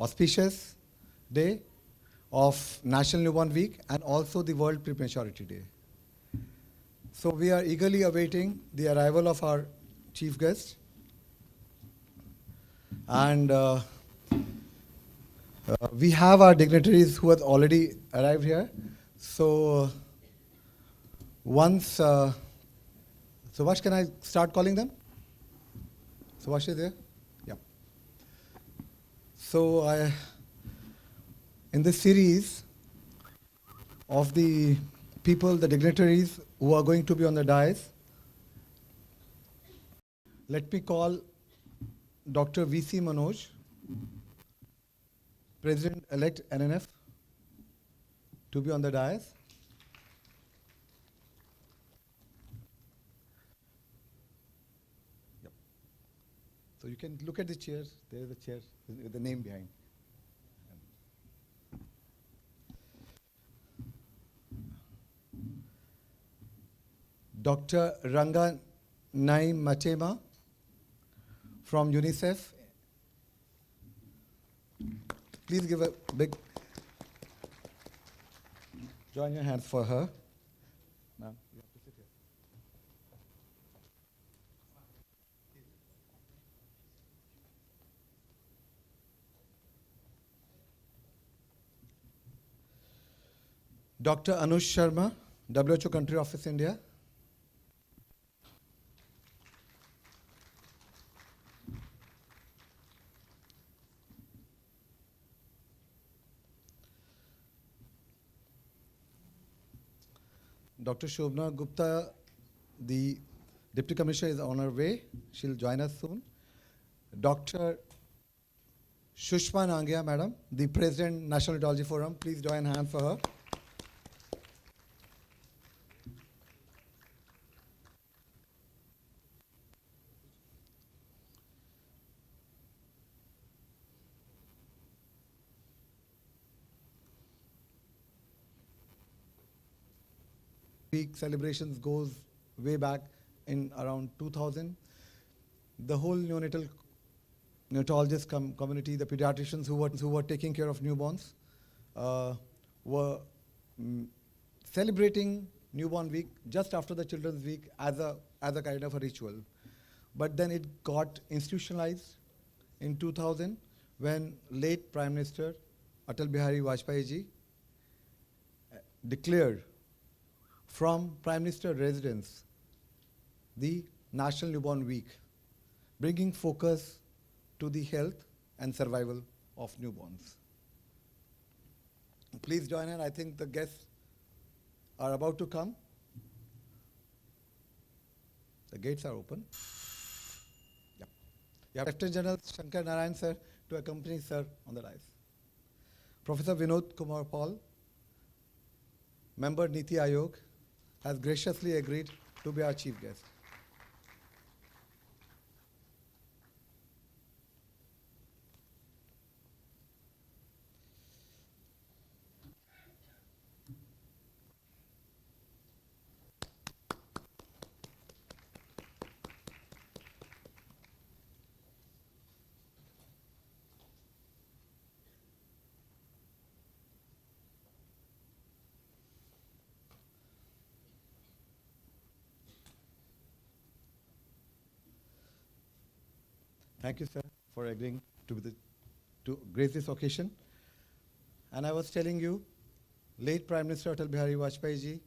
auspicious day of National Newborn Week and also the World Prematurity Day. So we are eagerly awaiting the arrival of our chief guest. And we have our dignitaries who have already arrived here. So once, Subhash, can I start calling them? Subhash is there? Yeah. So in this series of the people, the dignitaries who are going to be on the dais, let me call Dr. V.C. Manoj, President-elect NNF, to be on the dais. Yep. So you can look at the chairs. There is a chair with the name behind. Dr. Ranga Naim Matema from UNICEF. Please give a big join your hands for her. Ma'am, you have to sit here. Dr. Anush Sharma, WHO Country Office, India. Dr. Shobna Gupta, the Deputy Commissioner, is on her way. She'll join us soon. Dr. Shushma Nangia, Madam, the President, National Audiology Forum. Please join hands for her. Week celebrations goes way back in around 2000. The whole neonatologist community, the pediatricians who were taking care of newborns, were celebrating Newborn Week just after the Children's Week as a kind of a ritual. But then it got institutionalized in 2000 when late Prime Minister Atal Bihari Vajpayee ji declared from Prime Minister residence the National Newborn Week, bringing focus to the health and survival of newborns. Please join in. I think the guests are about to come. The gates are open. Yeah. You have Lieutenant General Shankar Narayan sir to accompany sir on the dais. Professor Vinod Kumar Paul, member Niti Aayog, has graciously agreed to be our chief guest. Thank you, sir, for agreeing to grace this occasion. And I was telling you, late Prime Minister Atal Bihari Vajpayee ji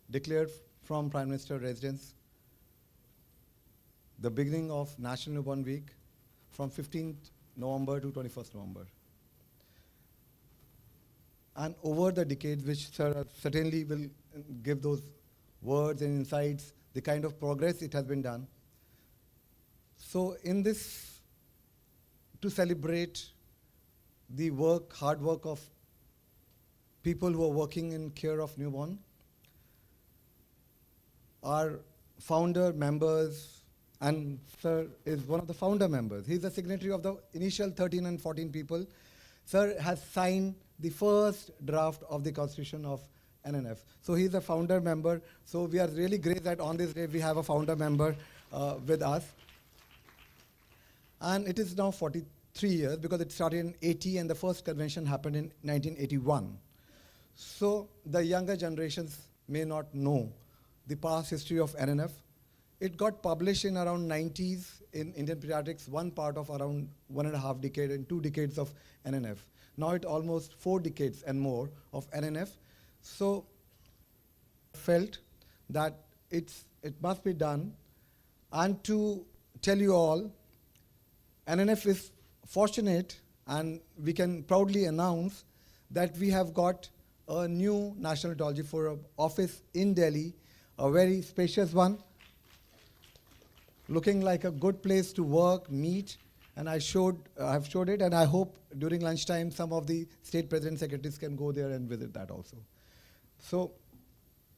declared from Prime Minister residence the beginning of National Newborn Week from 15th November to 21st November. And over the decades, which sir certainly will give those words and insights, the kind of progress it has been done. So in this, to celebrate the hard work of people who are working in care of newborn, our founder members, and sir is one of the founder members. He's the signatory of the initial 13 and 14 people. Sir has signed the first draft of the constitution of NNF. So he's a founder member. So we are really great that on this day we have a founder member with us. And it is now 3 years because it started in 80 and the first convention happened in 1981. So the younger generations may not know the past history of NNF. It got published in around 90s in Indian Pediatrics, one part of around 1.5 decade and 2 decades of NNF. Now it almost 4 decades and more of NNF. So felt that it must be done. And to tell you all, NNF is fortunate and we can proudly announce that we have got a new National Neurology Forum office in Delhi, a very spacious one, looking like a good place to work, meet, and I've showed it, and I hope during lunchtime some of the state president secretaries can go there and visit that also. So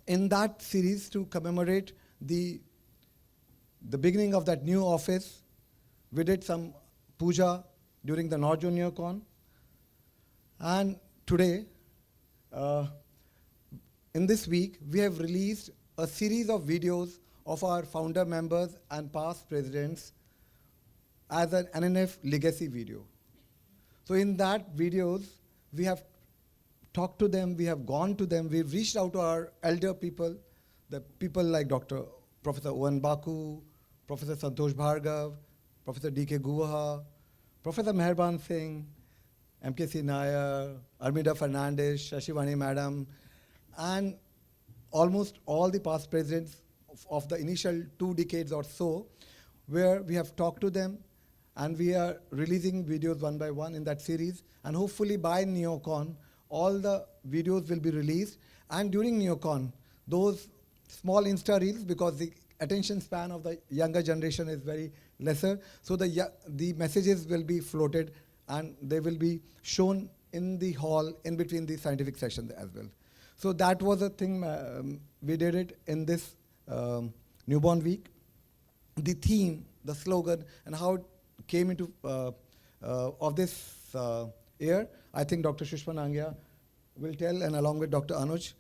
in that series, to commemorate the beginning of that new office, we did some puja during the North Junior Con, and today, in this week, we have released a series of videos of our founder members and past presidents as an NNF legacy video. So in that videos, we have talked to them, we have gone to them, we've reached out to our elder people, the people like Professor Owen Baku, Professor Santosh Bhargav, Professor D.K. Guha, Professor Meherban Singh, M.K.C. Nair, Armida Fernandez, Shashivani Madam, and almost all the past presidents of the initial 2 decades or so, where we have talked to them, and we are releasing videos one by one in that series, and hopefully by NeoCon, all the videos will be released, and during NeoCon, those small Insta reels, because the attention span of the younger generation is very lesser, so the messages will be floated, and they will be shown in the hall in between the scientific sessions as well. So that was a thing, we did it in this newborn week. The theme, the slogan, and how it came into of this year, I think Dr. Shushma Nangia will tell, and along with Dr. Anuj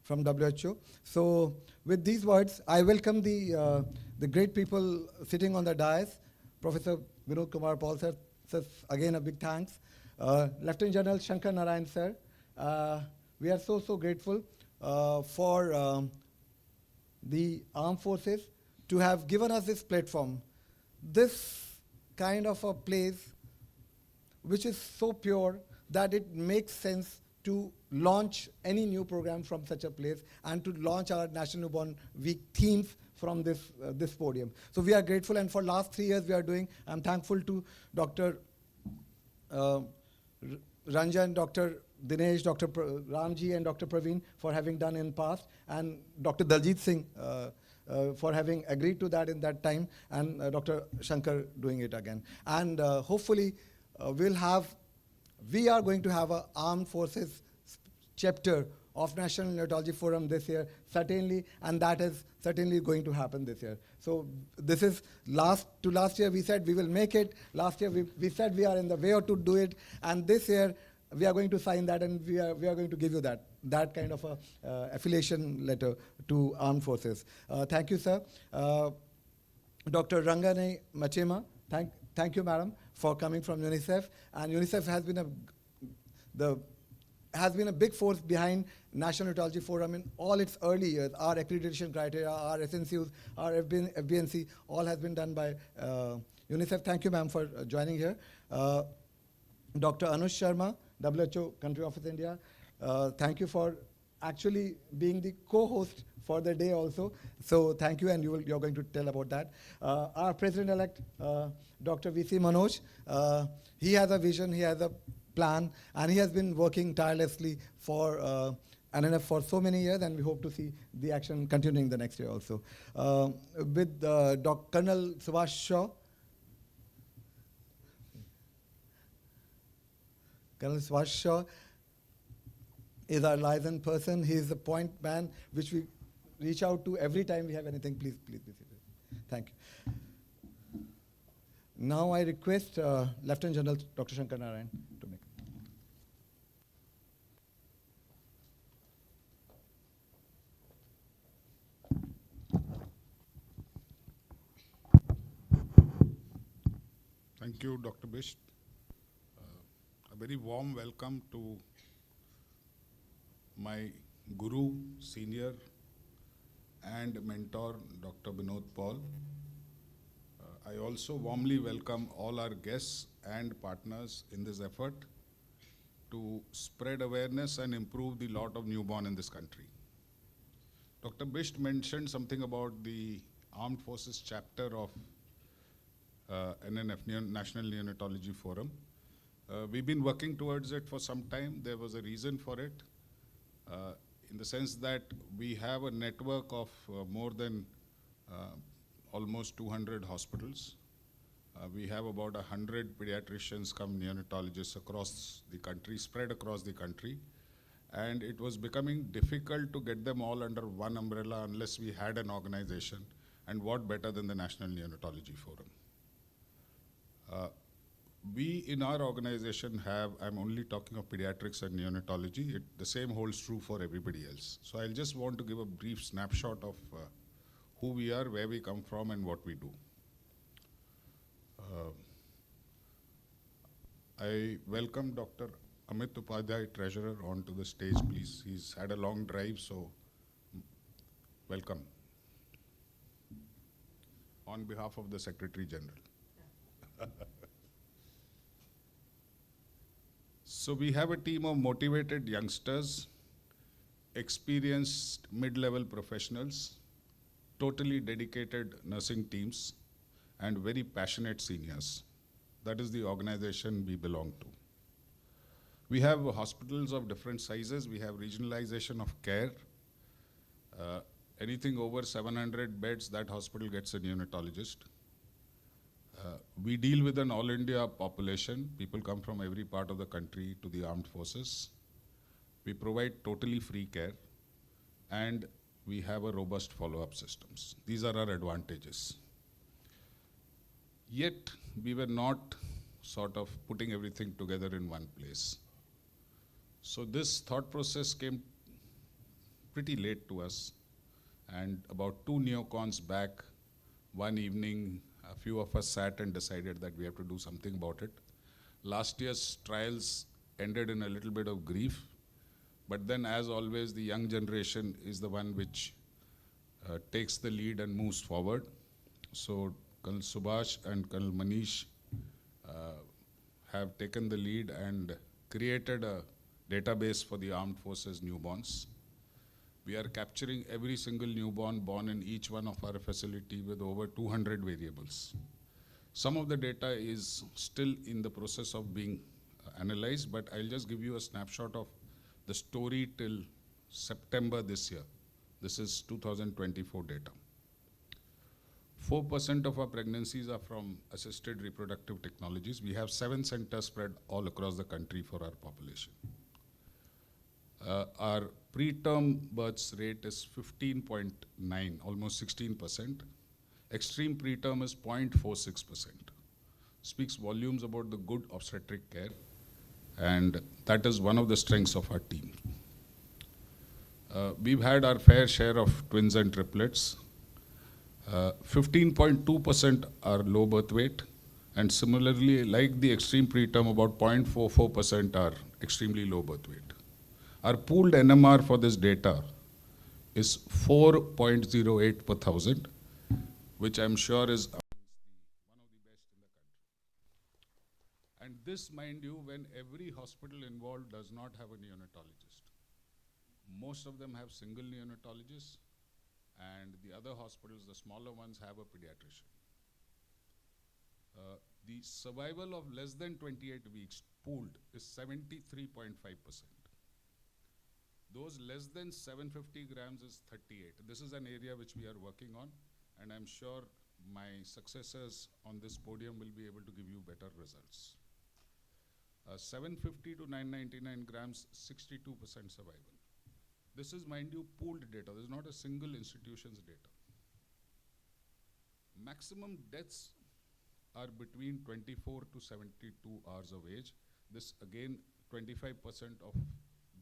from WHO. So with these words, I welcome the great people sitting on the dais. Professor Vinod Kumar Paul sir, again a big thanks. Lieutenant General Shankar Narayan sir, we are so grateful for the armed forces to have given us this platform. This kind of a place which is so pure that it makes sense to launch any new program from such a place and to launch our National Newborn Week themes from this podium. So we are grateful, and for last 3 years we are doing, I'm thankful to Dr. Ranjan, Dr. Dinesh, Dr. Ramji, and Dr. Praveen for having done in past, and Dr. Daljit Singh for having agreed to that in that time, and Dr. Shankar doing it again. And hopefully we are going to have an armed forces chapter of National Neurology Forum this year, certainly, and that is certainly going to happen this year. So this is last year we said we will make it. Last year we said we are in the way to do it, and this year we are going to sign that, and we are going to give you that kind of a affiliation letter to armed forces. Thank you, sir. Dr. Rangane Machema, thank you, madam, for coming from UNICEF. And UNICEF has been a big force behind National Neurology Forum in all its early years. Our accreditation criteria, our SNCUs, our FBNC, all has been done by UNICEF. Thank you, ma'am, for joining here. Dr. Anush Sharma, WHO Country Office India, thank you for actually being the co-host for the day also. So thank you, and you're going to tell about that. Our President-elect, Dr. V.C. Manoj, he has a vision, he has a plan, and he has been working tirelessly for NNF for so many years, and we hope to see the action continuing the next year also. With Colonel Subhash Shaw, Colonel Subhash Shaw is our liaison person. He is the point man which we reach out to every time we have anything. Please be seated. Thank you. Now I request Lieutenant General Dr. Shankar Narayan to make. Thank you, Dr. Bish. A very warm welcome to my guru, senior, and mentor, Dr. Binod Paul. I also warmly welcome all our guests and partners in this effort to spread awareness and improve the lot of newborn in this country. Dr. Bisht mentioned something about the Armed Forces chapter of NNF, National Neonatology Forum. We've been working towards it for some time. There was a reason for it, in the sense that we have a network of more than almost 200 hospitals. We have about 100 pediatricians come neonatologists across the country, spread across the country. And it was becoming difficult to get them all under one umbrella unless we had an organization. And what better than the National Neonatology Forum? We in our organization have, I'm only talking of pediatrics and neonatology, the same holds true for everybody else. So I'll just want to give a brief snapshot of who we are, where we come from, and what we do. I welcome Dr. Amit Upadhyay, Treasurer, onto the stage, please. He's had a long drive, so welcome. On behalf of the Secretary General. So we have a team of motivated youngsters, experienced mid-level professionals, totally dedicated nursing teams, and very passionate seniors. That is the organization we belong to. We have hospitals of different sizes. We have regionalization of care. Anything over 700 beds, that hospital gets a neonatologist. We deal with an all-India population. People come from every part of the country to the armed forces. We provide totally free care, and we have a robust follow-up systems. These are our advantages. Yet, we were not sort of putting everything together in one place. So this thought process came pretty late to us, and about 2 neocons back, one evening, a few of us sat and decided that we have to do something about it. Last year's trials ended in a little bit of grief, but then as always, the young generation is the one which takes the lead and moves forward. So Colonel Subhash and Colonel Manish have taken the lead and created a database for the armed forces newborns. We are capturing every single newborn born in each one of our facility with over 200 variables. Some of the data is still in the process of being analyzed, but I'll just give you a snapshot of the story till September this year. This is 2024 data. 4% of our pregnancies are from assisted reproductive technologies. We have 7 centers spread all across the country for our population. Our preterm births rate is 15.9, almost 16%. Extreme preterm is 0.46%. Speaks volumes about the good obstetric care, and that is one of the strengths of our team. We've had our fair share of twins and triplets. 15.2% are low birth weight, and similarly, like the extreme preterm, about 0.44% are extremely low birth weight. Our pooled NMR for this data is 4.08 per thousand, which I'm sure is one of the best in the country. And this, mind you, when every hospital involved does not have a neonatologist. Most of them have single neonatologists, and the other hospitals, the smaller ones, have a pediatrician. The survival of less than 28 weeks pooled is 73.5%. Those less than 750 grams is 38. This is an area which we are working on, and I'm sure my successors on this podium will be able to give you better results. 750 to 999 grams, 62% survival. This is, mind you, pooled data. This is not a single institution's data. Maximum deaths are between 24 to 72 hours of age. This, again, 25% of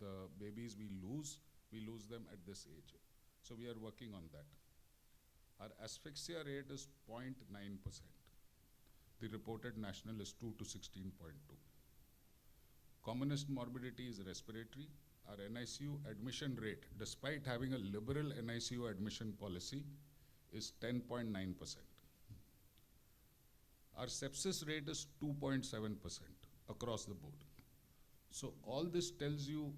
the babies we lose them at this age. So we are working on that. Our asphyxia rate is 0.9%. The reported national is 2 to 16.2. Commonest morbidity is respiratory. Our NICU admission rate, despite having a liberal NICU admission policy, is 10.9%. Our sepsis rate is 2.7% across the board. So all this tells you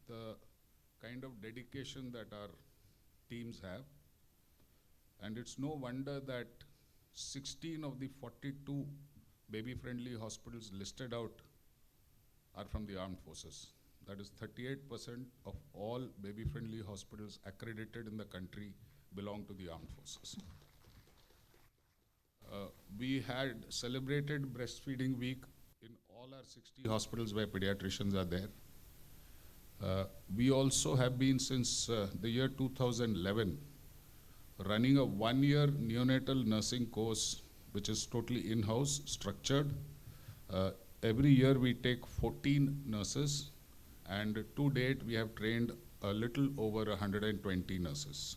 the kind of dedication that our teams have. And it's no wonder that 16 of the 42 baby-friendly hospitals listed out are from the armed forces. That is 38% of all baby-friendly hospitals accredited in the country belong to the armed forces. We had celebrated breastfeeding week in all our 60 hospitals where pediatricians are there. We also have been, since the year 2011, running a one-year neonatal nursing course, which is totally in-house, structured. Every year we take 14 nurses, and to date we have trained a little over 120 nurses.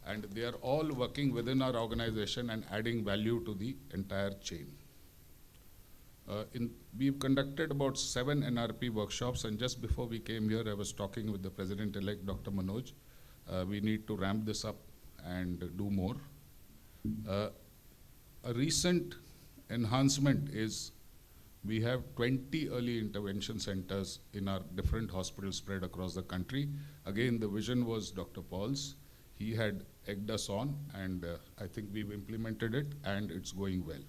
And they are all working within our organization and adding value to the entire chain. We've conducted about 7 NRP workshops, and just before we came here, I was talking with the President-elect, Dr. Manoj. We need to ramp this up and do more. A recent enhancement is we have 20 early intervention centers in our different hospitals spread across the country. Again, the vision was Dr. Paul's. He had egged us on, and I think we've implemented it, and it's going well.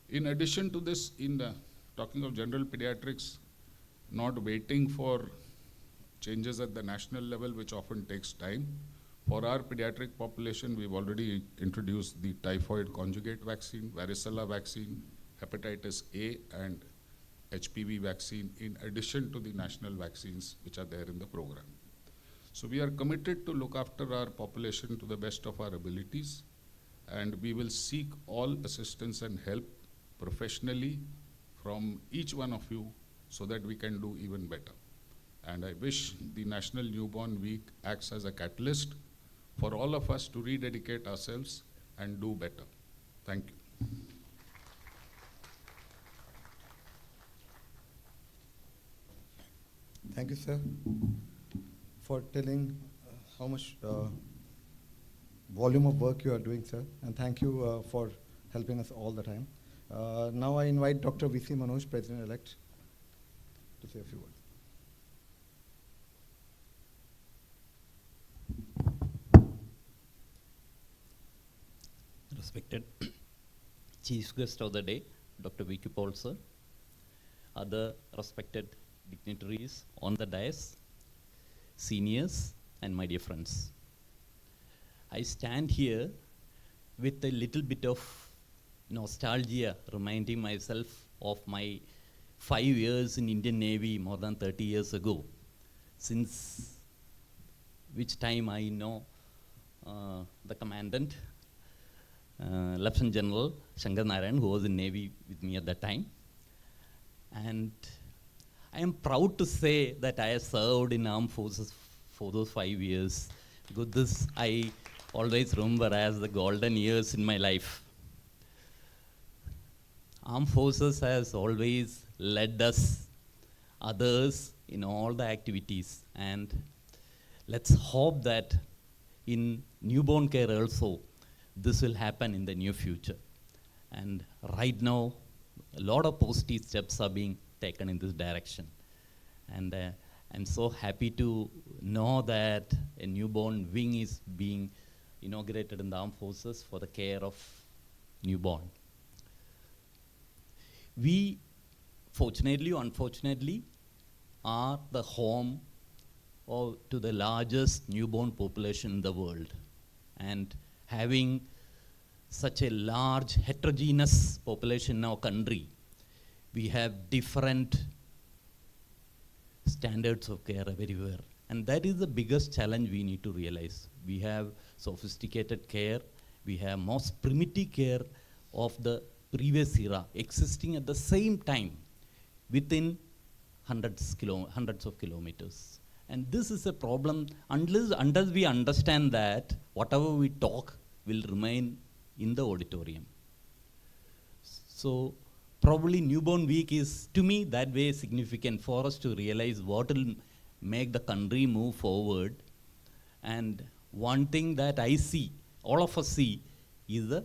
In addition to this, in talking of general pediatrics, not waiting for changes at the national level, which often takes time. For our pediatric population, we've already introduced the typhoid conjugate vaccine, varicella vaccine, hepatitis A, and HPV vaccine, in addition to the national vaccines which are there in the program. So we are committed to look after our population to the best of our abilities, and we will seek all assistance and help professionally from each one of you so that we can do even better. And I wish the National Newborn Week acts as a catalyst for all of us to rededicate ourselves and do better. Thank you. Thank you, sir, for telling how much volume of work you are doing, sir. And thank you for helping us all the time. Now I invite Dr. V.C. Manoj, President-elect, to say a few words. Respected Chief Guest of the Day, Dr. V.K. Paul, sir, other respected dignitaries on the dais, seniors, and my dear friends. I stand here with a little bit of nostalgia, reminding myself of my 5 years in Indian Navy more than 30 years ago, since which time I know the commandant, Lieutenant General Shankar Narayan, who was in Navy with me at that time. And I am proud to say that I have served in armed forces for those 5 years, because this I always remember as the golden years in my life. Armed forces has always led us, others, in all the activities. And let's hope that in newborn care also, this will happen in the near future. And right now, a lot of positive steps are being taken in this direction. And I'm so happy to know that a newborn wing is being inaugurated in the armed forces for the care of newborn. We, fortunately or unfortunately, are the home to the largest newborn population in the world. And having such a large heterogeneous population in our country, we have different standards of care everywhere. And that is the biggest challenge we need to realize. We have sophisticated care, we have most primitive care of the previous era existing at the same time within hundreds of kilometers. And this is a problem unless we understand that whatever we talk will remain in the auditorium. So probably newborn week is, to me, that way significant for us to realize what will make the country move forward. And one thing that I see, all of us see, is the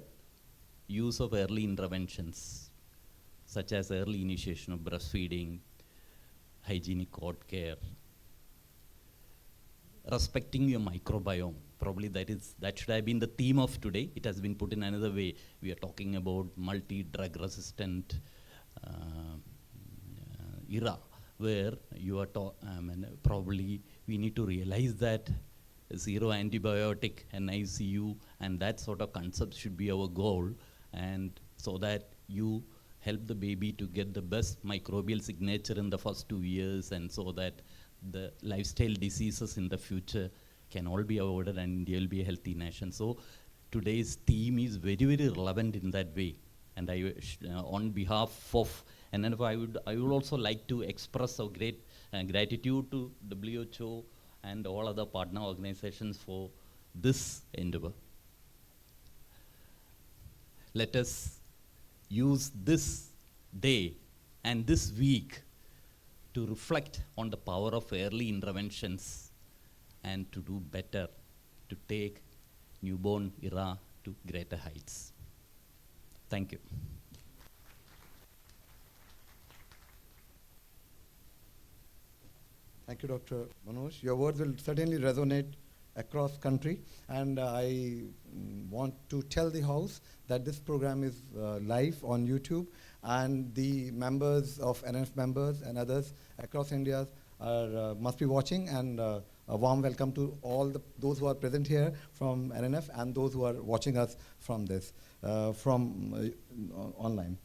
use of early interventions, such as early initiation of breastfeeding, hygienic cord care, respecting your microbiome. Probably that should have been the theme of today. It has been put in another way. We are talking about multi-drug resistant era, where you are probably we need to realize that zero antibiotic and ICU and that sort of concept should be our goal, and so that you help the baby to get the best microbial signature in the first 2 years, and so that the lifestyle diseases in the future can all be avoided and India will be a healthy nation. So today's theme is very, very relevant in that way. And I, on behalf of NNF, I would also like to express our great gratitude to WHO and all other partner organizations for this endeavor. Let us use this day and this week to reflect on the power of early interventions and to do better, to take newborn era to greater heights. Thank you. Thank you, Dr. Manoj. Your words will certainly resonate across country, and I want to tell the House that this program is live on YouTube, and the members of NNF members and others across India must be watching, and a warm welcome to all those who are present here from NNF and those who are watching us from this, online.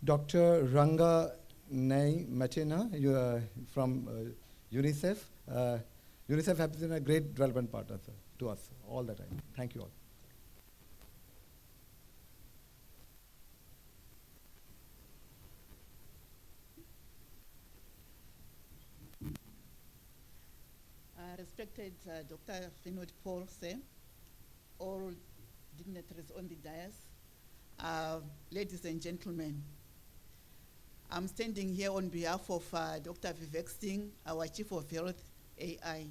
Dr. Ranga Nay Machina, you are from UNICEF. UNICEF has been a great development partner, sir, to us all the time. Thank you all. Respected Dr. Finwood Paul, all dignitaries on the dais, ladies and gentlemen, I'm standing here on behalf of Dr. Vivek Singh, our Chief of Health AI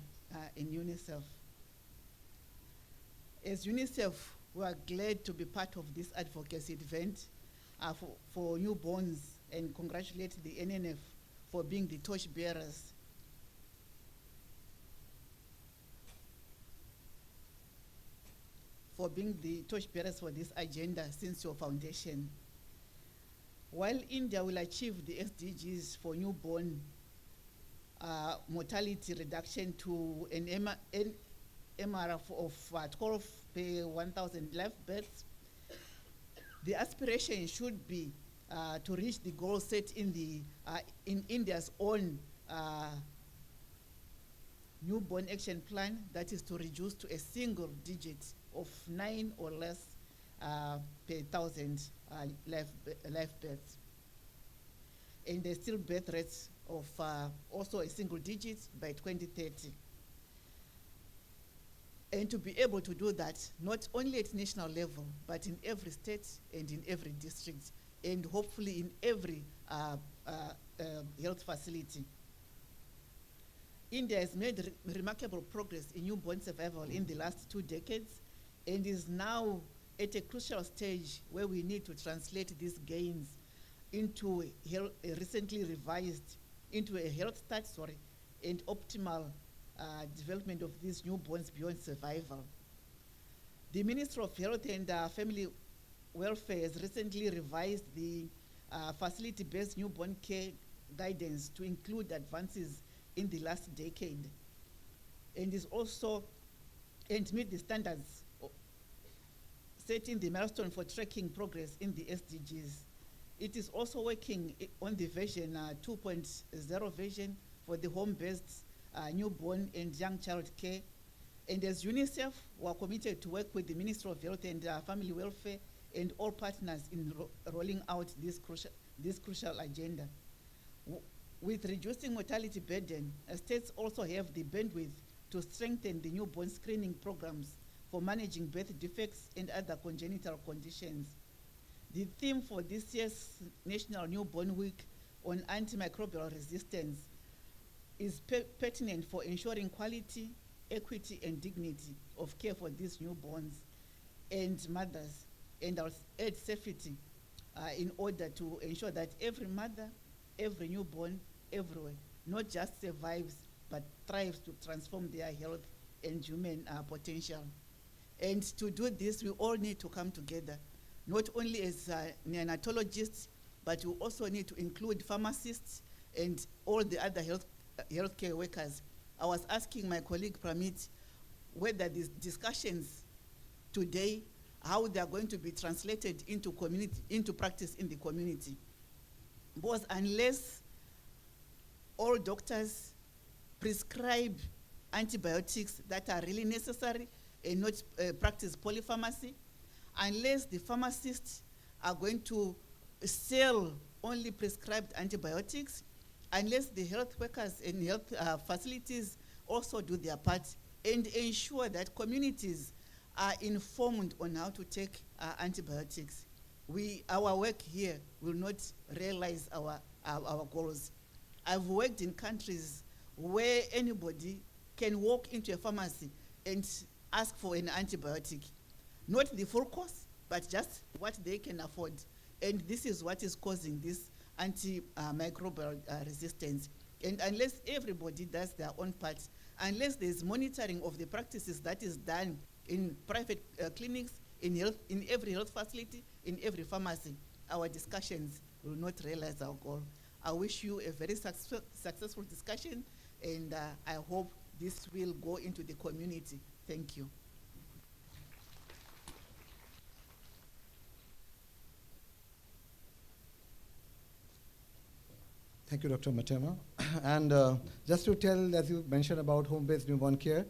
in UNICEF. As UNICEF, we are glad to be part of this advocacy event for newborns, and congratulate the NNF for being the torch bearers. For being the torch bearers for this agenda since your foundation. While India will achieve the SDGs for newborn mortality reduction to an MRF of 12 per 1,000 live births, the aspiration should be to reach the goal set in India's own newborn action plan, that is to reduce to a single digit of 9 or less per 1,000 live births. And there's still birth rates of also a single digit by 2030. And to be able to do that, not only at national level, but in every state and in every district, and hopefully in every health facility. India has made remarkable progress in newborn survival in the last 2 decades, and is now at a crucial stage where we need to translate these gains into a recently revised, into a health start, and optimal development of these newborns beyond survival. The Ministry of Health and Family Welfare has recently revised the facility-based newborn care guidance to include advances in the last decade, and is also, and meet the standards setting the milestone for tracking progress in the SDGs. It is also working on the version 2.0 vision for the home-based newborn and young child care. And as UNICEF, we are committed to work with the Ministry of Health and Family Welfare and all partners in rolling out this crucial agenda. With reducing mortality burden, states also have the bandwidth to strengthen the newborn screening programs for managing birth defects and other congenital conditions. The theme for this year's National Newborn Week on antimicrobial resistance is pertinent for ensuring quality, equity, and dignity of care for these newborns and mothers, and our aid safety in order to ensure that every mother, every newborn, everywhere, not just survives, but thrives to transform their health and human potential. And to do this, we all need to come together, not only as neonatologists, but we also need to include pharmacists and all the other healthcare workers. I was asking my colleague Pramit whether these discussions today, how they are going to be translated into practice in the community. Because unless all doctors prescribe antibiotics that are really necessary and not practice polypharmacy, unless the pharmacists are going to sell only prescribed antibiotics, unless the health workers and health facilities also do their part and ensure that communities are informed on how to take antibiotics, our work here will not realize our goals. I've worked in countries where anybody can walk into a pharmacy and ask for an antibiotic. Not the full cost, but just what they can afford. And this is what is causing this antimicrobial resistance. And unless everybody does their own part, unless there's monitoring of the practices that is done in private clinics, in every health facility, in every pharmacy, our discussions will not realize our goal. I wish you a very successful discussion, and I hope this will go into the community. Thank you. Thank you, Dr. Matema. And just to tell, as you mentioned about home-based newborn care,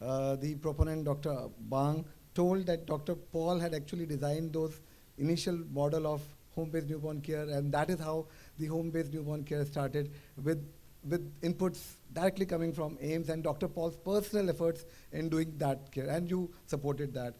the proponent, Dr. Bang, told that Dr. Paul had actually designed those initial model of home-based newborn care, and that is how the home-based newborn care started, with inputs directly coming from AIMS and Dr. Paul's personal efforts in doing that care, and you supported that.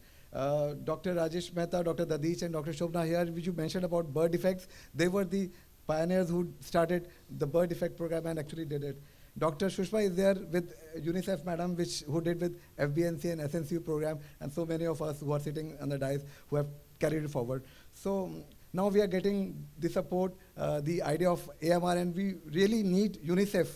Dr. Rajesh Mehta, Dr. Dadish, and Dr. Shobna here, which you mentioned about bird defects, they were the pioneers who started the bird defect program and actually did it. Dr. Shushma is there with UNICEF, madam, who did with FBNC and SNCU program, and so many of us who are sitting on the dais who have carried it forward. So now we are getting the support, the idea of AMR, and we really need UNICEF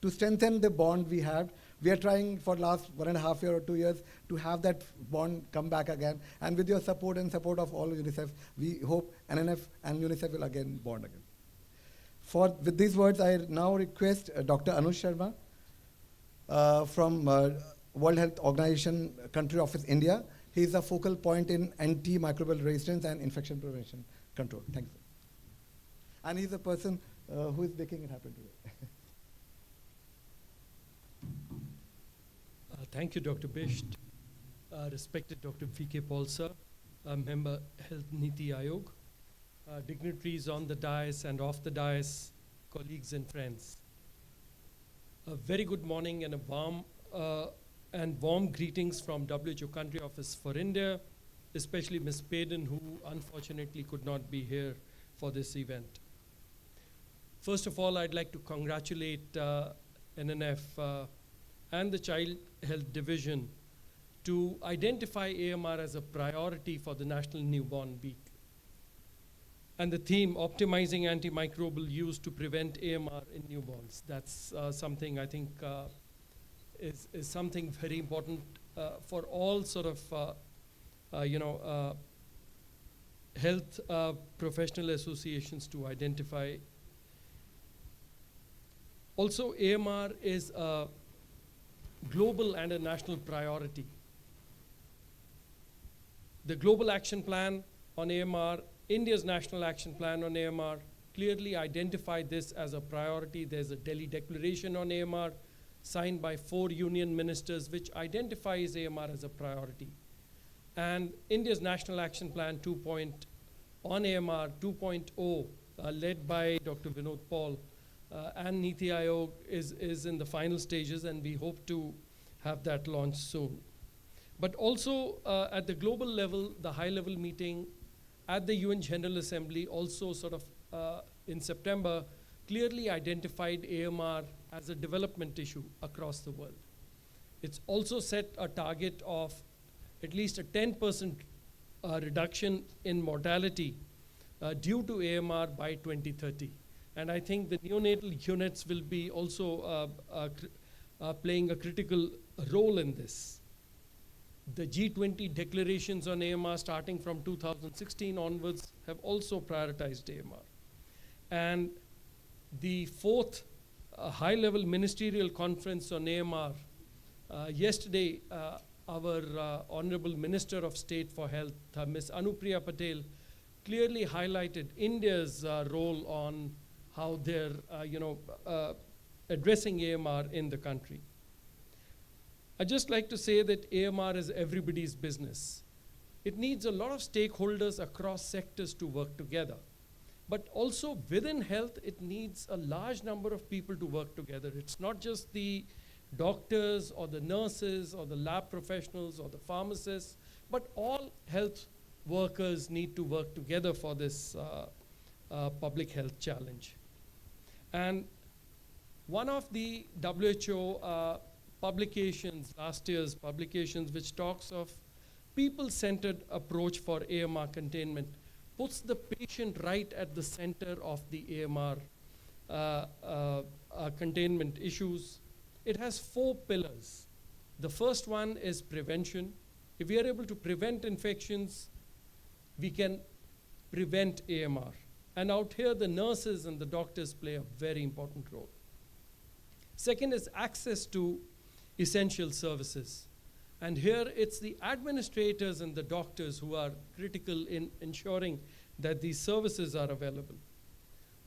to strengthen the bond we have. We are trying for last 1.5 years or 2 years to have that bond come back again. And with your support and support of all UNICEF, we hope NNF and UNICEF will again bond again. With these words, I now request Dr. Anush Sharma from World Health Organization Country Office, India. He is a focal point in antimicrobial resistance and infection prevention control. Thank you. And he's the person who is making it happen today. Thank you, Dr. Bisht. Respected Dr. V.K. Paul, sir, member Health Niti Ayog, dignitaries on the dais and off the dais, colleagues and friends. A very good morning and warm greetings from WHO Country Office for India, especially Ms. Payden, who unfortunately could not be here for this event. First of all, I'd like to congratulate NNF and the Child Health Division to identify AMR as a priority for the National Newborn Week. And the theme, optimizing antimicrobial use to prevent AMR in newborns. That's something I think is something very important for all sort of, health professional associations to identify. Also, AMR is a global and a national priority. The Global Action Plan on AMR, India's National Action Plan on AMR clearly identified this as a priority. There's a Delhi Declaration on AMR signed by 4 union ministers which identifies AMR as a priority. And India's National Action Plan on AMR 2.0, led by Dr. Vinod Paul and Niti Ayog is in the final stages, and we hope to have that launched soon. But also at the global level, the high-level meeting at the UN General Assembly also sort of in September clearly identified AMR as a development issue across the world. It's also set a target of at least a 10% reduction in mortality due to AMR by 2030. And I think the neonatal units will be also playing a critical role in this. The G20 declarations on AMR starting from 2016 onwards have also prioritized AMR. And the fourth high-level ministerial conference on AMR, yesterday our Honorable Minister of State for Health, Ms. Anupriya Patel, clearly highlighted India's role on how they're addressing AMR in the country. I'd just like to say that AMR is everybody's business. It needs a lot of stakeholders across sectors to work together. But also within health, it needs a large number of people to work together. It's not just the doctors or the nurses or the lab professionals or the pharmacists, but all health workers need to work together for this public health challenge. And one of the WHO publications, last year's publications, which talks of people-centered approach for AMR containment, puts the patient right at the center of the AMR containment issues. It has 4 pillars. The first one is prevention. If we are able to prevent infections, we can prevent AMR. And out here, the nurses and the doctors play a very important role. Second is access to essential services. And here it's the administrators and the doctors who are critical in ensuring that these services are available.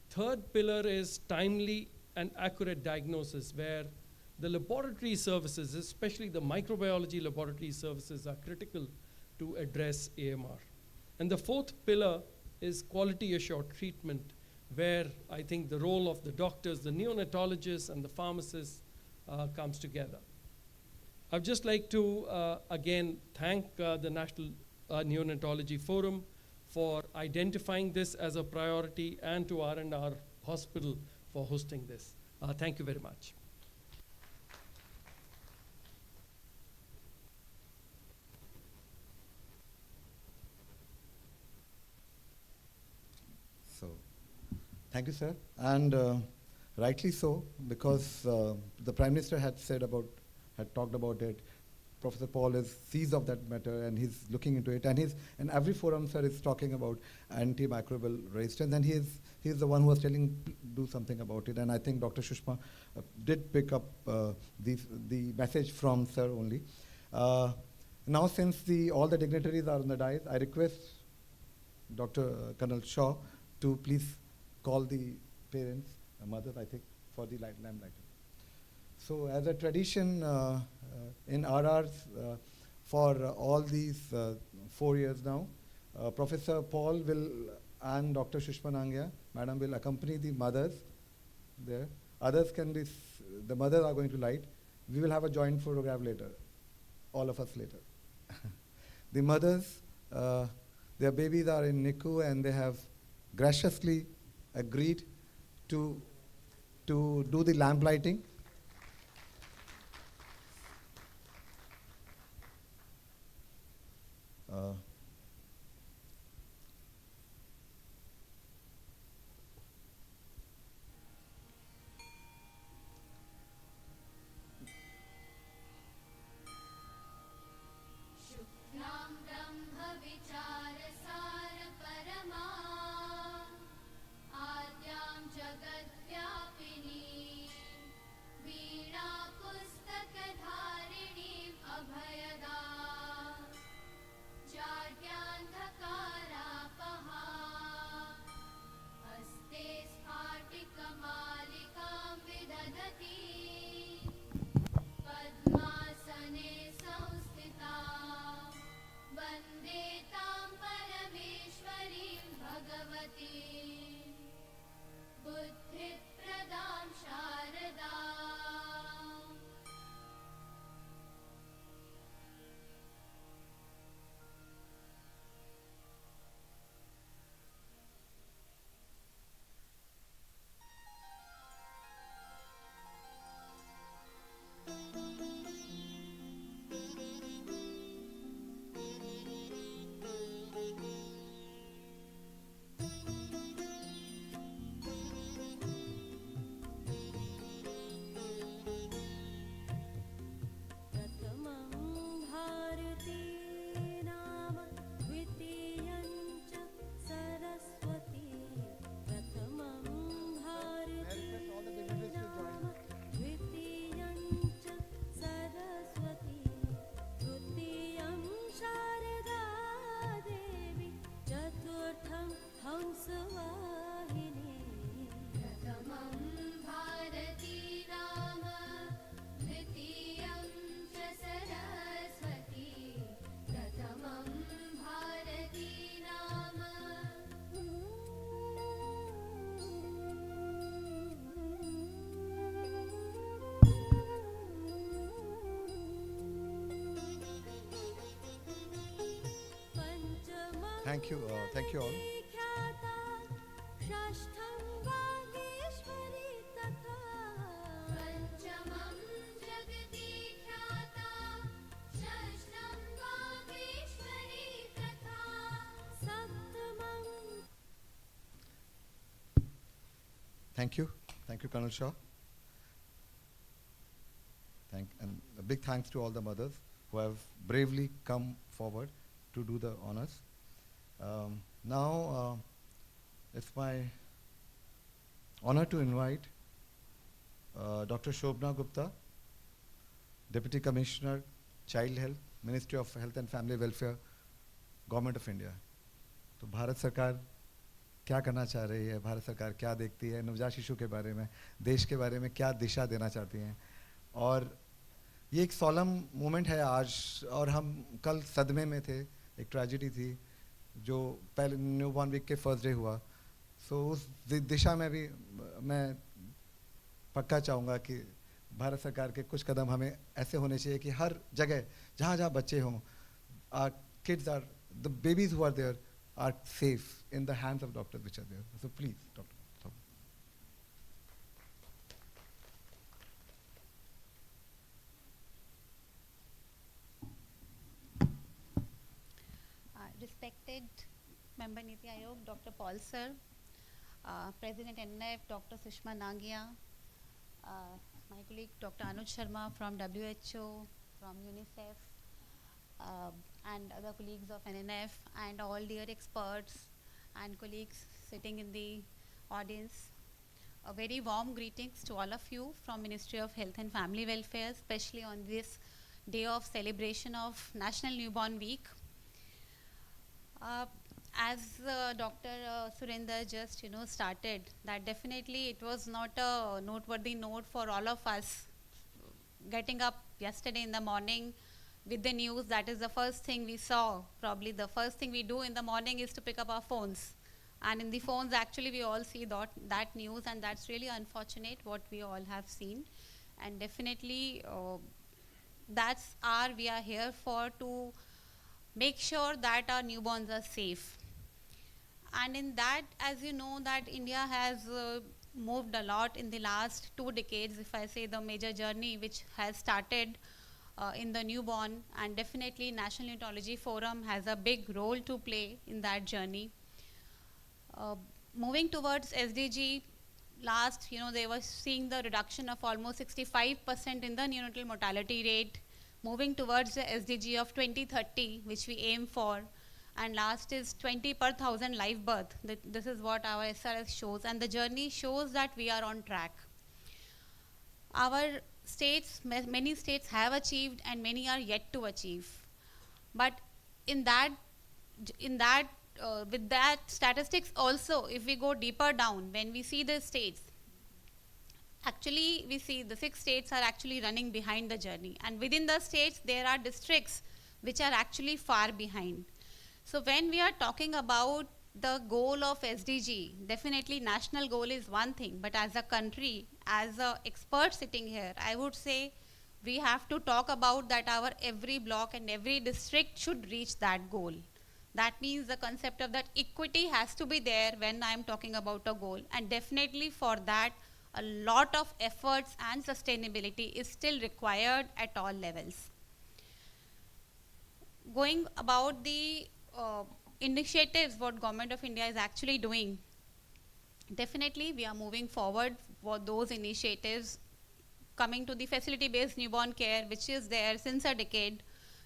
Third pillar is timely and accurate diagnosis, where the laboratory services, especially the microbiology laboratory services, are critical to address AMR. And the fourth pillar is quality assured treatment, where I think the role of the doctors, the neonatologists, and the pharmacists comes together. I'd just like to, again, thank the National Neonatology Forum for identifying this as a priority, and to R&R Hospital for hosting this. Thank you very much. So, thank you, sir. And rightly so, because the Prime Minister had talked about it. Professor Paul sees of that matter, and he's looking into it. And in every forum, sir, is talking about antimicrobial resistance, and he's the one who was telling do something about it. And I think Dr. Shushma did pick up the message from sir only. Now, since all the dignitaries are on the dais, I request Dr. Colonel Shaw to please call the parents, mothers, I think, for the lamp lighting. So as a tradition in RRs for all these 4 years now, Professor Paul and Dr. Shushma Nangia, Madam, will accompany the mothers there. Others the mothers are going to light. We will have a joint photograph later, all of us later. The mothers, their babies are in NICU, and they have graciously agreed to do the lamp lighting. Thank you all. Thank you, Colonel Shaw. And a big thanks to all the mothers who have bravely come forward to do the honors. Now, it's my honor to invite Dr. Shobna Gupta, Deputy Commissioner, Child Health, Ministry of Health and Family Welfare, Government of India. तो भारत सरकार क्या करना चाह रही है, भारत सरकार क्या देखती है, नवजात शिशु के बारे में, देश के बारे में क्या दिशा देना चाहती हैं, और ये एक सॉलम मोमेंट है आज, और हम कल सदमे में थे, एक ट्रेजेडी थी जो पहले न्यूबॉर्न वीक के फर्स्ट डे हुआ. सो उस दिशा में भी मैं पक्का चाहूँगा कि भारत सरकार के कुछ कदम हमें ऐसे होने चाहिए कि हर जगह जहाँ जहाँ बच्चे हों, kids are, the babies who are there are safe in the hands of doctors which are there. So please, doctor. Respected Member Niti Ayog, Dr. Paul Sir, President NNF, Dr. Sushma Nangia, my colleague Dr. Anuj Sharma from WHO, from UNICEF, and other colleagues of NNF, and all dear experts and colleagues sitting in the audience. A very warm greetings to all of you from Ministry of Health and Family Welfare, especially on this day of celebration of National Newborn Week. As Dr. Surinder just started, that definitely it was not a noteworthy note for all of us. Getting up yesterday in the morning with the news, that is the first thing we saw. Probably the first thing we do in the morning is to pick up our phones. And in the phones, actually, we all see that news, and that's really unfortunate what we all have seen. And definitely, we are here for to make sure that our newborns are safe. And in that, as you know, that India has moved a lot in the last 2 decades, if I say the major journey which has started in the newborn, and definitely National Neonatology Forum has a big role to play in that journey. Moving towards SDG, they were seeing the reduction of almost 65% in the neonatal mortality rate, moving towards the SDG of 2030, which we aim for, and last is 20 per 1,000 live birth. This is what our SRS shows, and the journey shows that we are on track. Our states, many states have achieved and many are yet to achieve. But with that statistics also, if we go deeper down, when we see the states, actually we see the 6 states are actually running behind the journey. And within the states, there are districts which are actually far behind. So when we are talking about the goal of SDG, definitely national goal is one thing, but as a country, as an expert sitting here, I would say we have to talk about that our every block and every district should reach that goal. That means the concept of that equity has to be there when I'm talking about a goal, and definitely for that, a lot of efforts and sustainability is still required at all levels. Going about the initiatives what Government of India is actually doing, definitely we are moving forward for those initiatives. Coming to the facility-based newborn care, which is there since a decade.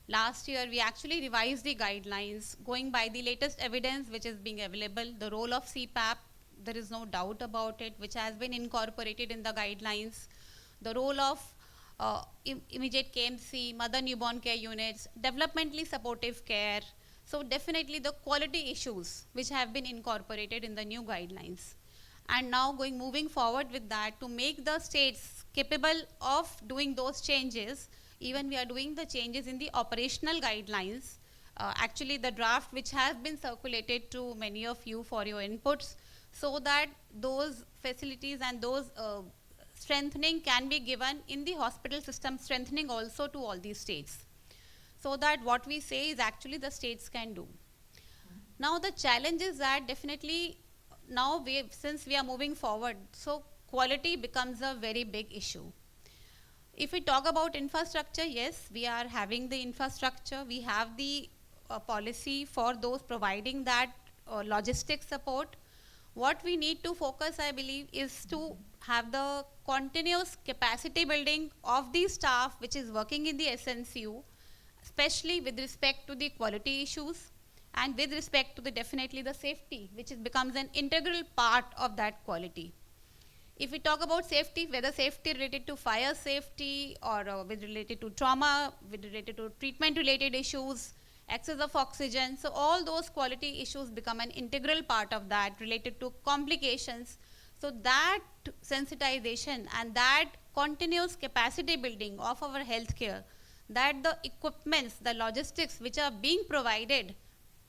Last year, we actually revised the guidelines, going by the latest evidence which is being available. The role of CPAP, there is no doubt about it, which has been incorporated in the guidelines. The role of immediate KMC, mother newborn care units, developmentally supportive care. So definitely the quality issues which have been incorporated in the new guidelines. And now moving forward with that, to make the states capable of doing those changes, even we are doing the changes in the operational guidelines. Actually the draft which has been circulated to many of you for your inputs, so that those facilities and those strengthening can be given in the hospital system, strengthening also to all these states. So that what we say is actually the states can do. Now the challenge is that definitely now since we are moving forward, so quality becomes a very big issue. If we talk about infrastructure, yes, we are having the infrastructure. We have the policy for those providing that logistic support. What we need to focus, I believe, is to have the continuous capacity building of the staff which is working in the SNCU, especially with respect to the quality issues and with respect to the definitely the safety, which becomes an integral part of that quality. If we talk about safety, whether safety related to fire safety or with related to trauma, with related to treatment related issues, excess of oxygen, so all those quality issues become an integral part of that related to complications. So that sensitization and that continuous capacity building of our healthcare, that the equipments, the logistics which are being provided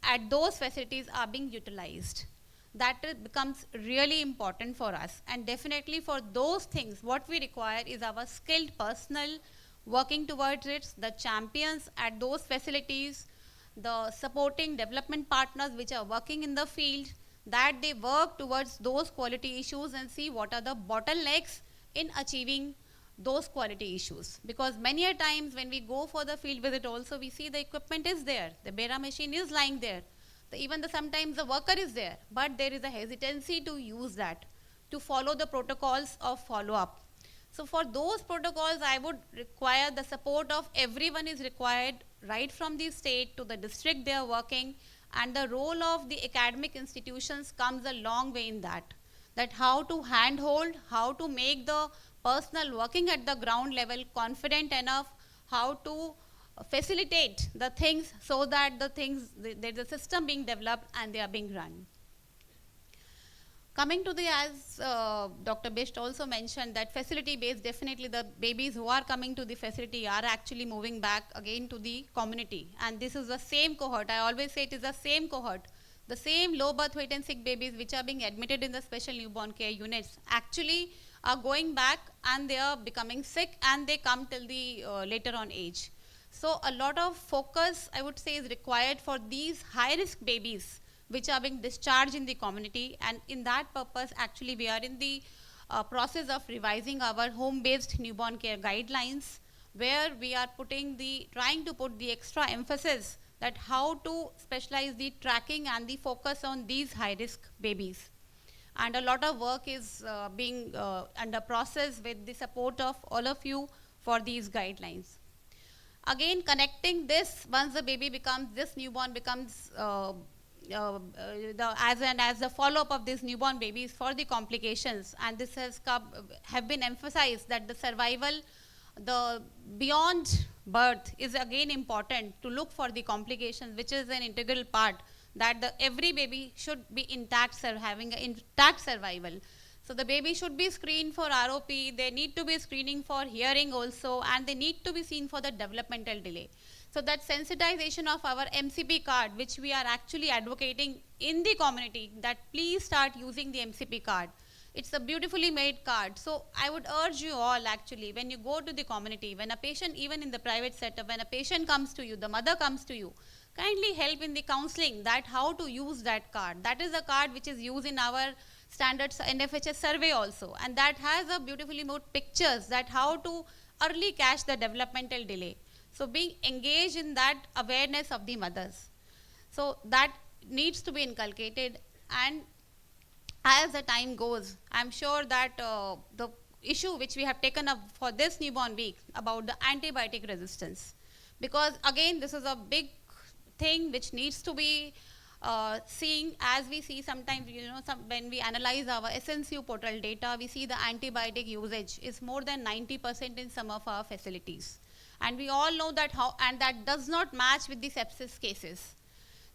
at those facilities are being utilized. That becomes really important for us. And definitely for those things, what we require is our skilled personnel working towards it, the champions at those facilities, the supporting development partners which are working in the field, that they work towards those quality issues and see what are the bottlenecks in achieving those quality issues. Because many a times when we go for the field visit also, we see the equipment is there, the Bera machine is lying there, sometimes the worker is there, but there is a hesitancy to use that, to follow the protocols of follow-up. So for those protocols, I would require the support of everyone is required, right from the state to the district they are working, and the role of the academic institutions comes a long way in that how to handhold, how to make the personnel working at the ground level confident enough, how to facilitate the things so that there's a system being developed and they are being run. Coming to as Dr. Bisht also mentioned that facility based, definitely the babies who are coming to the facility are actually moving back again to the community. And this is the same cohort. I always say it is the same cohort. The same low birth weight and sick babies which are being admitted in the special newborn care units actually are going back and they are becoming sick and they come till the later on age. So a lot of focus, I would say, is required for these high-risk babies which are being discharged in the community. And in that purpose, actually, we are in the process of revising our home-based newborn care guidelines, where we are trying to put the extra emphasis that how to specialize the tracking and the focus on these high-risk babies. And a lot of work is being under process with the support of all of you for these guidelines. Again, connecting this, once the baby becomes, this newborn becomes as the follow-up of these newborn babies for the complications, and this have been emphasized that the survival, the beyond birth is again important to look for the complications, which is an integral part, that every baby should be intact, having an intact survival. So the baby should be screened for ROP, they need to be screening for hearing also, and they need to be seen for the developmental delay. So that sensitization of our MCP card, which we are actually advocating in the community, that please start using the MCP card. It's a beautifully made card. So I would urge you all actually, when you go to the community, when a patient, even in the private setup, when a patient comes to you, the mother comes to you, kindly help in the counseling that how to use that card. That is a card which is used in our standard NFHS survey also, and that has a beautifully made pictures that how to early catch the developmental delay. So being engaged in that awareness of the mothers. So that needs to be inculcated, and as the time goes, I'm sure that the issue which we have taken up for this newborn week about the antibiotic resistance, because again this is a big thing which needs to be seeing, as we see sometimes, when we analyze our SNCU portal data, we see the antibiotic usage is more than 90% in some of our facilities. And we all know that and that does not match with the sepsis cases.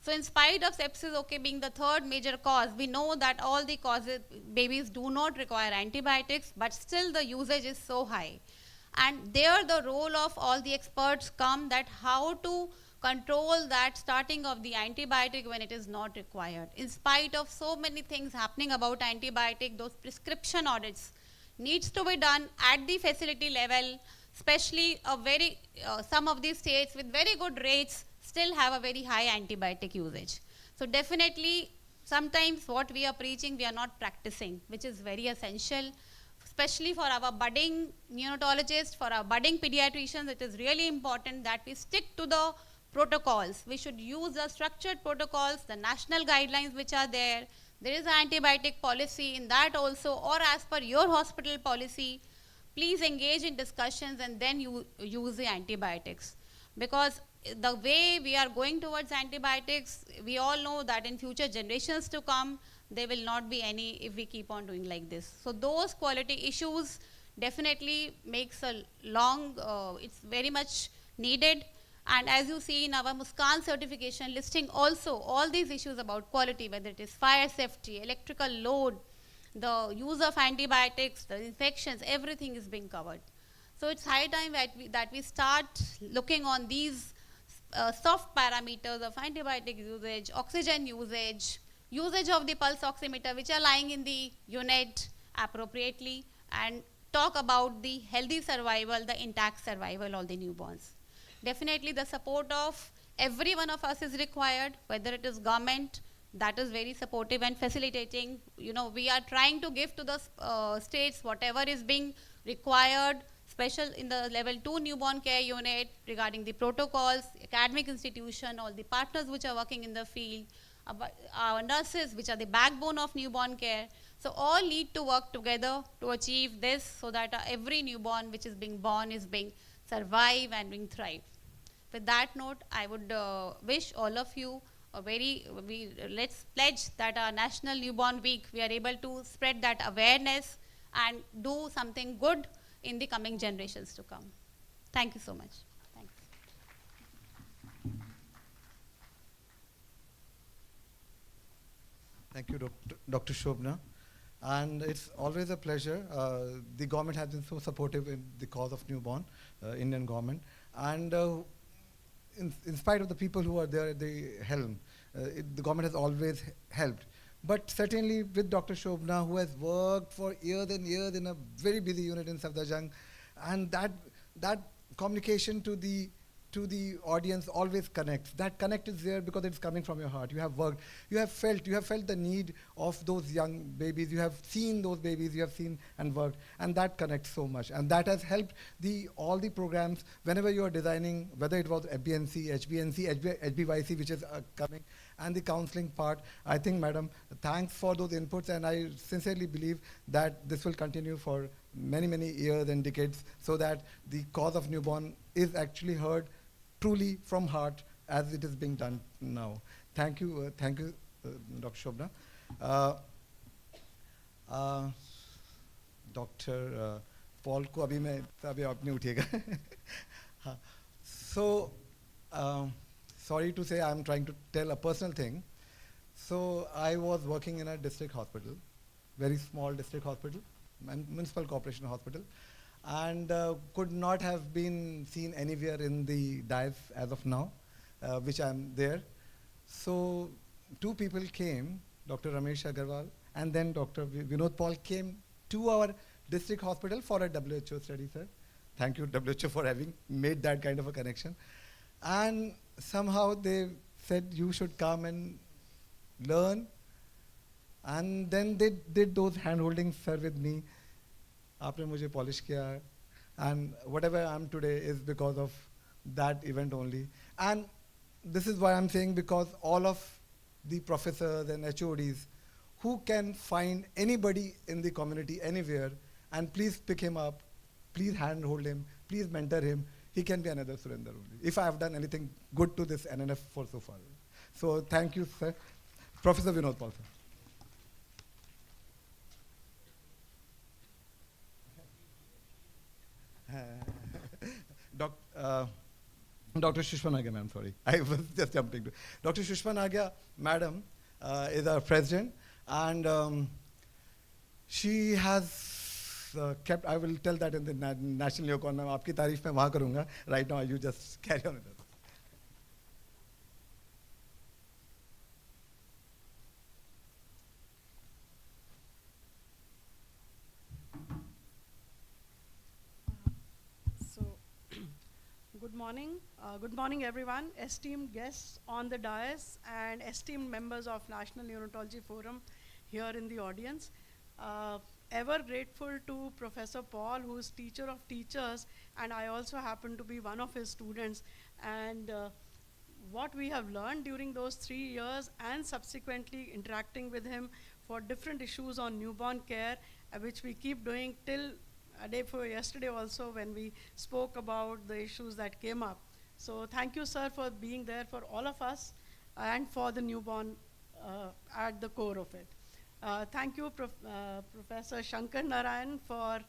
So in spite of sepsis, being the third major cause, we know that all the causes, babies do not require antibiotics, but still the usage is so high. And there the role of all the experts come, that how to control that starting of the antibiotic when it is not required. In spite of so many things happening about antibiotic, those prescription audits needs to be done at the facility level, especially some of these states with very good rates still have a very high antibiotic usage. So definitely, sometimes what we are preaching, we are not practicing, which is very essential, especially for our budding neonatologists, for our budding pediatricians. It is really important that we stick to the protocols. We should use the structured protocols, the national guidelines which are there. There is an antibiotic policy in that also, or as per your hospital policy, please engage in discussions and then you use the antibiotics. Because the way we are going towards antibiotics, we all know that in future generations to come, there will not be any if we keep on doing like this. So those quality issues definitely makes a long, it's very much needed. And as you see in our Muskan certification listing also, all these issues about quality, whether it is fire safety, electrical load, the use of antibiotics, the infections, everything is being covered. So it's high time that we start looking on these soft parameters of antibiotic usage, oxygen usage, usage of the pulse oximeter which are lying in the unit appropriately, and talk about the healthy survival, the intact survival of the newborns. Definitely the support of every one of us is required, whether it is government, that is very supportive and facilitating. We are trying to give to the states whatever is being required, special in the level 2 newborn care unit regarding the protocols, academic institution, all the partners which are working in the field, our nurses which are the backbone of newborn care. So all need to work together to achieve this, so that every newborn which is being born is being survive and being thrive. With that note, I would wish all of you let's pledge that our National Newborn Week, we are able to spread that awareness and do something good in the coming generations to come. Thank you so much. Thanks. Thank you, Dr. Shobna. And it's always a pleasure. The government has been so supportive in the cause of newborn, Indian government. And in spite of the people who are there at the helm, the government has always helped. But certainly with Dr. Shobna, who has worked for years and years in a very busy unit in Safdarjung, and that communication to the audience always connects. That connect is there because it's coming from your heart. You have worked, you have felt the need of those young babies. You have seen those babies, you have seen and worked, and that connects so much. And that has helped all the programs whenever you are designing, whether it was FBNC, HBNC, HBYC, which is coming, and the counseling part. I think, madam, thanks for those inputs, and I sincerely believe that this will continue for many, many years and decades, so that the cause of newborn is actually heard truly from heart as it is being done now. Thank you, Dr. Shobna. Dr. Paul को अभी मैं अभी आपने उठेगा. हाँ. So, sorry to say, I'm trying to tell a personal thing. So I was working in a district hospital, very small district hospital, municipal corporation hospital, and could not have been seen anywhere in the dais as of now, which I'm there. So two people came, Dr. Ramesh Agarwal and then Dr. Vinod Paul came to our district hospital for a WHO study, sir. Thank you, WHO, for having made that kind of a connection. And somehow they said, you should come and learn. And then they did those hand-holdings, sir, with me. आपने मुझे polish किया, and whatever I am today is because of that event only. And this is why I'm saying, because all of the professors and HODs who can find anybody in the community anywhere, and please pick him up, please handhold him, please mentor him, he can be another Surinder only, if I have done anything good to this NNF for so far. So thank you, sir. Professor Vinod Paul, sir. Dr. Shushma Nagia, ma'am, sorry. I was just jumping to. Dr. Shushma Nagia, madam, is our president, and she has kept, I will tell that in the National Yokon, ma'am, aapki tareef mein wahan karunga. Right now, you just carry on with us. Good morning. Good morning, everyone. Esteemed guests on the dais and esteemed members of National Neonatology Forum here in the audience. Ever grateful to Professor Paul, who is teacher of teachers, and I also happen to be one of his students. And what we have learned during those 3 years and subsequently interacting with him for different issues on newborn care, which we keep doing till a day before yesterday also when we spoke about the issues that came up. So thank you, sir, for being there for all of us and for the newborn at the core of it. Thank you, Professor Shankar Narayan, for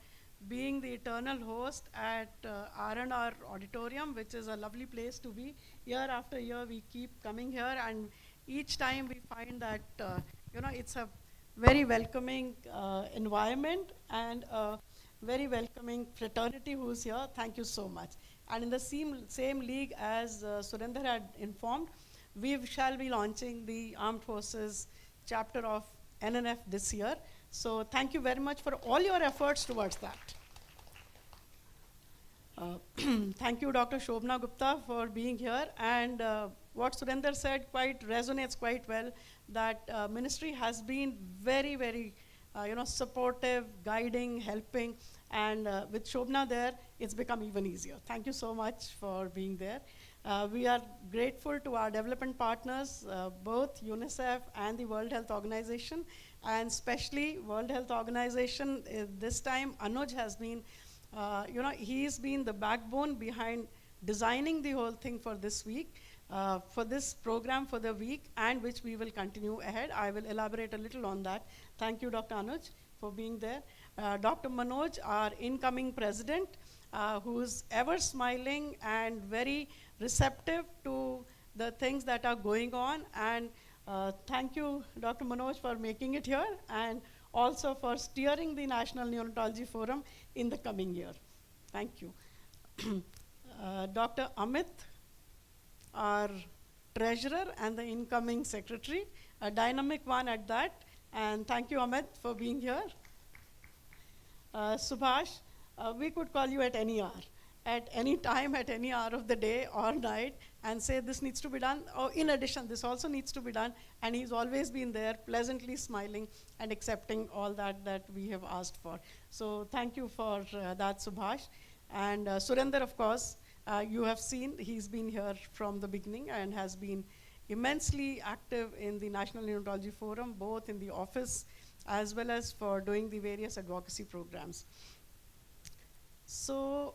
being the eternal host at R&R Auditorium, which is a lovely place to be. Year after year, we keep coming here, and each time we find that it's a very welcoming environment and a very welcoming fraternity who's here. Thank you so much. And in the same league as Surinder had informed, we shall be launching the Armed Forces chapter of NNF this year. So thank you very much for all your efforts towards that. Thank you, Dr. Shobna Gupta, for being here. And what Surinder said resonates quite well, that ministry has been very, very supportive, guiding, helping, and with Shobna there, it's become even easier. Thank you so much for being there. We are grateful to our development partners, both UNICEF and the World Health Organization, and especially World Health Organization. This time, Anuj has been, he's been the backbone behind designing the whole thing for this week, for this program for the week, and which we will continue ahead. I will elaborate a little on that. Thank you, Dr. Anuj, for being there. Dr. Manoj, our incoming president, who's ever smiling and very receptive to the things that are going on. And thank you, Dr. Manoj, for making it here, and also for steering the National Neonatology Forum in the coming year. Thank you. Dr. Amit, our treasurer and the incoming secretary, a dynamic one at that. And thank you, Amit, for being here. Subhash, we could call you at any hour, at any time, at any hour of the day or night, and say this needs to be done, or in addition, this also needs to be done, and he's always been there, pleasantly smiling and accepting all that we have asked for. So thank you for that, Subhash. And Surinder, of course, you have seen, he's been here from the beginning and has been immensely active in the National Neonatology Forum, both in the office as well as for doing the various advocacy programs. So,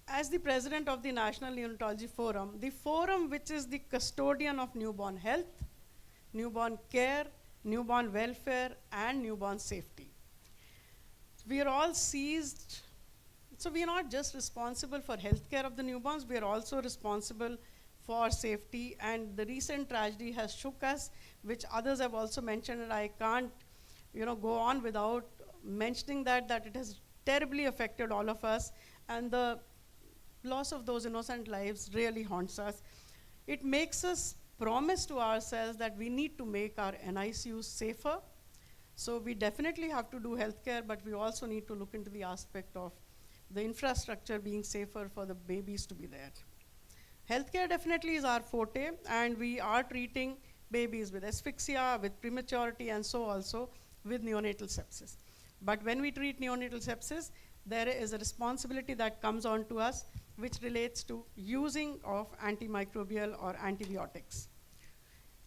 as the president of the National Neonatology Forum, the forum which is the custodian of newborn health, newborn care, newborn welfare, and newborn safety. We are all seized, so we are not just responsible for health care of the newborns, we are also responsible for safety, and the recent tragedy has shook us, which others have also mentioned, and I can't go on without mentioning that it has terribly affected all of us, and the loss of those innocent lives really haunts us. It makes us promise to ourselves that we need to make our NICUs safer. So we definitely have to do healthcare, but we also need to look into the aspect of the infrastructure being safer for the babies to be there. Healthcare definitely is our forte, and we are treating babies with asphyxia, with prematurity, and so also with neonatal sepsis. But when we treat neonatal sepsis, there is a responsibility that comes on to us, which relates to using of antimicrobial or antibiotics.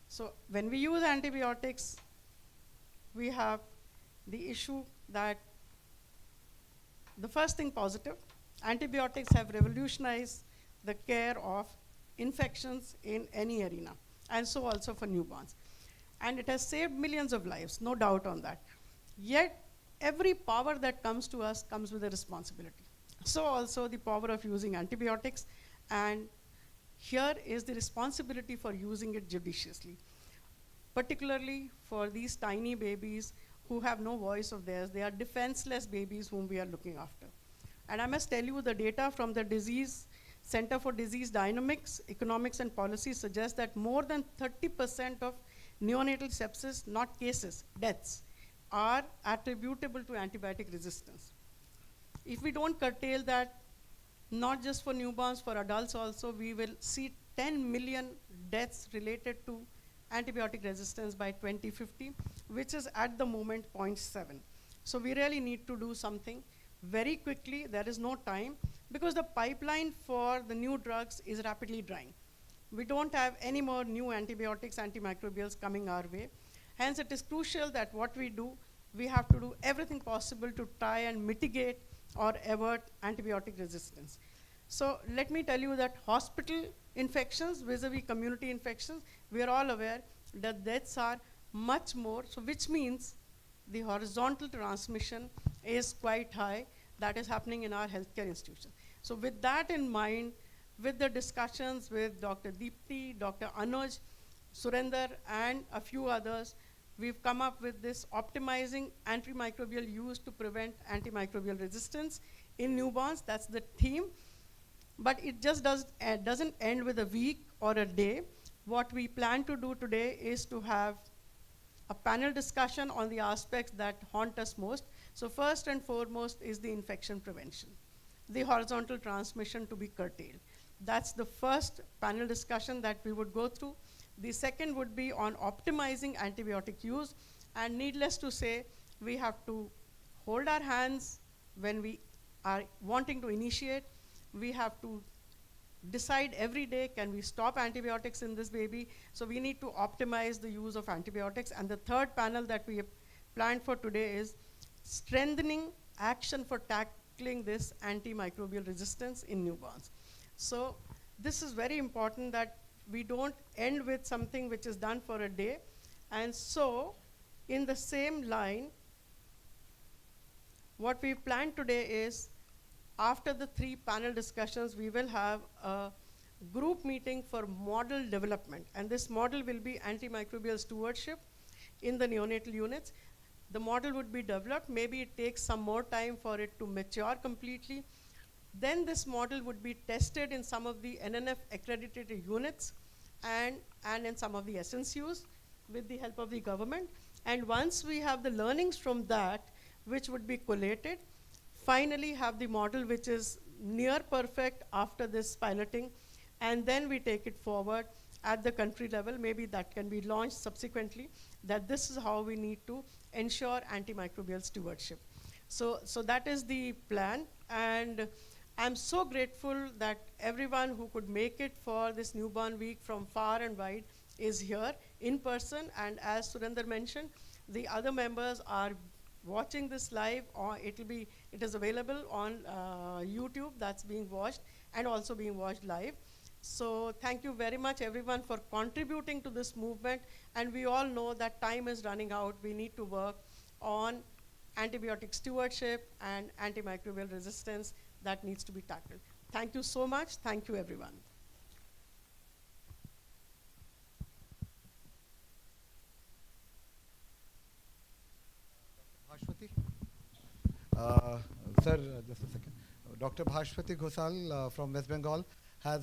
So when we use antibiotics, we have the issue that the first thing positive, antibiotics have revolutionized the care of infections in any arena, and so also for newborns. And it has saved millions of lives, no doubt on that. Yet, every power that comes to us comes with a responsibility. So also the power of using antibiotics, and here is the responsibility for using it judiciously, particularly for these tiny babies who have no voice of theirs. They are defenseless babies whom we are looking after. And I must tell you, the data from the Center for Disease Dynamics, Economics and Policy suggests that more than 30% of neonatal sepsis, not cases, deaths, are attributable to antibiotic resistance. If we don't curtail that, not just for newborns, for adults also, we will see 10 million deaths related to antibiotic resistance by 2050, which is at the moment 0.7. So we really need to do something very quickly. There is no time, because the pipeline for the new drugs is rapidly drying. We don't have any more new antibiotics, antimicrobials coming our way. Hence, it is crucial that what we do, we have to do everything possible to try and mitigate or avert antibiotic resistance. So let me tell you that hospital infections vis-a-vis community infections, we are all aware that deaths are much more, so which means the horizontal transmission is quite high that is happening in our healthcare institutions. So with that in mind, with the discussions with Dr. Deepti, Dr. Anuj, Surinder, and a few others, we've come up with this optimizing antimicrobial use to prevent antimicrobial resistance in newborns. That's the theme. But it just doesn't end with a week or a day. What we plan to do today is to have a panel discussion on the aspects that haunt us most. So first and foremost is the infection prevention, the horizontal transmission to be curtailed. That's the first panel discussion that we would go through. The second would be on optimizing antibiotic use, and needless to say, we have to hold our hands when we are wanting to initiate. We have to decide every day, can we stop antibiotics in this baby? So we need to optimize the use of antibiotics. And the third panel that we have planned for today is strengthening action for tackling this antimicrobial resistance in newborns. So this is very important that we don't end with something which is done for a day. And so in the same line, what we planned today is, after the 3 panel discussions, we will have a group meeting for model development. And this model will be antimicrobial stewardship in the neonatal units. The model would be developed. Maybe it takes some more time for it to mature completely. Then this model would be tested in some of the NNF accredited units and in some of the SNCUs with the help of the government. And once we have the learnings from that, which would be collated, finally have the model which is near perfect after this piloting, and then we take it forward at the country level. Maybe that can be launched subsequently, that this is how we need to ensure antimicrobial stewardship. So that is the plan, and I'm so grateful that everyone who could make it for this newborn week from far and wide is here in person. And as Surinder mentioned, the other members are watching this live, or it is available on YouTube, that's being watched and also being watched live. So thank you very much everyone for contributing to this movement, and we all know that time is running out. We need to work on antibiotic stewardship and antimicrobial resistance that needs to be tackled. Thank you so much. Thank you everyone. Bhashwati? Sir, just a second. Dr. Bhashwati Ghosal from West Bengal has,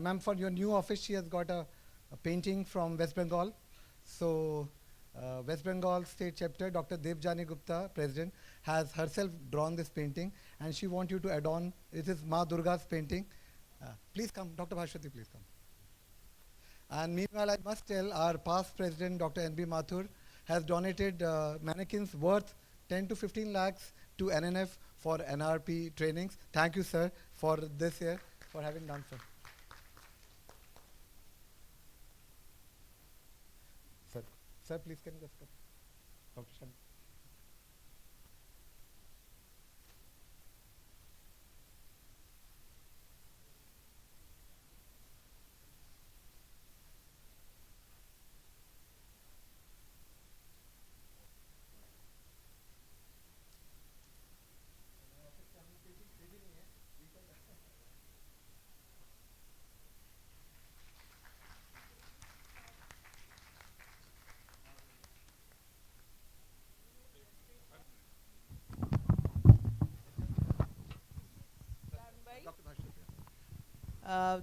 ma'am, for your new office, she has got a painting from West Bengal. So, West Bengal State Chapter, Dr. Devjani Gupta, President, has herself drawn this painting, and she wants you to add on. It is Ma Durga's painting. Please come, Dr. Bhashwati, please come. And meanwhile, I must tell our past President, Dr. N.B. Mathur, has donated mannequins worth 10 to 15 lakhs to NNF for NRP trainings. Thank you, sir, for this year, for having done so. Sir, please can you just come? Dr. Shan.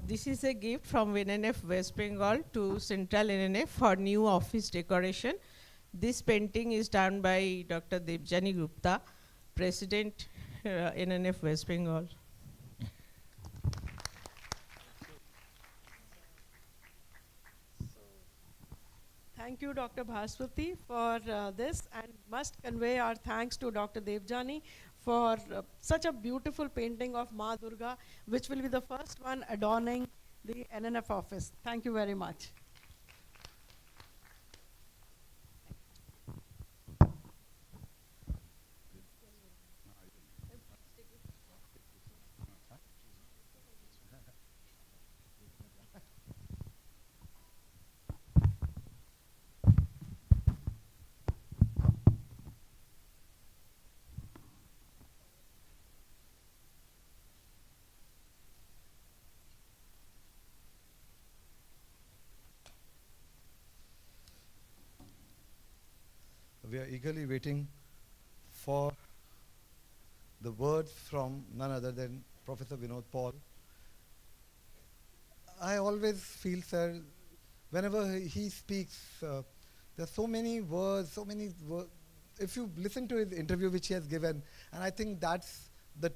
This is a gift from NNF West Bengal to Central NNF for new office decoration. This painting is done by Dr. Devjani Gupta, President NNF West Bengal. Thank you, Dr. Bhaswati, for this, and must convey our thanks to Dr. Devjani for such a beautiful painting of Ma Durga, which will be the first one adorning the NNF office. Thank you very much. We are eagerly waiting for the words from none other than Professor Vinod Paul. I always feel, sir, whenever he speaks, there are so many words, if you listen to his interview which he has given, and I think that's the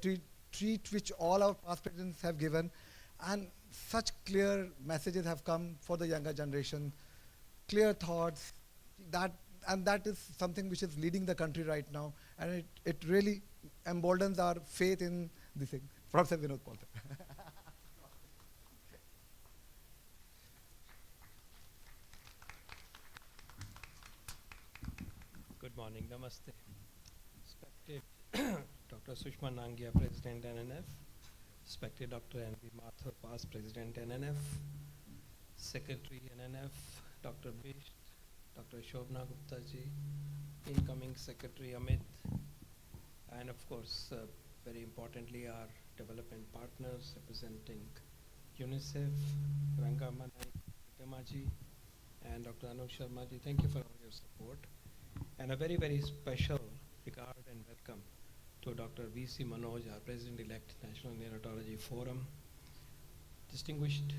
treat which all our past presidents have given, and such clear messages have come for the younger generation, clear thoughts, and that is something which is leading the country right now, and it really emboldens our faith in this thing. Professor Vinod Paul. Good morning, namaste. Respected Dr. Sushma Nangia, President NNF. Respected Dr. N.V. Mathur, past President NNF. Secretary NNF, Dr. Bisht, Dr. Shobna Gupta ji, incoming Secretary Amit, and of course, very importantly, our development partners representing UNICEF, Rangamana Temaji, and Dr. Anup Sharma ji. Thank you for all your support. And a very, very special regard and welcome to Dr. V.C. Manoj, our President-elect National Neonatology Forum, distinguished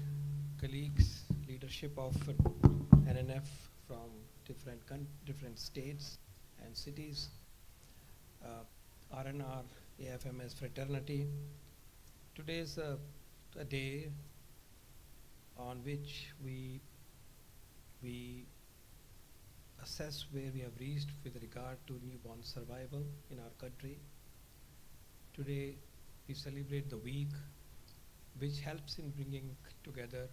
colleagues, leadership of NNF from different states and cities, RNR, AFMS fraternity. Today is a day on which we assess where we have reached with regard to newborn survival in our country. Today we celebrate the week which helps in bringing together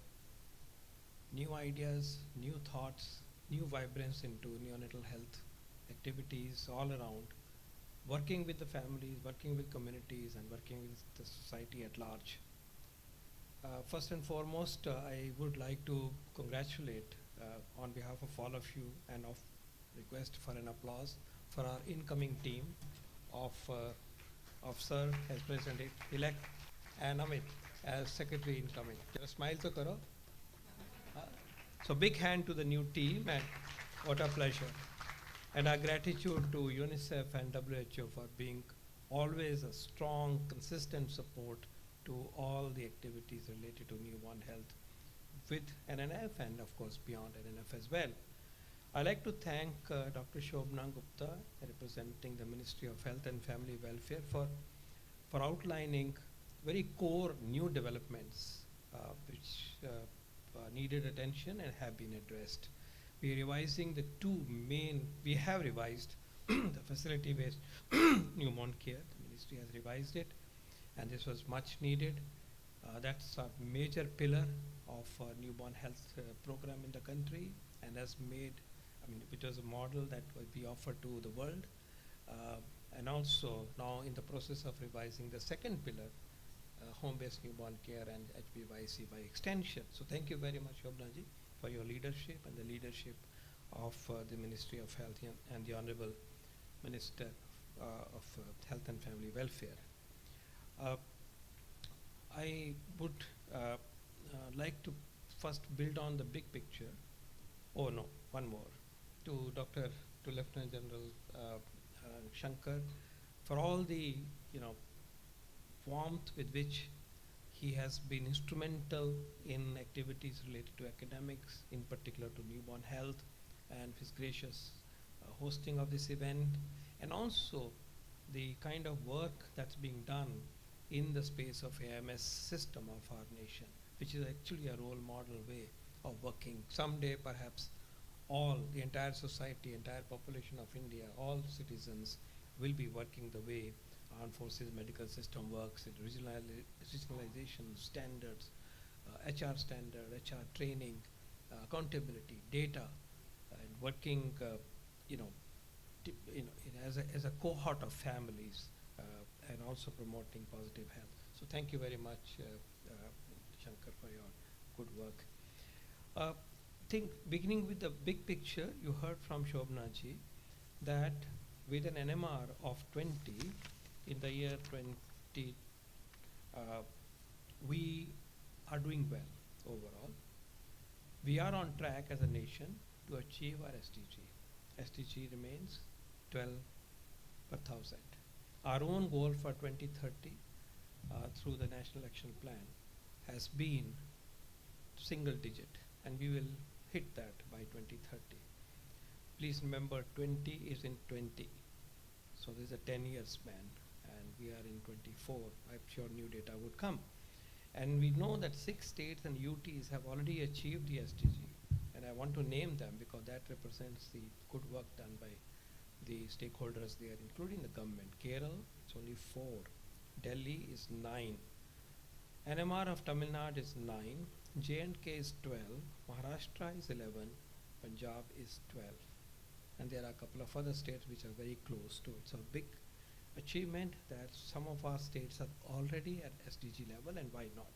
new ideas, new thoughts, new vibrance into neonatal health activities all around, working with the families, working with communities, and working with the society at large. First and foremost, I would like to congratulate on behalf of all of you and request for an applause for our incoming team of Sir as President-elect and Amit as Secretary incoming. Just smile to karo. So big hand to the new team, and what a pleasure. And our gratitude to UNICEF and WHO for being always a strong, consistent support to all the activities related to newborn health with NNF and of course beyond NNF as well. I'd like to thank Dr. Shobna Gupta, representing the Ministry of Health and Family Welfare, for outlining very core new developments which needed attention and have been addressed. We have revised the facility-based newborn care. The ministry has revised it, and this was much needed. That's a major pillar of newborn health program in the country, and has made, it was a model that would be offered to the world. And also now in the process of revising the second pillar, home-based newborn care and HBYC by extension. So thank you very much, Shobna ji, for your leadership and the leadership of the Ministry of Health and the Honorable Minister of Health and Family Welfare. I would like to first build on the big picture. Oh no, one more. To Lieutenant General Shankar, for all the warmth with which he has been instrumental in activities related to academics, in particular to newborn health, and his gracious hosting of this event, and also the kind of work that's being done in the space of AMS system of our nation, which is actually a role model way of working. Someday perhaps the entire society, entire population of India, all citizens will be working the way armed forces medical system works, in regionalization standards, HR standard, HR training, accountability, data, and working, as a cohort of families, and also promoting positive health. So thank you very much, Shankar, for your good work. Beginning with the big picture, you heard from Shobna ji that with an NMR of 20 in the year 20, we are doing well overall. We are on track as a nation to achieve our SDG. SDG remains 12 per thousand. Our own goal for 2030 through the National Action Plan has been single digit, and we will hit that by 2030. Please remember 20 is in 20. So there's a 10-year span, and we are in 24. I'm sure new data would come. And we know that 6 states and UTs have already achieved the SDG. And I want to name them because that represents the good work done by the stakeholders there, including the government. Kerala, it's only 4. Delhi is 9. NMR of Tamil Nadu is 9. J&K is 12. Maharashtra is 11. Punjab is 12. And there are a couple of other states which are very close to it. So a big achievement that some of our states are already at SDG level, and why not?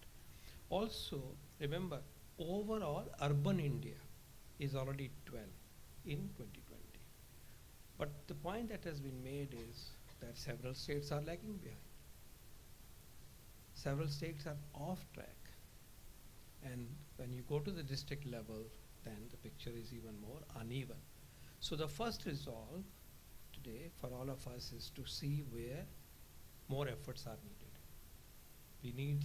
Also, remember, overall urban India is already 12 in 2020. But the point that has been made is that several states are lagging behind. Several states are off track. And when you go to the district level, then the picture is even more uneven. So the first resolve today for all of us is to see where more efforts are needed. We need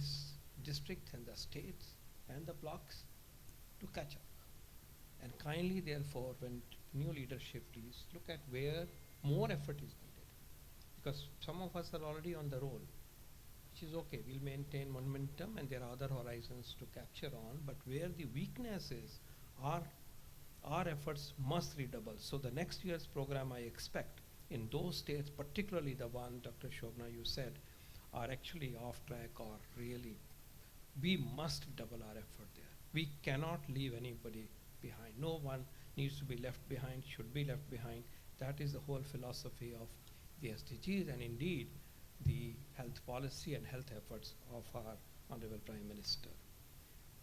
districts and the states and the blocks to catch up. And kindly, therefore, when new leadership is, look at where more effort is needed. Because some of us are already on the roll, which is okay. We'll maintain momentum, and there are other horizons to capture on. But where the weakness is, our efforts must redouble. So the next year's program, I expect, in those states, particularly the one, Dr. Shobna, you said, are actually off track or really, we must double our effort there. We cannot leave anybody behind. No one needs to be left behind, should be left behind. That is the whole philosophy of the SDGs, and indeed the health policy and health efforts of our Honorable Prime Minister.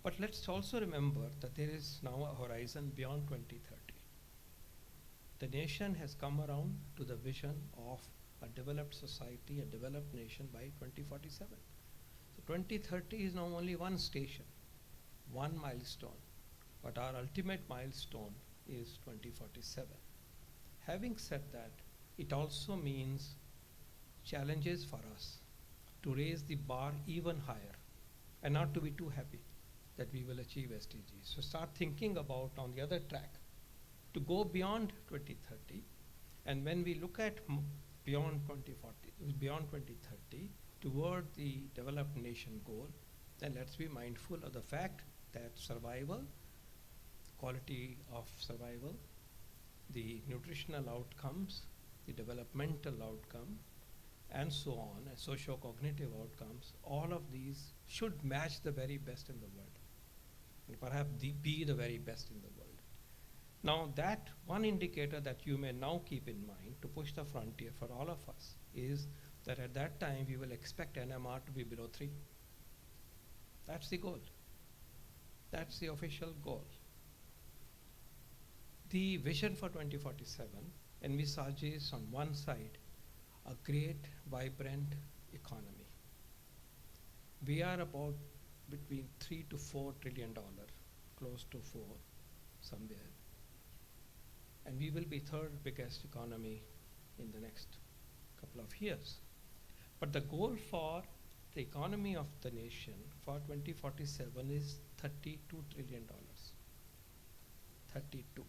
But let's also remember that there is now a horizon beyond 2030. The nation has come around to the vision of a developed society, a developed nation by 2047. So 2030 is now only one station, one milestone. But our ultimate milestone is 2047. Having said that, it also means challenges for us to raise the bar even higher and not to be too happy that we will achieve SDGs. So start thinking about on the other track to go beyond 2030. And when we look at beyond 2030 toward the developed nation goal, then let's be mindful of the fact that survival, quality of survival, the nutritional outcomes, the developmental outcome, and so on, and socio-cognitive outcomes, all of these should match the very best in the world, and perhaps be the very best in the world. Now that one indicator that you may now keep in mind to push the frontier for all of us is that at that time we will expect NMR to be below 3. That's the goal. That's the official goal. The vision for 2047 envisages on one side a great, vibrant economy. We are about between $3 to $4 trillion, close to 4 somewhere. And we will be third biggest economy in the next couple of years. But the goal for the economy of the nation for 2047 is $32 trillion. 32,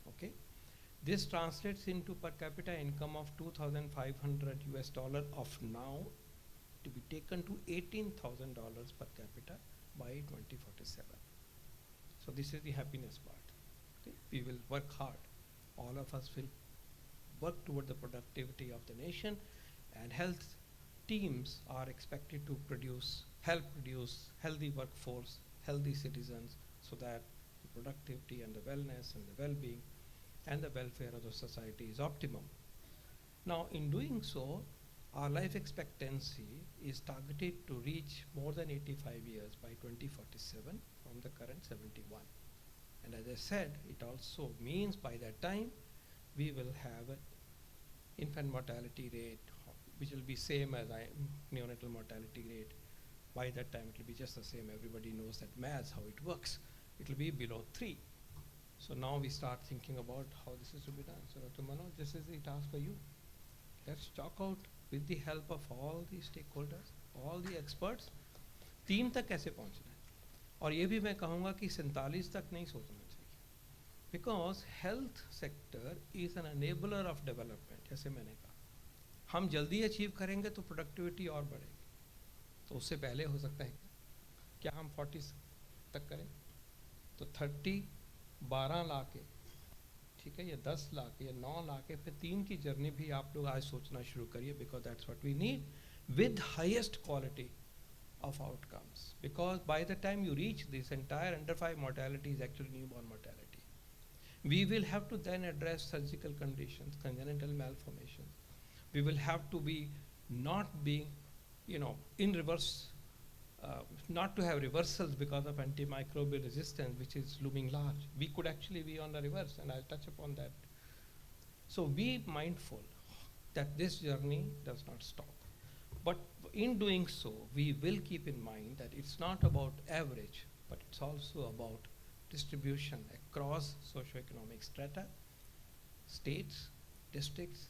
okay? This translates into per capita income of $2,500 of now to be taken to $18,000 per capita by 2047. So this is the happiness part. Okay? We will work hard. All of us will work toward the productivity of the nation, and health teams are expected to help produce healthy workforce, healthy citizens, so that the productivity and the wellness and the well-being and the welfare of the society is optimum. Now, in doing so, our life expectancy is targeted to reach more than 85 years by 2047 from the current 71. And as I said, it also means by that time we will have an infant mortality rate which will be same as neonatal mortality rate. By that time it will be just the same. Everybody knows that maths, how it works. It will be below 3. So now we start thinking about how this is to be done. So Dr. Manoj, this is the task for you. Let's talk out with the help of all the stakeholders, all the experts, 3 तक कैसे पहुंचना है. और ये भी मैं कहूँगा कि 47 तक नहीं सोचना चाहिए. Because health sector is an enabler of development, जैसे मैंने कहा. हम जल्दी अचीव करेंगे तो प्रोडक्टिविटी और बढ़ेगी. तो उससे पहले हो सकता है क्या हम 40 तक करें? तो 30 12 ला के, ठीक है, या 10 ला के या 9 ला के फिर 3 की जर्नी भी आप लोग आज सोचना शुरू करिए. Because that's what we need with highest quality of outcomes, because by the time you reach this, entire under 5 mortality is actually newborn mortality. We will have to then address surgical conditions, congenital malformations. We will have to be not being, in reverse, not to have reversals because of antimicrobial resistance, which is looming large. We could actually be on the reverse, and I'll touch upon that. So be mindful that this journey does not stop. But in doing so, we will keep in mind that it's not about average, but it's also about distribution across socioeconomic strata, states, districts,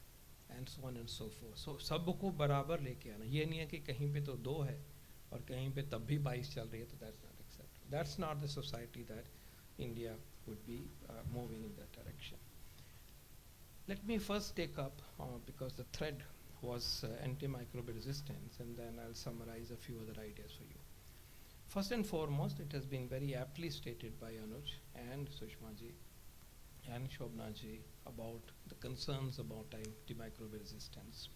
and so on and so forth. So सबको बराबर लेके आना. ये नहीं है कि कहीं पे तो 2 है और कहीं पे तब भी 22 चल रही है, तो that's not acceptable. That's not the society that India would be moving in that direction. Let me first take up, because the thread was antimicrobial resistance, and then I'll summarize a few other ideas for you. First and foremost, it has been very aptly stated by Anuj and Sushma ji and Shobna ji about the concerns about antimicrobial resistance.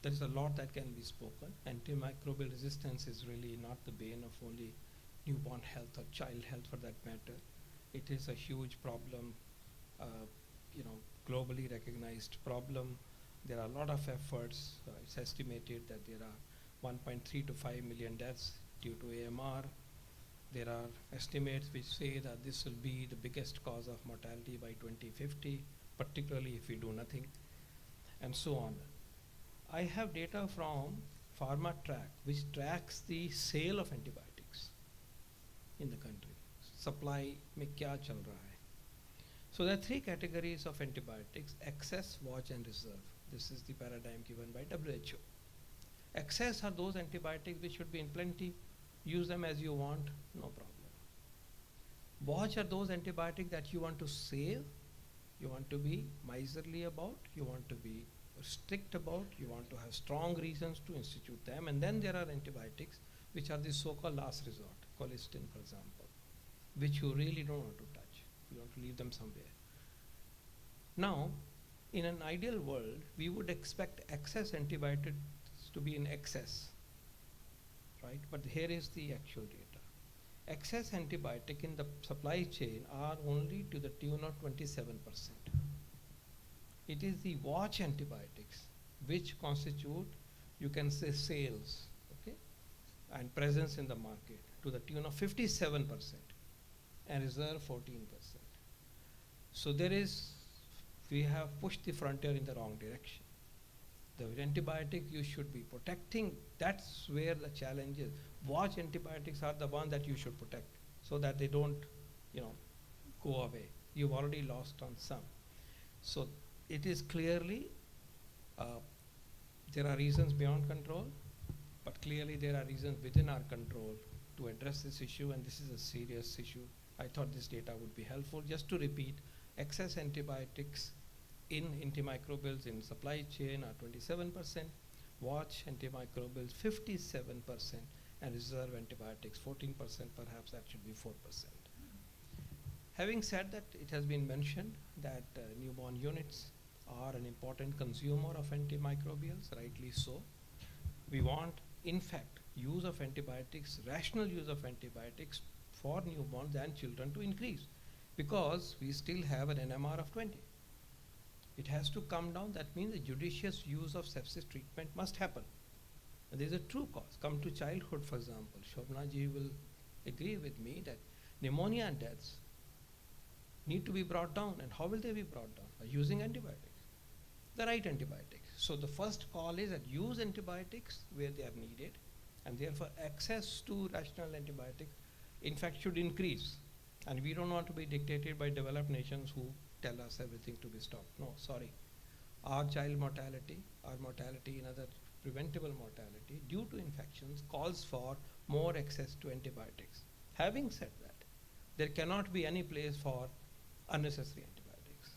There is a lot that can be spoken. Antimicrobial resistance is really not the bane of only newborn health or child health for that matter. It is a huge problem, globally recognized problem. There are a lot of efforts. It's estimated that there are 1.3 to 5 million deaths due to AMR. There are estimates which say that this will be the biggest cause of mortality by 2050, particularly if we do nothing, and so on. I have data from PharmaTrack, which tracks the sale of antibiotics in the country. Supply में क्या चल रहा है? So there are 3 categories of antibiotics: excess, watch, and reserve. This is the paradigm given by WHO. Excess are those antibiotics which should be in plenty. Use them as you want, no problem. Watch are those antibiotics that you want to save, you want to be miserly about, you want to be strict about, you want to have strong reasons to institute them. And then there are antibiotics which are the so-called last resort, colistin for example, which you really don't want to touch. You want to leave them somewhere. Now, in an ideal world, we would expect excess antibiotics to be in excess, right? But here is the actual data. Excess antibiotic in the supply chain are only to the tune of 27%. It is the watch antibiotics which constitute, you can say, sales, okay, and presence in the market to the tune of 57%, and reserve 14%. So we have pushed the frontier in the wrong direction. The antibiotic you should be protecting, that's where the challenge is. Watch antibiotics are the ones that you should protect so that they don't, go away. You've already lost on some. So it is clearly, there are reasons beyond control, but clearly there are reasons within our control to address this issue, and this is a serious issue. I thought this data would be helpful. Just to repeat, excess antibiotics in antimicrobials in supply chain are 27%, watch antimicrobials 57%, and reserve antibiotics 14%, perhaps that should be 4%. Having said that, it has been mentioned that newborn units are an important consumer of antimicrobials, rightly so. We want, in fact, use of antibiotics, rational use of antibiotics for newborns and children to increase, because we still have an NMR of 20. It has to come down. That means the judicious use of sepsis treatment must happen. And there is a true cause. Come to childhood, for example. Shobna ji will agree with me that pneumonia and deaths need to be brought down. And how will they be brought down? By using antibiotics, the right antibiotics. So the first call is that use antibiotics where they are needed, and therefore access to rational antibiotics, in fact, should increase. And we don't want to be dictated by developed nations who tell us everything to be stopped. No, sorry. Our child mortality, our mortality in other preventable mortality due to infections calls for more access to antibiotics. Having said that, there cannot be any place for unnecessary antibiotics,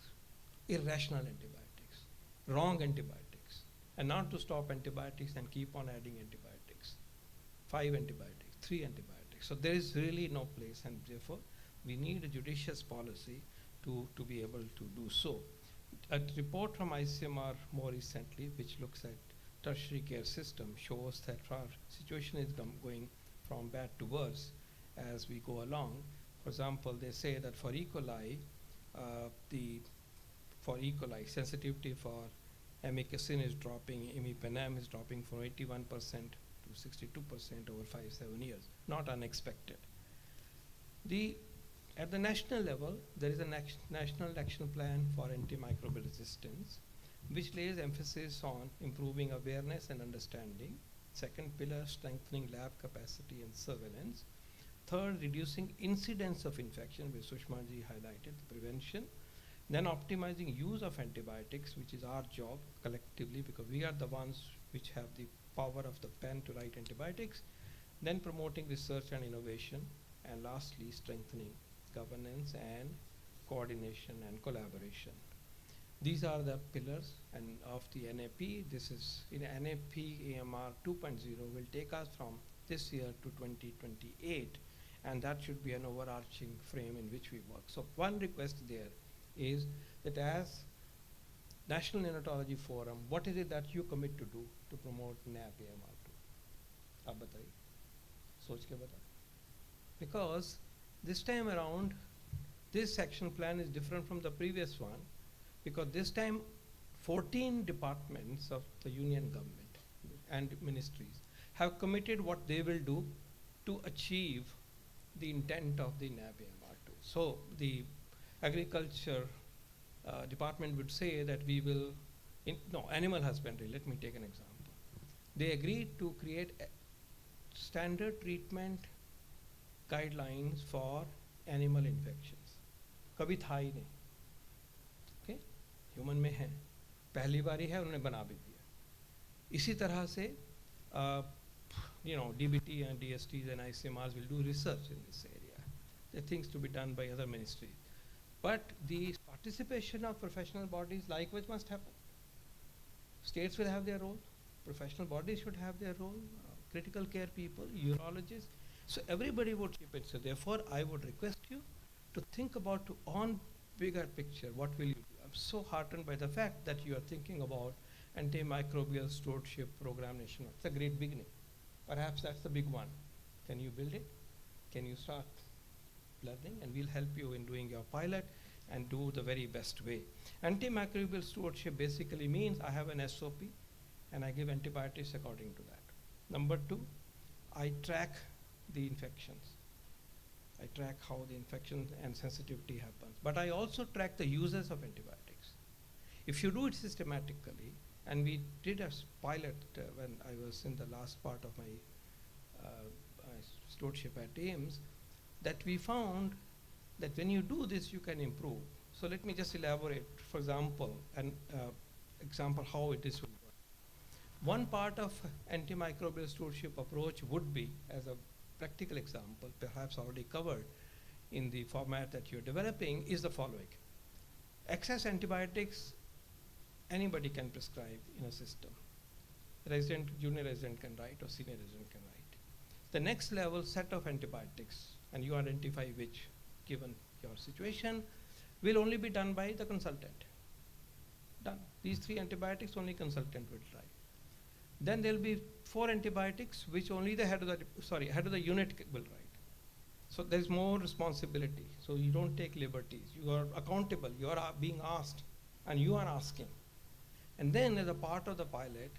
irrational antibiotics, wrong antibiotics, and not to stop antibiotics and keep on adding antibiotics. 5 antibiotics, 3 antibiotics. So there is really no place, and therefore we need a judicious policy to be able to do so. A report from ICMR more recently, which looks at tertiary care system, shows that our situation is going from bad to worse as we go along. For example, they say that for E. coli, sensitivity for amikacin is dropping, imipenem is dropping from 81% to 62% over 5-7 years. Not unexpected. At the national level, there is a national action plan for antimicrobial resistance, which lays emphasis on improving awareness and understanding. Second pillar, strengthening lab capacity and surveillance. Third, reducing incidence of infection, which Sushma ji highlighted, the prevention. Then optimizing use of antibiotics, which is our job collectively, because we are the ones which have the power of the pen to write antibiotics. Then promoting research and innovation. And lastly, strengthening governance and coordination and collaboration. These are the pillars and of the NAP. This is in NAP AMR 2.0 will take us from this year to 2028, and that should be an overarching frame in which we work. So one request there is that as National Neonatology Forum, what is it that you commit to do to promote NAP AMR 2? Aap bataiye. Soch ke bata. Because this time around, this action plan is different from the previous one, because this time 14 departments of the union government and ministries have committed what they will do to achieve the intent of the NAB-AMR2. So the agriculture department would say that we will, animal husbandry, let me take an example. They agreed to create standard treatment guidelines for animal infections. कभी था ही नहीं, okay? Human में है, पहली बारी है, उन्होंने बना भी दिया. इसी तरह से, DBT and DSTs and ICMRs will do research in this area. There are things to be done by other ministries. But the participation of professional bodies likewise must happen. States will have their role, professional bodies should have their role, critical care people, urologists. So everybody would chip in. So therefore, I would request you to think about on bigger picture, what will you do? I'm so heartened by the fact that you are thinking about antimicrobial stewardship program nationwide. It's a great beginning. Perhaps that's the big one. Can you build it? Can you start learning? And we'll help you in doing your pilot and do the very best way. Antimicrobial stewardship basically means I have an SOP and I give antibiotics according to that. Number 2, I track the infections. I track how the infection and sensitivity happens. But I also track the uses of antibiotics. If you do it systematically, and we did a pilot when I was in the last part of my stewardship at AIMS, that we found that when you do this, you can improve. So let me just elaborate, for example, example how it is will work. One part of antimicrobial stewardship approach would be, as a practical example, perhaps already covered in the format that you're developing, is the following. Excess antibiotics, anybody can prescribe in a system. Resident, junior resident can write or senior resident can write. The next level set of antibiotics, and you identify which given your situation will only be done by the consultant. Done. These 3 antibiotics only consultant will write. Then there will be 4 antibiotics which only the head of the unit will write. So there is more responsibility. So you don't take liberties. You are accountable. You are being asked, and you are asking. And then as a part of the pilot,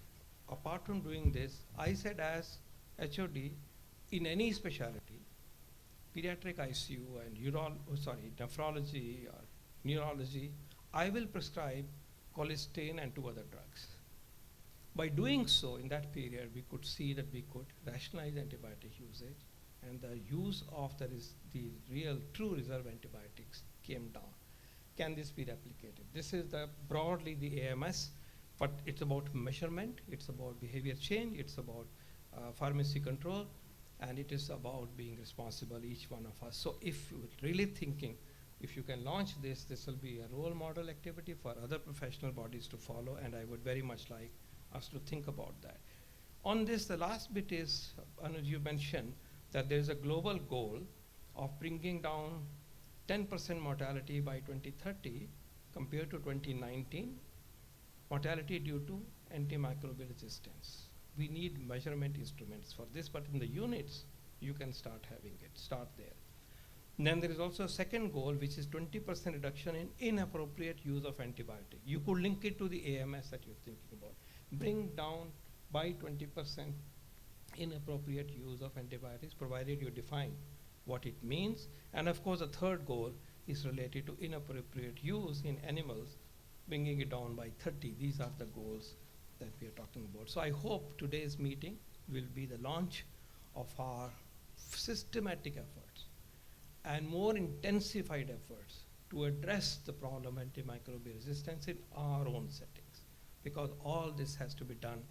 apart from doing this, I said as HOD, in any specialty, pediatric ICU and nephrology or neurology, I will prescribe cholestyramine and 2 other drugs. By doing so, in that period, we could see that we could rationalize antibiotic usage, and the use of the real, true reserve antibiotics came down. Can this be replicated? This is broadly the AMS, but it's about measurement, it's about behavior change, it's about pharmacy control, and it is about being responsible, each one of us. So if you're really thinking, if you can launch this, this will be a role model activity for other professional bodies to follow, and I would very much like us to think about that. On this, the last bit is, Anuj, you mentioned that there is a global goal of bringing down 10% mortality by 2030 compared to 2019, mortality due to antimicrobial resistance. We need measurement instruments for this, but in the units, you can start having it, start there. And then there is also a second goal, which is 20% reduction in inappropriate use of antibiotic. You could link it to the AMS that you're thinking about. Bring down by 20% inappropriate use of antibiotics, provided you define what it means. And of course, the third goal is related to inappropriate use in animals, bringing it down by 30. These are the goals that we are talking about. So I hope today's meeting will be the launch of our systematic efforts and more intensified efforts to address the problem of antimicrobial resistance in our own settings, because all this has to be done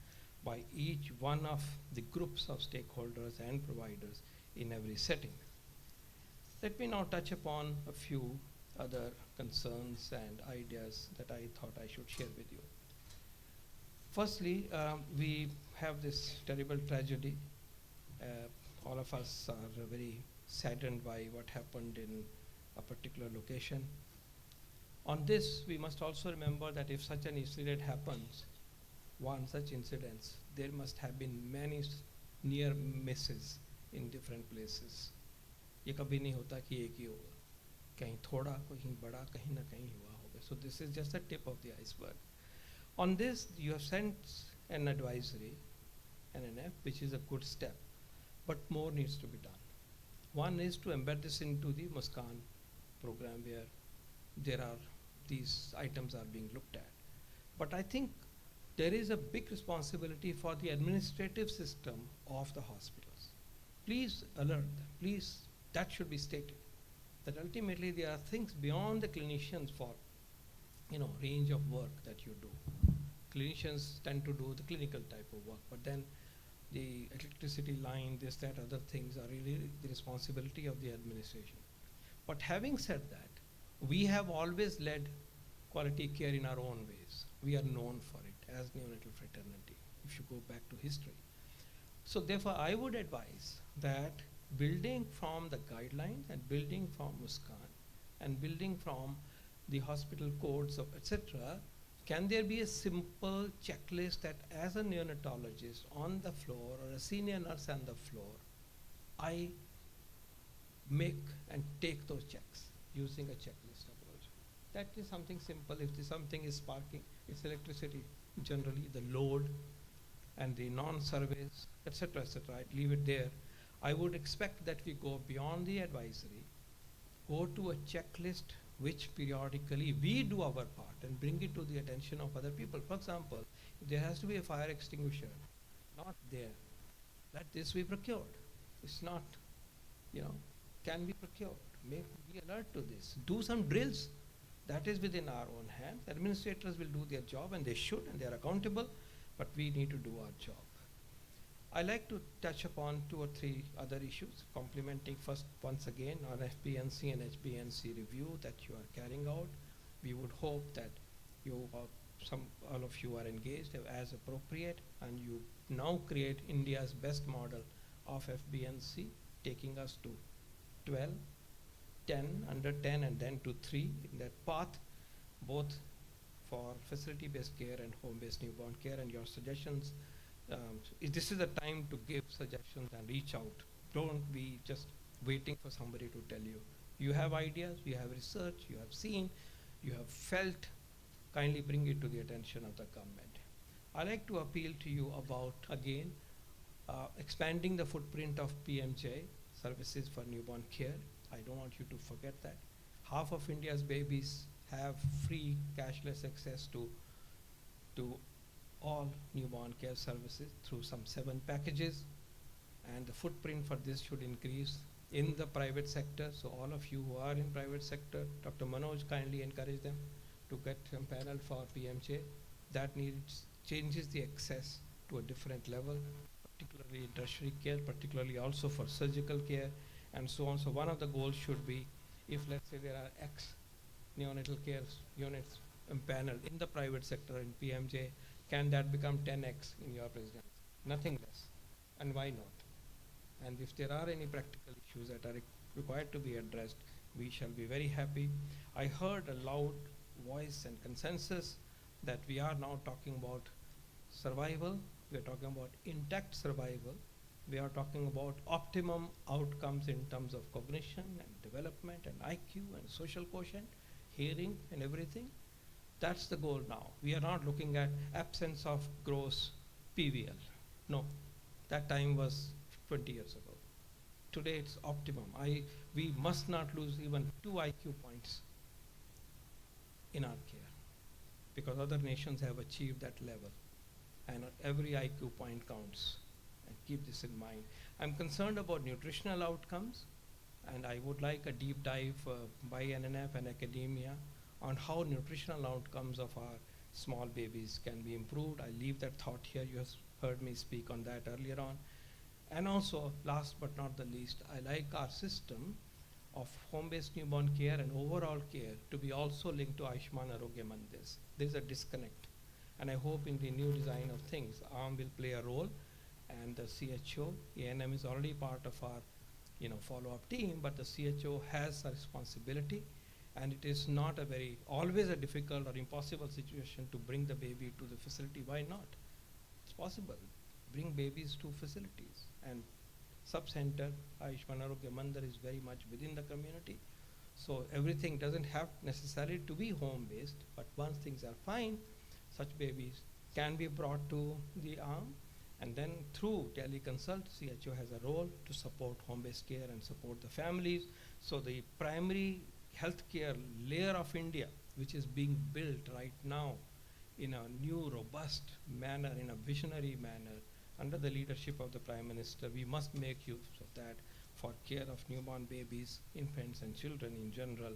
by each one of the groups of stakeholders and providers in every setting. Let me now touch upon a few other concerns and ideas that I thought I should share with you. Firstly, we have this terrible tragedy. All of us are very saddened by what happened in a particular location. On this, we must also remember that if such an incident happens, one such incidents, there must have been many near misses in different places. ये कभी नहीं होता कि एक ही होगा, कहीं थोड़ा, कहीं बड़ा, कहीं ना कहीं हुआ होगा. So this is just the tip of the iceberg. On this, you have sent an advisory, NNF, which is a good step, but more needs to be done. One is to embed this into the Muskan program, where these items are being looked at. But I think there is a big responsibility for the administrative system of the hospitals. Please alert them, please, that should be stated, that ultimately there are things beyond the clinicians for, range of work that you do. Clinicians tend to do the clinical type of work, but then the electricity line, this, that, other things are really the responsibility of the administration. But having said that, we have always led quality care in our own ways. We are known for it as neonatal fraternity, if you go back to history. So therefore, I would advise that building from the guidelines and building from Muskan and building from the hospital codes of etc., can there be a simple checklist that as a neonatologist on the floor or a senior nurse on the floor, I make and take those checks using a checklist approach? That is something simple. If something is sparking, it's electricity, generally the load and the non-surveys, etc., I'd leave it there. I would expect that we go beyond the advisory, go to a checklist which periodically we do our part and bring it to the attention of other people. For example, if there has to be a fire extinguisher, not there, let this be procured. It's not, can be procured. Be alert to this. Do some drills. That is within our own hands. Administrators will do their job, and they should, and they are accountable, but we need to do our job. I like to touch upon 2 or 3 other issues, complementing first, once again, on FBNC and HBNC review that you are carrying out. We would hope that all of you are engaged as appropriate, and you now create India's best model of FBNC, taking us to 12 10, under 10 and then to 3 in that path, both for facility-based care and home-based newborn care, and your suggestions. This is the time to give suggestions and reach out. Don't be just waiting for somebody to tell you. You have ideas, you have research, you have seen, you have felt. Kindly bring it to the attention of the government. I like to appeal to you about, again, expanding the footprint of PMJ services for newborn care. I don't want you to forget that. Half of India's babies have free cashless access to all newborn care services through some 7 packages, and the footprint for this should increase in the private sector. So all of you who are in private sector, Dr. Manoj, kindly encourage them to get empaneled for PMJ. That changes the access to a different level, particularly in tertiary care, particularly also for surgical care, and so on. So one of the goals should be, if let's say there are X neonatal care units empaneled in the private sector in PMJ, can that become 10x in your presidency? Nothing less. And why not? And if there are any practical issues that are required to be addressed, we shall be very happy. I heard a loud voice and consensus that we are now talking about survival, we are talking about intact survival, we are talking about optimum outcomes in terms of cognition and development and IQ and social quotient, hearing and everything. That's the goal now. We are not looking at absence of gross PVL. No, that time was 20 years ago. Today it's optimum. We must not lose even 2 IQ points in our care, because other nations have achieved that level, and every IQ point counts. And keep this in mind. I'm concerned about nutritional outcomes, and I would like a deep dive by NNF and academia on how nutritional outcomes of our small babies can be improved. I leave that thought here. You have heard me speak on that earlier on. And also, last but not the least, I like our system of home-based newborn care and overall care to be also linked to Ayushman Arogya Mandirs. There's a disconnect. And I hope in the new design of things, ARM will play a role, and the CHO, ANM is already part of our follow-up team, but the CHO has a responsibility, and it is not always a difficult or impossible situation to bring the baby to the facility. Why not? It's possible. Bring babies to facilities. And sub-center, Ayushman Arogya Mandir, is very much within the community. So everything doesn't have necessarily to be home-based, but once things are fine, such babies can be brought to the arm, and then through teleconsult, CHO has a role to support home-based care and support the families. So the primary healthcare layer of India, which is being built right now in a new, robust manner, in a visionary manner, under the leadership of the Prime Minister, we must make use of that for care of newborn babies, infants and children in general,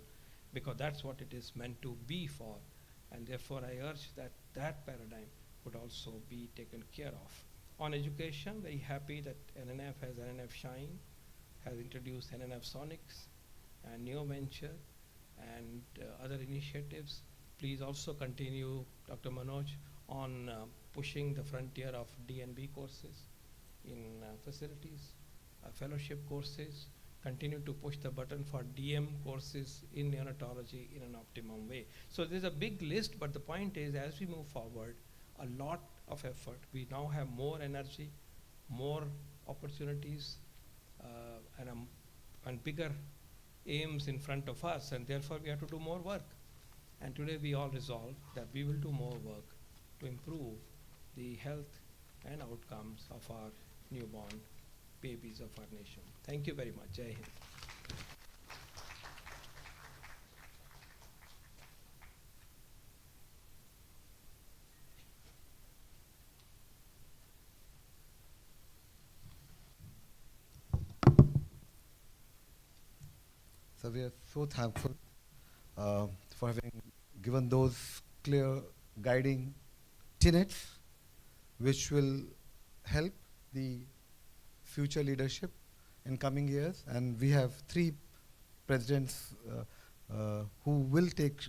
because that's what it is meant to be for. And therefore I urge that that paradigm would also be taken care of. On education, very happy that NNF has NNF Shine, has introduced NNF Sonics and Neo Venture and other initiatives. Please also continue, Dr. Manoj, on pushing the frontier of DNB courses in facilities, fellowship courses. Continue to push the button for DM courses in neonatology in an optimum way. So there's a big list, but the point is, as we move forward, a lot of effort. We now have more energy, more opportunities, and bigger aims in front of us, and therefore we have to do more work. And today we all resolve that we will do more work to improve the health and outcomes of our newborn babies of our nation. Thank you very much. Jai Hind. So we are so thankful for having given those clear guiding tenets which will help the future leadership in coming years. And we have 3 presidents who will take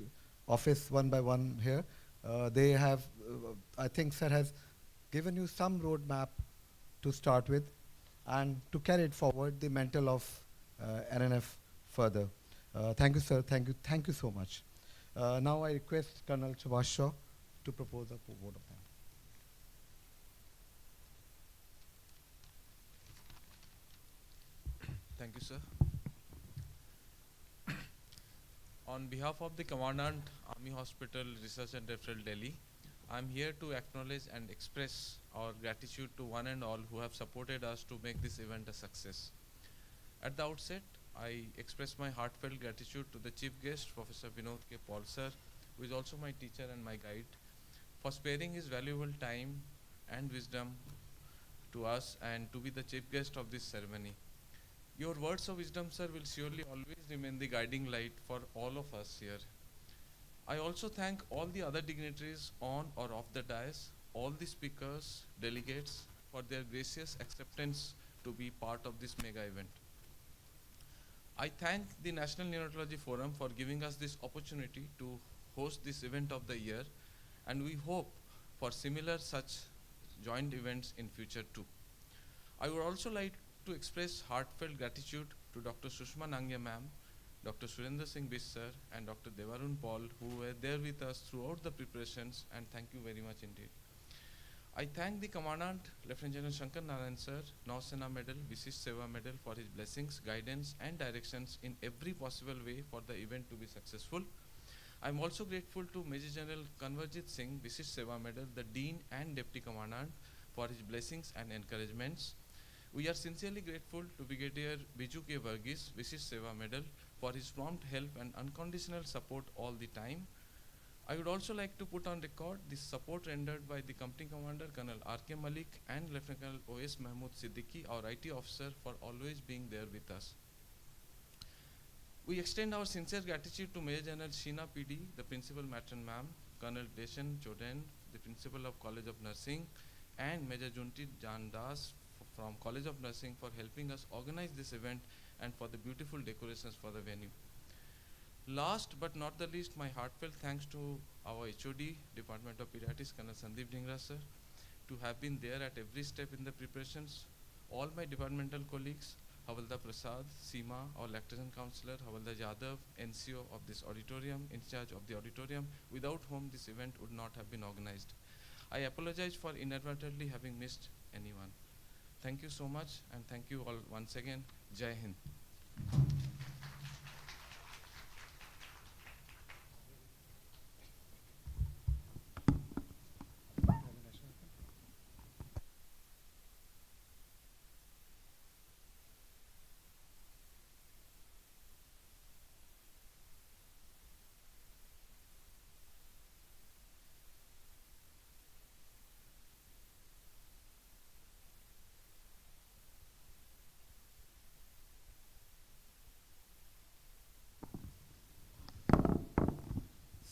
office one by one here. They have, I think Sir has given you some roadmap to start with and to carry it forward, the mantle of NNF further. Thank you, sir. Thank you so much. Now I request Colonel Subhash Shaw to propose a vote of thanks. Thank you, sir. On behalf of the Commandant, Army Hospital Research and Referral, Delhi, I am here to acknowledge and express our gratitude to one and all who have supported us to make this event a success. At the outset, I express my heartfelt gratitude to the chief guest, Professor Vinod K. Paul sir, who is also my teacher and my guide, for sparing his valuable time and wisdom to us and to be the chief guest of this ceremony. Your words of wisdom, sir, will surely always remain the guiding light for all of us here. I also thank all the other dignitaries on or off the dais, all the speakers, delegates, for their gracious acceptance to be part of this mega event. I thank the National Neonatology Forum for giving us this opportunity to host this event of the year, and we hope for similar such joint events in future too. I would also like to express heartfelt gratitude to Dr. Sushma Nangya ma'am, Dr. Surendra Singh Bish sir, and Dr. Devarun Paul, who were there with us throughout the preparations, and thank you very much indeed. I thank the Commandant, Lieutenant General Shankar Narayan sir, Nausena Medal, Vishish Seva Medal, for his blessings, guidance and directions in every possible way for the event to be successful. I am also grateful to Major General Kanwarjit Singh, Vishish Seva Medal, the Dean and Deputy Commandant, for his blessings and encouragements. We are sincerely grateful to Brigadier Biju K. Varghese, Vishish Seva Medal, for his prompt help and unconditional support all the time. I would also like to put on record the support rendered by the Company Commander Colonel R.K. Malik and Lieutenant Colonel O.S. Mahmood Siddiqui, our IT officer, for always being there with us. We extend our sincere gratitude to Major General Sheena PD, the Principal Matron Ma'am, Colonel Deshan Choden, the Principal of College of Nursing, and Major Junti Jandas from College of Nursing for helping us organize this event and for the beautiful decorations for the venue. Last but not the least, my heartfelt thanks to our HOD, Department of Pediatrics, Colonel Sandeep Dhingra sir, to have been there at every step in the preparations. All my departmental colleagues, Havaldar Prasad, Seema, our lactation counselor, Havaldar Yadav, NCO of this auditorium, in charge of the auditorium, without whom this event would not have been organized. I apologize for inadvertently having missed anyone. Thank you so much, and thank you all once again. Jai Hind.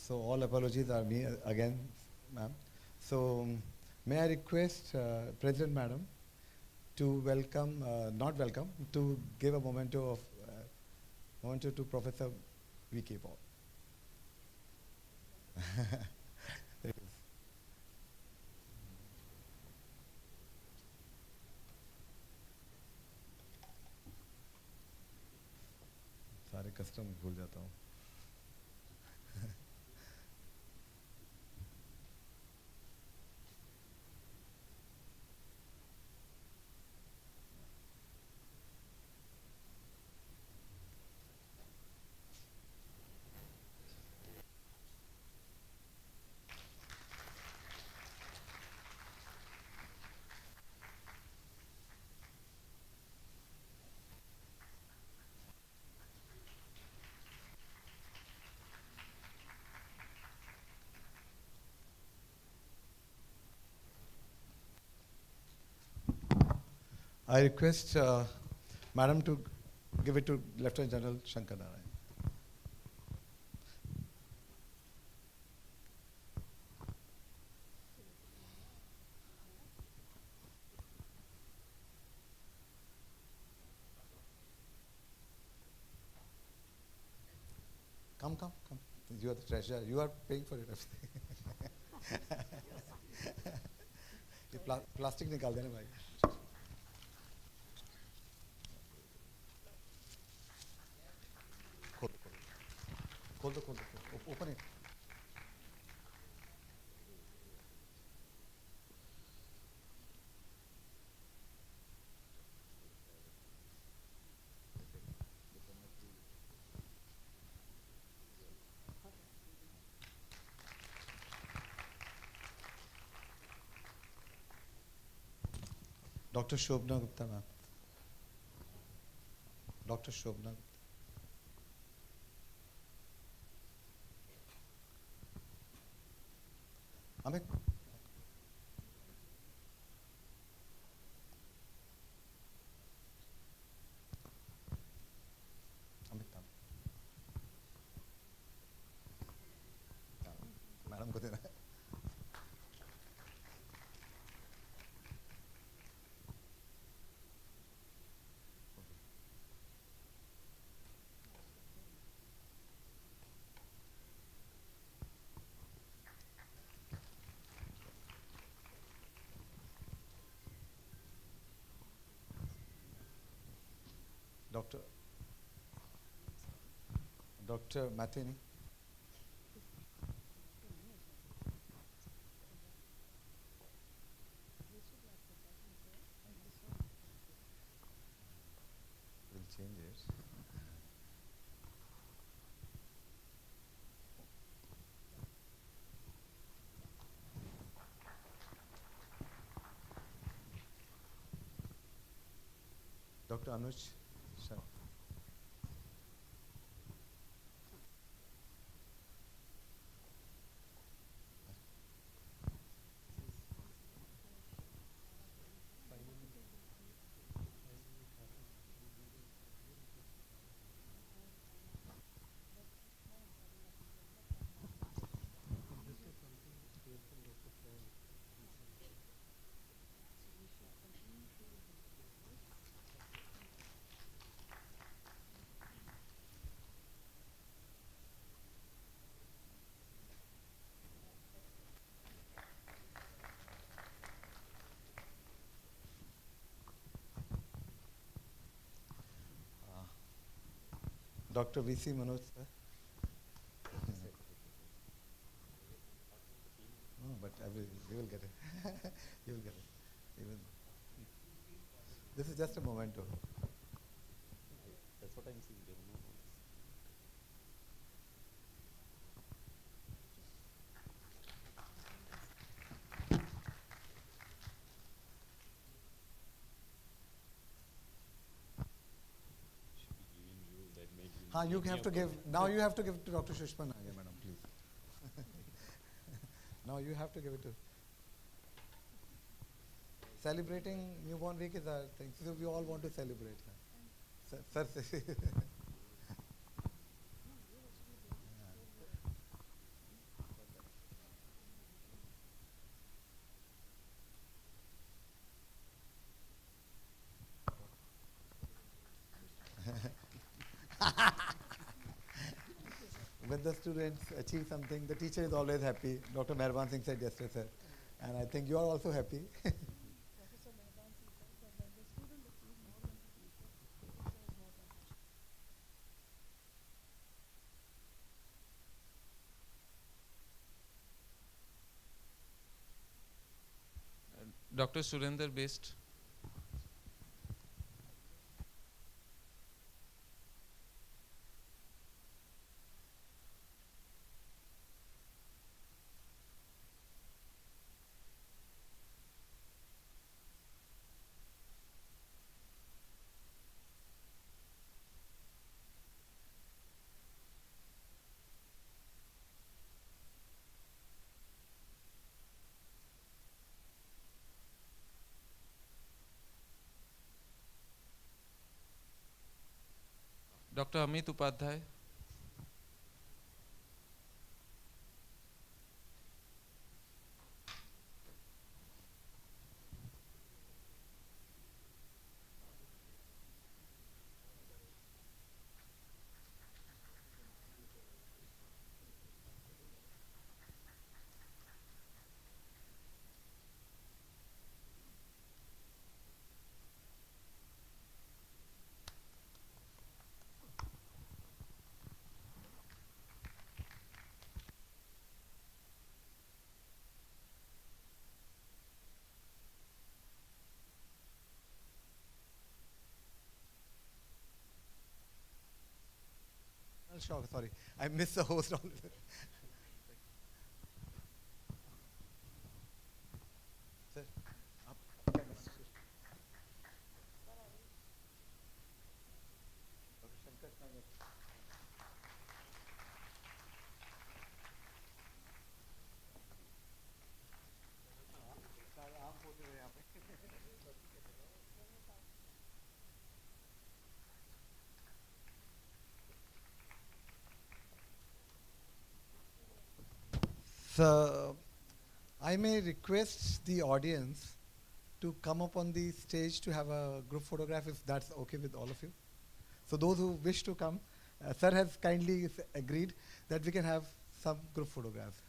So all apologies are me again, ma'am. So may I request President Madam to welcome, not welcome, to give a memento to Professor V.K. Paul. सारे custom भूल जाता हूँ. I request Madam to give it to Lieutenant General Shankar Narayan. Come. You are the treasurer. You are paying for it. ये plastic निकाल देना भाई. खोल. Open it. Dr. Shobna Gupta, ma'am. Dr. Shobna Gupta. Amit. Amit, ma'am. Madam को देना है. Dr. Mathini. We'll change it. Dr. Anuj Sharma. Dr. V.C. Manoj, sir. No, but you will get it. You will get it. Even this is just a memento. That's what I'm seeing. There are no notes. Should be giving you that maybe. You have to give. Now you have to give it to Dr. Shushman, madam, please. Now you have to give it to. Celebrating newborn week is our thing. So we all want to celebrate. Sir, when the students achieve something, the teacher is always happy. Dr. Mehrbaan Singh said yesterday, sir. And I think you are also happy. Dr. Surinder based. Dr. Amit Upadhyay. Sure, sorry. I missed the host. Sir, up. So, I may request the audience to come up on the stage to have a group photograph if that's okay with all of you. So those who wish to come, sir has kindly agreed that we can have some group photographs.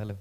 Hello.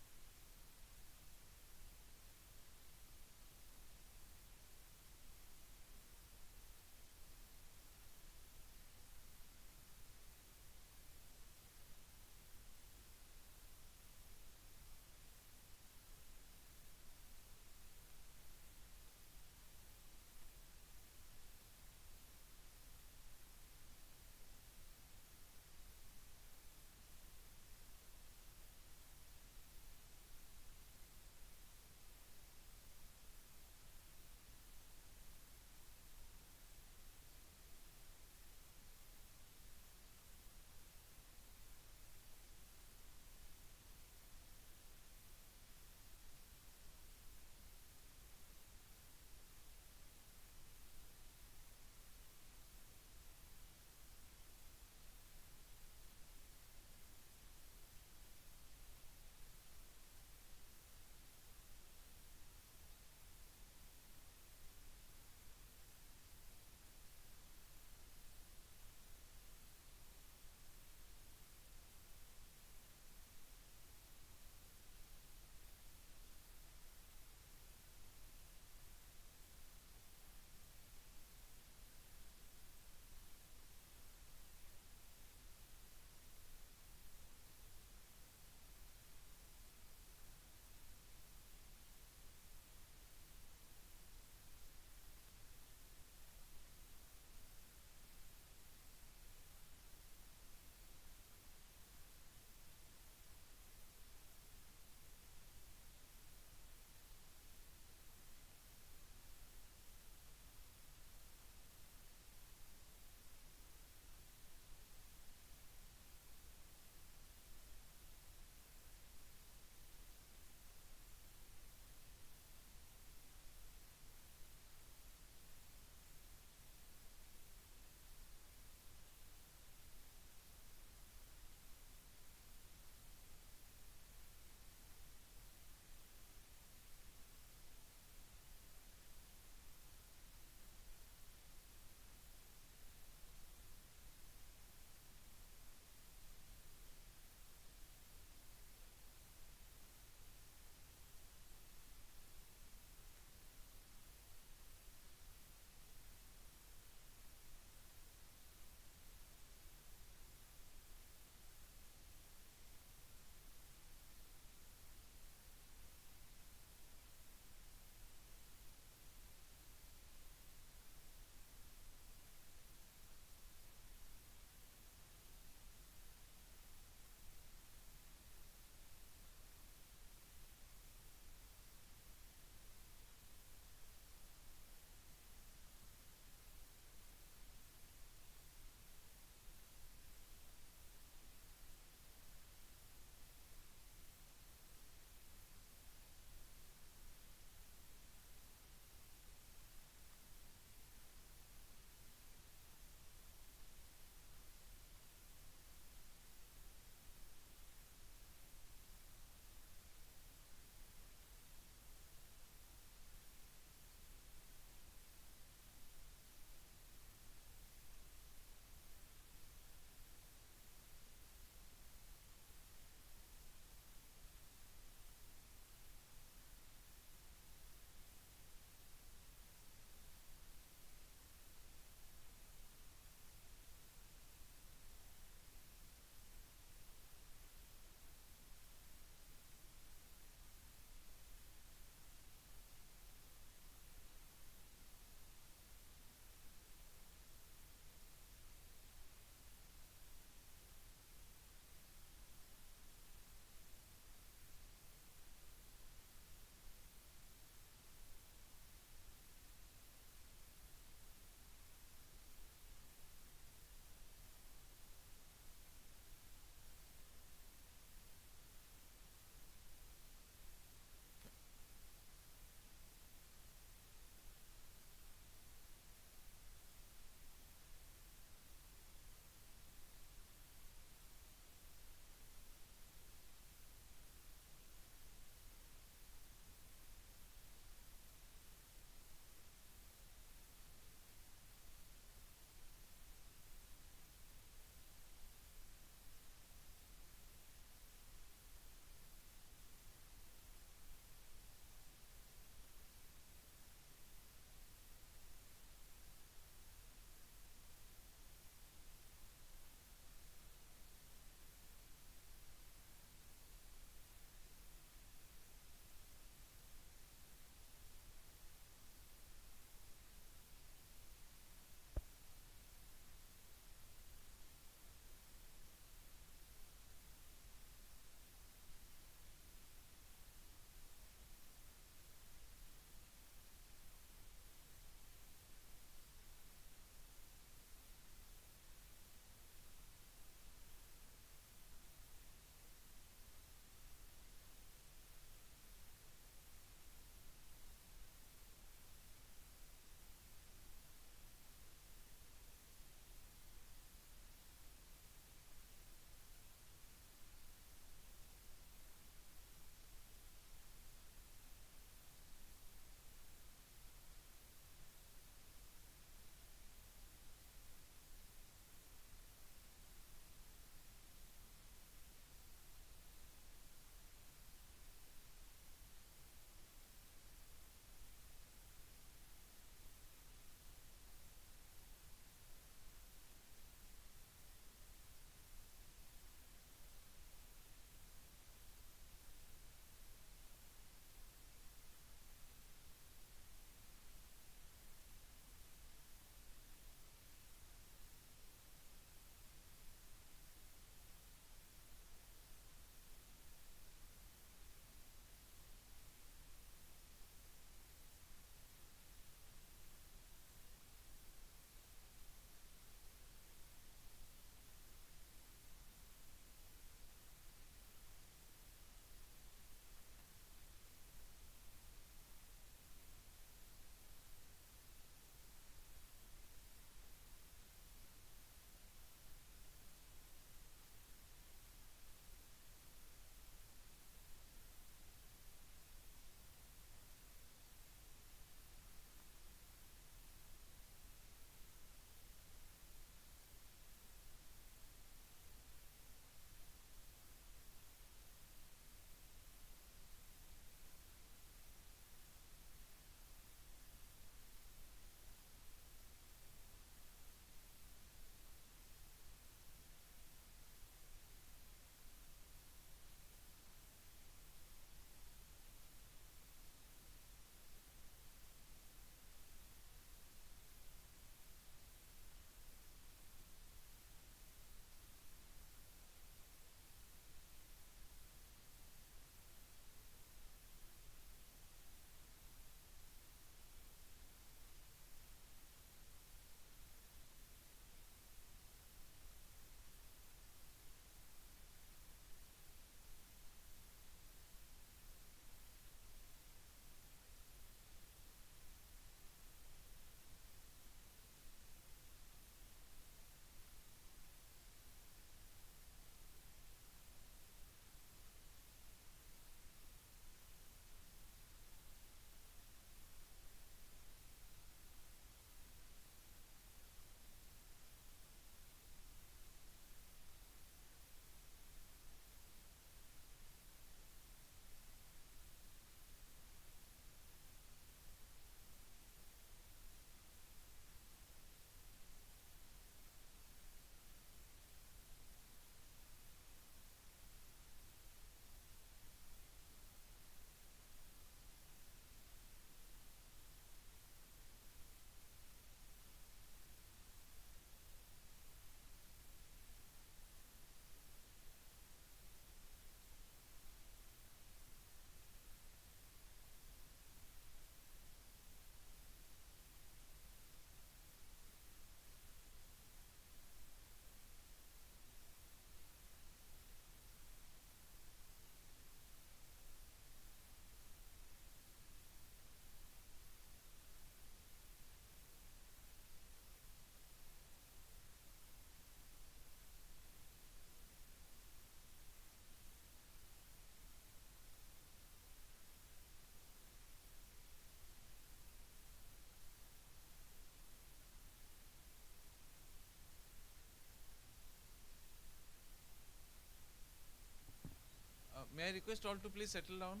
May I request all to please settle down?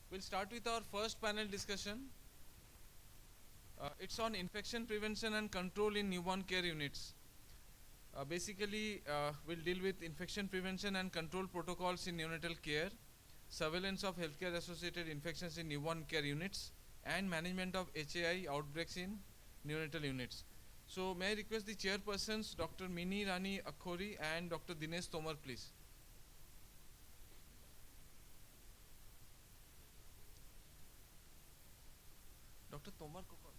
We'll start with our first panel discussion. It's on infection prevention and control in newborn care units. Basically, we'll deal with infection prevention and control protocols in neonatal care, surveillance of healthcare associated infections in newborn care units, and management of HAI outbreaks in neonatal units. So may I request the chairpersons, Dr. Mini Rani Akhori and Dr. Dinesh Tomar, please. Dr. Tomar ko call.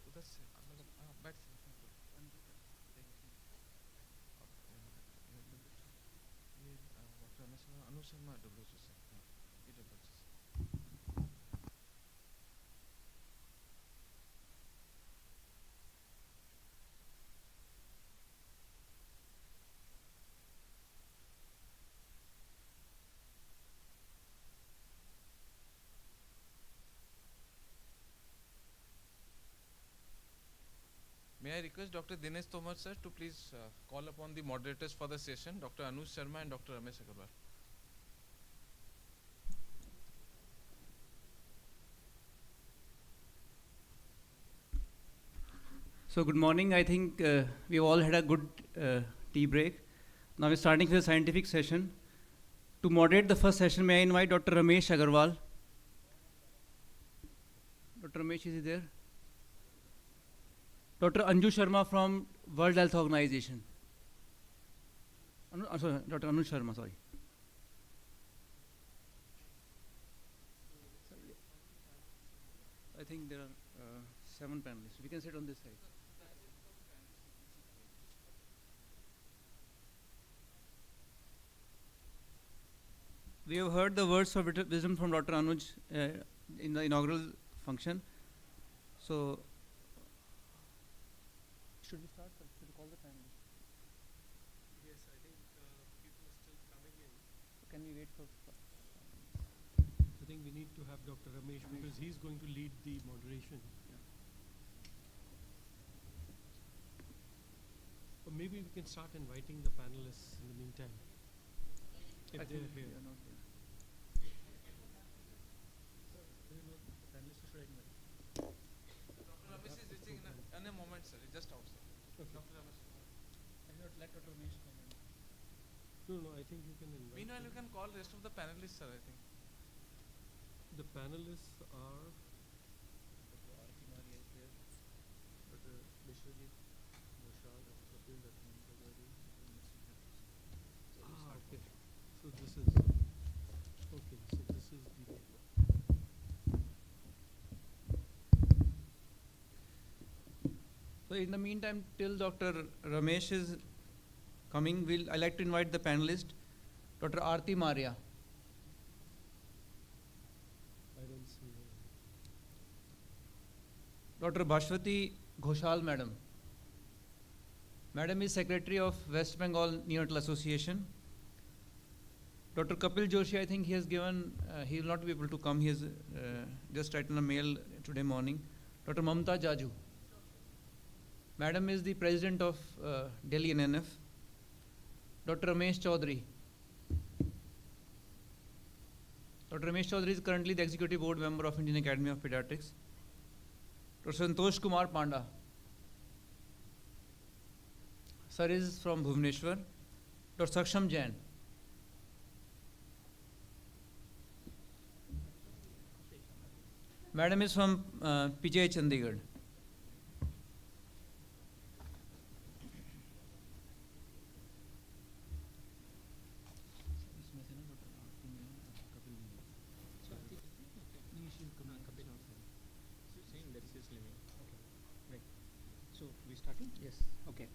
उधर से मतलब बैठ ये doctor Anu Sharma WHO से PWH से May I request Dr. Dinesh Tomar sir to please call upon the moderators for the session, Dr. Anush Sharma and Dr. Ramesh Agarwal. So good morning. I think we all had a good tea break. Now we're starting with a scientific session. To moderate the first session, may I invite Dr. Ramesh Agarwal. Dr. Ramesh, is he there? Dr. Anju Sharma from World Health Organization. Sorry, Dr. Anu Sharma, sorry. I think there are 7 panelists. We can sit on this side. We have heard the words of wisdom from Dr. Anuj in the inaugural function. So, should we start? Should we call the panelists? Yes, I think people are still coming in. Can we wait for? I think we need to have Dr. Ramesh because he's going to lead the moderation. Or maybe we can start inviting the panelists in the meantime. If they're here. They are not here. Dr. Ramesh is reaching in a moment, sir. It's just outside. Okay. Dr. Ramesh. Let Dr. Ramesh come in. No, I think you can invite. Meanwhile, them. you can call rest of the panelists, sir, I think. The panelists are okay. So this is okay. So this is the So in the meantime, till Dr. Ramesh is coming, I like to invite the panelist, Dr. Aarti Maria. I don't see her. Dr. Bhashwati Ghoshal, Madam. Madam is Secretary of West Bengal Neonatal Association. Dr. Kapil Joshi, I think he has given, he will not be able to come. He has just written a mail today morning. Dr. Mamta Jaju. Madam is the President of Delhi NNF. Dr. Ramesh Chaudhary. Dr. Ramesh Chaudhary is currently the Executive Board Member of Indian Academy of Pediatrics. Dr. Santosh Kumar Panda. Sir is from Bhubaneswar. Dr. Saksham Jain. Madam is from PGI Chandigarh. So we starting? Yes. Okay.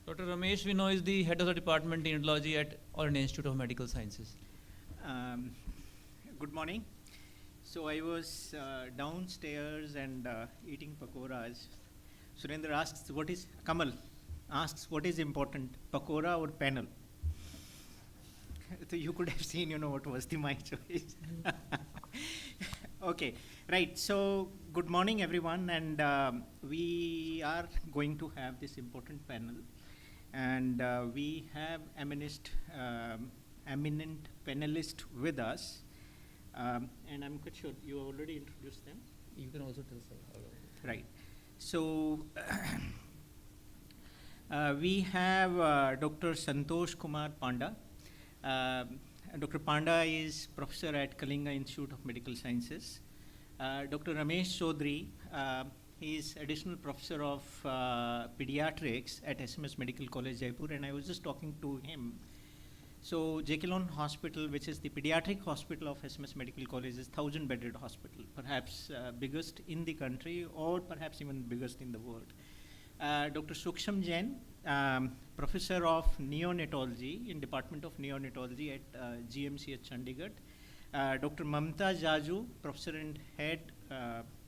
Dr. Ramesh, we know, is the head of the department in neonatology at All Institute of Medical Sciences. Good morning. So I was downstairs and eating pakoras. Surendra asks, Kamal asks, what is important, pakora or panel? So you could have seen, what was my choice. Okay, right. So good morning, everyone. And we are going to have this important panel. And we have eminent panelist with us. And I'm quite sure you already introduced them. You can also tell us. Right. So we have Dr. Santosh Kumar Panda. Dr. Panda is professor at Kalinga Institute of Medical Sciences. Dr. Ramesh Chaudhary, he is additional professor of pediatrics at SMS Medical College, Jaipur, and I was just talking to him. So Jekyllon Hospital, which is the pediatric hospital of SMS Medical College, is 1,000-bedded hospital, perhaps biggest in the country or perhaps even biggest in the world. Dr. Suksham Jain, professor of neonatology in Department of Neonatology at GMC at Chandigarh. Dr. Mamta Jaju, professor and head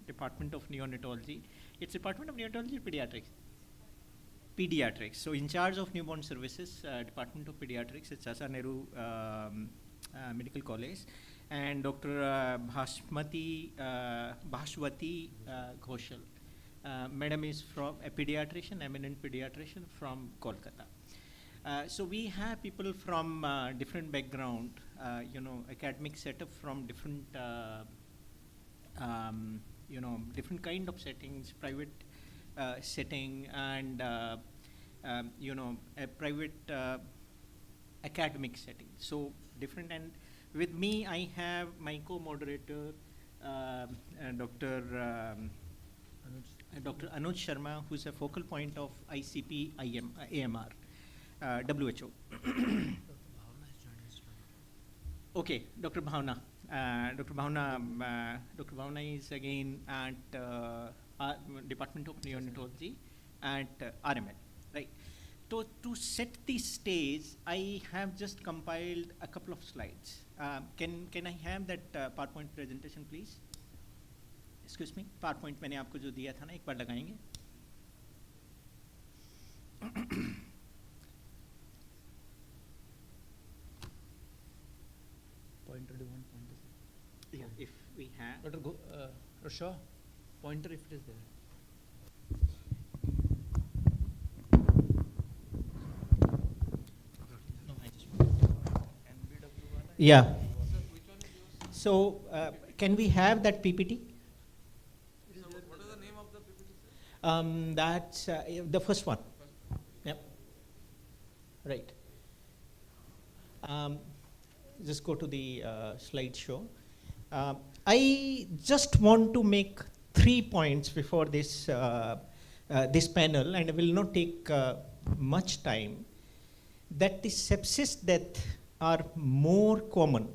Department of Neonatology. It's Department of Neonatology or Pediatrics? Pediatrics. So in charge of newborn services, Department of Pediatrics at Sasa Nehru Medical College. And Dr. Bhashwati Ghoshal. Madam is from a pediatrician, eminent pediatrician from Kolkata. So we have people from different background, academic setup from different, different kind of settings, private setting and, a private academic setting. So different, and with me I have my co-moderator, Dr. Anuj Sharma, who's a focal point of ICP AMR, WHO. Okay, Dr. Bhavna. Dr. Bhavna is again at Department of Neonatology at RML, right? So to set the stage, I have just compiled a couple of slides. Can I have that PowerPoint presentation, please? Excuse me, PowerPoint मैंने आपको जो दिया था ना, एक बार लगाएंगे? Pointer, do you want pointer? Yeah, if we have. Dr. Shaw, pointer if it is there. No, I just yeah. So can we have that PPT? What is the name of the PPT, sir? That's the first one. Yep. Right. Just go to the slideshow. I just want to make 3 points before this this panel, and I will not take much time. That the sepsis death are more common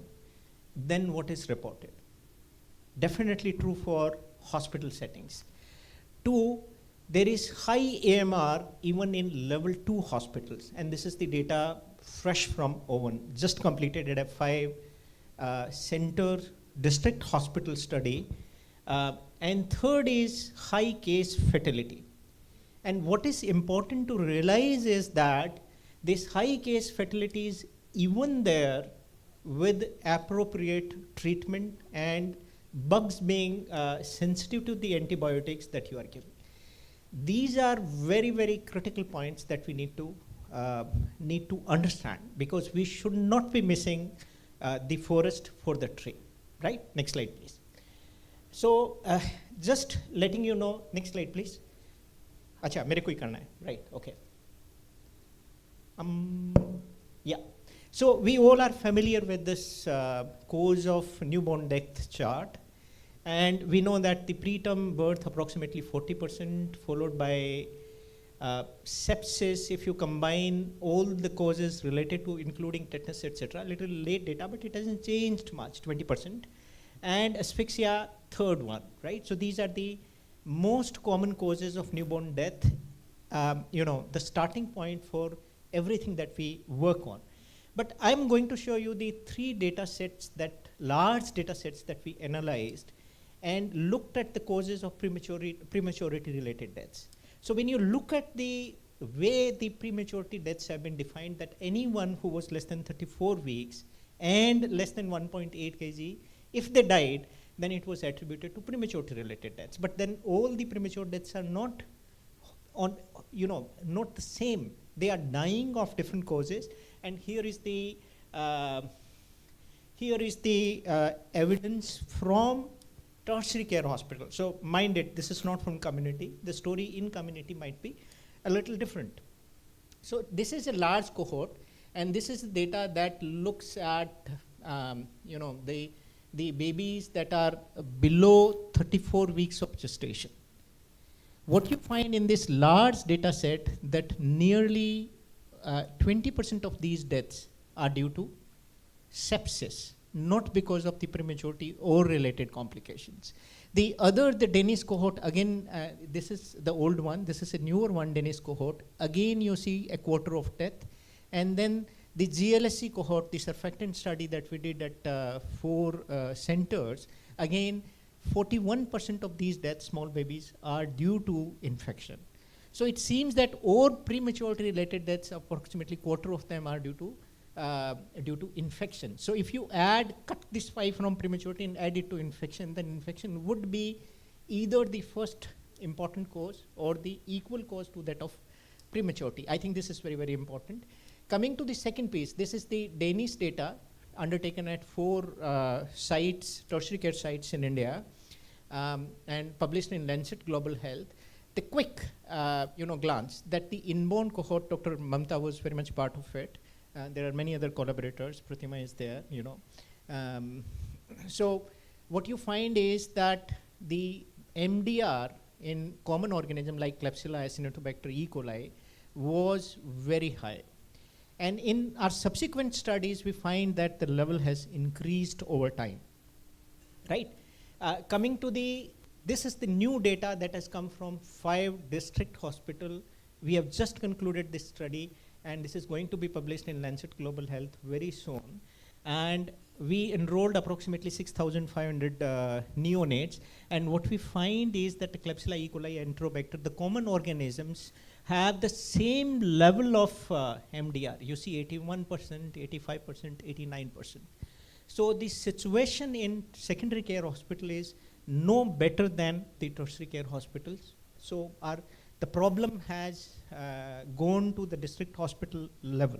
than what is reported. Definitely true for hospital settings. 2, there is high AMR even in level 2 hospitals, and this is the data fresh from Owen, just completed at a 5 center district hospital study. And 3rd is high case fatality. And what is important to realize is that this high case fatality is even there with appropriate treatment and bugs being sensitive to the antibiotics that you are giving. These are very, very critical points that we need to understand, because we should not be missing the forest for the tree. Right? Next slide, please. So just letting you know, next slide, please. Acha, mere ko hi karna hai. Right, okay. Yeah. So we all are familiar with this cause of newborn death chart. And we know that the preterm birth approximately 40%, followed by sepsis, if you combine all the causes related to including tetanus, etc. Little late data, but it hasn't changed much, 20%. And asphyxia, 3rd one, right? So these are the most common causes of newborn death the starting point for everything that we work on. But I'm going to show you the three data sets, large data sets that we analyzed and looked at the causes of prematurity related deaths. So when you look at the way the prematurity deaths have been defined, that anyone who was less than 34 weeks and less than 1.8 kg, if they died, then it was attributed to prematurity related deaths. But then all the premature deaths are not not the same. They are dying of different causes. And here is the evidence from tertiary care hospital. So mind it, this is not from community. The story in community might be a little different. So this is a large cohort, and this is the data that looks at the babies that are below 34 weeks of gestation. What you find in this large data set, that nearly 20% of these deaths are due to sepsis, not because of the prematurity or related complications. The Danish cohort, again, this is the old one, this is a newer one, Danish cohort. Again, you see a quarter of death. And then the GLSC cohort, the surfactant study that we did at 4 centers, again, 41% of these deaths, small babies, are due to infection. So it seems that all prematurity related deaths, approximately quarter of them are due to infection. So if you cut this 5 from prematurity and add it to infection, then infection would be either the first important cause or the equal cause to that of prematurity. I think this is very, very important. Coming to the second piece, this is the Danish data undertaken at 4 sites, tertiary care sites in India, and published in Lancet Global Health. The quick glance that the inborn cohort, Dr. Mamta was very much part of it. There are many other collaborators, Pratima is there, So what you find is that the MDR in common organism like Klebsiella acinetobacter E. coli was very high. And in our subsequent studies, we find that the level has increased over time, right? Coming to this is the new data that has come from 5 district hospitals. We have just concluded this study, and this is going to be published in Lancet Global Health very soon. And we enrolled approximately 6,500 neonates. And what we find is that the Klebsiella E. coli and Enterobacter, the common organisms, have the same level of MDR. You see 81%, 85%, 89%. So the situation in secondary care hospital is no better than the tertiary care hospitals. So the problem has gone to the district hospital level,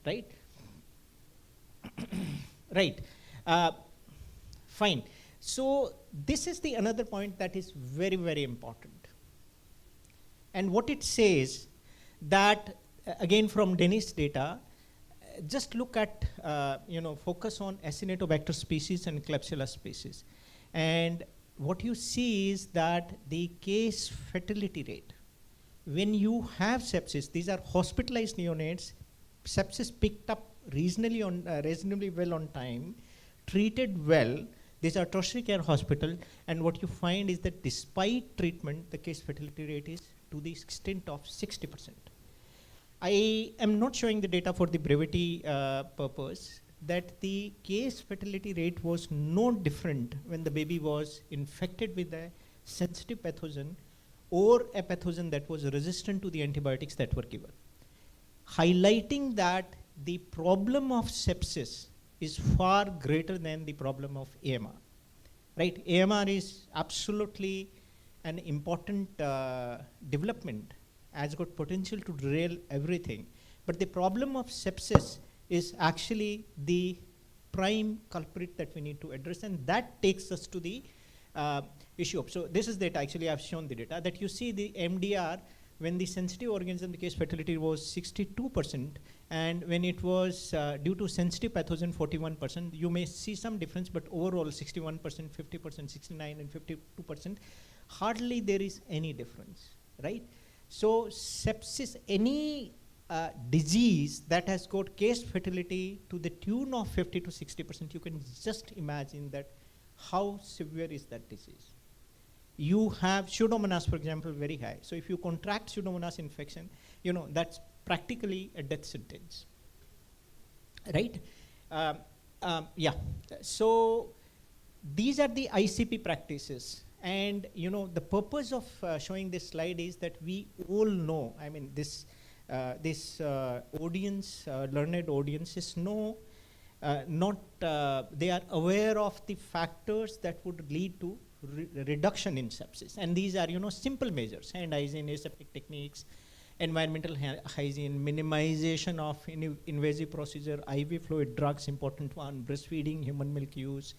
right? Right. Fine. So this is the another point that is very, very important. And what it says that, again from Danish data, just look at, focus on Acinetobacter species and Klebsiella species. And what you see is that the case fatality rate, when you have sepsis, these are hospitalized neonates, sepsis picked up reasonably well on time, treated well. These are tertiary care hospital, and what you find is that despite treatment, the case fatality rate is to the extent of 60%. I am not showing the data for the brevity purpose, that the case fatality rate was no different when the baby was infected with a sensitive pathogen or a pathogen that was resistant to the antibiotics that were given, highlighting that the problem of sepsis is far greater than the problem of AMR, right? AMR is absolutely an important development, has got potential to derail everything. But the problem of sepsis is actually the prime culprit that we need to address, and that takes us to the issue of, so this is data, actually I've shown the data, that you see the MDR, when the sensitive organism, the case fatality was 62%, and when it was due to sensitive pathogen, 41%, you may see some difference, but overall 61%, 50%, 69 and 52%, hardly there is any difference, right? So sepsis, any disease that has got case fatality to the tune of 50 to 60%, you can just imagine that how severe is that disease. you have Pseudomonas, for example, very high. So if you contract Pseudomonas infection, that's practically a death sentence, right? Yeah. So these are the ICP practices. And the purpose of showing this slide is that we all know, I mean, this audience, learned audience is they are aware of the factors that would lead to reduction in sepsis. And these are, simple measures: hand hygiene, aseptic techniques, environmental hygiene, minimization of invasive procedure, IV fluid, drugs, important one, breastfeeding, human milk use,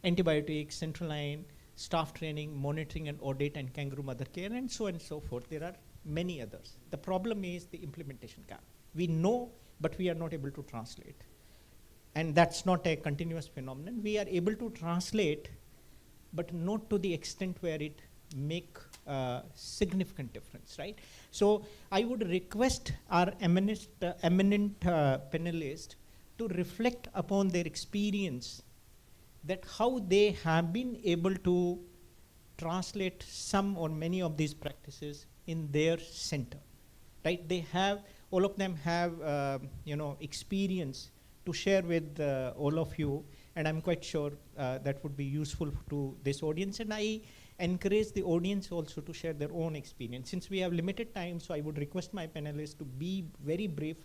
antibiotics, central line, staff training, monitoring and audit, and kangaroo mother care, and so on and so forth. There are many others. The problem is the implementation gap. We know, but we are not able to translate. And that's not a continuous phenomenon. We are able to translate, but not to the extent where it make significant difference, right? So I would request our eminent panelists to reflect upon their experience, that how they have been able to translate some or many of these practices in their center, right? All of them have, experience to share with all of you, and I'm quite sure that would be useful to this audience. And I encourage the audience also to share their own experience. Since we have limited time, so I would request my panelists to be very brief,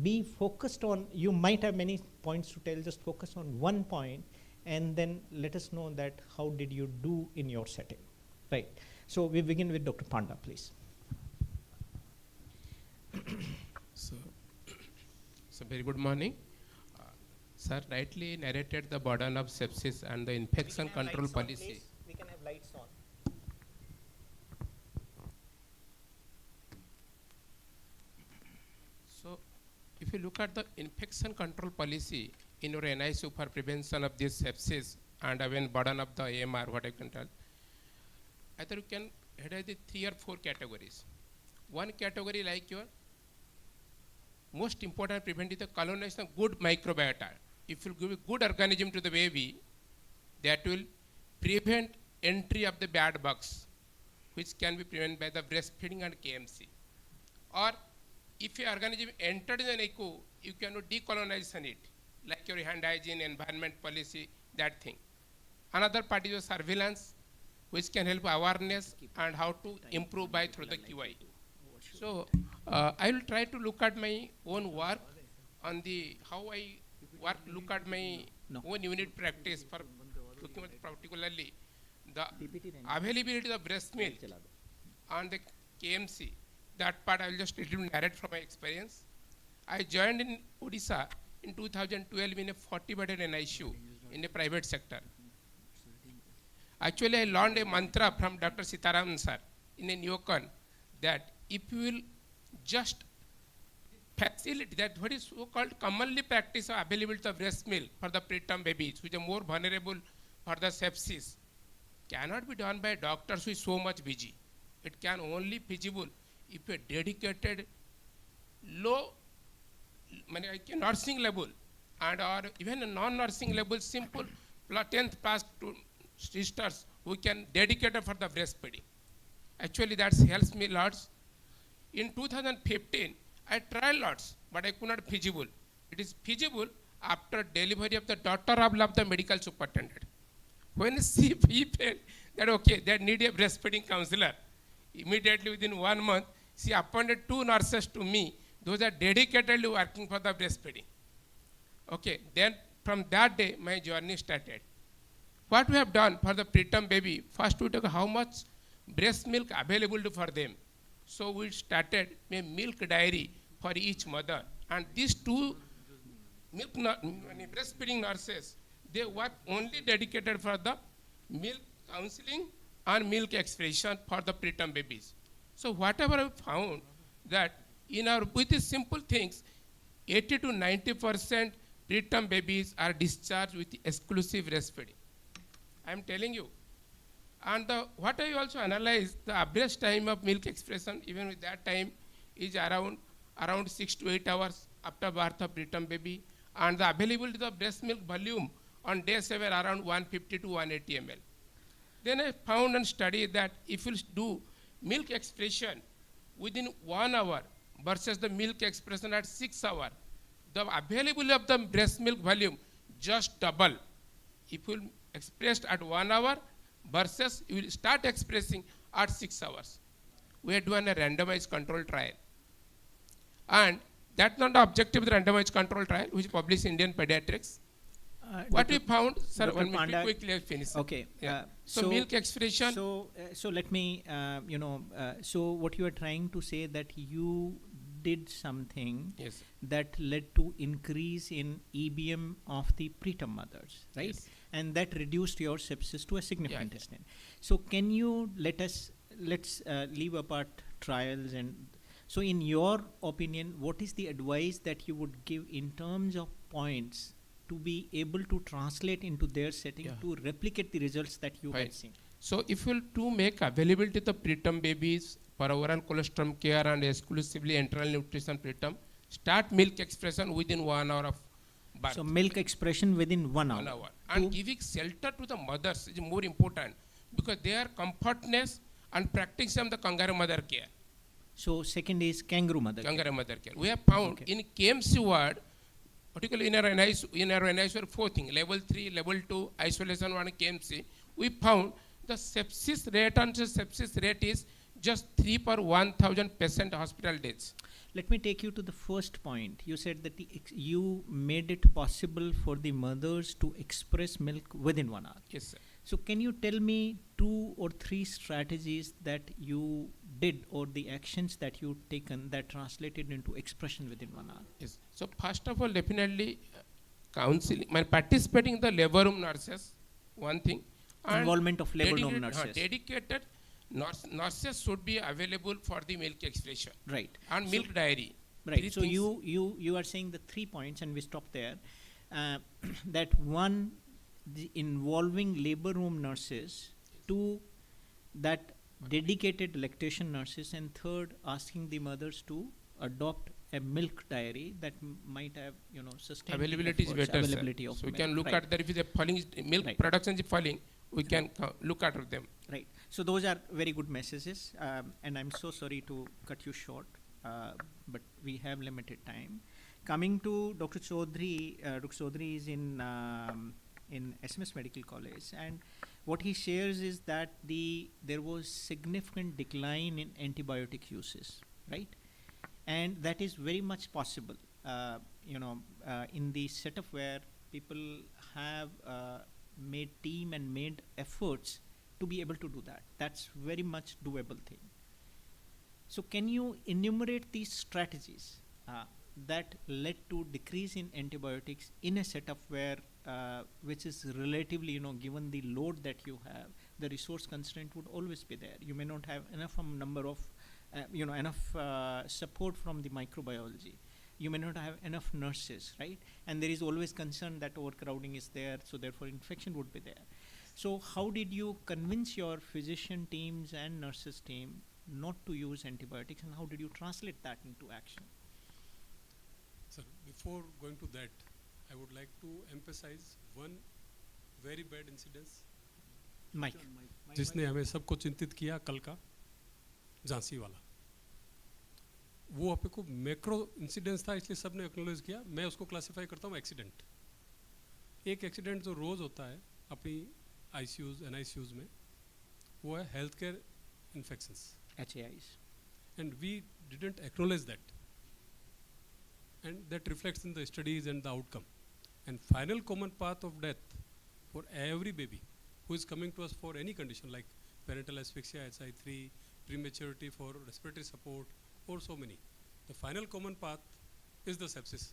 be focused on, you might have many points to tell, just focus on one point, and then let us know that how did you do in your setting, right? So we begin with Dr. Panda, please. So very good morning. Sir rightly narrated the burden of sepsis and the infection control policy. We can have lights on. So if you look at the infection control policy in your NICU for prevention of this sepsis and even burden of the AMR, what I can tell, either you can head the 3 or 4 categories. One category like your most important prevent is the colonization of good microbiota. If you give a good organism to the baby, that will prevent entry of the bad bugs, which can be prevented by the breastfeeding and KMC. Or if your organism entered in the NICU, you cannot decolonization it, like your hand hygiene, environment policy, that thing. Another part is the surveillance, which can help awareness and how to improve by through the QI. So I will try to look at my own work on the how I look at my own unit practice for looking at particularly the availability of breast milk and the KMC. That part I will just narrate from my experience. I joined in Odisha in 2012 in a 40-bedded NICU in a private sector. Actually, I learned a mantra from Dr. Sitaram sir in a neocon that if you will just facilitate that what is so-called commonly practice of availability of breast milk for the preterm babies, which are more vulnerable for the sepsis, cannot be done by doctors who is so much busy. It can only feasible if a dedicated low nursing level and or even a non-nursing level simple 10th class to sisters who can dedicate for the breastfeeding. Actually, that helps me lots. In 2015, I tried lots, but I could not feasible. It is feasible after delivery of the daughter of the medical superintendent. When he felt that okay, they need a breastfeeding counselor, immediately within 1 month, she appointed 2 nurses to me. Those are dedicatedly working for the breastfeeding. Okay, then from that day, my journey started. What we have done for the preterm baby, first we took how much breast milk available for them. So we started a milk diary for each mother. And these 2 breastfeeding nurses, they work only dedicated for the milk counseling and milk expression for the preterm babies. So whatever I found that with these simple things, 80 to 90% preterm babies are discharged with exclusive breastfeeding. I am telling you. And what I also analyzed, the average time of milk expression, even with that time, is around 6 to 8 hours after birth of preterm baby. And the availability of breast milk volume on day 7 around 150 to 180 ml. Then I found and studied that if you do milk expression within 1 hour versus the milk expression at 6 hours, the availability of the breast milk volume just double. If you expressed at 1 hour versus you will start expressing at 6 hours. We had done a randomized control trial. And that's not the objective of the randomized control trial, which is published in Indian Pediatrics. What we found, sir, Dr. one minute, Panda, quickly I'll finish. Okay. Yeah. So milk expression. So let me, so what you are trying to say that you did something Yes. that led to increase in EBM of the preterm mothers, right? Yes. And that reduced your sepsis to a significant Yeah. extent. So can you let's leave apart trials and so in your opinion, what is the advice that you would give in terms of points to be able to translate into their setting Yeah. to replicate the results that you Right. had seen? So if you to make availability the preterm babies for overall colostrum care and exclusively enteral nutrition preterm, start milk expression within 1 hour of birth. So milk expression within 1 hour. 1 hour. And giving shelter to the mothers is more important because they are comfortness and practicing the kangaroo mother care. So second is kangaroo mother. Kangaroo mother care. We have found in KMC ward, particularly in our NICU ward, 4 things, level 3, level 2, isolation 1 KMC, we found the sepsis rate and the sepsis rate is just 3 per 1,000 patient hospital days. Let me take you to the first point. You said that you made it possible for the mothers to express milk within 1 hour. Yes, sir. So can you tell me 2 or 3 strategies that you did or the actions that you taken that translated into expression within 1 hour? Yes. So first of all, definitely counseling, participating in the labor room nurses, one thing. And Involvement of labor room nurses. Dedicated nurses should be available for the milk expression. Right. And milk diary. Right. 3 So things. you are saying the 3 points, and we stop there. That one, the involving labor room nurses. 2, that dedicated lactation nurses, and 3rd, asking the mothers to adopt a milk diary that might have sustained Availability is efforts, better, availability sir. of So we milk. can look Right. at that if the falling milk Right. production is falling, we can look at them. Right. So those are very good messages, and I'm so sorry to cut you short, but we have limited time. Coming to Dr. Chaudhary, Dr. Chaudhary is in SMS Medical College, and what he shares is that there was significant decline in antibiotic uses, right? And that is very much possible, in the setup where people have made team and made efforts to be able to do that. That's very much doable thing. So can you enumerate these strategies that led to decrease in antibiotics in a setup where which is relatively, given the load that you have, the resource constraint would always be there. You may not have enough number of, enough support from the microbiology. You may not have enough nurses, right? And there is always concern that overcrowding is there, so therefore infection would be there. So how did you convince your physician teams and nurses team not to use antibiotics, and how did you translate that into action? Sir, before going to that, I would like to emphasize one very bad incidence Mike. जिसने हमें सबको चिंतित किया कल का, झांसी वाला। वो आपको को मैक्रो इंसिडेंस था, इसलिए सबने एक्नॉलेज किया। मैं उसको क्लासिफाई करता हूँ एक्सीडेंट। एक एक्सीडेंट जो रोज होता है अपनी आईसीयूज एनआईसीयूज में, वो है health care infections, HAIs. And we didn't acknowledge that, and that reflects in the studies and the outcome. And final common path of death for every baby who is coming to us for any condition like parental asphyxia, HI3, prematurity for respiratory support, or so many. The final common path is the sepsis.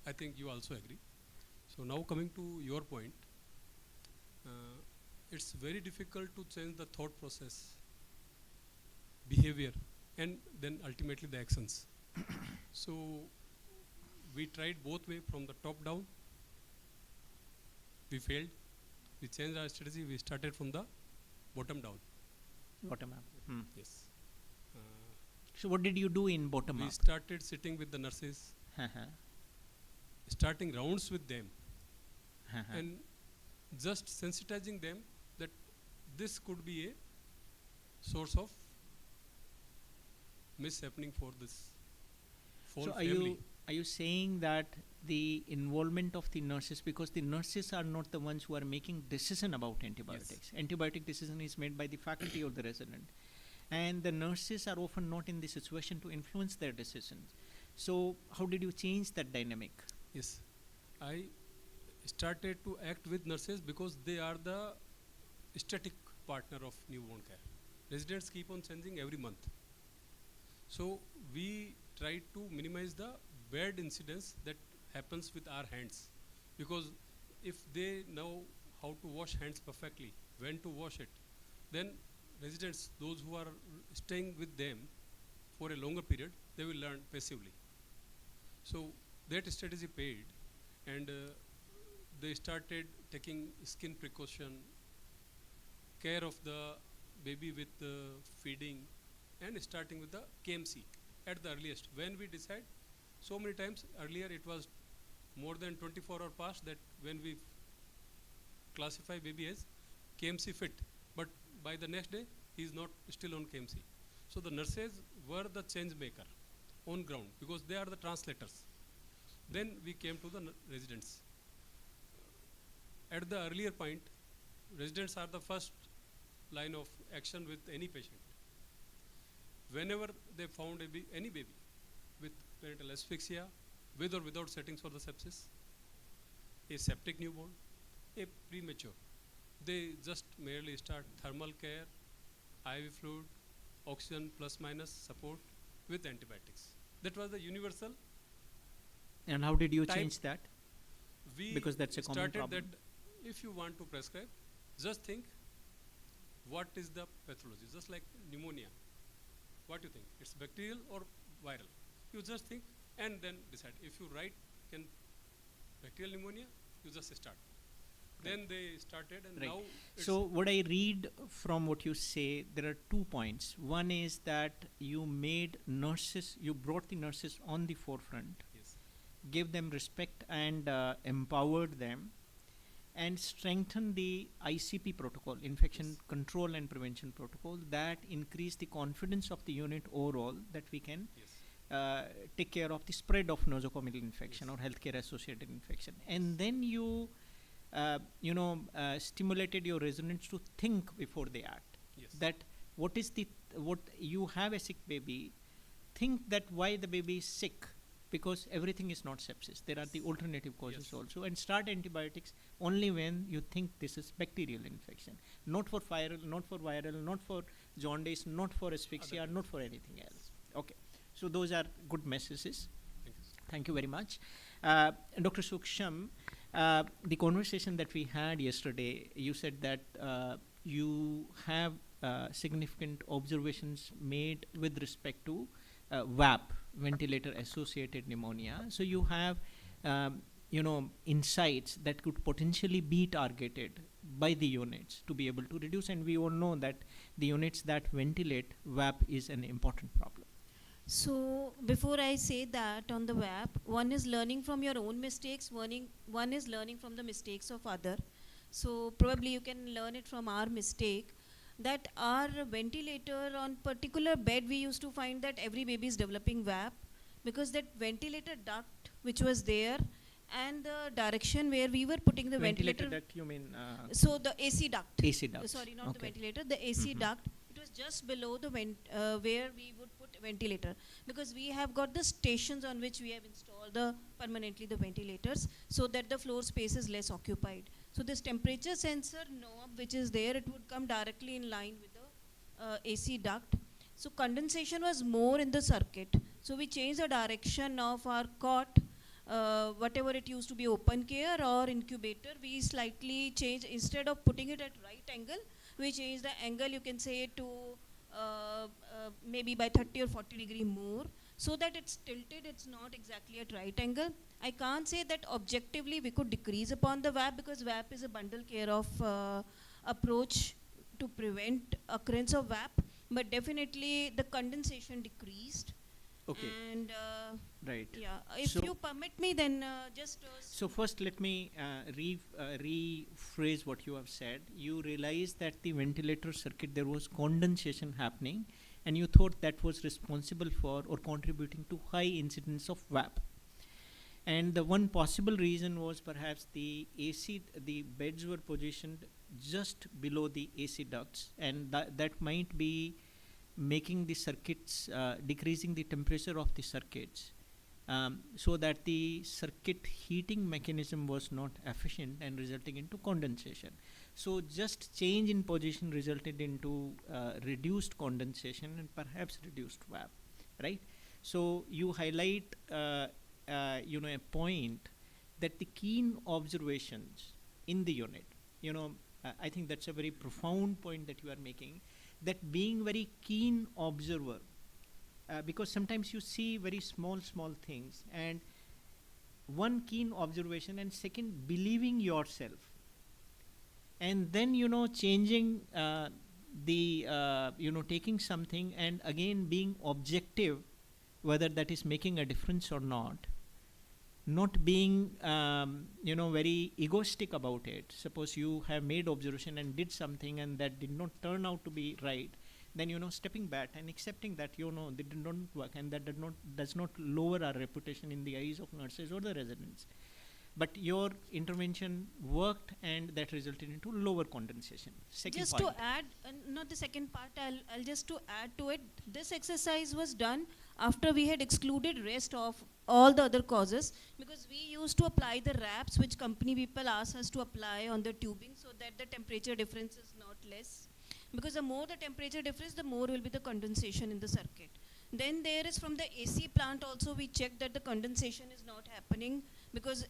I think you also agree. So now coming to your point, it's very difficult to change the thought process, behavior, and then ultimately the actions. So we tried both way, from the top down. We failed. We changed our strategy. We started from the bottom down. Bottom up. Yes. So what did you do in bottom We up? started sitting with the nurses, starting rounds with them, and just sensitizing them that this could be a source of mishappening for this whole So family. are you saying that the involvement of the nurses, because the nurses are not the ones who are making decision about antibiotics. Antibiotic decision is made by the faculty or the resident. And the nurses are often not in the situation to influence their decisions. So how did you change that dynamic? Yes, I started to act with nurses because they are the static partner of newborn care. Residents keep on changing every month. So we try to minimize the bad incidents that happens with our hands, because if they know how to wash hands perfectly, when to wash it, then residents, those who are staying with them for a longer period, they will learn passively. So that strategy paid, and they started taking skin precaution, care of the baby with feeding, and starting with the KMC at the earliest. When we decide, so many times earlier it was more than 24 hours past that when we classify baby as KMC fit, but by the next day he is not still on KMC. So the nurses were the change maker on ground because they are the translators. Then we came to the residents. At the earlier point, residents are the first line of action with any patient. Whenever they found any baby with parental asphyxia, with or without settings for the sepsis, a septic newborn, a premature, they just merely start thermal care, IV fluid, oxygen plus minus support with antibiotics. That was the universal. And how did you type. change that? We Because that's a common started problem. that if you want to prescribe, just think what is the pathology, just like pneumonia. What do you think? It's bacterial or viral? You just think and then decide. If you write can bacterial pneumonia, you just start. Then they started, and Right. now it's So what I read from what you say, there are 2 points. One is that you made nurses, you brought the nurses on the forefront, yes. gave them respect and empowered them, and strengthened the ICP protocol, infection Yes. control and prevention protocol, that increased the confidence of the unit overall that we can Yes. take care of the spread of nosocomial infection Yes. or healthcare associated infection. And then you stimulated your residents to think before they act. Yes. That what you have a sick baby, think that why the baby is sick, because everything is not sepsis. There are the alternative causes Yes. also, and start antibiotics only when you think this is bacterial infection, not for viral, not for jaundice, not for asphyxia, not for anything else. Okay, so those are good messages. Thank you. Thank you very much. Dr. Suksham, the conversation that we had yesterday, you said that you have significant observations made with respect to VAP, ventilator associated pneumonia. So you have insights that could potentially be targeted by the units to be able to reduce, and we all know that the units that ventilate VAP is an important problem. So before I say that on the WAP, one is learning from your own mistakes, one is learning from the mistakes of other. So probably you can learn it from our mistake, that our ventilator on particular bed, we used to find that every baby is developing VAP, because that ventilator duct which was there and the direction where we were putting the ventilator duct, you mean? so the AC duct. AC duct. Sorry, not the Okay. ventilator, the AC duct. It was just below the where we would put ventilator, because we have got the stations on which we have installed permanently the ventilators, so that the floor space is less occupied. So this temperature sensor knob which is there, it would come directly in line with the AC duct. So condensation was more in the circuit. So we changed the direction of our cot. Whatever it used to be open care or incubator, we slightly changed. Instead of putting it at right angle, we changed the angle, you can say, to maybe by 30 or 40 degree more, so that it's tilted, it's not exactly at right angle. I can't say that objectively we could decrease upon the VAP, because VAP is a bundle care of approach to prevent occurrence of VAP, but definitely the condensation decreased. Okay. And Right. yeah, if So- you permit me, then just So first, let me rephrase what you have said. You realized that the ventilator circuit, there was condensation happening, and you thought that was responsible for or contributing to high incidence of VAP. And the one possible reason was perhaps the beds were positioned just below the AC ducts, and that might be making the circuits, decreasing the temperature of the circuits, so that the circuit heating mechanism was not efficient and resulting into condensation. So just change in position resulted into reduced condensation and perhaps reduced VAP, right? So you highlight a point that the keen observations in the unit, I think that's a very profound point that you are making, that being very keen observer, because sometimes you see very small things, and one, keen observation, and second, believing yourself, and then changing taking something and again being objective whether that is making a difference or not being very egoistic about it. Suppose you have made observation and did something and that did not turn out to be right, then stepping back and accepting that they did not work, and that does not lower our reputation in the eyes of nurses or the residents. But your intervention worked, and that resulted into lower condensation. Second just point. to add, not the second part, I'll just to add to it, this exercise was done after we had excluded rest of all the other causes, because we used to apply the wraps which company people asked us to apply on the tubing, so that the temperature difference is not less, because the more the temperature difference, the more will be the condensation in the circuit. Then there is from the AC plant also, we checked that the condensation is not happening, because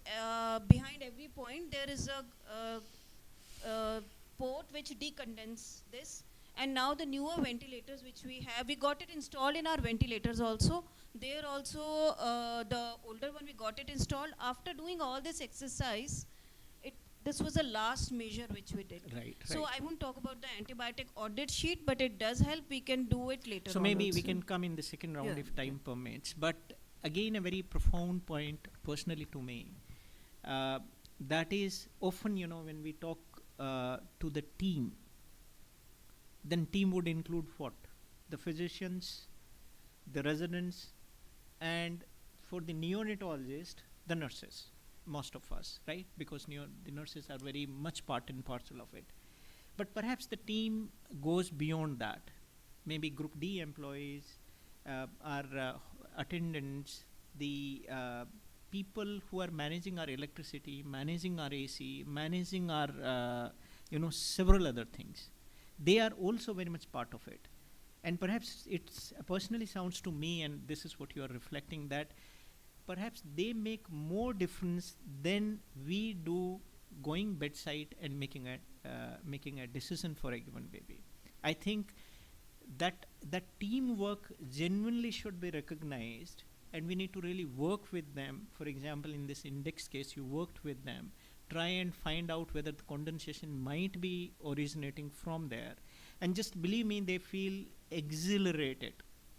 behind every point there is a port which decondense this. And now the newer ventilators which we have, we got it installed in our ventilators also. There also, the older one, we got it installed. After doing all this exercise, this was the last measure which we did. Right. So right. I won't talk about the antibiotic audit sheet, but it does help. We can do it later So on maybe we also. can come in the second round Yeah. if time permits. But again, a very profound point personally to me. That is often, when we talk to the team, then team would include what? The physicians, the residents, and for the neonatologist, the nurses, most of us, right? Because the nurses are very much part and parcel of it. But perhaps the team goes beyond that. Maybe Group D employees, our attendants, the people who are managing our electricity, managing our AC, managing our, several other things. They are also very much part of it. And perhaps it's personally sounds to me, and this is what you are reflecting, that perhaps they make more difference than we do going bedside and making a decision for a given baby. I think that teamwork genuinely should be recognized, and we need to really work with them. For example, in this index case, you worked with them, try and find out whether the condensation might be originating from there. And just believe me, they feel exhilarated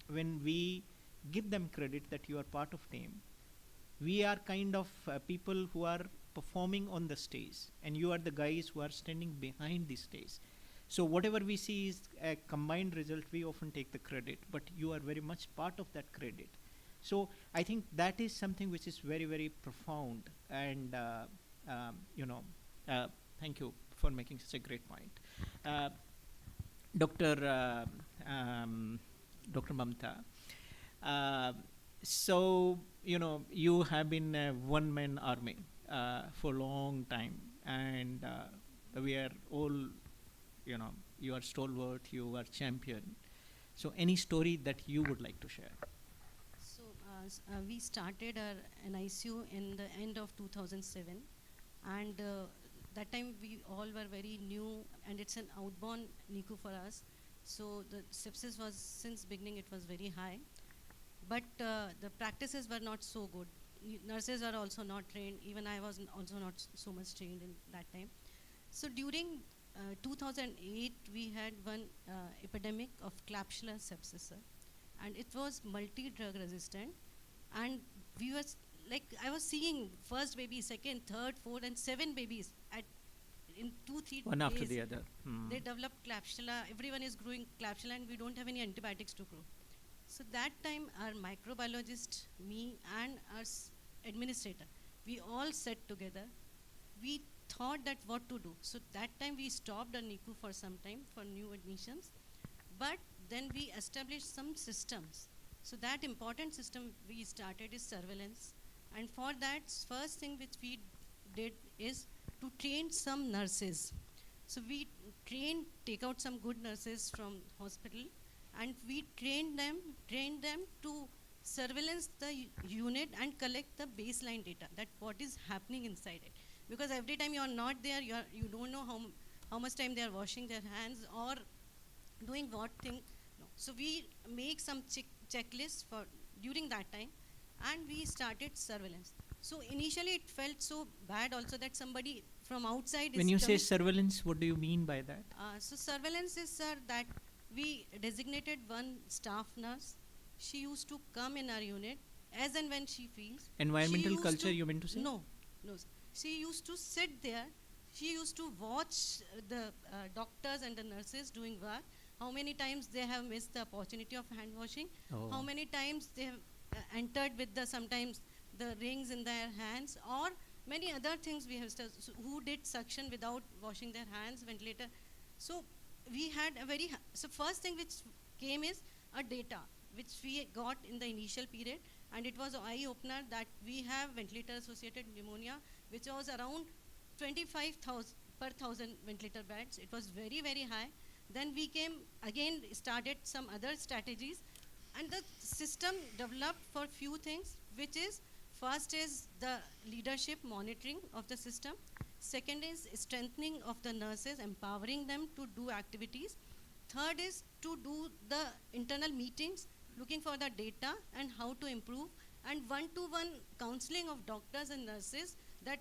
when we give them credit that you are part of team. We are kind of people who are performing on the stage, and you are the guys who are standing behind the stage. So whatever we see is a combined result, we often take the credit, but you are very much part of that credit. So I think that is something which is very, very profound, and thank you for making such a great point. Dr. Mamta, so you have been a one-man army for a long time, and we are all, you are stalwart, you are champion. So any story that you would like to share? So we started our NICU in the end of 2007, and that time we all were very new, and it's an outbound NICU for us. So the sepsis was, since beginning, it was very high. But the practices were not so good. Nurses are also not trained. Even I was also not so much trained in that time. So during 2008, we had one epidemic of Klebsiella sepsis. and it was multi-drug resistant. And we was like, I was seeing first baby, second, third, fourth, and 7 babies at in 2-3 One days. after the other. Hmm. They developed Klebsiella. Everyone is growing Klebsiella, and we don't have any antibiotics to grow. So that time, our microbiologist, me, and our administrator, we all sat together. We thought that what to do. So that time we stopped our NICU for some time for new admissions, but then we established some systems. So that important system we started is surveillance, and for that first thing which we did is to train some nurses. So we take out some good nurses from hospital, and we trained them to surveillance the unit and collect the baseline data, that what is happening inside it. Because every time you are not there, you don't know how much time they are washing their hands or doing what thing. No. So we make some checklists for during that time, and we started surveillance. So initially it felt so bad also that somebody from outside When is you say coming. surveillance, what do you mean by that? So surveillance is, sir, that we designated one staff nurse. She used to come in our unit as and when she feels. Environmental She used culture, you meant to say? No, no, sir. She used to sit there. She used to watch the doctors and the nurses doing work. How many times they have missed the opportunity of hand washing? Oh. How many times they have entered with the sometimes the rings in their hands, or many other things we have so who did suction without washing their hands, ventilator. So we had a very so first thing which came is a data which we got in the initial period, and it was an eye opener that we have ventilator associated pneumonia which was around 25,000 per 1,000 ventilator beds. It was very, very high. Then we started some other strategies, and the system developed for few things, which is first is the leadership monitoring of the system. Second is strengthening of the nurses, empowering them to do activities. Third is to do the internal meetings, looking for the data and how to improve, and one-to-one counseling of doctors and nurses that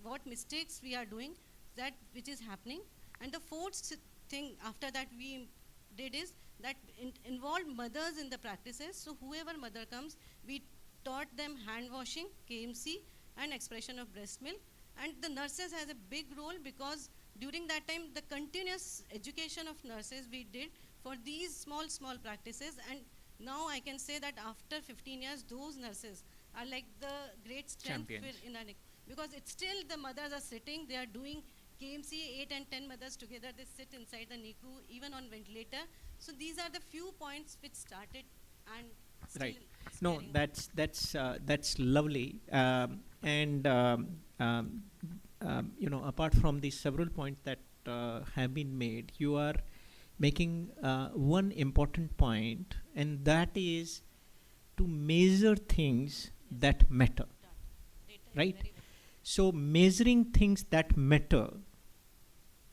what mistakes we are doing, that which is happening. And the fourth thing after that we did is that involved mothers in the practices. So whoever mother comes, we taught them hand washing, KMC, and expression of breast milk. And the nurses has a big role, because during that time the continuous education of nurses we did for these small practices. And now I can say that after 15 years those nurses are like the great strength in our, because it's still the mothers are sitting, they are doing KMC, 8 and 10 mothers together, they sit inside the NICU, even on ventilator. So these are the few points which started and still Right. No, that's lovely. You know, apart from the several points that have been made, you are making one important point, and that is to measure things that matter. Right? So measuring things that matter,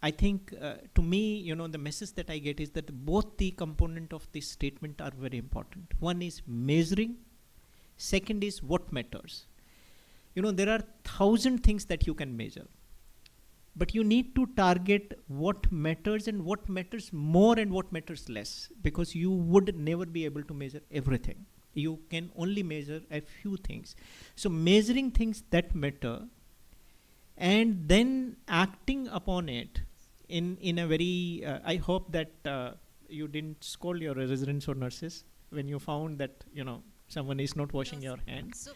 I think, to me, you know, the message that I get is that both the component of this statement are very important. One is measuring, second is what matters. You know, there are 1,000 things that you can measure, but you need to target what matters and what matters more and what matters less, because you would never be able to measure everything. You can only measure a few things. So measuring things that matter and then acting upon it in a very, I hope that you didn't scold your residents or nurses when you found that, you know, someone is not washing your hands. So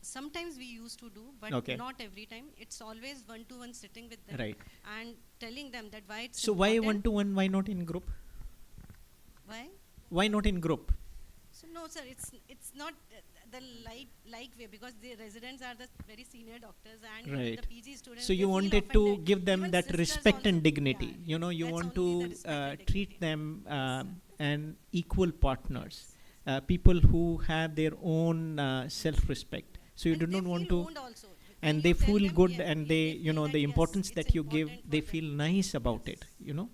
sometimes we used to do, but not every time. It's always one-to-one sitting with them, right, and telling them that why it's so important. why one-to-one, why not in group? Why not in group? So no, sir, it's not the like way, because the residents are the very senior doctors and Right. the PG students. So they you feel wanted to offended. give them Even that sisters respect also. and dignity. Yeah. You know, you That's want only the to respect and treat dignity. them and equal partners, people who have their own self-respect. So you And do they not want feel to, owned also. and When they you tell feel them, good, yeah, and they they, you feel know, that the yes, importance it's that you give, important they for feel them. nice about it, you know.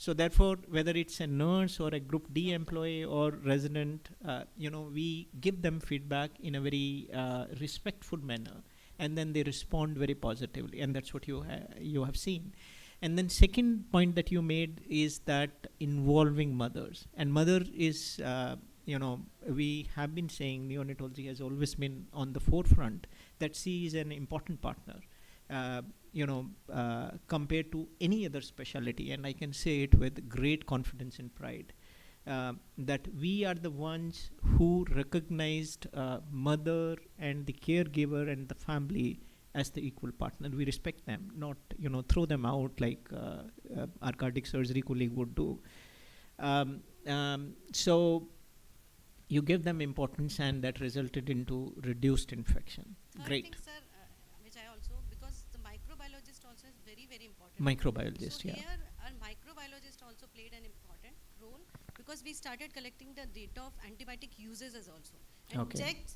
So therefore, whether it's a nurse or a group D employee or resident, you know, we give them feedback in a very respectful manner, and then they respond very positively, and that's what you have seen. And then second point that you made is that involving mothers, and mother is we have been saying neonatology has always been on the forefront, that she is an important partner, compared to any other specialty. And I can say it with great confidence and pride, that we are the ones who recognized mother and the caregiver and the family as the equal partner. We respect them, not throw them out like our cardiac surgery colleague would do. So you give them importance, and that resulted into reduced infection. Great. I think, sir, which I also, because the microbiologist also is very, very important. Microbiologist, so yeah. here our microbiologist also played an important role, because we started collecting the data of antibiotic uses as also, and Okay. checked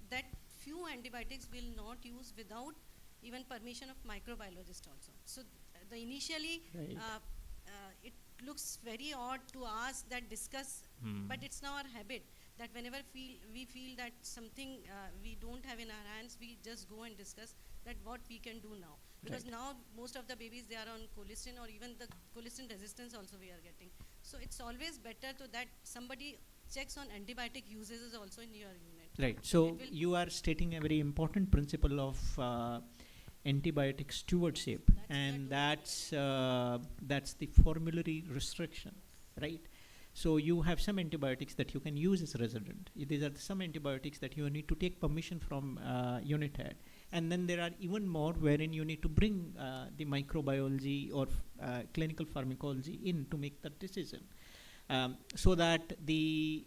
that few antibiotics will not use without even permission of microbiologist also. So the initially Right. it looks very odd to ask that discuss, but it's now our habit that whenever we feel that something we don't have in our hands, we just go and discuss that what we can do now. Because Right. now most of the babies, they are on colistin, or even the colistin resistance also we are getting. So it's always better to that somebody checks on antibiotic uses also in your unit. Right. So you are stating a very important principle of antibiotic stewardship, and that's the formulary restriction, right? So you have some antibiotics that you can use as resident. These are some antibiotics that you need to take permission from unit head, and then there are even more wherein you need to bring the microbiology or clinical pharmacology in to make that decision. So that the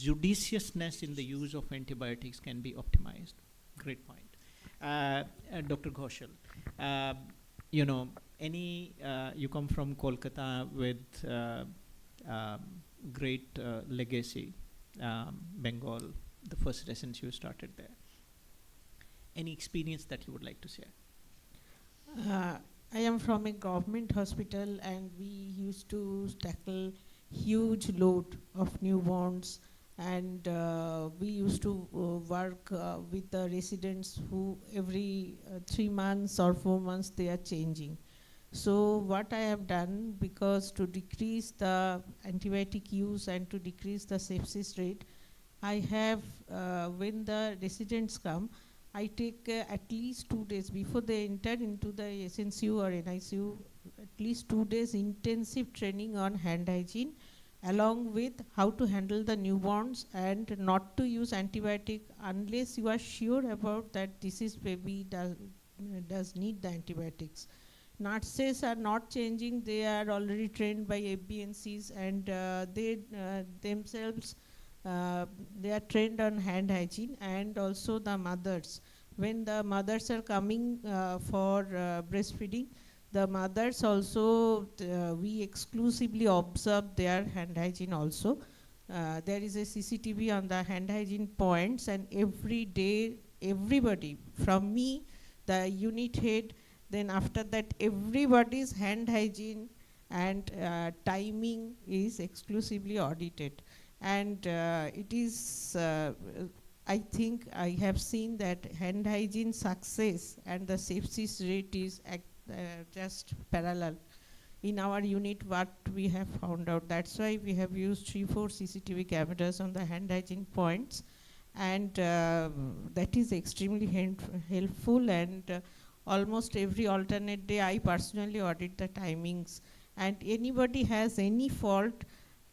judiciousness in the use of antibiotics can be optimized. Great point. Dr. Ghoshal, you come from Kolkata with great legacy, Bengal, the first residence you started there. Any experience that you would like to share? I am from a government hospital, and we used to tackle huge load of newborns, and we used to work with the residents who every 3 months or 4 months they are changing. So what I have done, because to decrease the antibiotic use and to decrease the sepsis rate, I have, when the residents come, I take at least 2 days before they enter into the SNCU or NICU, at least 2 days intensive training on hand hygiene, along with how to handle the newborns and not to use antibiotic unless you are sure about that this is baby does need the antibiotics. Nurses are not changing, they are already trained by FBNCs, and they themselves they are trained on hand hygiene, and also the mothers. When the mothers are coming for breastfeeding, the mothers also, we exclusively observe their hand hygiene also. There is a CCTV on the hand hygiene points, and every day, everybody, from me, the unit head, then after that, everybody's hand hygiene and timing is exclusively audited. And it is, I think I have seen that hand hygiene success and the sepsis rate is just parallel. In our unit, what we have found out, that's why we have used 3-4 CCTV cameras on the hand hygiene points, and that is extremely helpful, and almost every alternate day I personally audit the timings, and anybody has any fault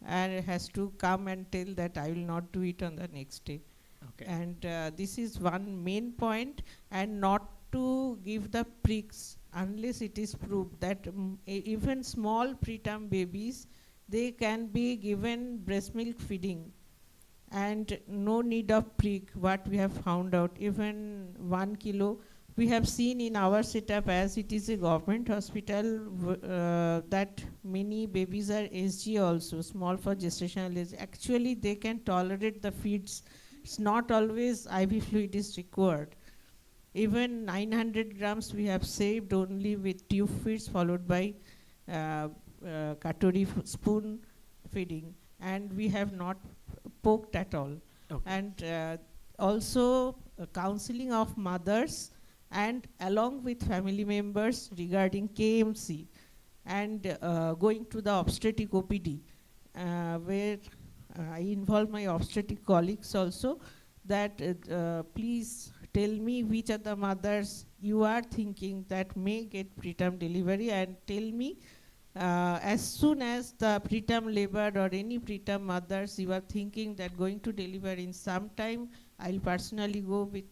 and has to come and tell that I will not do it on the next day. Okay. And this is one main point, and not to give the pricks unless it is proved that even small preterm babies, they can be given breast milk feeding and no need of prick. What we have found out, even 1 kilo, we have seen in our setup, as it is a government hospital, that many babies are SG also, small for gestational age. Actually, they can tolerate the feeds. It's not always IV fluid is required. Even 900 grams we have saved only with tube feeds, followed by katori spoon feeding, and we have not poked at all. Okay. And also counseling of mothers, and along with family members regarding KMC, and going to the obstetric OPD, where I involve my obstetric colleagues also, that please tell me which are the mothers you are thinking that may get preterm delivery, and tell me as soon as the preterm labor or any preterm mothers you are thinking that going to deliver in some time, I'll personally go with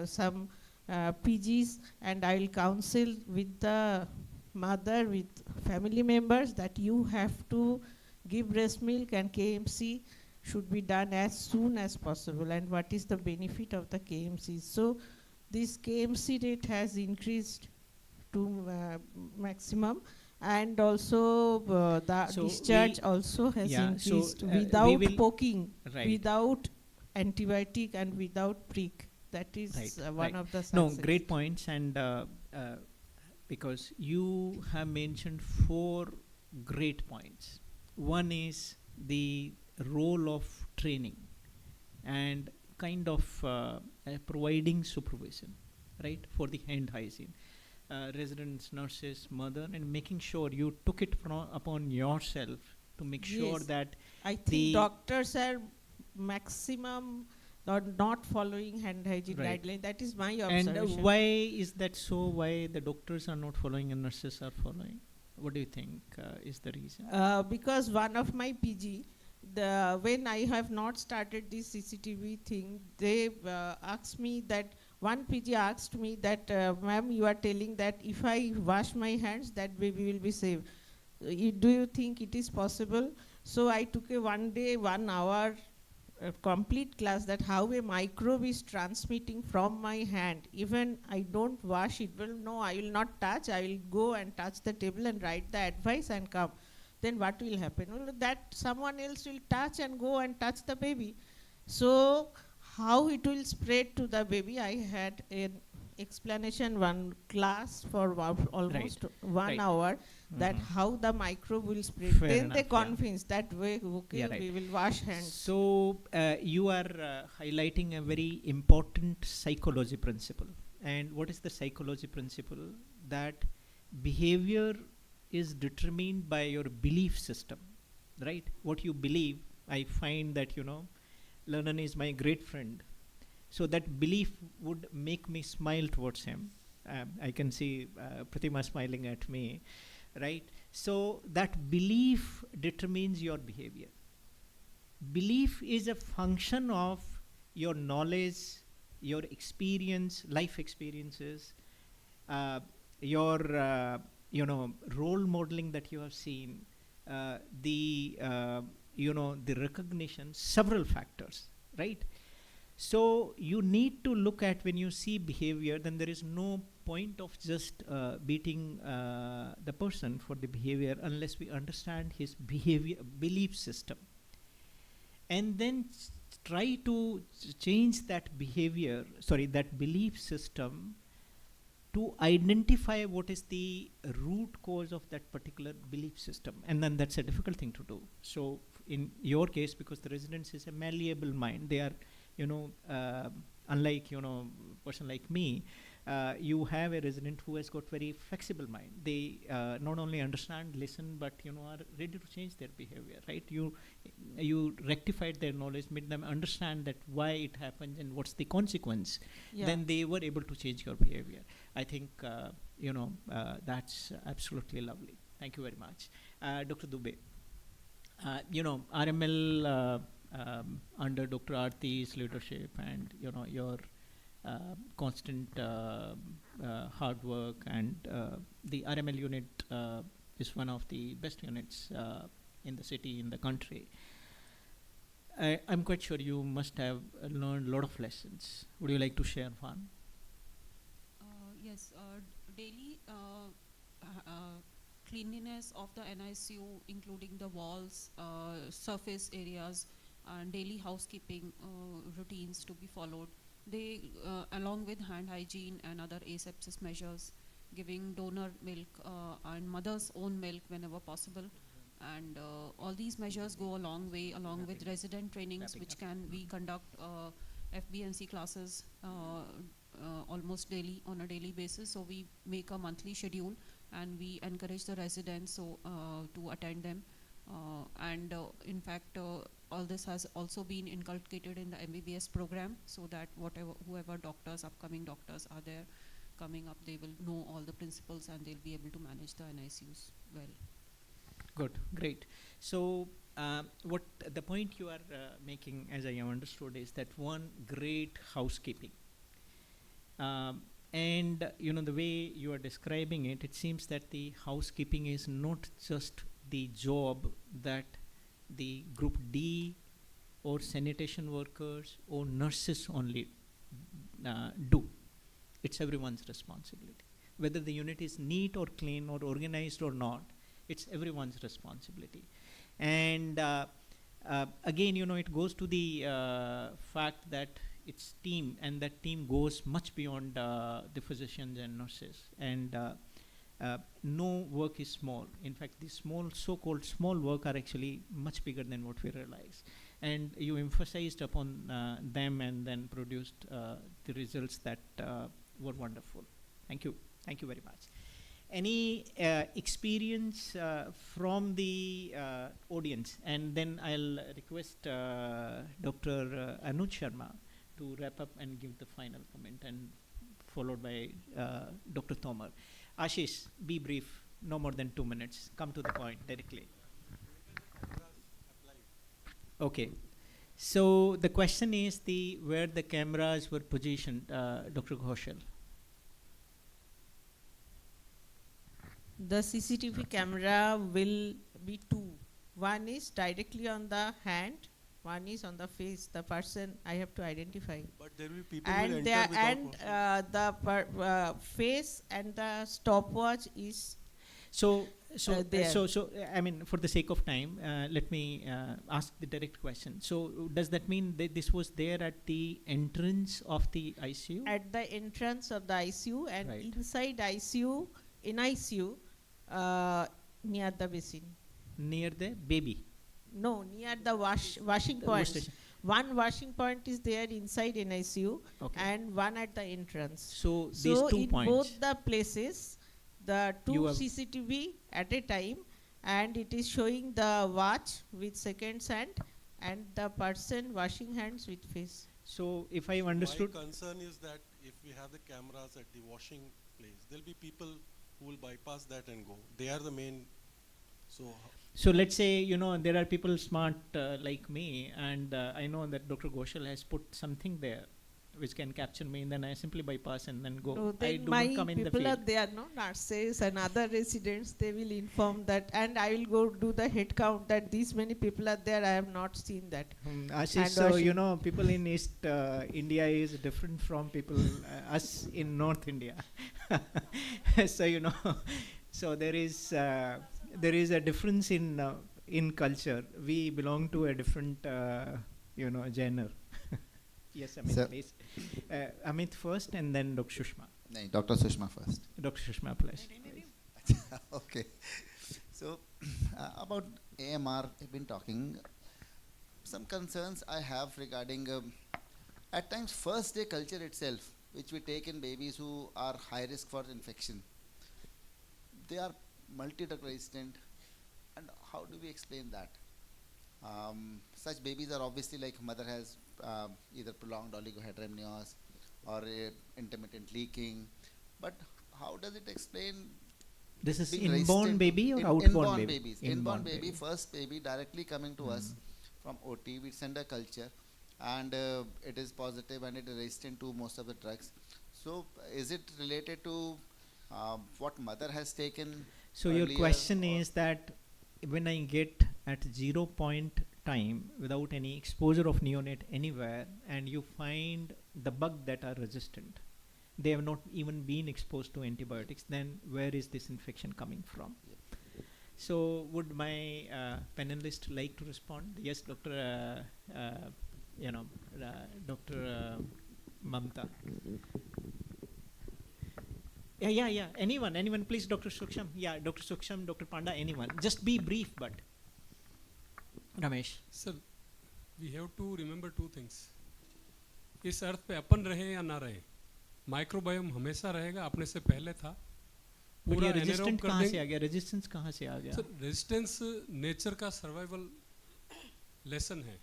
some PGs and I'll counsel with the mother, with family members, that you have to give breast milk, and KMC should be done as soon as possible, and what is the benefit of the KMC. So this KMC rate has increased to maximum, and also the So discharge we- also has yeah, so, increased we without will- poking, right. without antibiotic and without prick. That is Right, one right. of the No, success. great points, and because you have mentioned 4 great points. One is the role of training and kind of providing supervision, right, for the hand hygiene. Residents, nurses, mother, and making sure you took it upon yourself to make sure Yes. that I think the doctors are maximum not following hand hygiene Right. guideline. That is my And observation. why is that so? Why the doctors are not following and nurses are following? What do you think is the reason? Because one of my PG, when I have not started this CCTV thing, they asked me that, one PG asked me that, ma'am, you are telling that if I wash my hands, that baby will be safe. Do you think it is possible? So I took a 1 day, 1 hour complete class, that how a microbe is transmitting from my hand. Even I don't wash it, well, no, I will not touch. I will go and touch the table and write the advice and come. Then what will happen? Well, that someone else will touch and go and touch the baby. So how it will spread to the baby? I had an explanation, one class for almost 1 right. hour, that Mhm. how the microbe will spread. Fair Then they enough, yeah. convince that way, okay, Yeah, right. we will wash hands. So you are highlighting a very important psychology principle. And what is the psychology principle? That behavior is determined by your belief system, right? What you believe. I find that, Lennon is my great friend. So that belief would make me smile towards him. I can see Pratima smiling at me, right? So that belief determines your behavior. Belief is a function of your knowledge, your experience, life experiences, your role modeling that you have seen, the recognition, several factors, right? So you need to look at, when you see behavior, then there is no point of just beating the person for the behavior unless we understand his belief system. And then try to change that that belief system, to identify what is the root cause of that particular belief system. And then that's a difficult thing to do. So in your case, because the residence is a malleable mind, they are, unlike, person like me, you have a resident who has got very flexible mind. They not only understand, listen, but, are ready to change their behavior, right? You rectified their knowledge, made them understand that why it happens and what's the consequence. Yeah. Then they were able to change your behavior. I think, that's absolutely lovely. Thank you very much. Dr. Dubey, RML under Dr. Aarti's leadership and, your constant hard work, and the RML unit is one of the best units in the city, in the country. I'm quite sure you must have learned a lot of lessons. Would you like to share one? Yes, daily cleanliness of the NICU, including the walls, surface areas, and daily housekeeping routines to be followed. They, along with hand hygiene and other asepsis measures, giving donor milk and mother's own milk whenever possible. And all these measures go a long way, along with resident trainings, which we conduct FBNC classes almost daily, on a daily basis. So we make a monthly schedule and we encourage the residents to attend them. and in fact, all this has also been inculcated in the MBBS program, so that whoever doctors, upcoming doctors are there coming up, they will know all the principles and they'll be able to manage the NICUs well. Good, great. So, what the point you are making, as I have understood, is that one, great housekeeping. And you know, the way you are describing it, it seems that the housekeeping is not just the job that the group D or sanitation workers or nurses only do. It's everyone's responsibility. Whether the unit is neat or clean or organized or not, it's everyone's responsibility. And again, you know, it goes to the fact that it's team, and that team goes much beyond the physicians and nurses. And no work is small. In fact, the small, so-called small work are actually much bigger than what we realize. And you emphasized upon them and then produced the results that were wonderful. Thank you. Thank you very much. Any experience from the audience? And then I'll request Dr. Anuj Sharma to wrap up and give the final comment, and followed by Dr. Tomar. Ashish, be brief, no more than 2 minutes. Come to the point directly. Okay. So the question is where the cameras were positioned, Dr. Ghoshal. The CCTV camera will be two. One is directly on the hand, one is on the face, the person I have to identify. But there will be people And who the, enter the face and the stopwatch is So, there. I mean, for the sake of time, let me ask the direct question. So, does that mean that this was there at the entrance of the ICU? at the entrance of the ICU, and Right. inside ICU, in ICU, near the basin. Near the baby? No, near the washing The wash point. station. One washing point is there inside NICU, Okay. and one at the entrance. So, these two in points. both the places, the You two have- CCTV at a time, and it is showing the watch with seconds hand and the person washing hands with face. So, if I understood. My concern is that if we have the cameras at the washing place, there'll be people who will bypass that and go. They are the main. So let's say, you know, there are people smart like me, and I know that Dr. Ghoshal has put something there which can capture me, and then I simply bypass and then go. So I then do my not come in the people are field. there, no nurses and other residents. They will inform that, and I will go do the head count that these many people are there. I have not seen that. Ashish, Hand so you washing. know, people in East India is different from people us in North India. So you know, so there is a difference in culture. We belong to a different you know, genre. Yes, Amit, Sir. please. Amit first, and then Dr. Sushma. No, Dr. Sushma first. Dr. Sushma, please. Okay. So, about AMR, I've been talking. Some concerns I have regarding, at times, first day culture itself, which we take in babies who are high risk for infection. They are multi-drug resistant, and how do we explain that? Such babies are obviously like mother has either prolonged oligohydramnios or intermittent leaking, but how does it explain? This is being inborn resistant baby or in- outborn inborn baby? babies. Inborn Inborn baby, baby. first baby directly coming to us from OT. We send a culture, and it is positive and it is resistant to most of the drugs. So, is it related to what mother has taken? So your earlier, question or- is that when I get at 0 point time without any exposure of neonate anywhere, and you find the bug that are resistant, they have not even been exposed to antibiotics, then where is this infection coming from? So would my panelist like to respond? Yes, Dr. You know, Dr. Mamta. Yeah. Anyone, please, Dr. Suksham. Yeah, Dr. Suksham, Dr. Panda, anyone. Just be brief, but. Ramesh. Sir, we have to remember two things. इस अर्थ पे अपन रहे या ना रहे, microbiome हमेशा रहेगा, अपने से पहले था पूरा ये anaerobe रेजिस्टेंट कर कहाँ से देंगे। आ गया, रेजिस्टेंस कहाँ से आ गया? सर रेजिस्टेंस नेचर का सर्वाइवल लेसन है.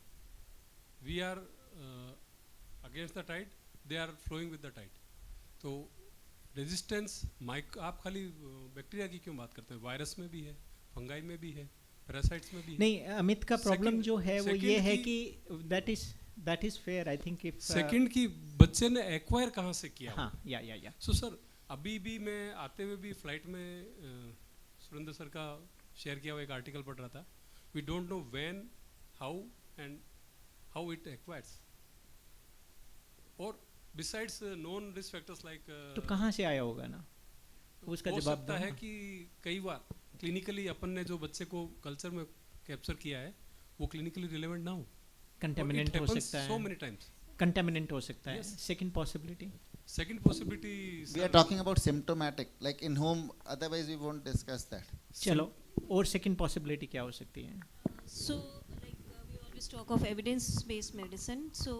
We are against the tide, they are flowing with the tide. तो रेजिस्टेंस आप खाली बैक्टीरिया की क्यों बात करते हैं? वायरस में भी है, फंगाई में भी है, पैरासाइट्स में भी है. नहीं, अमित का प्रॉब्लम Second- जो है वो second ये है की- कि that is fair, I think if second की बच्चे ने एक्वायर कहाँ से किया? हाँ, या सो सर अभी भी मैं आते हुए भी फ्लाइट में सुरेंद्र सर का शेयर किया हुआ एक आर्टिकल पढ़ रहा था. We don't know when, how and how it acquires. और besides non risk factors like तो कहाँ से आया होगा ना, उसका हो जवाब सकता दो है ना। कि कई बार क्लिनिकली अपन ने जो बच्चे को कल्चर में कैप्चर किया है वो क्लिनिकली रिलेवेंट ना हो. कंटेमिनेंट हो सकता so है, many times. कंटेमिनेंट हो सकता है. Yes. Second possibility, Second possibility, We are talking about symptomatic, like in whom, otherwise we won't discuss that. चलो और सेकंड पॉसिबिलिटी क्या हो सकती है? So, like we always talk of evidence-based medicine. So,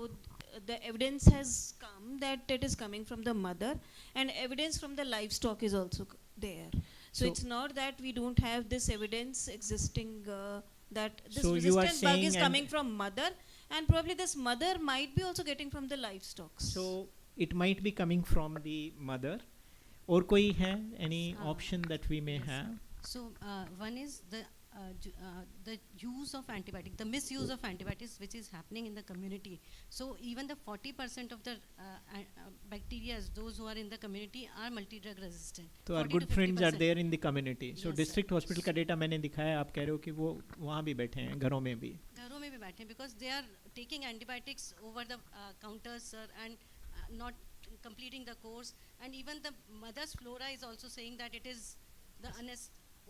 the evidence has come that it is coming from the mother, and evidence from the livestock is also there. So, it's not that we don't have this evidence existing that this So you are resistant bug saying is and- coming from mother, and probably this mother might be also getting from the livestock. So it might be coming from the mother. और कोई है? Any option that we may have? So one is the use of antibiotic, the misuse of antibiotics which is happening in the community. So even the 40% of the bacteria, those who are in the community, are multi-drug resistant. तो our 40 good to friends are 50%. there in the community. So Yes, sir. district hospital का data मैंने दिखाया, आप कह रहे हो कि वो वहाँ भी बैठे हैं, घरों में भी. घरों में भी बैठे हैं because they are taking antibiotics over the counters, sir, and not completing the course. And even the mother's flora is also saying that it is the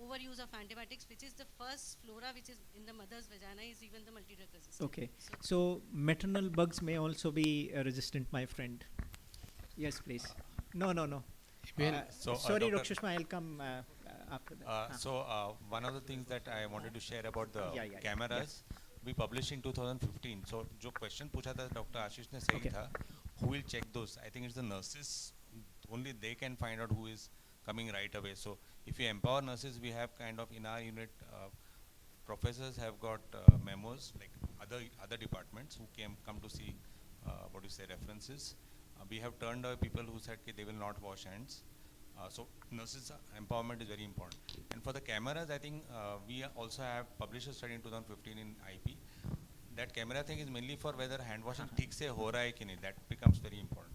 overuse of antibiotics, which is the first flora which is in the mother's vagina, is even the multi-drug resistant. Okay. So maternal bugs may also be resistant, my friend. Yes, please. No. Sorry, Dr. Rakshashma, I'll come after that. One of the things that I wanted to share about the Yeah. cameras, we published in 2015. So, जो question पूछा था Dr. आशीष ने सही Okay. था. Who will check those? I think it's the nurses. Only they can find out who is coming right away. So, if you empower nurses, we have kind of in our unit, professors have got memos like other departments who come to see references. We have turned away people who said they will not wash hands. So nurses empowerment is very important. And for the cameras, I think we also have published a study in 2015 in IP. That camera thing is mainly for whether hand washing ठीक से हो रहा है कि नहीं. That becomes very important.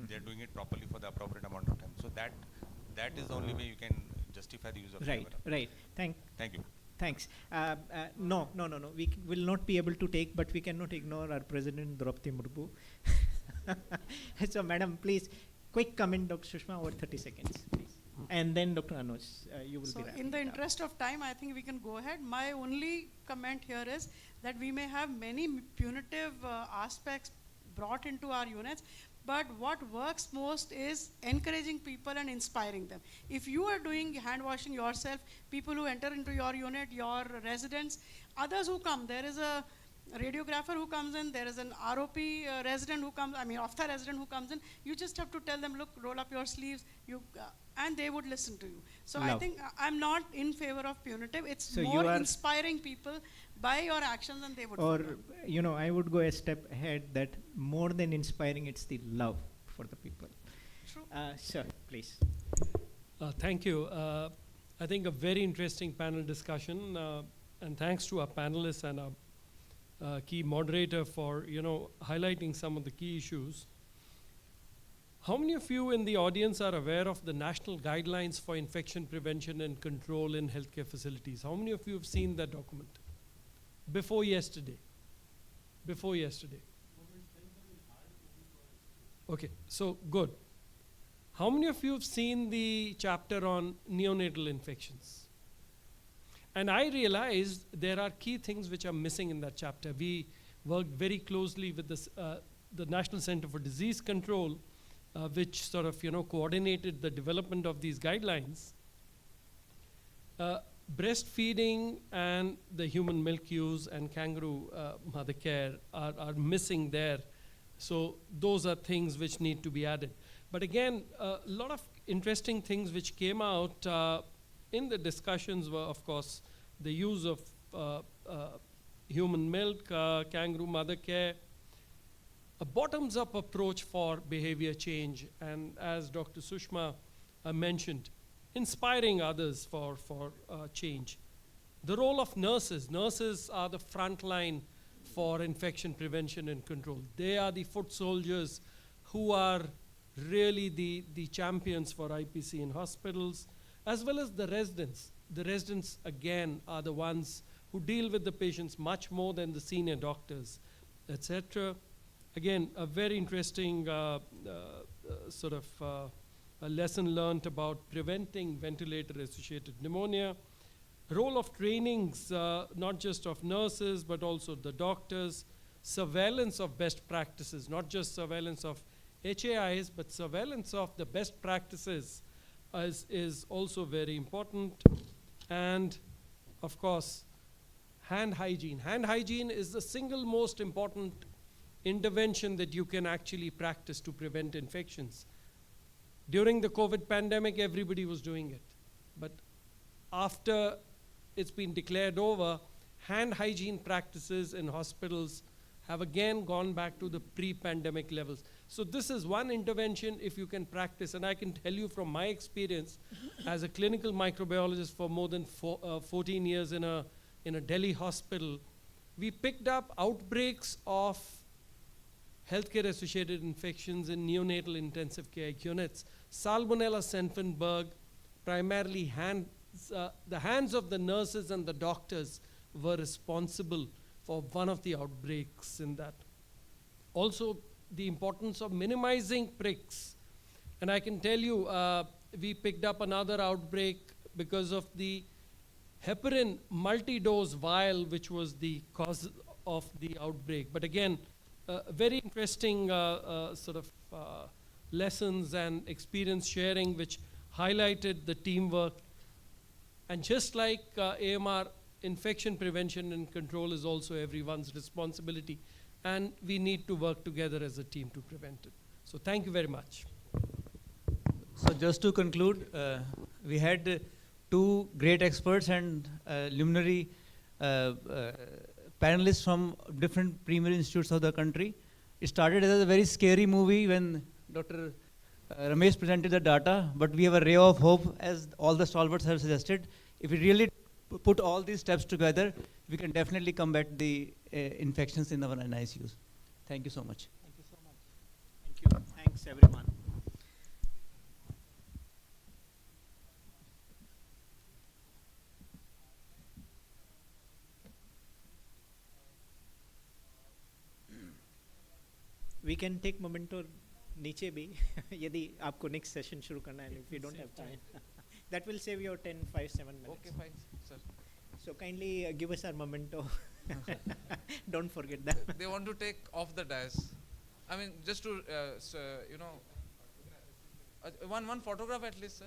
They are doing it properly for the appropriate amount of time. So that is the only way you can justify the use of camera. Right. Thank you. Thanks. No. We will not be able to take, but we cannot ignore our President Draupadi Murmu. So, Madam, please, quick comment, Dr. Sushma, over 30 seconds, please. And then Dr. Anuj, you will be So wrapping in the it up. interest of time, I think we can go ahead. My only comment here is that we may have many punitive aspects brought into our units, but what works most is encouraging people and inspiring them. If you are doing hand washing yourself, people who enter into your unit, your residents, others who come, there is a radiographer who comes in, there is an ROP resident who comes, ophtha resident who comes in, you just have to tell them, look, roll up your sleeves, and they would listen to you. So I think I'm not in favor of punitive, it's So more you are inspiring people by your actions and they would Or, follow. I would go a step ahead that more than inspiring, it's the love for the people. True. Sir, please. Thank you. I think a very interesting panel discussion, and thanks to our panelists and our key moderator for highlighting some of the key issues. How many of you in the audience are aware of the national guidelines for infection prevention and control in healthcare facilities? How many of you have seen that document? Before yesterday. Okay, so good. How many of you have seen the chapter on neonatal infections? And I realized there are key things which are missing in that chapter. We worked very closely with the National Center for Disease Control, which sort of coordinated the development of these guidelines. Breastfeeding and the human milk use and kangaroo mother care are missing there. So those are things which need to be added. But again, a lot of interesting things which came out in the discussions were, of course, the use of human milk, kangaroo mother care, a bottoms-up approach for behavior change, and as Dr. Sushma mentioned, inspiring others for change. The role of nurses. Nurses are the front line for infection prevention and control. They are the foot soldiers who are really the champions for IPC in hospitals, as well as the residents. The residents, again, are the ones who deal with the patients much more than the senior doctors, etc. Again, a very interesting sort of a lesson learned about preventing ventilator-associated pneumonia. Role of trainings, not just of nurses, but also the doctors. Surveillance of best practices, not just surveillance of HAIs, but surveillance of the best practices is also very important. And, of course, hand hygiene. Hand hygiene is the single most important intervention that you can actually practice to prevent infections. During the COVID pandemic, everybody was doing it. But after it's been declared over, hand hygiene practices in hospitals have again gone back to the pre-pandemic levels. So this is one intervention if you can practice, and I can tell you from my experience as a clinical microbiologist for more than 14 years in a Delhi hospital, we picked up outbreaks of healthcare-associated infections in neonatal intensive care units. Salmonella Senfenberg, primarily the hands of the nurses and the doctors were responsible for one of the outbreaks in that. Also, the importance of minimizing pricks. And I can tell you, we picked up another outbreak because of the heparin multi-dose vial, which was the cause of the outbreak. But again, very interesting sort of lessons and experience sharing, which highlighted the teamwork. And just like AMR, infection prevention and control is also everyone's responsibility. And we need to work together as a team to prevent it. So thank you very much. So just to conclude, we had two great experts and luminary panelists from different premier institutes of the country. It started as a very scary movie when Dr. Ramesh presented the data, but we have a ray of hope, as all the stalwarts have suggested. If we really put all these steps together, we can definitely combat the infections in our NICUs. Thank you so much. Thank you so much. Thank you. Thanks, everyone. We can take memento नीचे भी यदि आपको next session शुरू करना है, if you don't have time. That will save your 10, 5, 7 minutes. Okay, fine, sir. So kindly give us our memento. Don't forget that. They want to take off the dais. I mean, just to, you know, one photograph at least, sir.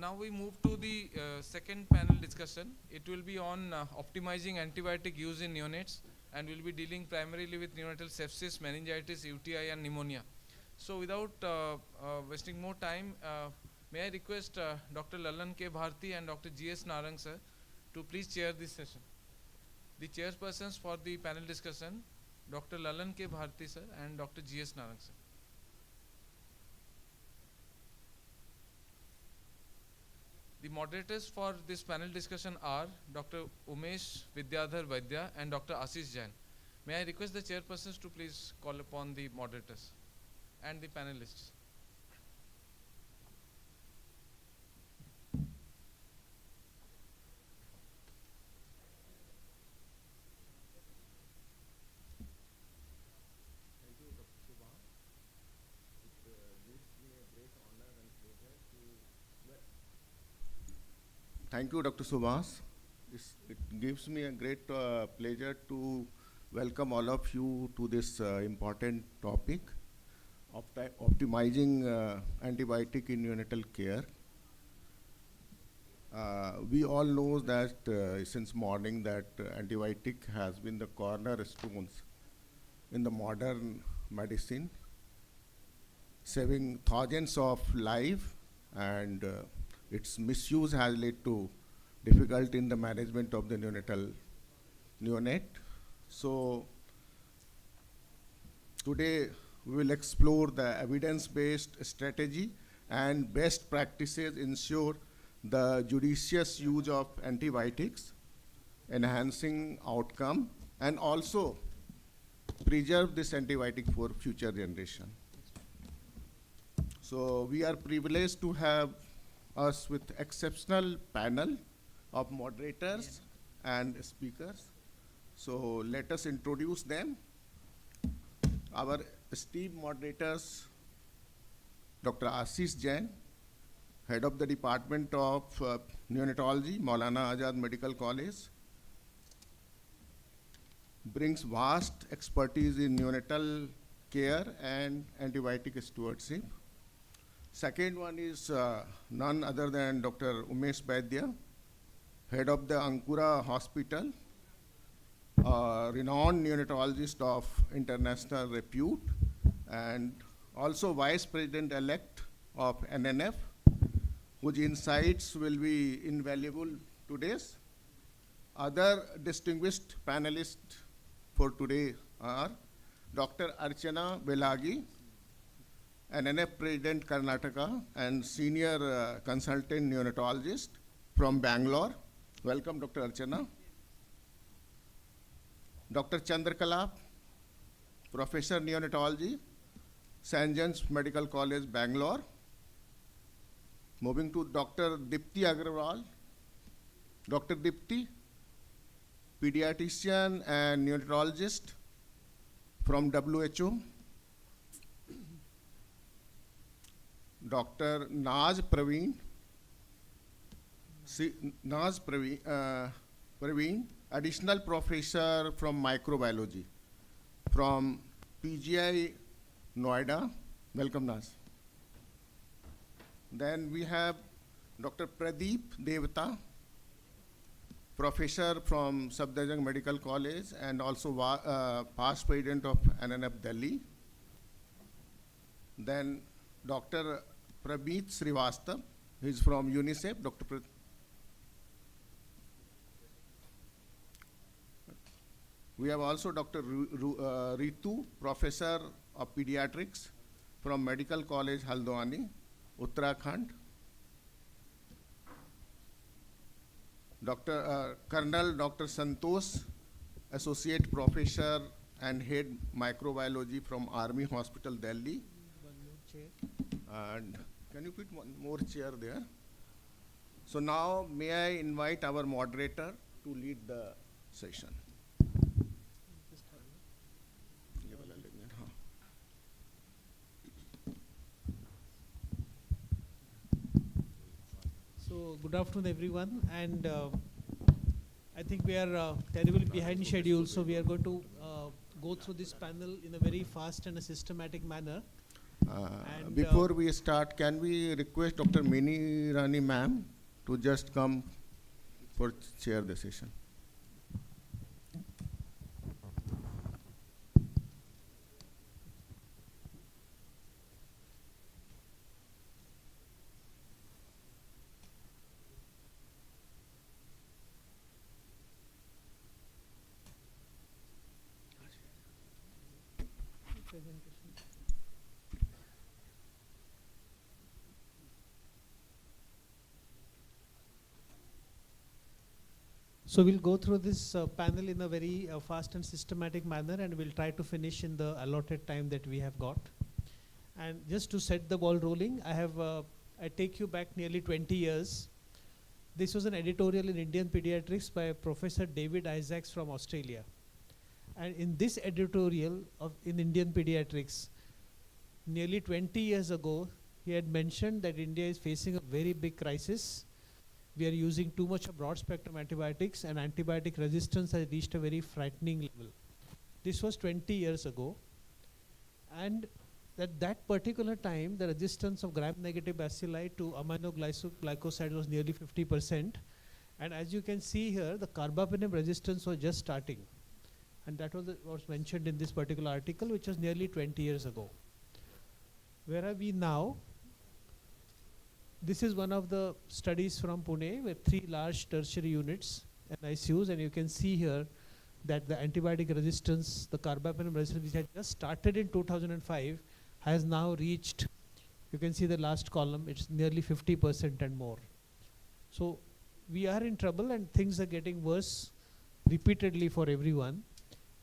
Now we move to the second panel discussion. It will be on optimizing antibiotic use in neonates, and we'll be dealing primarily with neonatal sepsis, meningitis, UTI, and pneumonia. So without wasting more time, may I request Dr. Lalan K. Bharti and Dr. G.S. Narang sir to please chair this session. The chairpersons for the panel discussion, Dr. Lalan K. Bharti sir and Dr. G.S. Narang sir. The moderators for this panel discussion are Dr. Umesh Vidyadhar Vaidya and Dr. Ashish Jain. May I request the chairpersons to please call upon the moderators and the panelists. Thank you, Dr. Subhas. It gives me a great pleasure to welcome all of you to this important topic, optimizing antibiotic in neonatal care. We all know that since morning that antibiotic has been the cornerstones in the modern medicine, saving thousands of lives, and its misuse has led to difficulty in the management of the neonate. So today we will explore the evidence-based strategy and best practices ensure the judicious use of antibiotics, enhancing outcome, and also preserve this antibiotic for future generation. So we are privileged to have us with exceptional panel of moderators and speakers. So let us introduce them. Our esteemed moderators, Dr. Ashish Jain, Head of the Department of Neonatology, Maulana Azad Medical College, brings vast expertise in neonatal care and antibiotic stewardship. Second one is none other than Dr. Umesh Vaidya, Head of the Ankura Hospital, a renowned neonatologist of international repute, and also Vice President-elect of NNF, whose insights will be invaluable to this. Other distinguished panelists for today are Dr. Archana Belagi, NNF President Karnataka and Senior Consultant Neonatologist from Bangalore. Welcome, Dr. Archana. Dr. Chandrakala, Professor Neonatology, St. John's Medical College, Bangalore. Moving to Dr. Dipti Agrawal. Dr. Dipti, pediatrician and neonatologist from WHO. Dr. Naz Praveen, Praveen, additional professor from microbiology from PGI Noida. Welcome, Naz. Then we have Dr. Pradeep Devta, professor from Safdarjung Medical College and also past president of NNF Delhi. Then Dr. Prabit Srivastav, he is from UNICEF. We have also Dr. Ritu, professor of pediatrics from Medical College Haldwani, Uttarakhand. Colonel Dr. Santosh, associate professor and head microbiology from Army Hospital, Delhi. And can you put one more chair there? So now may I invite our moderator to lead the session. So good afternoon, everyone, and I think we are terribly behind schedule, so we are going to go through this panel in a very fast and a systematic manner. Before we start, can we request Dr. Mini Rani ma'am to just come for chair the session? So we'll go through this panel in a very fast and systematic manner, and we'll try to finish in the allotted time that we have got. And just to set the ball rolling, I take you back nearly 20 years. This was an editorial in Indian Pediatrics by Professor David Isaacs from Australia. And in this editorial in Indian Pediatrics, nearly 20 years ago, he had mentioned that India is facing a very big crisis. We are using too much of broad spectrum antibiotics, and antibiotic resistance has reached a very frightening level. This was 20 years ago. And at that particular time, the resistance of gram-negative bacilli to aminoglycoside was nearly 50%. And as you can see here, the carbapenem resistance was just starting. And that was was mentioned in this particular article, which was nearly 20 years ago. Where are we now? This is one of the studies from Pune with 3 large tertiary units and ICUs, and you can see here that the antibiotic resistance, the carbapenem resistance, which had just started in 2005, has now reached, you can see the last column, it's nearly 50% and more. So we are in trouble, and things are getting worse repeatedly for everyone.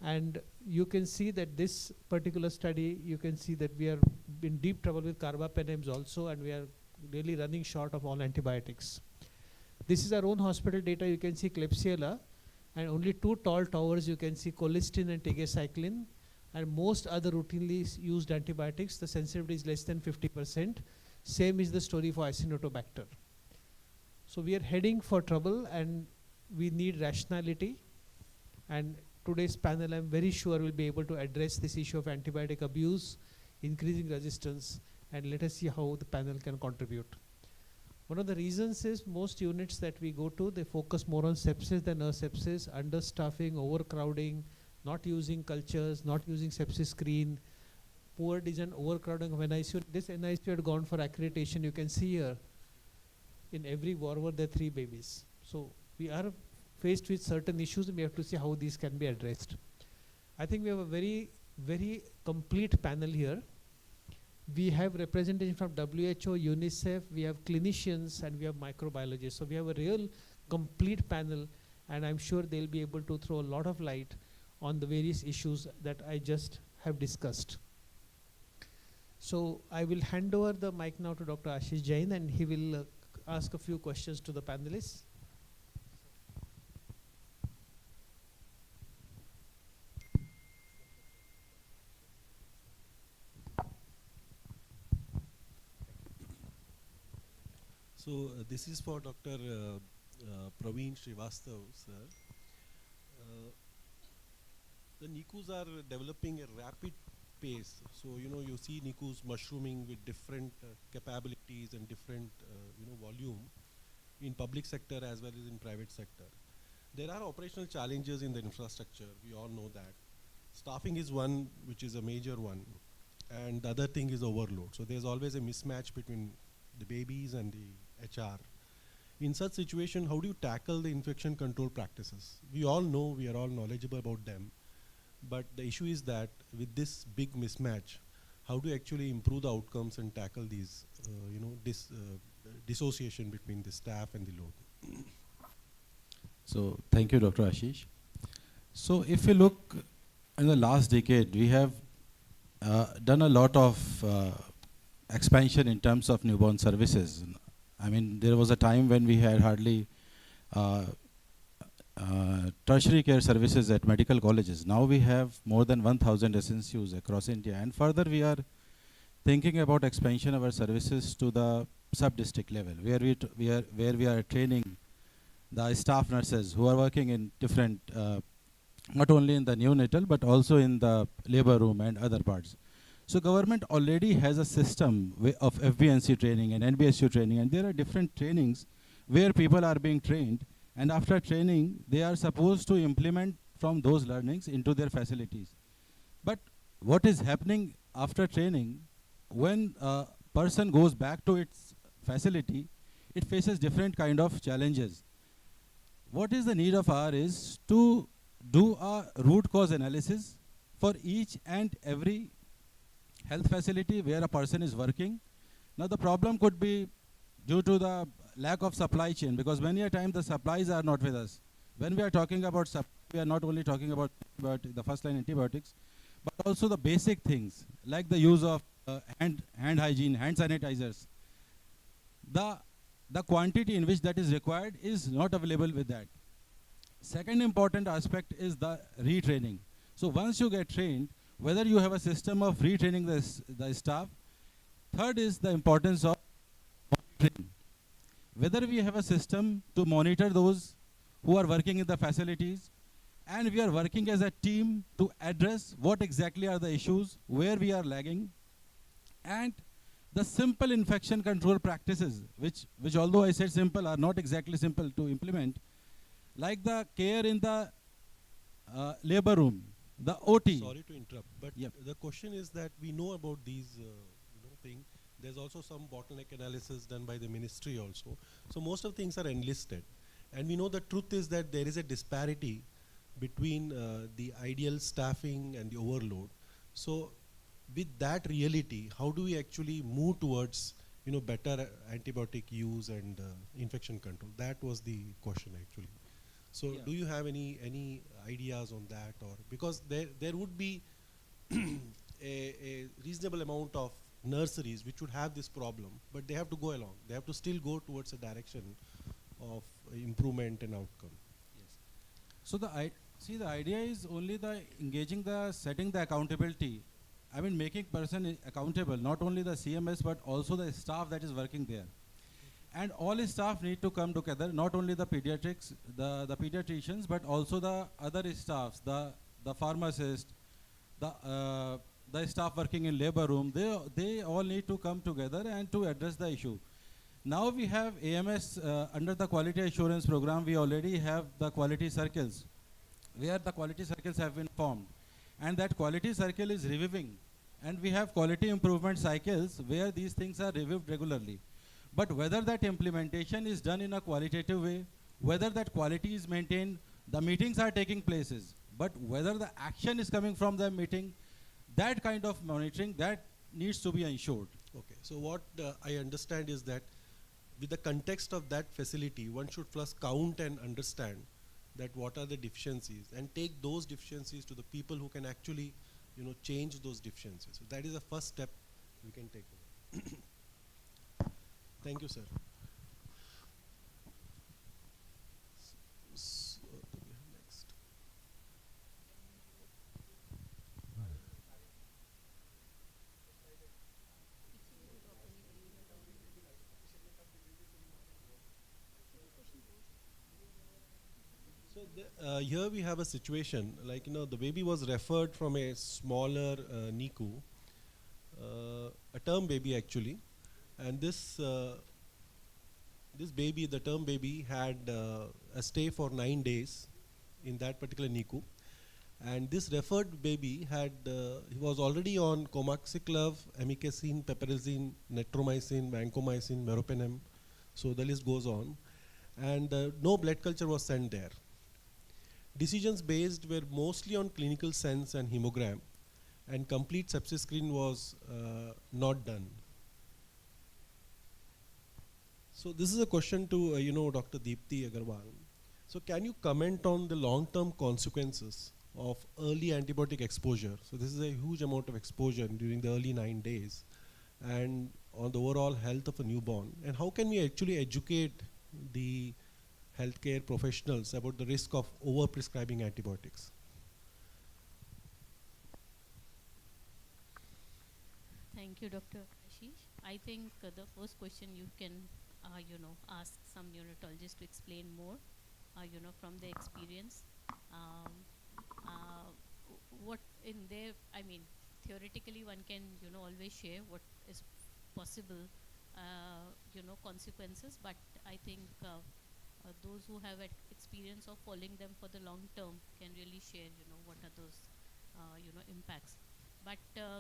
And you can see that this particular study, you can see that we are in deep trouble with carbapenems also, and we are really running short of all antibiotics. This is our own hospital data. You can see Klebsiella, and only 2 tall towers you can see colistin and tigecycline, and most other routinely used antibiotics, the sensitivity is less than 50%. Same is the story for Acinetobacter. So we are heading for trouble, and we need rationality. And today's panel, I'm very sure, will be able to address this issue of antibiotic abuse, increasing resistance, and let us see how the panel can contribute. One of the reasons is most units that we go to, they focus more on sepsis than asepsis, understaffing, overcrowding, not using cultures, not using sepsis screen, poor design, overcrowding of NICU. This NICU had gone for accreditation. You can see here, in every ward there are 3 babies. So we are faced with certain issues, and we have to see how these can be addressed. I think we have a very, very complete panel here. We have representation from WHO, UNICEF, we have clinicians, and we have microbiologists. So we have a real complete panel, and I'm sure they'll be able to throw a lot of light on the various issues that I just have discussed. So I will hand over the mic now to Dr. Ashish Jain, and he will ask a few questions to the panelists. So this is for Dr. Praveen Srivastav, sir. The NICUs are developing a rapid pace. So, you see NICUs mushrooming with different capabilities and different, volume in public sector as well as in private sector. There are operational challenges in the infrastructure. We all know that. Staffing is one, which is a major one. And the other thing is overload. So there's always a mismatch between the babies and the HR. In such situation, how do you tackle the infection control practices? We all know, we are all knowledgeable about them, but the issue is that with this big mismatch, how do you actually improve the outcomes and tackle these, dissociation between the staff and the load? So thank you, Dr. Ashish. So if you look in the last decade, we have done a lot of expansion in terms of newborn services. I mean, there was a time when we had hardly tertiary care services at medical colleges. Now we have more than 1,000 SNCUs across India, and further we are thinking about expansion of our services to the sub-district level, where we are training the staff nurses who are working in different, not only in the neonatal but also in the labor room and other parts. So government already has a system of FBNC training and NBSU training, and there are different trainings where people are being trained, and after training they are supposed to implement from those learnings into their facilities. But what is happening after training, when a person goes back to its facility, it faces different kind of challenges. What is the need of our is to do a root cause analysis for each and every health facility where a person is working. Now the problem could be due to the lack of supply chain, because many a time the supplies are not with us. When we are talking about we are not only talking about the first line antibiotics, but also the basic things like the use of hand hygiene, hand sanitizers. The quantity in which that is required is not available with that. Second important aspect is the retraining. So once you get trained, whether you have a system of retraining the staff. Third is the importance of monitoring. Whether we have a system to monitor those who are working in the facilities, and we are working as a team to address what exactly are the issues, where we are lagging, and the simple infection control practices, which although I said simple, are not exactly simple to implement, like the care in the labor room, the OT. Sorry to interrupt, but the question is that we know about these thing. There's also some bottleneck analysis done by the ministry also. So most of things are enlisted. And we know the truth is that there is a disparity between the ideal staffing and the overload. So with that reality, how do we actually move towards better antibiotic use and infection control? That was the question actually. So do you have any ideas on that, or because there would be a reasonable amount of nurseries which would have this problem, but they have to go along. They have to still go towards a direction of improvement and outcome. Yes. So the idea is only the engaging setting the accountability. I mean, making person accountable, not only the CMS but also the staff that is working there. And all staff need to come together, not only the pediatrics, the pediatricians, but also the other staffs, the pharmacist, the staff working in labor room. They all need to come together and to address the issue. Now we have AMS under the quality assurance program. We already have the quality circles, where the quality circles have been formed, and that quality circle is reviewing, and we have quality improvement cycles where these things are reviewed regularly. But whether that implementation is done in a qualitative way, whether that quality is maintained, the meetings are taking places, but whether the action is coming from the meeting, that kind of monitoring, that needs to be ensured. Okay, so what I understand is that with the context of that facility, one should first count and understand that what are the deficiencies and take those deficiencies to the people who can actually change those deficiencies. So that is the first step we can take. Thank you, sir. Next. So here we have a situation like the baby was referred from a smaller NICU, a term baby actually. And this baby, the term baby, had a stay for 9 days in that particular NICU. And this referred baby he was already on comoxiclav, amikacin, piperazine, netromycin, vancomycin, meropenem. So the list goes on. And no blood culture was sent there. Decisions based were mostly on clinical sense and hemogram, and complete sepsis screen was not done. So this is a question to Dr. Deepti Agarwal. So can you comment on the long-term consequences of early antibiotic exposure? So this is a huge amount of exposure during the early 9 days, and on the overall health of a newborn. And how can we actually educate the healthcare professionals about the risk of over-prescribing antibiotics? Thank you, Dr. Ashish. I think the first question you can ask some neonatologists to explain more, from their experience. What in their, theoretically one can, always share what is possible, consequences, but I think those who have experience of following them for the long term can really share, what are those, impacts. But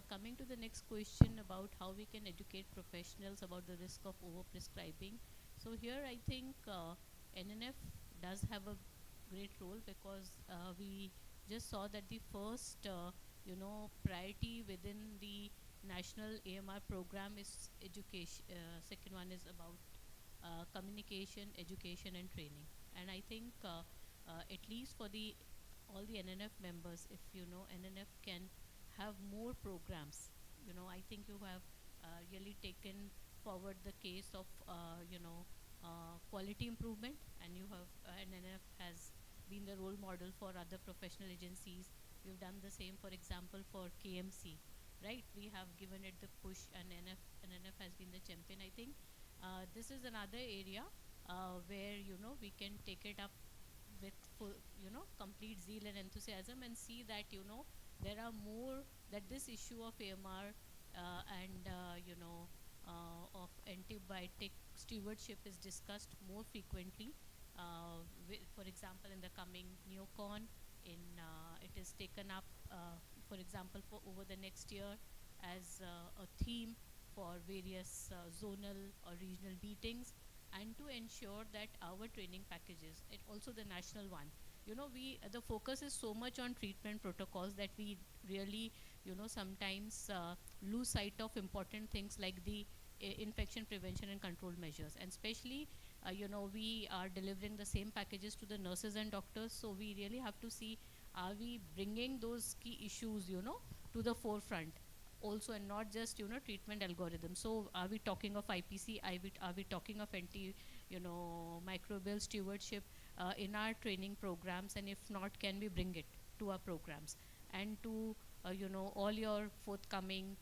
coming to the next question about how we can educate professionals about the risk of overprescribing. So here I think NNF does have a great role, because we just saw that the first priority within the national AMR program is education. Second one is about communication, education and training. And I think at least for the all the NNF members, if NNF can have more programs. I think you have really taken forward the case of quality improvement, and you have NNF has been the role model for other professional agencies. We've done the same, for example, for KMC, right? We have given it the push, and NNF has been the champion. I think this is another area where we can take it up with full, complete zeal and enthusiasm, and see that there are more, that this issue of AMR and of antibiotic stewardship is discussed more frequently. For example, in the coming neocon, it is taken up, for example, for over the next year as a theme for various zonal or regional meetings, and to ensure that our training packages, and also the national one, the focus is so much on treatment protocols that we really sometimes lose sight of important things like the infection prevention and control measures. And especially we are delivering the same packages to the nurses and doctors, so we really have to see, are we bringing those key issues to the forefront also, and not just treatment algorithms. So are we talking of IPC, are we talking of microbial stewardship in our training programs, and if not, can we bring it to our programs? And to all your forthcoming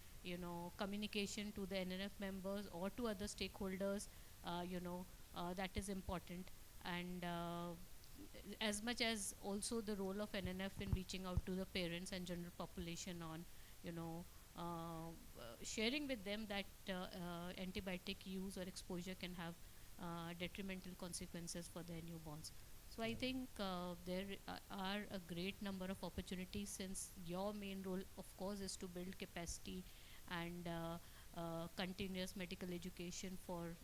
communication to the NNF members or to other stakeholders, that is important. And as much as also the role of NNF in reaching out to the parents and general population on sharing with them that antibiotic use or exposure can have detrimental consequences for their newborns. So I think there are a great number of opportunities, since your main role, of course, is to build capacity and continuous medical education for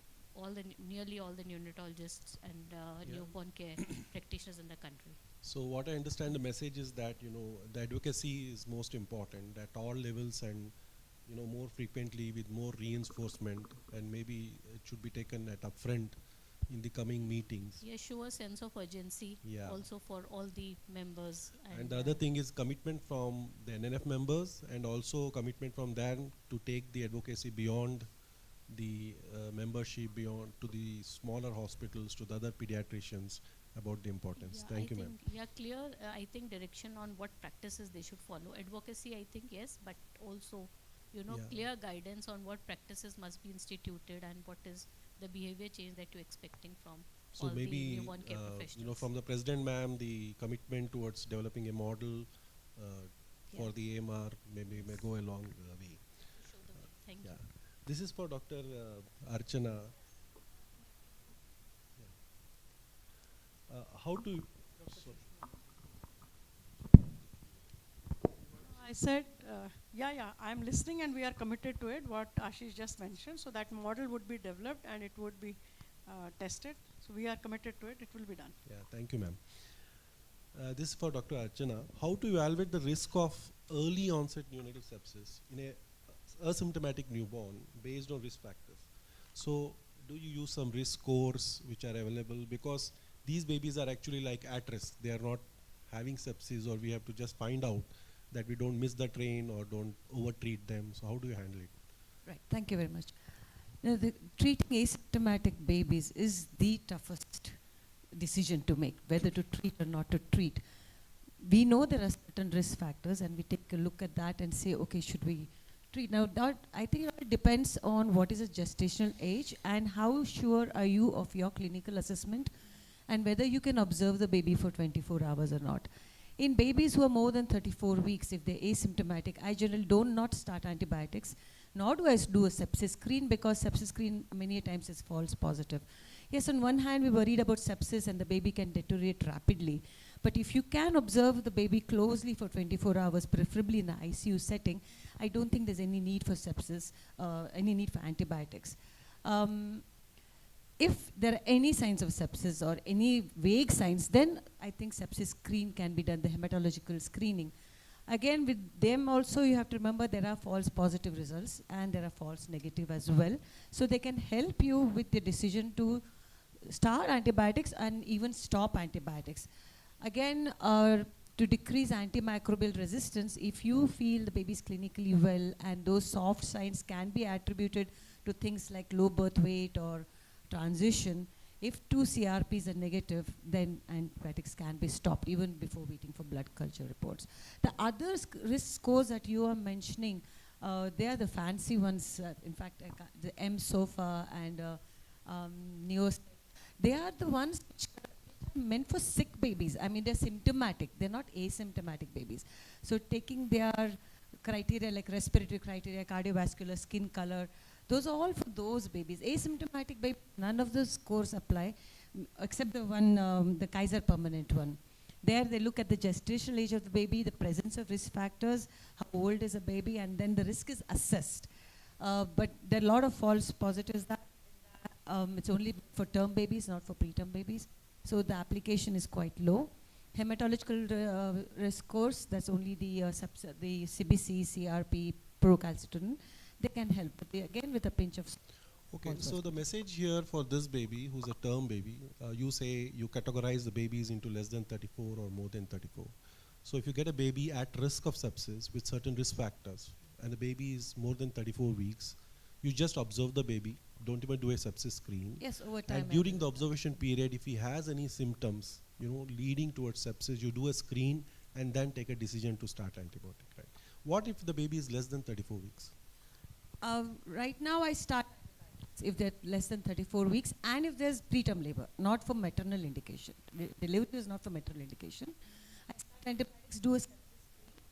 nearly all the neonatologists and newborn care practitioners in the country. So what I understand, the message is that the advocacy is most important at all levels, and more frequently with more reinforcement, and maybe it should be taken at upfront in the coming meetings. Yeah, show a sense of urgency also for all the members. And the other thing is commitment from the NNF members, and also commitment from them to take the advocacy beyond the membership, beyond to the smaller hospitals, to the other pediatricians about the importance. Thank you, ma'am. Yeah, clear, I think, direction on what practices they should follow. Advocacy, I think, yes, but also, clear guidance on what practices must be instituted and what is the behavior change that you're expecting from all the newborn care professionals. From the president, ma'am, the commitment towards developing a model for the AMR may go a long way. Show the way. Thank you. This is for Dr. Archana. How to... I said, I'm listening, and we are committed to it, what Ashish just mentioned. So that model would be developed and it would be tested. So we are committed to it, it will be done. Yeah, thank you, ma'am. This is for Dr. Archana. How to evaluate the risk of early onset neonatal sepsis in a asymptomatic newborn based on risk factors? So do you use some risk scores which are available? Because these babies are actually like at risk. They are not having sepsis, or we have to just find out that we don't miss the train or don't over-treat them. So how do you handle it? Right, thank you very much. Now, treating asymptomatic babies is the toughest decision to make, whether to treat or not to treat. We know there are certain risk factors, and we take a look at that and say, okay, should we treat? Now, I think it depends on what is the gestational age and how sure are you of your clinical assessment, and whether you can observe the baby for 24 hours or not. In babies who are more than 34 weeks, if they're asymptomatic, I generally do not start antibiotics, nor do I do a sepsis screen, because sepsis screen many times is false positive. Yes, on one hand, we're worried about sepsis and the baby can deteriorate rapidly. But if you can observe the baby closely for 24 hours, preferably in the ICU setting, I don't think there's any need for sepsis, any need for antibiotics. If there are any signs of sepsis or any vague signs, then I think sepsis screen can be done, the hematological screening. Again, with them also, you have to remember there are false positive results and there are false negative as well. So they can help you with the decision to start antibiotics and even stop antibiotics. Again, to decrease antimicrobial resistance, if you feel the baby is clinically well and those soft signs can be attributed to things like low birth weight or transition, if 2 CRPs are negative, then antibiotics can be stopped even before waiting for blood culture reports. The other risk scores that you are mentioning, they are the fancy ones. In fact, the M-SOFA and Neos, they are the ones which are meant for sick babies. I mean, they're symptomatic. They're not asymptomatic babies. So taking their criteria like respiratory criteria, cardiovascular, skin color, those are all for those babies. Asymptomatic babies, none of those scores apply, except the one, the Kaiser permanent one. There they look at the gestational age of the baby, the presence of risk factors, how old is a baby, and then the risk is assessed. But there are a lot of false positives that it's only for term babies, not for preterm babies. So the application is quite low. Hematological risk scores, that's only the CBC, CRP, procalcitonin. They can help, but they, again with a pinch of salt. Okay, so the message here for this baby, who's a term baby, you say you categorize the babies into less than 34 or more than 34. So if you get a baby at risk of sepsis with certain risk factors, and the baby is more than 34 weeks, you just observe the baby, don't even do a sepsis screen. Yes, over time. And during the observation period, if he has any symptoms, leading towards sepsis, you do a screen and then take a decision to start antibiotic, right? What if the baby is less than 34 weeks? Right now I start if they're less than 34 weeks and if there's preterm labor, not for maternal indication. Delivery is not for maternal indication. I start antibiotics, do a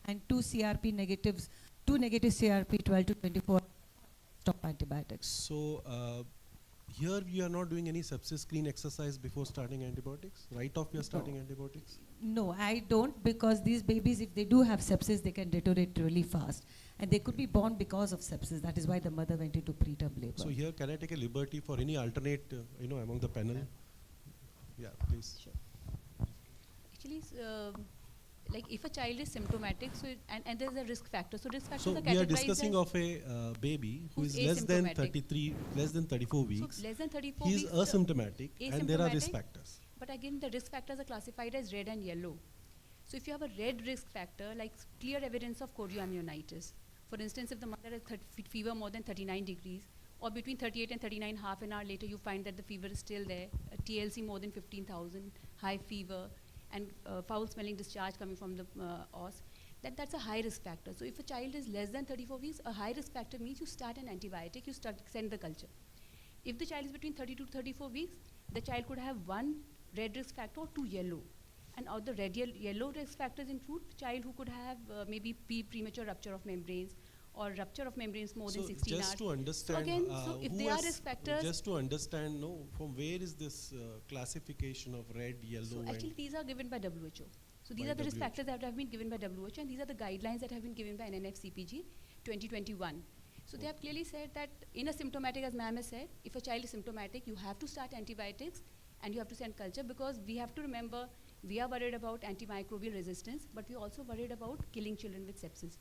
and 2 CRP negatives, 2 negative CRP 12 to 24, stop antibiotics. So here we are not doing any sepsis screen exercise before starting antibiotics? Right off we are starting antibiotics? No, I don't, because these babies, if they do have sepsis, they can deteriorate really fast. And they could be born because of sepsis. That is why the mother went into preterm labor. So here, can I take a liberty for any alternate, among the panel? Yeah, please. Sure. Actually, like if a child is symptomatic, so and there's a risk factor. So risk factors So are we are categorized discussing as of a baby who is less than 34 weeks. So less than 34 he is weeks. asymptomatic, and there are risk asymptomatic, factors. But again, the risk factors are classified as red and yellow. So if you have a red risk factor, like clear evidence of chorioamnionitis, for instance, if the mother has fever more than 39 degrees, or between 38 and 39, half an hour later you find that the fever is still there, a TLC more than 15,000, high fever, and foul-smelling discharge coming from the os, that's a high risk factor. So if a child is less than 34 weeks, a high risk factor means you start an antibiotic, you send the culture. If the child is between 32 to 34 weeks, the child could have 1 red risk factor or 2 yellow. And all the red yellow risk factors include child who could have maybe premature rupture of membranes or rupture of membranes more than 16 hours. Just to understand, so again, so if they are risk factors, just to understand, from where is this classification of red, yellow? So actually, these are given by WHO. So these are the risk factors that have been given by WHO, and these are the guidelines that have been given by NNF CPG 2021. So they have clearly said that in a symptomatic, as ma'am has said, if a child is symptomatic, you have to start antibiotics and you have to send culture, because we have to remember we are worried about antimicrobial resistance, but we are also worried about killing children with sepsis.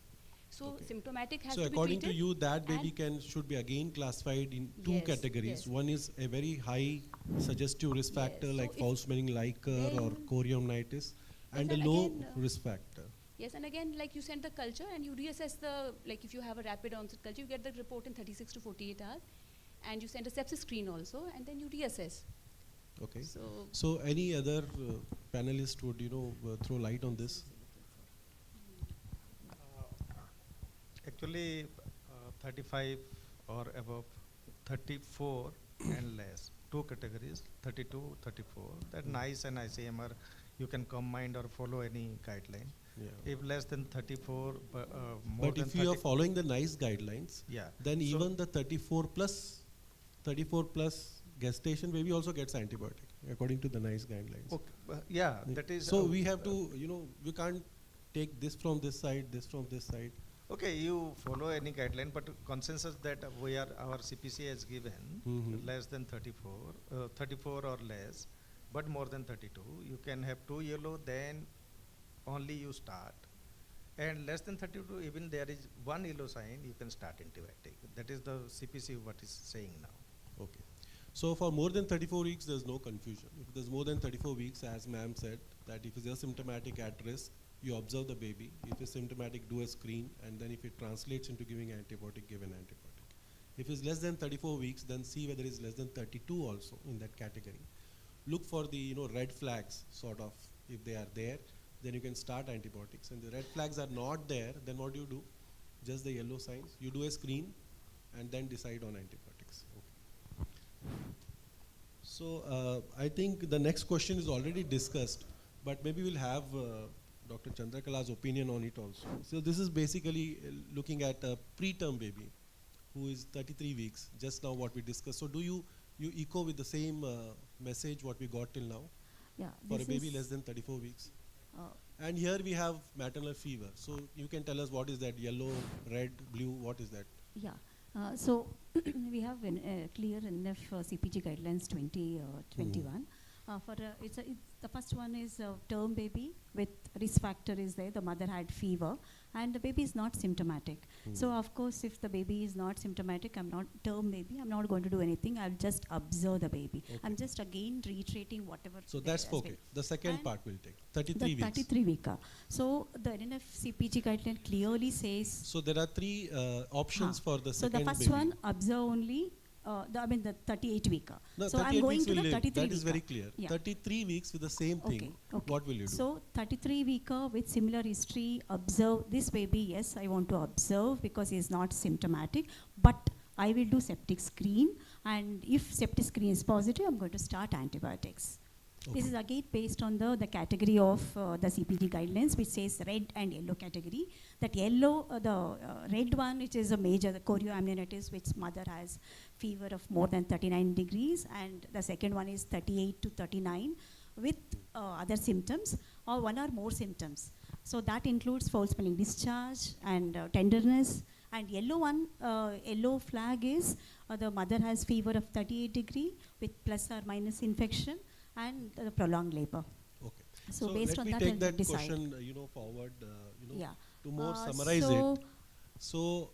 So symptomatic has to be treated. So according to you, that baby should be again classified in 2 categories. Yes. One is a very high suggestive risk factor like So foul-smelling liquor or chorioamnitis, and a low risk factor. Yes, and again, like you send the culture and you reassess like if you have a rapid onset culture, you get the report in 36 to 48 hours, and you send a sepsis screen also, and then you reassess. Okay. So any other panelist would throw light on this? Actually, 35 or above, 34 and less. 2 categories, 32, 34. That NICE and ICMR, you can combine or follow any guideline. Yeah. If less than 34, more but than if you are following the NICE guidelines, then so even the 34 plus gestation baby also gets antibiotic according to the NICE guidelines. Okay. That is. So we have to, we can't take this from this side, this from this side. Okay, you follow any guideline, but consensus that our CPC has given less than 34, 34 or less, but more than 32. You can have 2 yellow, then only you start. And less than 32, even there is 1 yellow sign, you can start antibiotic. That is the CPC what is saying now. Okay. So for more than 34 weeks, there's no confusion. If there's more than 34 weeks, as ma'am said, that if it's asymptomatic at risk, you observe the baby. If it's symptomatic, do a screen, and then if it translates into giving antibiotic, give an antibiotic. If it's less than 34 weeks, then see whether it's less than 32 also in that category. Look for the red flags, sort of. If they are there, then you can start antibiotics. And the red flags are not there, then what do you do? Just the yellow signs. You do a screen, and then decide on antibiotics. Okay. So I think the next question is already discussed, but maybe we'll have Dr. Chandrakala's opinion on it also. So this is basically looking at a preterm baby who is 33 weeks, just now what we discussed. So do you echo with the same message what we got till now? Yeah. For a baby less than 34 weeks? And here we have maternal fever. So you can tell us what is that, yellow, red, blue, what is that? Yeah. So we have clear NNF CPG guidelines 2021. It's the first one is term baby with risk factor is there. The mother had fever and the baby is not symptomatic. So of course, if the baby is not symptomatic, I'm not term baby. I'm not going to do anything. I'll just observe the baby. Okay. I'm just again reiterating whatever. So that's okay. The second part will take 33 the weeks. 33 week. So the NNF CPG guideline clearly says. So there are three options for the second baby. So the first one, observe only. The 38 week. No, so I'm going to the 33 week. That is very clear. Yeah. 33 weeks with the same thing. Okay. What will you do? So 33 week with similar history, observe this baby. Yes, I want to observe because he is not symptomatic. But I will do septic screen, and if septic screen is positive, I'm going to start antibiotics. Okay. This is again based on the category of the CPG guidelines, which says red and yellow category. That yellow, the red one, which is a major, the chorioamnionitis, which mother has fever of more than 39 degrees, and the second one is 38 to 39 with other symptoms or one or more symptoms. So that includes foul smelling discharge and tenderness. And yellow one, yellow flag is the mother has fever of 38 degree with plus or minus infection and prolonged labor. Okay. So based on let that, me take that decide. question forward, Yeah. to more summarize it. So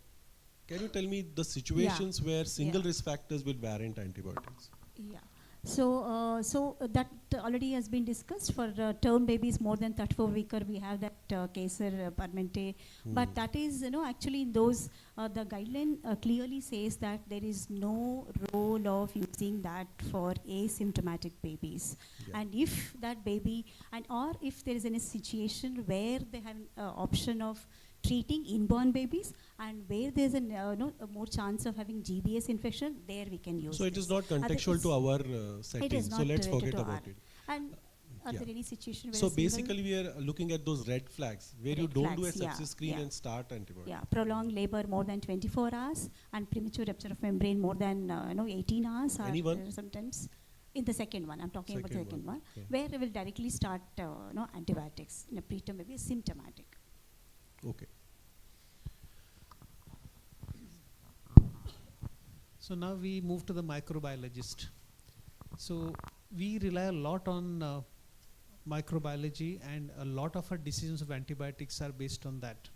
can you tell me the situations where single risk factors will warrant antibiotics? Yeah. So that already has been discussed. For term babies more than 34 weeker, we have that Kaiser Permente. But that is, actually in those, the guideline clearly says that there is no role of using that for asymptomatic babies. Yeah. And if that baby, or if there is any situation where they have option of treating inborn babies and where there's a more chance of having GBS infection, there we can use. So it is not contextual to our setting. It is not so let's forget about it. And are there any situation where so basically we are looking at those red flags where you don't do a sepsis screen and start antibiotics. Yeah, prolonged labor more than 24 hours and premature rupture of membrane more than 18 hours. Anyone? Sometimes. In the second one, I'm talking about the second one, where we will directly start antibiotics in a preterm baby symptomatic. Okay. So now we move to the microbiologist. So we rely a lot on microbiology, and a lot of our decisions of antibiotics are based on that.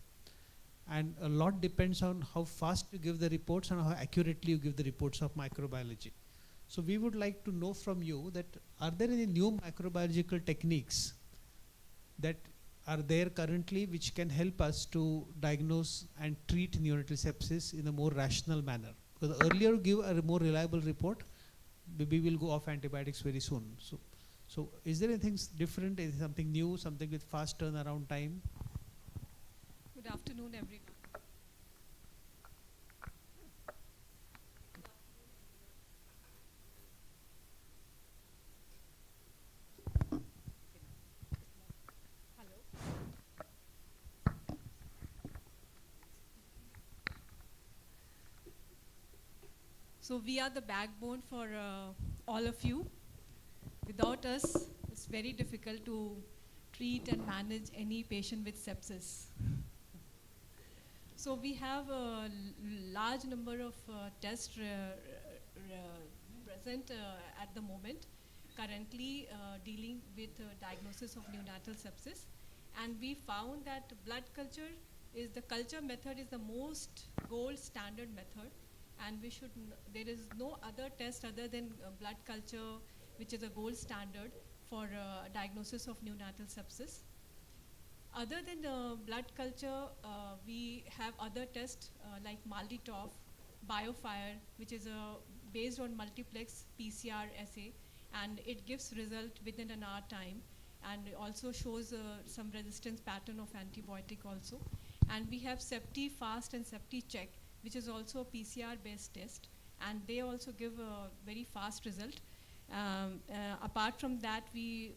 And a lot depends on how fast you give the reports and how accurately you give the reports of microbiology. So we would like to know from you that are there any new microbiological techniques that are there currently which can help us to diagnose and treat neonatal sepsis in a more rational manner? Because earlier give a more reliable report, baby will go off antibiotics very soon. So is there anything different, is something new, something with fast turnaround time? Good afternoon, everyone. So we are the backbone for all of you. Without us, it's very difficult to treat and manage any patient with sepsis. So we have a large number of tests present at the moment, currently dealing with diagnosis of neonatal sepsis. And we found that blood culture is the culture method is the most gold standard method and there is no other test other than blood culture, which is a gold standard for diagnosis of neonatal sepsis. Other than blood culture, we have other tests like MALDI-TOF, BioFire, which is based on multiplex PCR assay, and it gives result within an hour time, and also shows some resistance pattern of antibiotic also. And we have Septi-Fast and Septi-Check, which is also a PCR-based test, and they also give a very fast result. Apart from that, we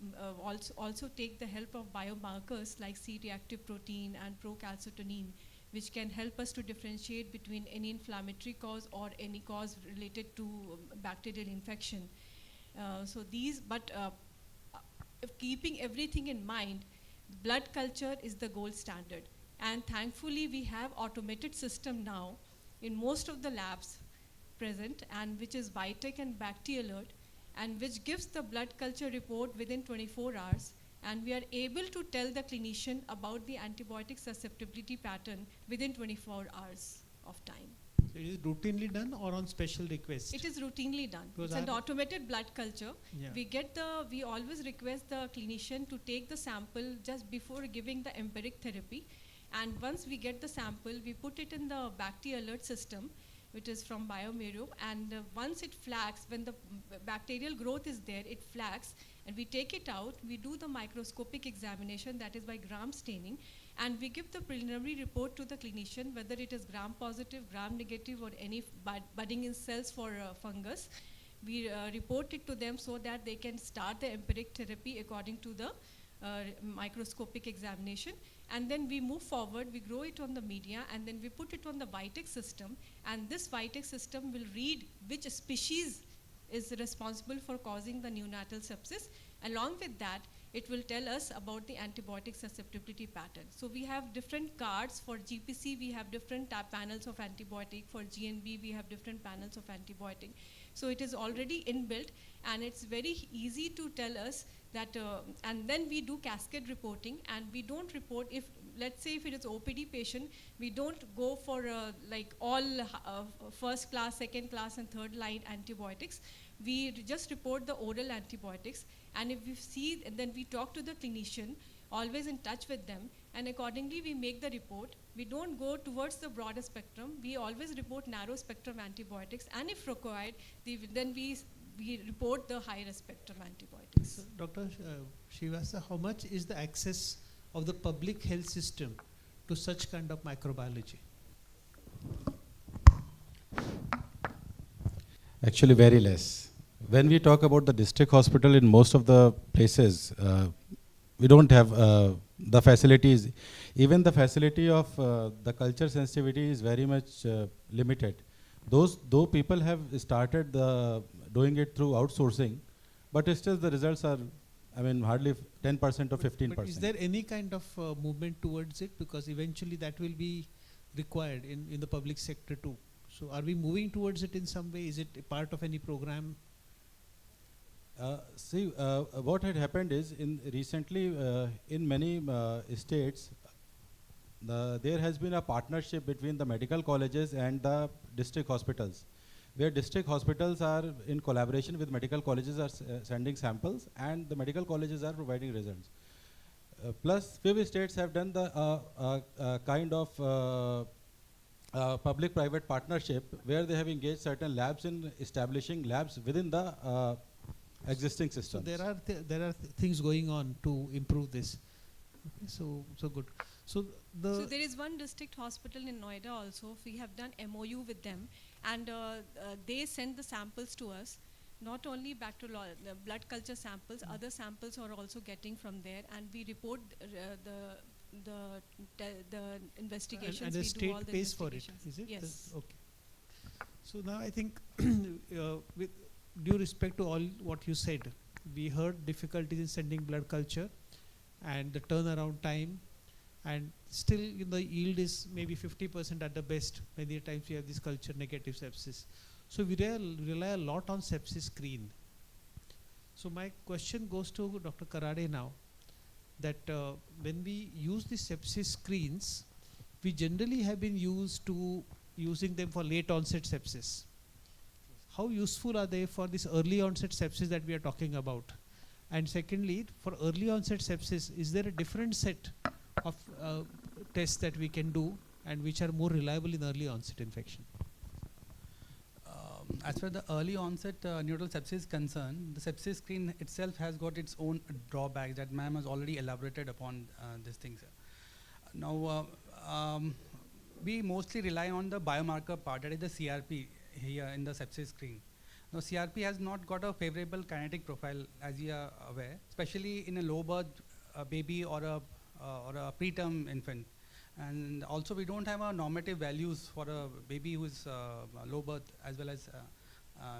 also take the help of biomarkers like C-reactive protein and procalcitonin, which can help us to differentiate between any inflammatory cause or any cause related to bacterial infection. If keeping everything in mind, blood culture is the gold standard. And thankfully, we have automated system now in most of the labs present, and which is Vitek and BactiAlert, and which gives the blood culture report within 24 hours. And we are able to tell the clinician about the antibiotic susceptibility pattern within 24 hours of time. So it is routinely done or on special request? It is routinely done. Because It's an automated blood culture. Yeah. We always request the clinician to take the sample just before giving the empiric therapy. And once we get the sample, we put it in the BactiAlert system, which is from bioMero, and once it flags, when the bacterial growth is there, it flags, and we take it out, we do the microscopic examination, that is by gram staining, and we give the preliminary report to the clinician, whether it is gram positive, gram negative, or any budding in cells for fungus. We report it to them so that they can start the empiric therapy according to the microscopic examination. And then we move forward, we grow it on the media, and then we put it on the Vitek system, and this Vitek system will read which species is responsible for causing the neonatal sepsis. Along with that, it will tell us about the antibiotic susceptibility pattern. So we have different cards. For GPC, we have different panels of antibiotic. For GNB, we have different panels of antibiotic. So it is already inbuilt, and it's very easy to tell us that, and then we do cascade reporting, and we don't report if, let's say if it is OPD patient, we don't go for like all first class, second class, and third line antibiotics. We just report the oral antibiotics, and if we see, and then we talk to the clinician, always in touch with them, and accordingly we make the report. We don't go towards the broader spectrum. We always report narrow spectrum antibiotics, and if required, then we report the higher spectrum antibiotics. So, Dr. Srivastava, how much is the access of the public health system to such kind of microbiology? Actually, very less. When we talk about the district hospital, in most of the places, we don't have the facilities. Even the facility of the culture sensitivity is very much limited. Though people have started doing it through outsourcing, but still the results are, I mean, hardly 10% or 15%. But is there any kind of movement towards it? Because eventually that will be required in the public sector too. So are we moving towards it in some way? Is it a part of any program? What had happened is, recently in many states, there has been a partnership between the medical colleges and the district hospitals, where district hospitals are in collaboration with medical colleges, are sending samples, and the medical colleges are providing results. Plus, few states have done the kind of public-private partnership, where they have engaged certain labs in establishing labs within the existing systems. So there are things going on to improve this. Okay, so good. So there is one district hospital in Noida also. We have done MOU with them, and they send the samples to us. Not only the blood culture samples, other samples are also getting from there, and we report the investigations. And the state pays for it, is it? Yes. Okay. So now I think, with due respect to all what you said, we heard difficulties in sending blood culture and the turnaround time, and still the yield is maybe 50% at the best. Many times we have this culture negative sepsis. So we rely a lot on sepsis screen. So my question goes to Dr. Karade now, that when we use the sepsis screens, we generally have been used to using them for late onset sepsis. How useful are they for this early onset sepsis that we are talking about? And secondly, for early onset sepsis, is there a different set of tests that we can do and which are more reliable in early onset infection? As far as the early onset neural sepsis is concerned, the sepsis screen itself has got its own drawbacks that ma'am has already elaborated upon these things. Now, we mostly rely on the biomarker part, that is the CRP here in the sepsis screen. Now, CRP has not got a favorable kinetic profile, as you are aware, especially in a low birth baby or a preterm infant. And also, we don't have normative values for a baby who is low birth, as well as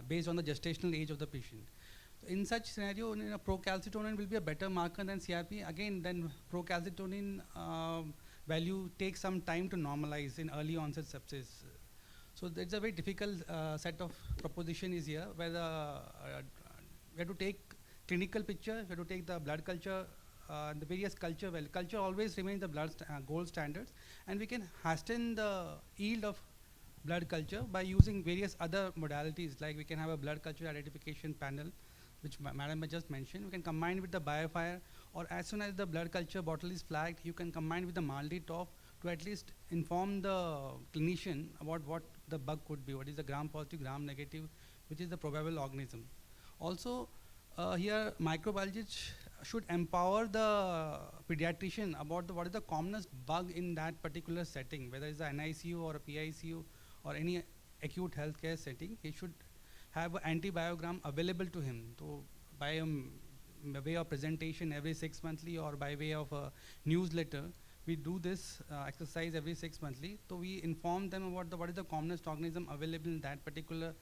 based on the gestational age of the patient. So in such scenario, procalcitonin will be a better marker than CRP. Again, then procalcitonin value takes some time to normalize in early onset sepsis. So there's a very difficult set of proposition is here, where we have to take clinical picture, we have to take the blood culture, the various culture. Well, culture always remains the blood gold standards, and we can hasten the yield of blood culture by using various other modalities, like we can have a blood culture identification panel, which madam has just mentioned. We can combine with the biofire, or as soon as the blood culture bottle is flagged, you can combine with the MALDI top to at least inform the clinician about what the bug could be, what is the gram positive, gram negative, which is the probable organism. Also, here microbiologists should empower the pediatrician about what is the commonest bug in that particular setting, whether it's a NICU or a PICU or any acute healthcare setting. He should have an antibiogram available to him. So by way of presentation every 6 monthly or by way of a newsletter, we do this exercise every 6 monthly. So we inform them about what is the commonest organism available in that particular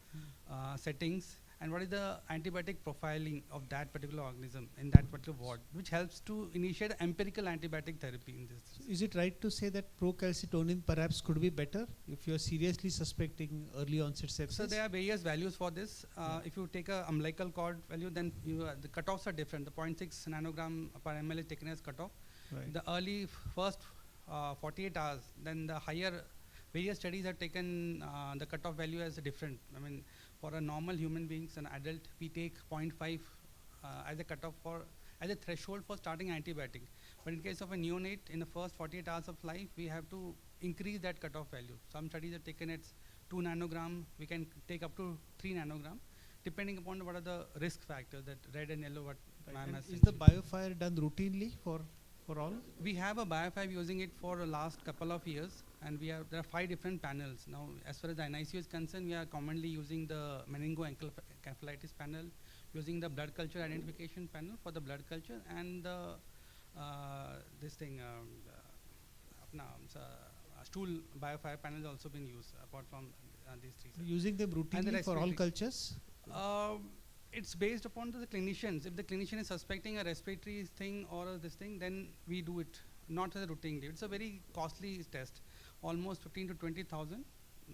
settings, and what is the antibiotic profiling of that particular organism in that particular ward, which helps to initiate empirical antibiotic therapy in this. So is it right to say that procalcitonin perhaps could be better if you are seriously suspecting early onset sepsis? So there are various values for this. If you take a umbilical cord value, then the cutoffs are different. The 0.6 nanogram per ml is taken as cutoff. Right. The early first 48 hours, then the higher, various studies have taken the cutoff value as different. I mean, for a normal human beings, an adult, we take 0.5 as a cutoff as a threshold for starting antibiotic. But in case of a neonate, in the first 48 hours of life, we have to increase that cutoff value. Some studies have taken it 2 nanogram, we can take up to 3 nanogram, depending upon what are the risk factors, that red and yellow, what ma'am has Is the biofire done routinely for all? We have a biofire using it for the last couple of years, and there are 5 different panels. Now, as far as the NICU is concerned, we are commonly using the meningoencephalitis panel, using the blood culture identification panel for the blood culture, and stool biofire panel has also been used apart from these 3. Using them routinely for all cultures? It's based upon the clinicians. If the clinician is suspecting a respiratory thing or this thing, then we do it, not as a routine. It's a very costly test, almost 15 to 20,000.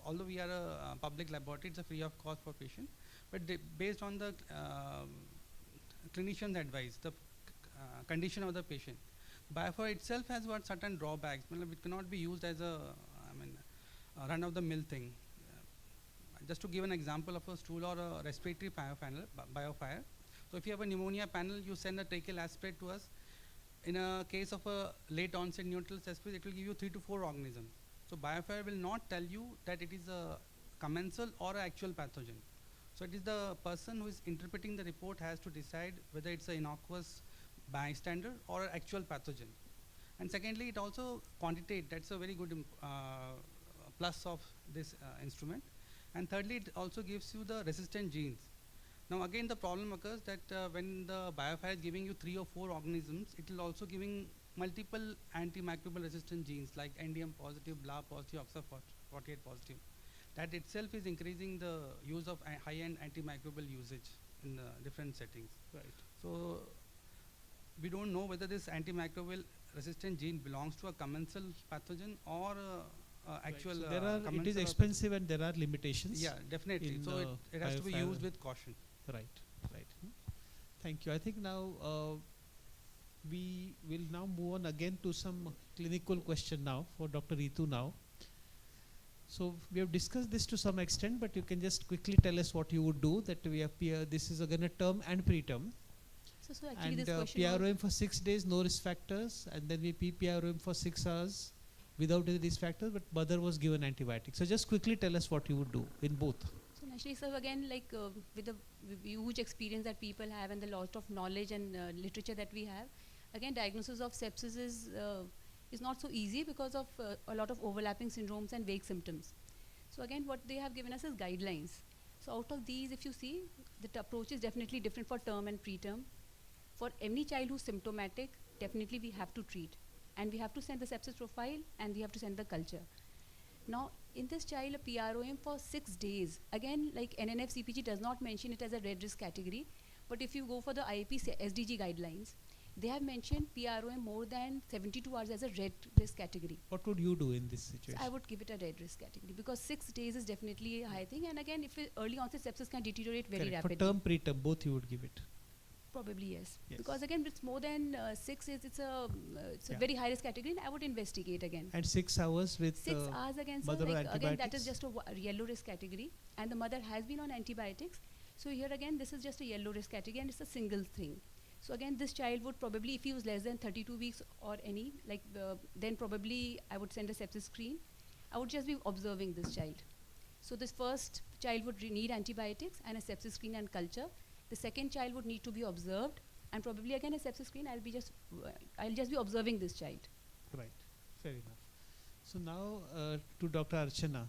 Although we are a public laboratory, it's a free of cost for patient. But based on the clinician's advice, the condition of the patient. Biofire itself has got certain drawbacks. It cannot be used as a run-of-the-mill thing. Just to give an example of a stool or a respiratory biofire. So if you have a pneumonia panel, you send a tracheal aspirate to us. In a case of a late onset neutral sepsis, it will give you 3 to 4 organisms. So biofire will not tell you that it is a commensal or an actual pathogen. So it is the person who is interpreting the report has to decide whether it's an innocuous bystander or an actual pathogen. And secondly, it also quantitate. That's a very good plus of this instrument. And thirdly, it also gives you the resistant genes. Now again, the problem occurs that when the biofire is giving you 3 or 4 organisms, it will also giving multiple antimicrobial resistant genes like NDM positive, BLA positive, OXA48 positive. That itself is increasing the use of high-end antimicrobial usage in different settings. Right. So we don't know whether this antimicrobial resistant gene belongs to a commensal pathogen or actual. Right. So it is expensive and there are limitations. Yeah, definitely. So it has to be used with caution. Right. Thank you. I think now we will now move on again to some clinical question now for Dr. Ritu now. So we have discussed this to some extent, but you can just quickly tell us what you would do. That we have this is again a term and preterm. So actually And this question was- PROM for 6 days, no risk factors, and then we PROM for 6 hours without any risk factors, but mother was given antibiotics. So just quickly tell us what you would do in both. So naturally, sir, again, like with the huge experience that people have and the lot of knowledge and literature that we have, again, diagnosis of sepsis is not so easy because of a lot of overlapping syndromes and vague symptoms. So again, what they have given us is guidelines. So out of these, if you see, the approach is definitely different for term and preterm. For any child who's symptomatic, definitely we have to treat. And we have to send the sepsis profile and we have to send the culture. Now, in this child, a PROM for 6 days, again, like NNF CPG does not mention it as a red risk category, but if you go for the IAP SDG guidelines, they have mentioned PROM more than 72 hours as a red risk category. What would you do in this situation? So I would give it a red risk category because 6 days is definitely a high thing. And again, if early onset sepsis can deteriorate very Correct. rapidly. For term, preterm, both you would give it. Probably yes. Yes. Because again, it's more than 6 is it's a Yeah. very high risk category, and I would investigate again. And 6 hours with 6 hours again, sir, mother like again that antibiotics? is just a yellow risk category, and the mother has been on antibiotics. So here again, this is just a yellow risk category, and it's a single thing. So again, this child would probably, if he was less than 32 weeks or any, like then probably I would send a sepsis screen. I would just be observing this child. So this first child would need antibiotics and a sepsis screen and culture. The second child would need to be observed, and probably again a sepsis screen. I'll just be observing this child. Right, fair enough. So now to Dr. Archana.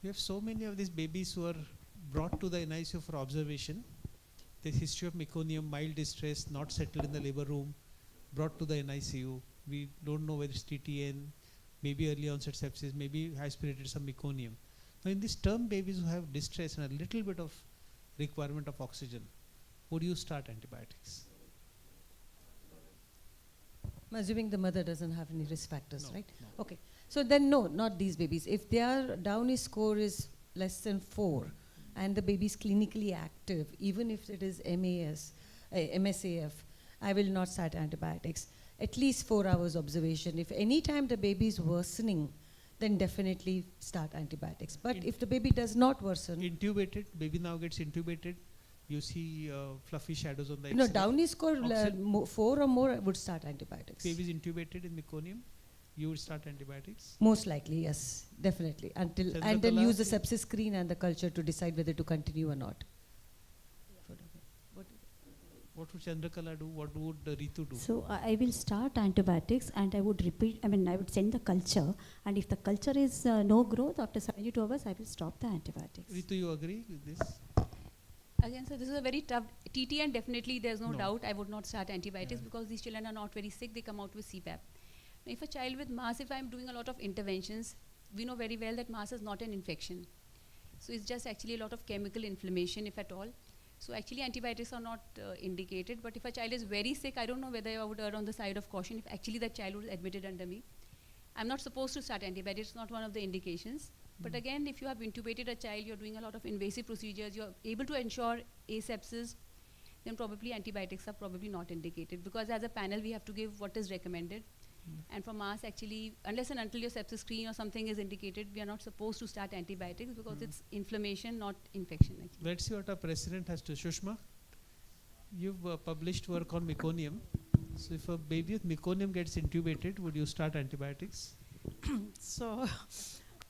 We have so many of these babies who are brought to the NICU for observation. There's history of meconium, mild distress, not settled in the labor room, brought to the NICU. We don't know whether it's TTN, maybe early onset sepsis, maybe aspirated some meconium. Now in these term babies who have distress and a little bit of requirement of oxygen, would you start antibiotics? I'm assuming the mother doesn't have any risk factors, No, right? no. Okay. So then no, not these babies. If their Downey score is less than 4 and the baby is clinically active, even if it is MSAF, I will not start antibiotics. At least 4 hours observation. If any time the baby is worsening, then definitely start antibiotics. But if the baby does not worsen, Intubated, baby now gets intubated. You see fluffy shadows on the no, X-ray. Downey score Oxygen. 4 or more, I would start antibiotics. Baby is intubated in meconium, you would start antibiotics. Most likely, yes, definitely. Until and then Chandrakala, use the sepsis screen and the culture to decide whether to continue or not. What would Chandrakala do? What would Ritu do? So I will start antibiotics and I would repeat, I would send the culture, and if the culture is no growth after 72 hours, I will stop the antibiotics. Ritu, you agree with this? Again, so this is a very tough TTN. Definitely, there's no No. doubt. I would not start antibiotics because these children are not very sick. They come out with CPAP. Now, if a child with MAS, if I'm doing a lot of interventions, we know very well that MAS is not an infection. So it's just actually a lot of chemical inflammation, if at all. So actually, antibiotics are not indicated. But if a child is very sick, I don't know whether I would err on the side of caution if actually that child was admitted under me. I'm not supposed to start antibiotics. It's not one of the indications. But again, if you have intubated a child, you're doing a lot of invasive procedures, you're able to ensure asepsis, then probably antibiotics are probably not indicated. Because as a panel, we have to give what is recommended. And for MAS, actually, unless and until your sepsis screen or something is indicated, we are not supposed to start antibiotics because it's inflammation, not infection. Actually. Let's see what our president has to. Shushma, you've published work on meconium. So if a baby with meconium gets intubated, would you start antibiotics? So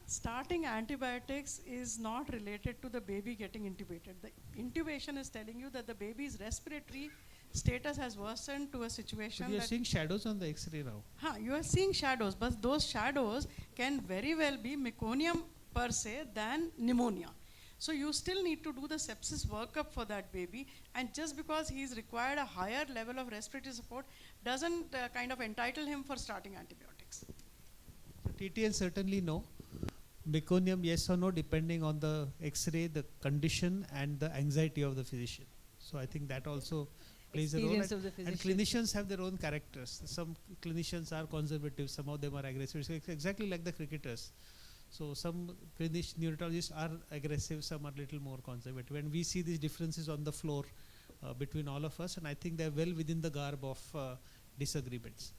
starting antibiotics is not related to the baby getting intubated. The intubation is telling you that the baby's respiratory status has worsened to a situation But you are that seeing shadows on the X-ray now. you are seeing shadows, but those shadows can very well be meconium per se than pneumonia. So you still need to do the sepsis workup for that baby, and just because he's required a higher level of respiratory support doesn't kind of entitle him for starting antibiotics. So TTN certainly no. Meconium yes or no, depending on the X-ray, the condition and the anxiety of the physician. So I think that also plays a role. Experience of the And physician. clinicians have their own characters. Some clinicians are conservative, some of them are aggressive. It's exactly like the cricketers. So some neurologists are aggressive, some are little more conservative. And we see these differences on the floor between all of us, and I think they're well within the garb of disagreements.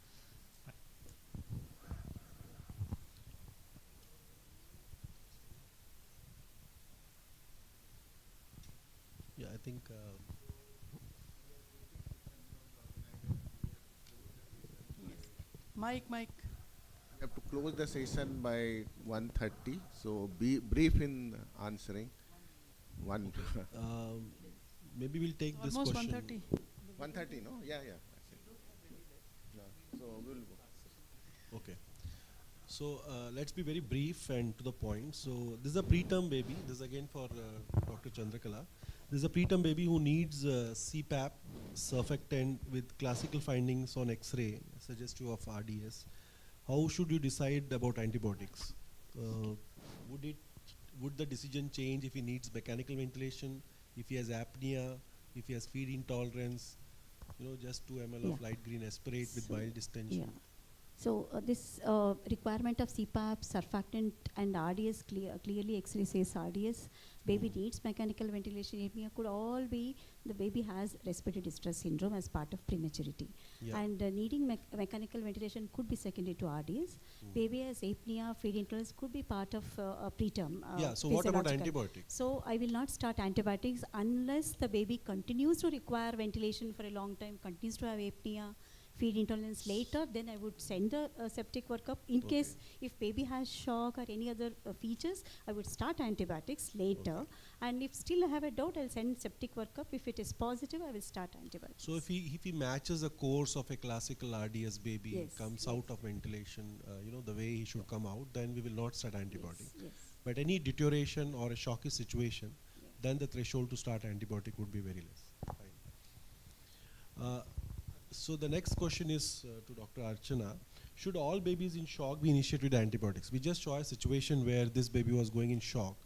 think. Mike. We have to close the session by 1:30. So be brief in answering. Maybe we'll take this Almost question. 1:30. 1:30, no? Yeah. No. So we'll go. Okay. So let's be very brief and to the point. So this is a preterm baby. This is again for Dr. Chandrakala. This is a preterm baby who needs CPAP, surfactant with classical findings on X-ray, suggestive of RDS. How should you decide about antibiotics? Would the decision change if he needs mechanical ventilation, if he has apnea, if he has feed intolerance? Just 2 ml of light green aspirate with mild distension. Yeah. So this requirement of CPAP, surfactant and RDS, clearly X-ray says RDS. Baby needs mechanical ventilation. Apnea could all be the baby has respiratory distress syndrome as part of prematurity. Yeah. And needing mechanical ventilation could be secondary to RDS. Baby has apnea, feed intolerance could be part of preterm. So what about physiological. antibiotics? So I will not start antibiotics unless the baby continues to require ventilation for a long time, continues to have apnea, feed intolerance later, then I would send the septic workup. In case if baby has shock or any other features, I would start antibiotics later. And if still I have a doubt, I'll send septic workup. If it is positive, I will start antibiotics. So if he matches a course of a classical RDS baby, comes out of ventilation, the way he should come out, then we will not start antibiotic. But any deterioration or a shocky situation, then the threshold to start antibiotic would be very less. Fine. So the next question is to Dr. Archana. Should all babies in shock be initiated with antibiotics? We just saw a situation where this baby was going in shock.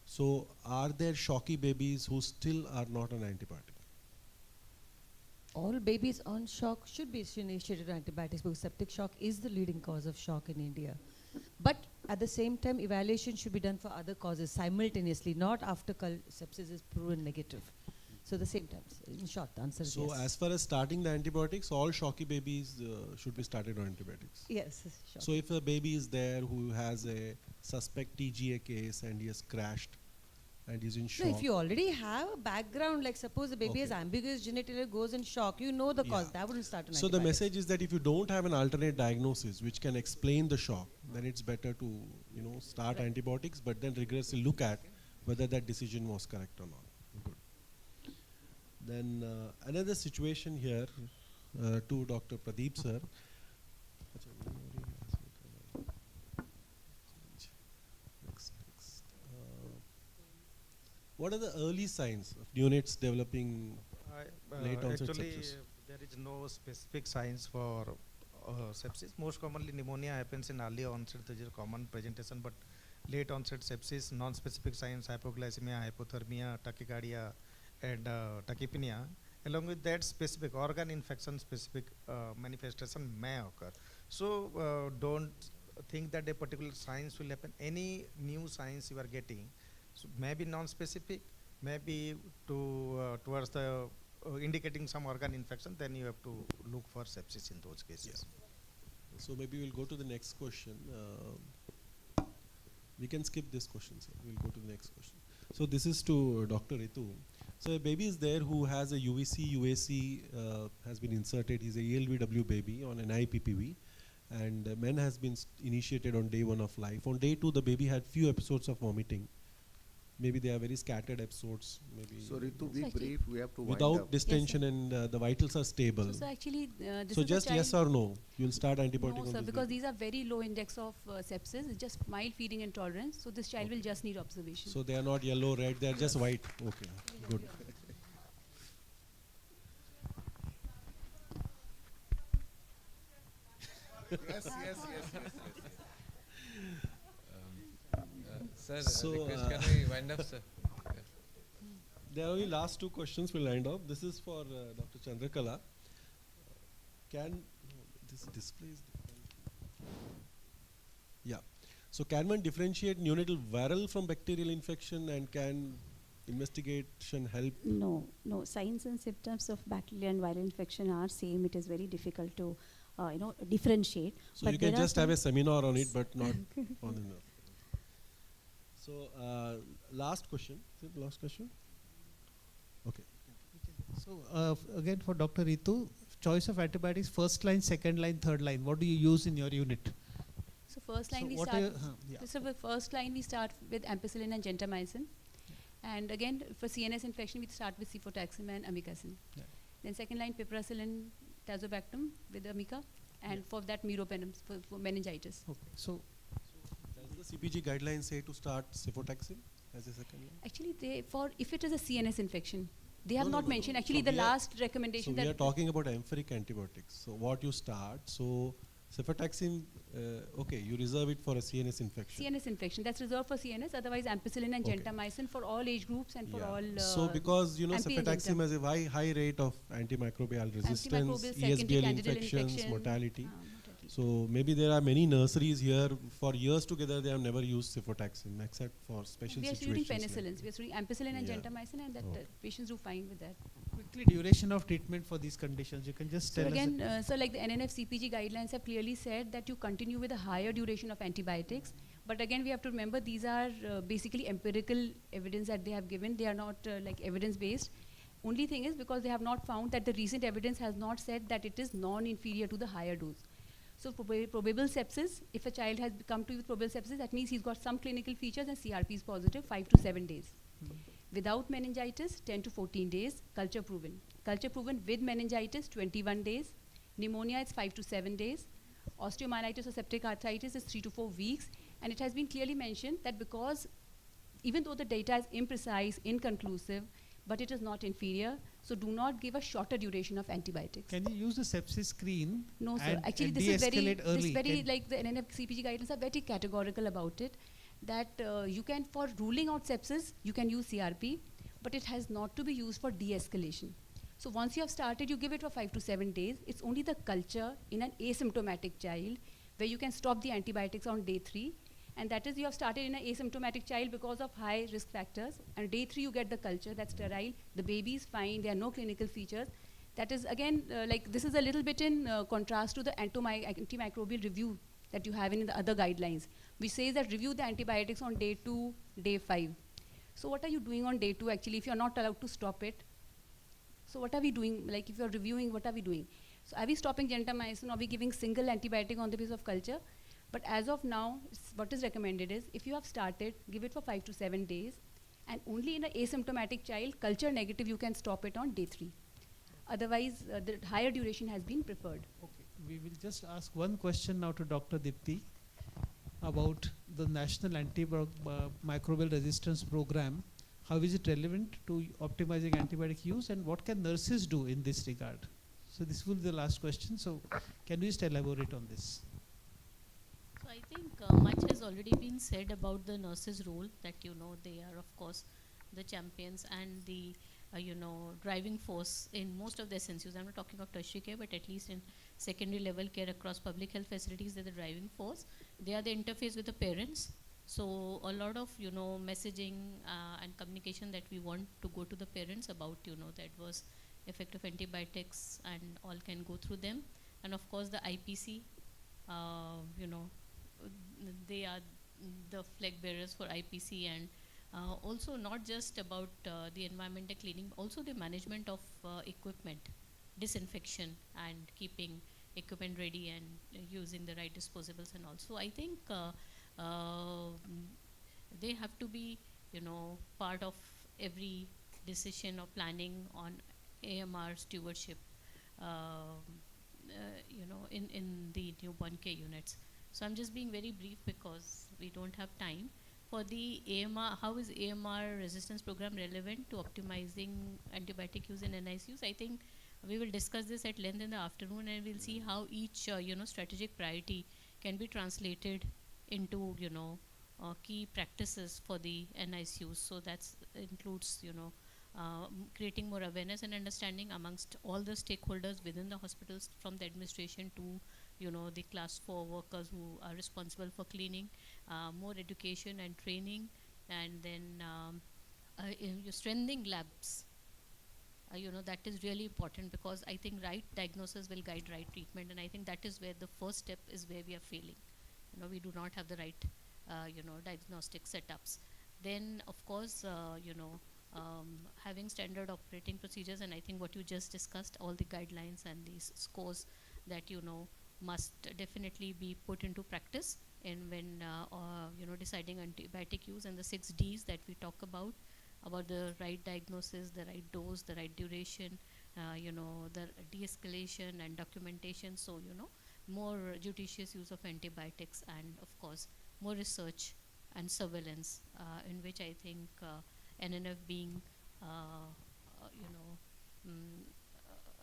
So are there shocky babies who still are not on antibiotic? All babies on shock should be initiated with antibiotics because septic shock is the leading cause of shock in India. But at the same time, evaluation should be done for other causes simultaneously, not after sepsis is proven negative. So the same time, in short, the answer is yes. So as far as starting the antibiotics, all shocky babies should be started on antibiotics? Yes. So if a baby is there who has a suspect TGA case and he has crashed and is in shock. No, if you already have a background, like suppose the baby has ambiguous genitalia, goes in shock, you know the cause, that wouldn't start an So the message is that if you don't have an alternate diagnosis which can explain the shock, then it's better to start antibiotics, but then rigorously look at whether that decision was correct or not. Good. Then another situation here to Dr. Pradeep sir. What are the early signs of neonates developing late onset sepsis? There is no specific signs for sepsis. Most commonly pneumonia happens in early onset, there is a common presentation, but late onset sepsis, non-specific signs, hypoglycemia, hypothermia, tachycardia, and tachypnea. Along with that, specific organ infection specific manifestation may occur. So don't think that a particular signs will happen. Any new signs you are getting, so maybe non-specific, maybe towards the indicating some organ infection, then you have to look for sepsis in those cases. So maybe we'll go to the next question. We can skip this question, sir. We'll go to the next question. So this is to Dr. Ritu. So a baby is there who has a UVC, UAC has been inserted. He's a ELVW baby on an IPPV. And men has been initiated on day 1 of life. On day 2, the baby had few episodes of vomiting. Maybe they are very scattered episodes. Maybe So Ritu, be brief, we have to wind without up. distension and the vitals are stable. So actually, this So is just the yes or no? You'll start antibiotic No, on sir, this because baby. these are very low index of sepsis. It's just mild feeding intolerance. So this child will just need observation. So they are not yellow, red, they are just white. Okay, good. Yes. Sir, So, can we wind up, sir? There are only last 2 questions we'll wind up. This is for Dr. Chandrakala. This displays So can one differentiate neonatal viral from bacterial infection, and can investigation help? No. Signs and symptoms of bacterial and viral infection are same. It is very difficult to differentiate. So but you can there are just have a some seminar on it, but not on the nerve. So last question. Is it the last question? Okay. So again for Dr. Ritu, choice of antibiotics, first line, second line, third line. What do you use in your unit? So first line So we what start. are yeah. So for first line we start with ampicillin and gentamicin, and again for CNS infection we start with cefotaxime and amikacin. Yeah. Then second line piperacillin, tazobactam with amica, and Yeah. for that meropenem for meningitis. Okay. So Does the CPG guidelines say to start cefotaxime as a second line? Actually, they for if it is a CNS infection, they have No, no, not no, no. mentioned. Actually, So the we are- last recommendation So we that are talking about amphoteric antibiotics. So what you start, so cefotaxime, okay, you reserve it for a CNS infection. CNS infection that's reserved for CNS. Otherwise, ampicillin and Okay. gentamicin for all age groups and for Yeah. all. So because you know ampy and cefotaxime genta. has a high rate of antimicrobial resistance, Antimicrobial, secondary ESBL candidal infections, infection, mortality. mortality. So maybe there are many nurseries here for years together they have never used cefotaxime except for special We are situations. using like penicillins. We are using ampicillin and Yeah. gentamicin, and that patients do fine with that. quickly, duration of treatment for these conditions. You can just So tell again, us. so like the NNF CPG guidelines have clearly said that you continue with a higher duration of antibiotics. But again, we have to remember these are basically empirical evidence that they have given. They are not like evidence based. Only thing is because they have not found that the recent evidence has not said that it is non-inferior to the higher dose. So probable sepsis, if a child has come to you with probable sepsis, that means he's got some clinical features and CRP is positive 5 to 7 days. Without meningitis, 10 to 14 days, culture proven. Culture proven with meningitis, 21 days. Pneumonia, it's 5 to 7 days. Osteomyelitis or septic arthritis is 3 to 4 weeks. And it has been clearly mentioned that because even though the data is imprecise, inconclusive, but it is not inferior, so do not give a shorter duration of antibiotics. Can you use the sepsis screen? No, sir. and- Actually, and this is very, de-escalate this early? very Can- like the NNF CPG guidelines are very categorical about it. That you can, for ruling out sepsis, you can use CRP, but it has not to be used for de-escalation. So once you have started, you give it for 5 to 7 days. It's only the culture in an asymptomatic child where you can stop the antibiotics on day 3. And that is you have started in an asymptomatic child because of high risk factors. And day 3 you get the culture that's sterile. The baby is fine. There are no clinical features. That is again like this is a little bit in contrast to the antimicrobial review that you have in the other guidelines, which says that review the antibiotics on day 2, day 5. So what are you doing on day 2 actually if you're not allowed to stop it? So what are we doing? Like if you're reviewing, what are we doing? So are we stopping gentamicin? Are we giving single antibiotic on the basis of culture? But as of now, what is recommended is if you have started, give it for 5 to 7 days, and only in an asymptomatic child, culture negative, you can stop it on day 3. Otherwise, the higher duration has been preferred. Okay. We will just ask one question now to Dr. Dipti about the National Antimicrobial Resistance Program. How is it relevant to optimizing antibiotic use, and what can nurses do in this regard? So this will be the last question. So can you just elaborate on this? So I think much has already been said about the nurses' role, that they are of course the champions and the driving force in most of the SNCUs. I'm not talking of tertiary care, but at least in secondary level care across public health facilities, they're the driving force. They are the interface with the parents. So a lot of messaging and communication that we want to go to the parents about the adverse effect of antibiotics and all can go through them. And of course the IPC, they are the flag bearers for IPC, and also not just about the environmental cleaning, also the management of equipment, disinfection and keeping equipment ready and using the right disposables and all. So I think they have to be part of every decision or planning on AMR stewardship in the newborn care units. So I'm just being very brief because we don't have time. For the AMR, how is AMR resistance program relevant to optimizing antibiotic use in NICUs? I think we will discuss this at length in the afternoon, and we'll see how each strategic priority can be translated into key practices for the NICUs. So that includes creating more awareness and understanding amongst all the stakeholders within the hospitals, from the administration to the class 4 workers who are responsible for cleaning, more education and training, and then strengthening labs. That is really important, because I think right diagnosis will guide right treatment, and I think that is where the first step is where we are failing. We do not have the right diagnostic setups. Then of course having standard operating procedures, and I think what you just discussed, all the guidelines and these scores that must definitely be put into practice in when deciding antibiotic use, and the 6 Ds that we talk about the right diagnosis, the right dose, the right duration, the de-escalation and documentation. So more judicious use of antibiotics, and of course more research and surveillance, in which I think NNF being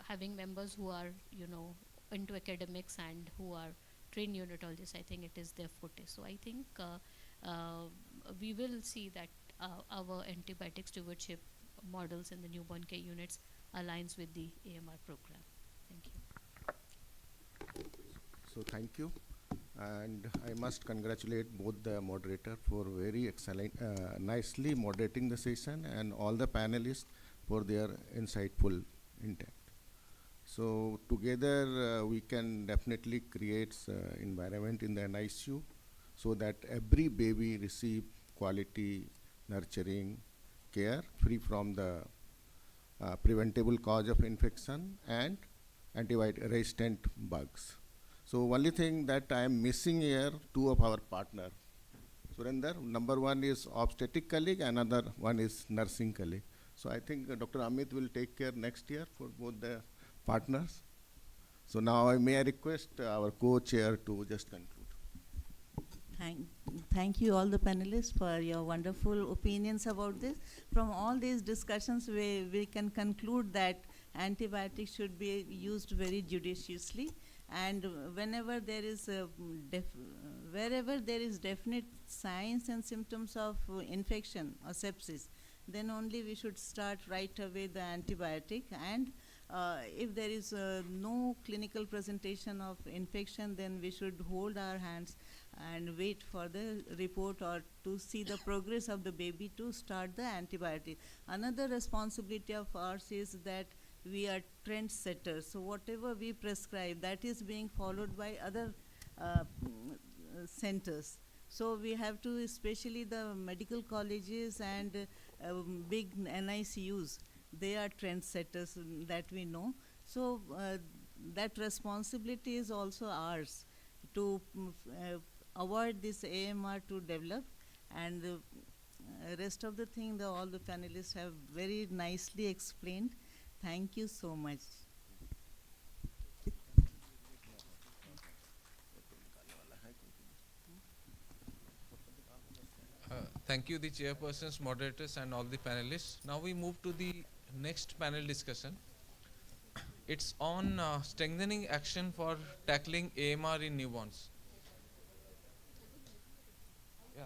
having members who are into academics and who are trained neonatologists, I think it is their forte. So I think we will see that our antibiotic stewardship models in the newborn care units aligns with the AMR program. Thank you. So thank you, and I must congratulate both the moderator for very excellent, nicely moderating the session, and all the panelists for their insightful intent. So together we can definitely create environment in the NICU so that every baby receive quality nurturing care free from the preventable cause of infection and antibiotic resistant bugs. So only thing that I am missing here, two of our partner. Surinder, number one is obstetric colleague, another one is nursing colleague. So I think Dr. Amit will take care next year for both the partners. So now may I request our co-chair to just conclude. Thank you all the panelists for your wonderful opinions about this. From all these discussions, we can conclude that antibiotics should be used very judiciously, and whenever there is wherever there is definite signs and symptoms of infection or sepsis, then only we should start right away the antibiotic. And if there is no clinical presentation of infection, then we should hold our hands and wait for the report or to see the progress of the baby to start the antibiotic. Another responsibility of ours is that we are trendsetters. So whatever we prescribe, that is being followed by other centers. So we have to, especially the medical colleges and big NICUs, they are trendsetters that we know. So that responsibility is also ours to avoid this AMR to develop. And the rest of the thing, all the panelists have very nicely explained. Thank you so much. Thank you, the chairpersons, moderators, and all the panelists. Now we move to the next panel discussion. It's on strengthening action for tackling AMR in newborns. Yeah.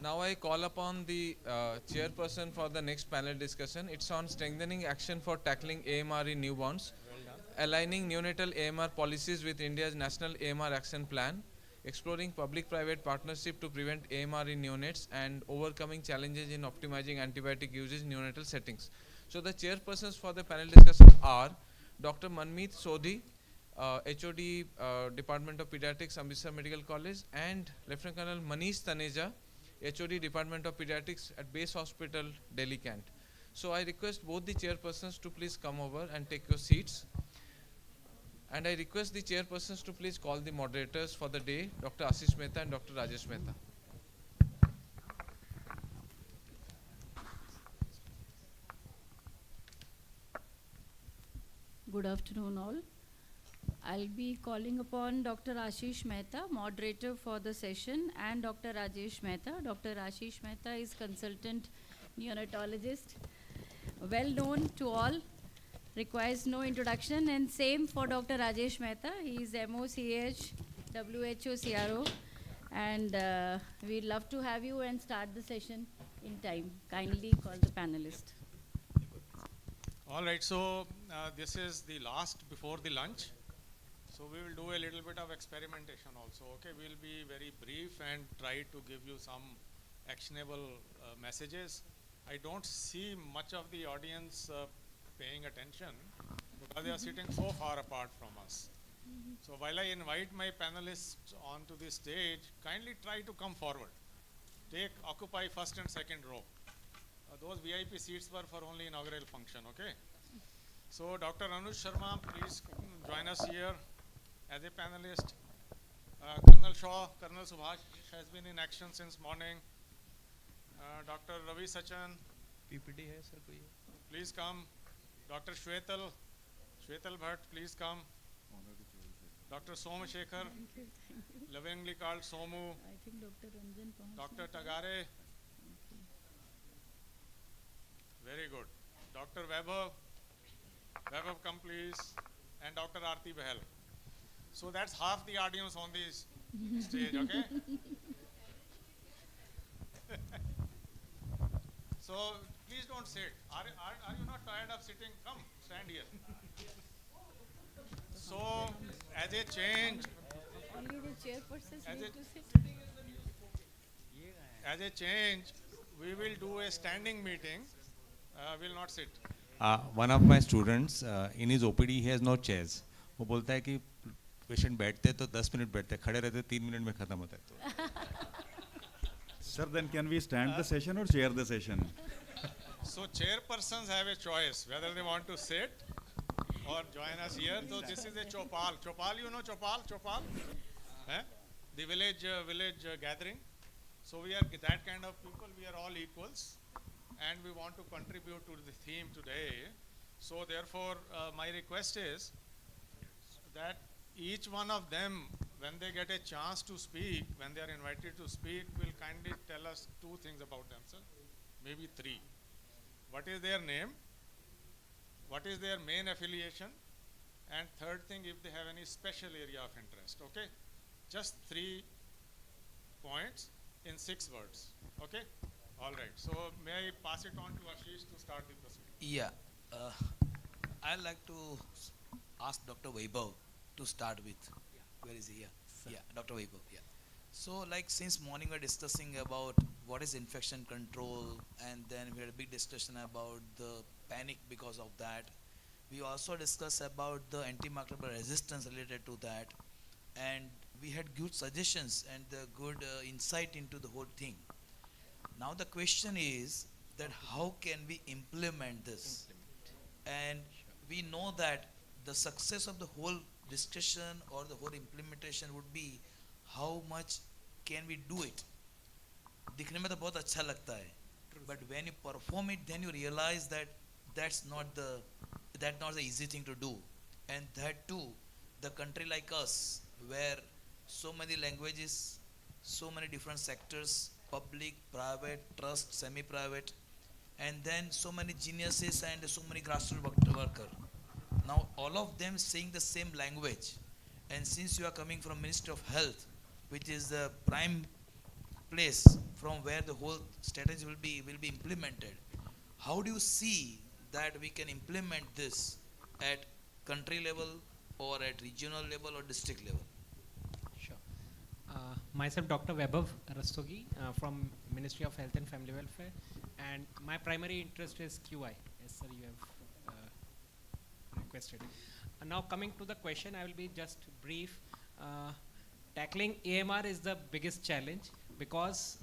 Now I call upon the chairperson for the next panel discussion. It's on strengthening action for tackling AMR in newborns, aligning neonatal AMR policies with India's National AMR Action Plan, exploring public-private partnership to prevent AMR in neonates, and overcoming challenges in optimizing antibiotic usage in neonatal settings. So the chairpersons for the panel discussion are Dr. Manmeet Sodhi, HOD Department of Pediatrics, Amritsar Medical College, and Lieutenant Colonel Manish Taneja, HOD Department of Pediatrics at Base Hospital, Delhi Kent. So I request both the chairpersons to please come over and take your seats. And I request the chairpersons to please call the moderators for the day, Dr. Ashish Mehta and Dr. Rajesh Mehta. good afternoon all. I'll be calling upon Dr. Ashish Mehta, moderator for the session, and Dr. Rajesh Mehta. Dr. Ashish Mehta is consultant neonatologist, well known to all, requires no introduction, and same for Dr. Rajesh Mehta. He is MOCH, WHO CRO, and we'd love to have you and start the session in time. Kindly call the panelist. All right, so this is the last before the lunch. So we will do a little bit of experimentation also. Okay, we'll be very brief and try to give you some actionable messages. I don't see much of the audience paying attention because they are sitting so far apart from us. So while I invite my panelists onto the stage, kindly try to come forward. Occupy first and second row. Those VIP seats were for only inaugural function, okay? So Dr. Anuj Sharma, please join us here as a panelist. Colonel Shaw, Colonel Subhash has been in action since morning. Dr. Ravi Sachan, PPT hai sir koi? please come. Dr. Shwetal Bhatt, please come. Dr. Somashekar, lovingly called Somu. I think Dr. Ranjan Dr. Tagare. Very good. Dr. Vaibhav, come please. And Dr. Aarti Bahal. So that's half the audience on this stage, okay? So please don't sit. Are you not tired of sitting? Come, stand here. So as a change, only the chairpersons need to sit. as a change, we will do a standing meeting. Will not sit. One of my students, in his OPD, he has no chairs. वो बोलता है कि patient बैठते तो 10 minute बैठते, खड़े रहते 3 minute में खत्म होता है. Sir, then can we stand the session or chair the session? So chairpersons have a choice whether they want to sit or join us here. So this is a chopal. Chopal, you know chopal? Eh? The village gathering. So we are that kind of people. We are all equals, and we want to contribute to the theme today. So therefore, my request is that each one of them, when they get a chance to speak, when they are invited to speak, will kindly tell us 2 things about themselves, maybe 3. What is their name? What is their main affiliation? And third thing, if they have any special area of interest, okay? Just 3 points in 6 words, okay? All right, so may I pass it on to Ashish to start the proceeding? Yeah, I'd like to ask Dr. Vaibhav to start with. Where is he? Yeah, Dr. Vaibhav, yeah. So like since morning we're discussing about what is infection control, and then we had a big discussion about the panic because of that. We also discussed about the antimicrobial resistance related to that, and we had good suggestions and good insight into the whole thing. Now the question is that how can we implement this? And we know that the success of the whole discussion or the whole implementation would be how much can we do it. दिखने में तो बहुत अच्छा लगता है, but when you perform it, then you realize that that's not the easy thing to do, and that too, the country like us, where so many languages, so many different sectors, public, private, trust, semi-private, and then so many geniuses and so many grassroots workers. Now all of them saying the same language, and since you are coming from Ministry of Health, which is the prime place from where the whole strategy will be implemented, how do you see that we can implement this at country level or at regional level or district level? Sure. Myself, Dr. Vaibhav Rastogi from Ministry of Health and Family Welfare, and my primary interest is QI. Yes, sir, you have requested. Now coming to the question, I will be just brief. Tackling AMR is the biggest challenge because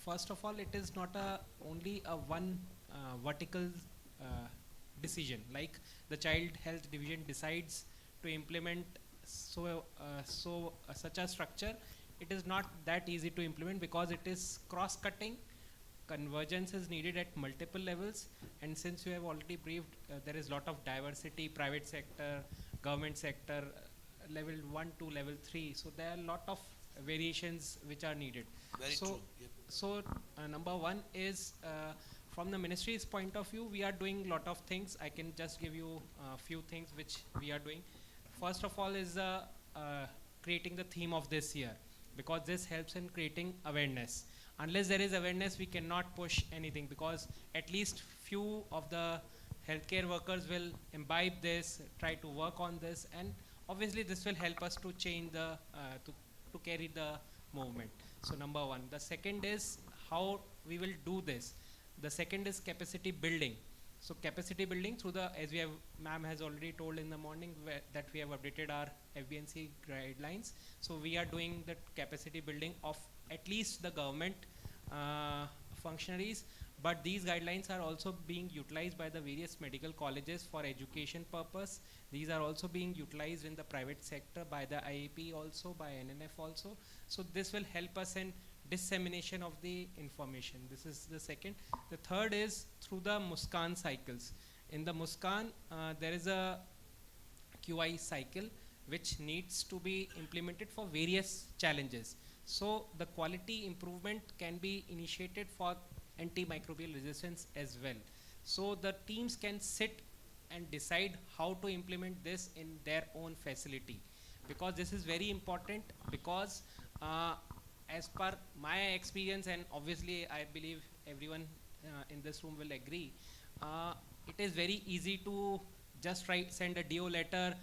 first of all, it is not only a one vertical decision. Like the Child Health Division decides to implement such a structure, it is not that easy to implement because it is cross-cutting convergence is needed at multiple levels, and since you have already briefed, there is lot of diversity, private sector, government sector, level 1 to level 3, so there are a lot of variations which are needed. Very so true, yep. so number one is from the ministry's point of view, we are doing lot of things. I can just give you a few things which we are doing. First of all is creating the theme of this year, because this helps in creating awareness. Unless there is awareness, we cannot push anything, because at least few of the healthcare workers will imbibe this, try to work on this, and obviously this will help us to change the to carry the movement. So number one. The second is how we will do this. The second is capacity building. So capacity building through the, as we have, ma'am has already told in the morning, that we have updated our FBNC guidelines. So we are doing the capacity building of at least the government functionaries, but these guidelines are also being utilized by the various medical colleges for education purpose. These are also being utilized in the private sector by the IAP also, by NNF also. So this will help us in dissemination of the information. This is the second. The third is through the Muskan cycles. In the Muskan, there is a QI cycle which needs to be implemented for various challenges. So the quality improvement can be initiated for antimicrobial resistance as well. So the teams can sit and decide how to implement this in their own facility, because this is very important, because as per my experience, and obviously I believe everyone in this room will agree, it is very easy to just send a DO letter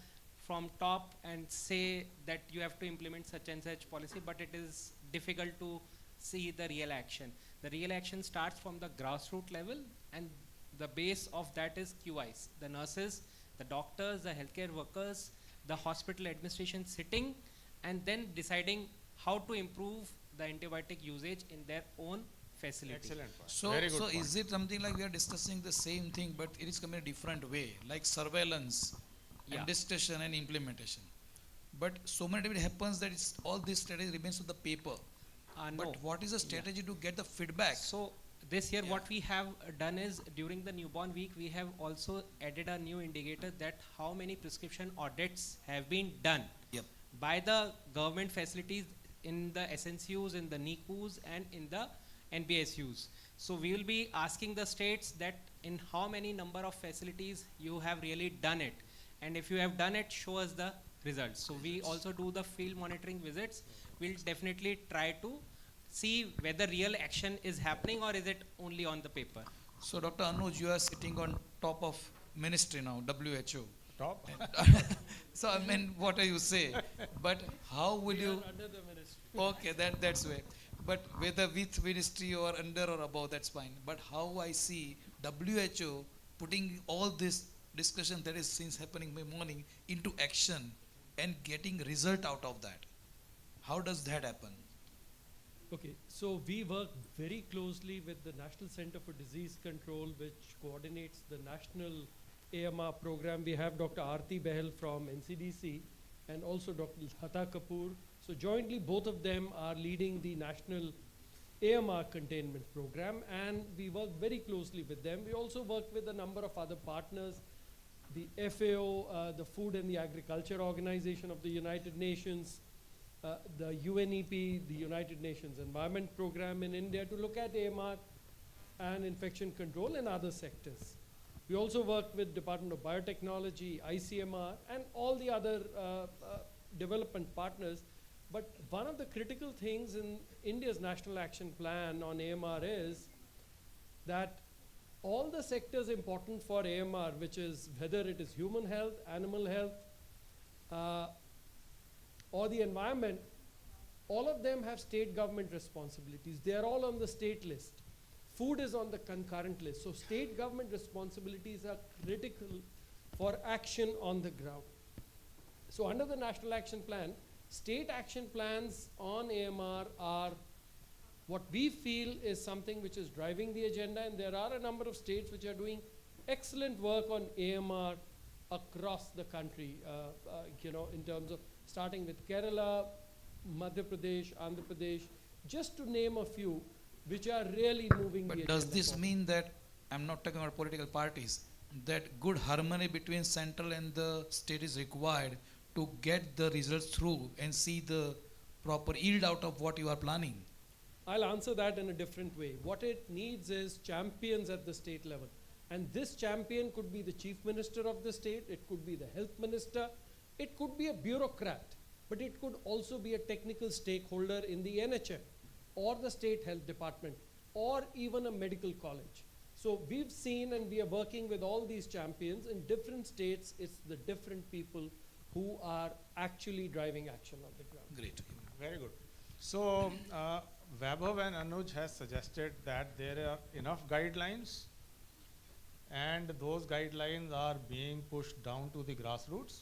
from top and say that you have to implement such and such policy, but it is difficult to see the real action. The real action starts from the grassroots level, and the base of that is QIs. The nurses, the doctors, the healthcare workers, the hospital administration sitting and then deciding how to improve the antibiotic usage in their own facility. Excellent point. So, Very good so point. is it something like we are discussing the same thing, but it is coming a different way, like surveillance and discussion and implementation? But so many times it happens that it's all this strategy remains on the paper. No. But what is the strategy to get the feedback? So this year what we have done is, during the newborn week, we have also added a new indicator that how many prescription audits have been done by the government facilities in the SNCUs, in the NICUs and in the NBSUs. So we will be asking the states that in how many number of facilities you have really done it, and if you have done it, show us the results. So we also do the field monitoring visits. We'll definitely try to see whether real action is happening or is it only on the paper. So Dr. Anuj, you are sitting on top of ministry now, WHO. Top? So I mean, what do you say? But how will you? Under the ministry. Okay, that's way. But whether with ministry or under or above, that's fine. But how I see WHO putting all this discussion that is since happening by morning into action and getting result out of that. How does that happen? Okay, so we work very closely with the National Center for Disease Control, which coordinates the national AMR program. We have Dr. Aarti Behel from NCDC and also Dr. Hata Kapoor. So jointly, both of them are leading the national AMR containment program, and we work very closely with them. We also work with a number of other partners, the FAO, the Food and the Agriculture Organization of the United Nations, the UNEP, the United Nations Environment Program in India, to look at AMR and infection control in other sectors. We also work with Department of Biotechnology, ICMR, and all the other development partners. But one of the critical things in India's National Action Plan on AMR is that all the sectors important for AMR, which is whether it is human health, animal health, or the environment, all of them have state government responsibilities. They are all on the state list. Food is on the concurrent list. So state government responsibilities are critical for action on the ground. So under the National Action Plan, state action plans on AMR are what we feel is something which is driving the agenda, and there are a number of states which are doing excellent work on AMR across the country, in terms of starting with Kerala, Madhya Pradesh, Andhra Pradesh, just to name a few. which are really moving the But does agenda this forward. mean that, I'm not talking about political parties, that good harmony between central and the state is required to get the results through and see the proper yield out of what you are planning? I'll answer that in a different way. What it needs is champions at the state level. And this champion could be the chief minister of the state, it could be the health minister, it could be a bureaucrat, but it could also be a technical stakeholder in the NHM or the state health department or even a medical college. So we've seen, and we are working with all these champions in different states. It's the different people who are actually driving action on the ground. Great. Very good. So Vaibhav and Anuj has suggested that there are enough guidelines and those guidelines are being pushed down to the grassroots.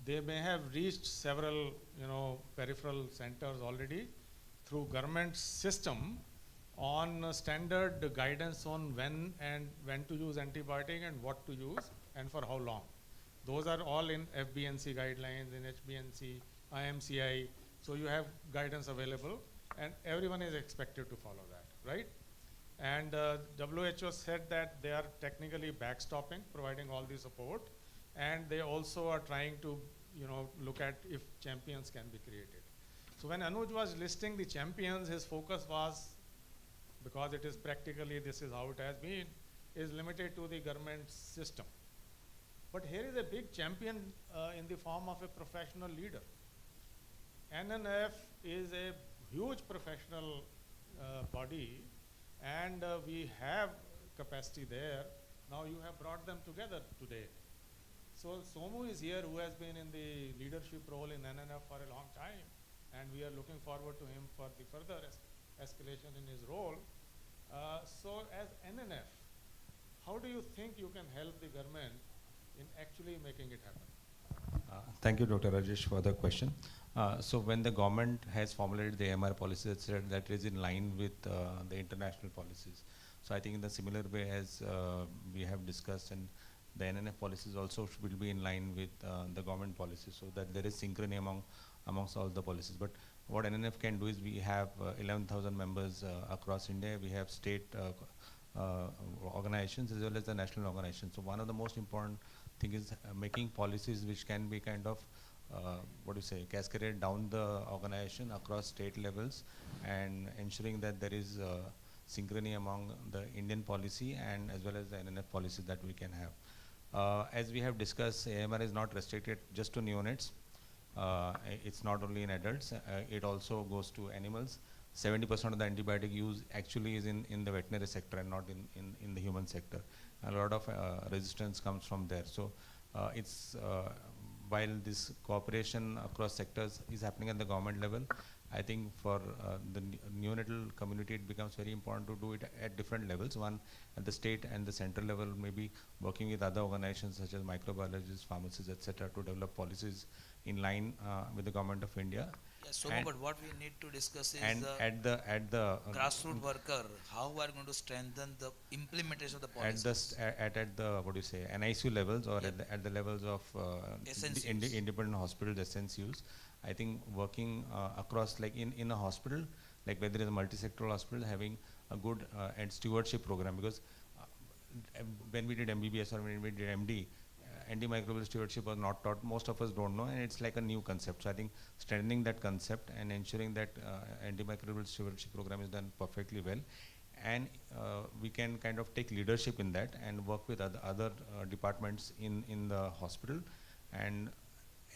They may have reached several, peripheral centers already through government system on standard guidance on when to use antibiotic and what to use and for how long. Those are all in FBNC guidelines, in HBNC, IMCI. So you have guidance available and everyone is expected to follow that, right? And WHO said that they are technically backstopping, providing all the support, and they also are trying to, look at if champions can be created. So when Anuj was listing the champions, his focus was, because it is practically, this is how it has been, is limited to the government system. But here is a big champion in the form of a professional leader. NNF is a huge professional body, and we have capacity there. Now you have brought them together today. So Somu is here, who has been in the leadership role in NNF for a long time, and we are looking forward to him for the further escalation in his role. So as NNF, how do you think you can help the government in actually making it happen? Thank you, Dr. Rajesh, for the question. So when the government has formulated the AMR policy, it's said that is in line with the international policies. So I think in the similar way as we have discussed, and the NNF policies also will be in line with the government policies, so that there is synchrony amongst all the policies. But what NNF can do is, we have 11,000 members across India. We have state organizations as well as the national organizations. So one of the most important thing is making policies which can be kind of cascaded down the organization across state levels, and ensuring that there is synchrony among the Indian policy and as well as the NNF policies that we can have. As we have discussed, AMR is not restricted just to neonates. It's not only in adults, it also goes to animals. 70% of the antibiotic use actually is in the veterinary sector and not in the human sector. A lot of resistance comes from there. So it's while this cooperation across sectors is happening at the government level, I think for the neonatal community it becomes very important to do it at different levels. One at the state and the central level, maybe working with other organizations such as microbiologists, pharmacists, etc., to develop policies in line with the government of India. Yes, so but what we need to discuss is at the grassroots worker, how we are going to strengthen the implementation of the policies. At the NICU levels, or at the levels of independent hospitals, SNCUs. I think working across, like in a hospital, like whether it's a multi-sectoral hospital, having a good and stewardship program, because when we did MBBS or when we did MD, antimicrobial stewardship was not taught. Most of us don't know, and it's like a new concept. So I think strengthening that concept and ensuring that antimicrobial stewardship program is done perfectly well, and we can kind of take leadership in that and work with other departments in the hospital, and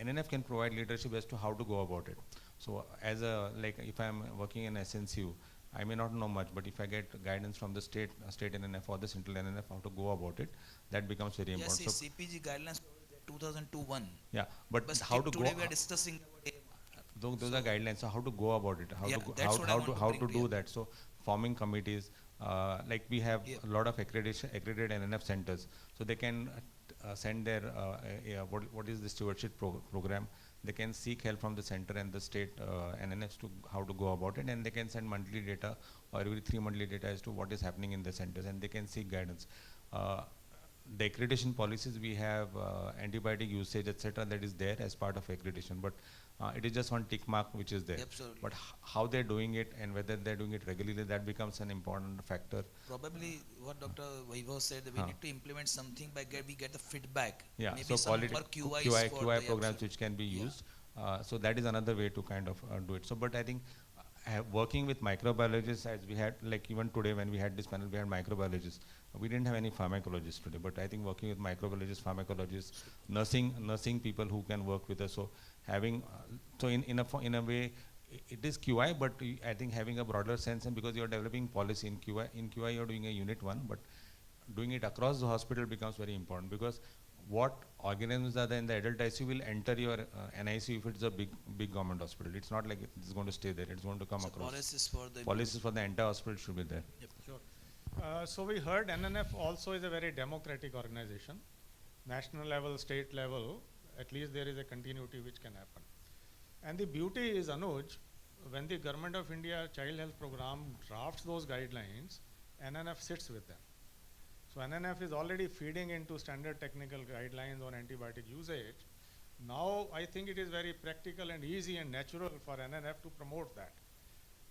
NNF can provide leadership as to how to go about it. So as if I'm working in SNCU, I may not know much, but if I get guidance from the state NNF or the central NNF how to go about it, that becomes very important. Yes, CPG guidelines 2002-1. Yeah, but how to go? Today we are discussing those are guidelines. So how to go about it? How to do that? So forming committees, like we have a lot of accredited NNF centers, so they can send their what is the stewardship program. They can seek help from the center and the state NNFs to how to go about it, and they can send monthly data or every 3 monthly data as to what is happening in the centers, and they can seek guidance. The accreditation policies, we have antibiotic usage, etc., that is there as part of accreditation, but it is just one tick mark which is there. Absolutely. But how they're doing it and whether they're doing it regularly, that becomes an important factor. Probably what Dr. Vaibhav said, we need to implement something by we get the feedback. Yeah, Maybe so some more QIs for QI the programs which can be used. So that is another way to kind of do it. So, but I think working with microbiologists, as we had, like even today when we had this panel, we had microbiologists. We didn't have any pharmacologists today, but I think working with microbiologists, pharmacologists, nursing people who can work with us. So having, so in a way, it is QI, but I think having a broader sense, and because you're developing policy in QI you're doing a unit 1, but doing it across the hospital becomes very important, because what organisms are there in the adult ICU will enter your NICU if it's a big government hospital. It's not like it's going to stay there. It's going to come across. Policies for the entire hospital should be there. Yep. Sure. So we heard NNF also is a very democratic organization. National level, state level, at least there is a continuity which can happen. And the beauty is, Anuj, when the Government of India Child Health Program drafts those guidelines, NNF sits with them. So NNF is already feeding into standard technical guidelines on antibiotic usage. Now I think it is very practical and easy and natural for NNF to promote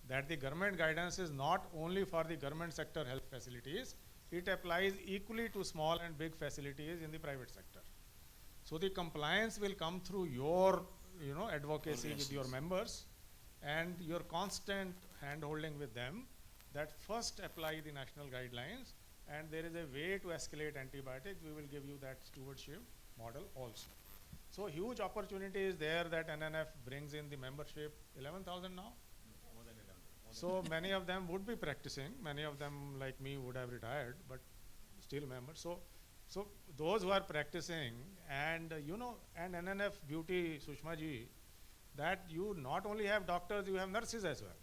that the government guidance is not only for the government sector health facilities, it applies equally to small and big facilities in the private sector. So the compliance will come through your advocacy with your members and your constant hand-holding with them, that first apply the national guidelines, and there is a way to escalate antibiotics. We will give you that stewardship model also. So huge opportunity is there that NNF brings in the membership, 11,000 now? More than 11. So many of them would be practicing, many of them like me would have retired, but still members. So those who are practicing, and and NNF beauty, Sushma ji, that you not only have doctors, you have nurses as well.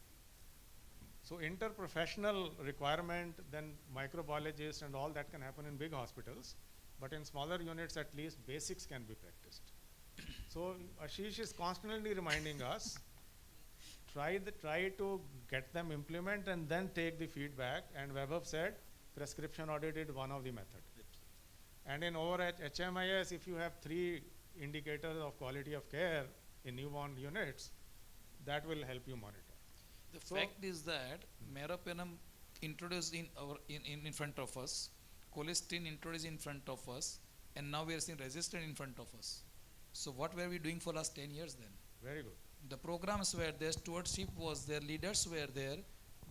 So interprofessional requirement, then microbiologists and all that can happen in big hospitals, but in smaller units at least basics can be practiced. So Ashish is constantly reminding us, try to get them implement and then take the feedback, and Vaibhav said prescription audit is one of the method. And in over at HMIS, if you have 3 indicators of quality of care in newborn units, that will help you monitor. The fact is that meropenem introduced in front of us, cholesterol introduced in front of us, and now we are seeing resistant in front of us. So what were we doing for last 10 years then? Very good. The programs were there, stewardship was there, leaders were there,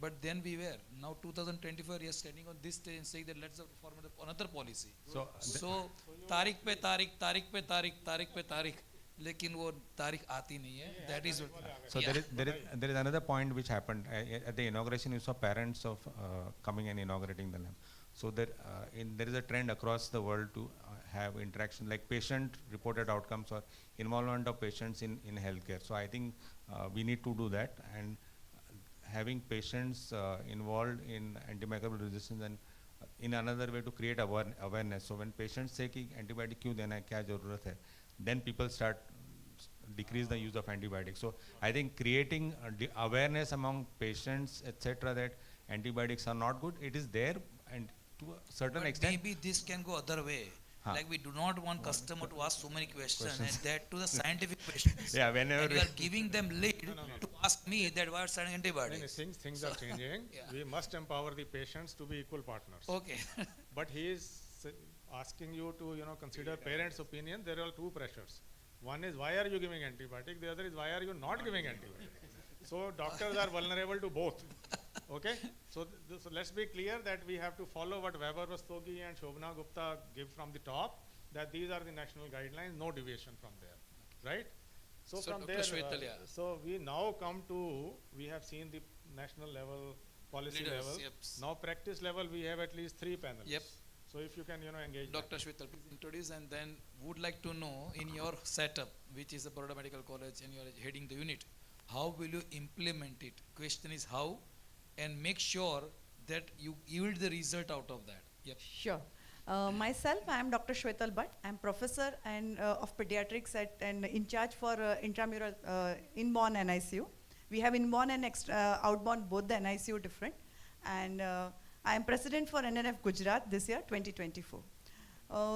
but then we were. Now 2024, we are standing on this stage and saying that let's form another policy. So तारीख पे तारीख, लेकिन वो तारीख आती नहीं है. That is what. So there is another point which happened at the inauguration. You saw parents of coming and inaugurating the lab. So there is a trend across the world to have interaction, like patient reported outcomes or involvement of patients in healthcare. So I think we need to do that, and having patients involved in antimicrobial resistance and in another way to create awareness. So when patients say कि antibiotic क्यों देना है, क्या ज़रूरत है, then people start decrease the use of antibiotics. So I think creating awareness among patients, etc., that antibiotics are not good. It is there, and to a certain extent. Maybe this can go other way. Like we do not want customer to ask so many questions, and that to the scientific questions. Yeah, whenever and you are giving them lead to ask me that why are certain antibiotics. Things are changing. We must empower the patients to be equal partners. Okay. But he is asking you to consider parents' opinion. There are 2 pressures. One is why are you giving antibiotic? The other is why are you not giving antibiotic? So doctors are vulnerable to both. Okay, so let's be clear that we have to follow what Vaibhav Rastogi and Shobhana Gupta give from the top, that these are the national guidelines, no deviation from there, right? So from Dr. there, Shwetal, so we now come to, we have seen the national level, policy Leaders, level. yep. Now practice level, we have at least 3 panels. Yep. So if you can, engage. Dr. Shwetal, please introduce, and then would like to know in your setup, which is a Baroda Medical College, and you are heading the unit, how will you implement it? Question is how, and make sure that you yield the result out of that. Yep. Sure. Myself, I am Dr. Shwetal Bhatt. I am professor and of pediatrics and in charge for intramural inborn NICU. We have inborn and outborn, both the NICU different. And I am president for NNF Gujarat this year, 2024.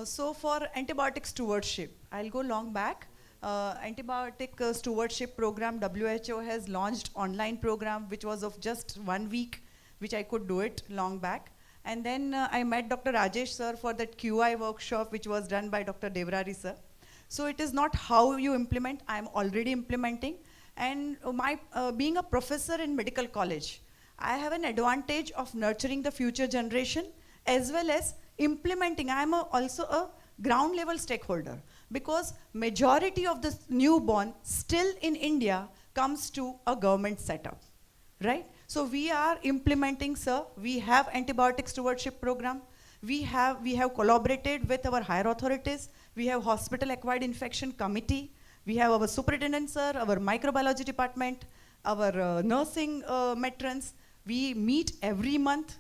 So for antibiotic stewardship, I'll go long back. antibiotic stewardship program. WHO has launched online program which was of just 1 week, which I could do it long back. And then I met Dr. Rajesh sir for that QI workshop which was done by Dr. Devrari sir. So it is not how you implement, I am already implementing. And being a professor in medical college, I have an advantage of nurturing the future generation as well as implementing. I am also a ground level stakeholder because majority of the newborn still in India comes to a government setup, right? So we are implementing, sir. We have antibiotic stewardship program. We have collaborated with our higher authorities. We have hospital acquired infection committee. We have our superintendent, sir, our microbiology department, our nursing matrons. We meet every month.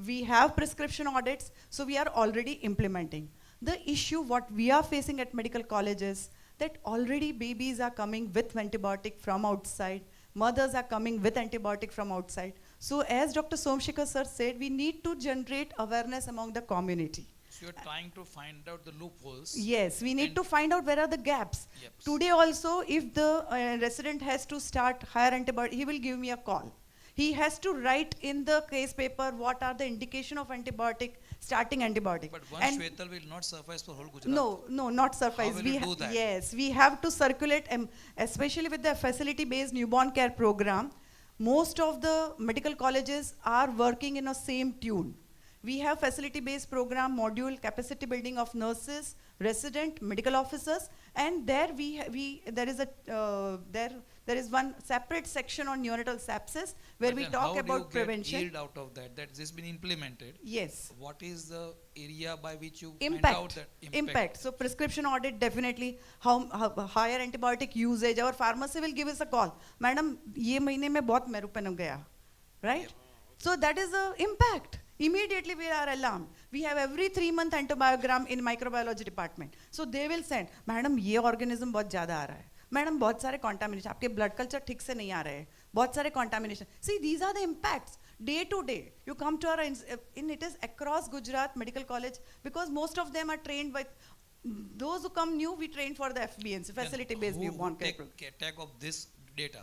We have prescription audits. So we are already implementing. The issue what we are facing at medical colleges, that already babies are coming with antibiotic from outside. Mothers are coming with antibiotic from outside. So as Dr. Somshikar sir said, we need to generate awareness among the community. So you're trying to find out the loopholes. Yes, we need to find out where are the gaps. Yep. Today also, if the resident has to start higher antibiotic, he will give me a call. He has to write in the case paper what are the indication of antibiotic, starting antibiotic. But one And Shwetal will not suffice for whole Gujarat. no, not suffice. How will you do that? Yes, we have to circulate, especially with the facility-based newborn care program. Most of the medical colleges are working in a same tune. We have facility-based program, module, capacity building of nurses, resident, medical officers, and there there is one separate section on neonatal sepsis where But we then talk how about do you prevention. get yield out of that? That this has been implemented. Yes. What is the area by which you find out that Impact. So prescription audit definitely. How higher antibiotic usage. Our pharmacy will give us a call. Madam, ये महीने में बहुत merupenum गया, right? So that is the impact. Immediately we are alarmed. We have every 3-month antibiogram in microbiology department. So they will send, Madam, ये organism बहुत ज़्यादा आ रहा है. Madam, बहुत सारे contamination. आपके blood culture ठीक से नहीं आ रहे हैं. बहुत सारे contamination. See, these are the impacts. Day to day, you come to our, it is across Gujarat Medical College because most of them are trained by, those who come new, we train for the FBNs, facility-based newborn care program. Take of this data?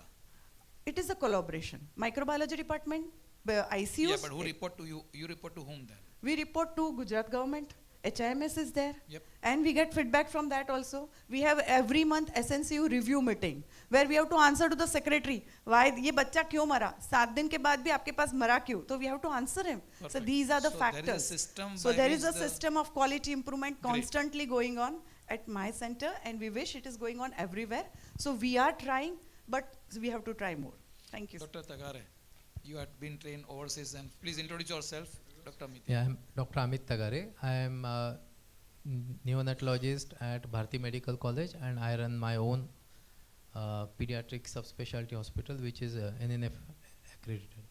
It is a collaboration. Microbiology department, ICUs. Yeah, but who report to you? You report to whom then? We report to Gujarat government. HIMS is there. Yep. And we get feedback from that also. We have every month SNCU review meeting where we have to answer to the secretary. Why ये बच्चा क्यों मरा? 7 दिन के बाद भी आपके पास मरा क्यों? So we have to answer him. Perfect. So these are the So factors. there is a system So by there is which a the system of quality improvement Great. constantly going on at my center, and we wish it is going on everywhere. So we are trying, but we have to try more. Thank you. Dr. Tagare, you had been trained overseas, and please introduce yourself, Dr. Amit. Yeah, I'm Dr. Amit Tagare. I am a neonatologist at Bharati Medical College, and I run my own pediatric subspecialty hospital, which is NNF accredited.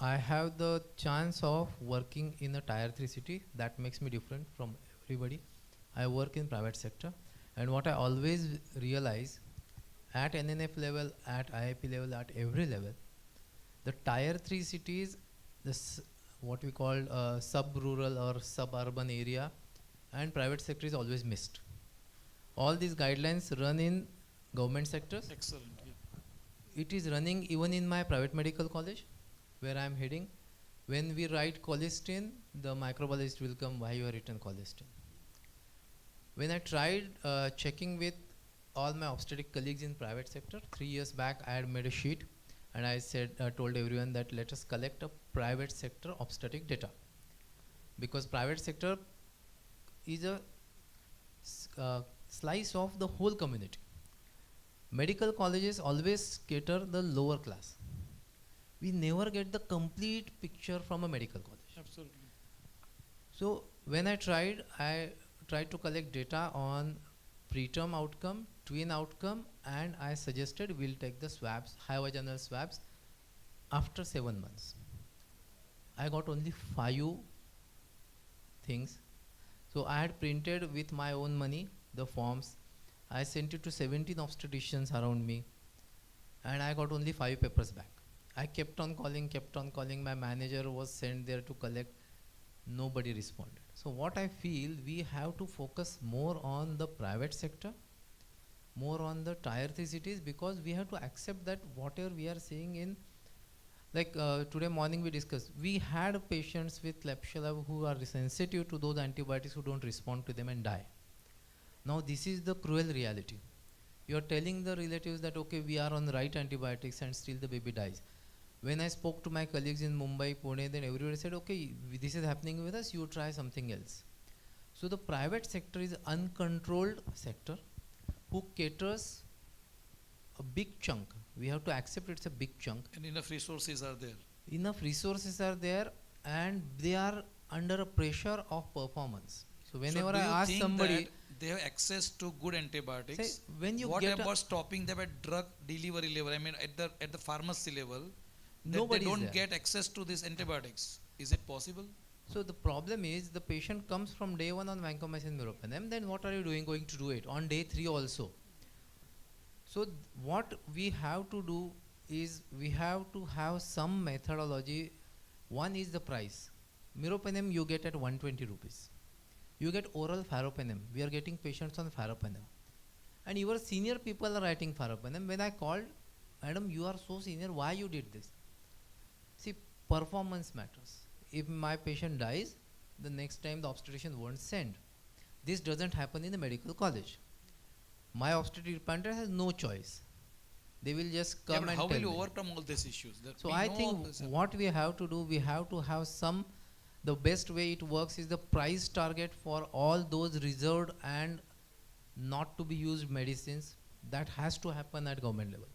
I have the chance of working in a tier 3 city. That makes me different from everybody. I work in private sector, and what I always realize at NNF level, at IIP level, at every level, the tier 3 cities, what we call sub-rural or suburban area, and private sector is always missed. All these guidelines run in government sectors. Excellent. Yeah. It is running even in my private medical college, where I am heading. When we write cholesterol, the microbiologist will come, why you are written cholesterol. When I tried checking with all my obstetric colleagues in private sector, 3 years back I had made a sheet, and I said, told everyone that let us collect a private sector obstetric data, because private sector is a slice of the whole community. Medical colleges always cater the lower class. We never get the complete picture from a medical college. Absolutely. So when I tried to collect data on preterm outcome, twin outcome, and I suggested we'll take the swabs, high vaginal swabs, after 7 months. I got only 5 things. So I had printed with my own money the forms. I sent it to 17 obstetricians around me, and I got only 5 papers back. I kept on calling. My manager was sent there to collect. Nobody responded. So what I feel, we have to focus more on the private sector more on the tier 3 cities, because we have to accept that whatever we are seeing in, like today morning we discussed, we had patients with Klebsiella who are sensitive to those antibiotics who don't respond to them and die. Now this is the cruel reality. You are telling the relatives that okay, we are on the right antibiotics and still the baby dies. When I spoke to my colleagues in Mumbai, Pune, then everybody said, okay, this is happening with us, you try something else. So the private sector is uncontrolled sector who caters a big chunk. We have to accept it's a big chunk. And enough resources are there. Enough resources are there and they are under a pressure of performance. So whenever I ask somebody, they have access to good antibiotics. say, when you what get about stopping them at drug delivery level? I mean, at the pharmacy level, that they Nobody is don't there. get access to these antibiotics. Is it possible? So the problem is the patient comes from day 1 on vancomycin meropenem, then what are you going to do it on day 3 also? So what we have to do is we have to have some methodology. One is the price. Meropenem you get at 120 rupees. You get oral pharopenem. We are getting patients on pharopenem. And your senior people are writing pharopenem. When I called, madam, you are so senior, why you did this? See, performance matters. If my patient dies, the next time the obstetrician won't send. This doesn't happen in the medical college. My obstetric department has no choice. They will just come and how tell will you me. overcome all these issues? That So we I know think this what we have to do, we have to have some, the best way it works is the price target for all those reserved and not to be used medicines. That has to happen at government level.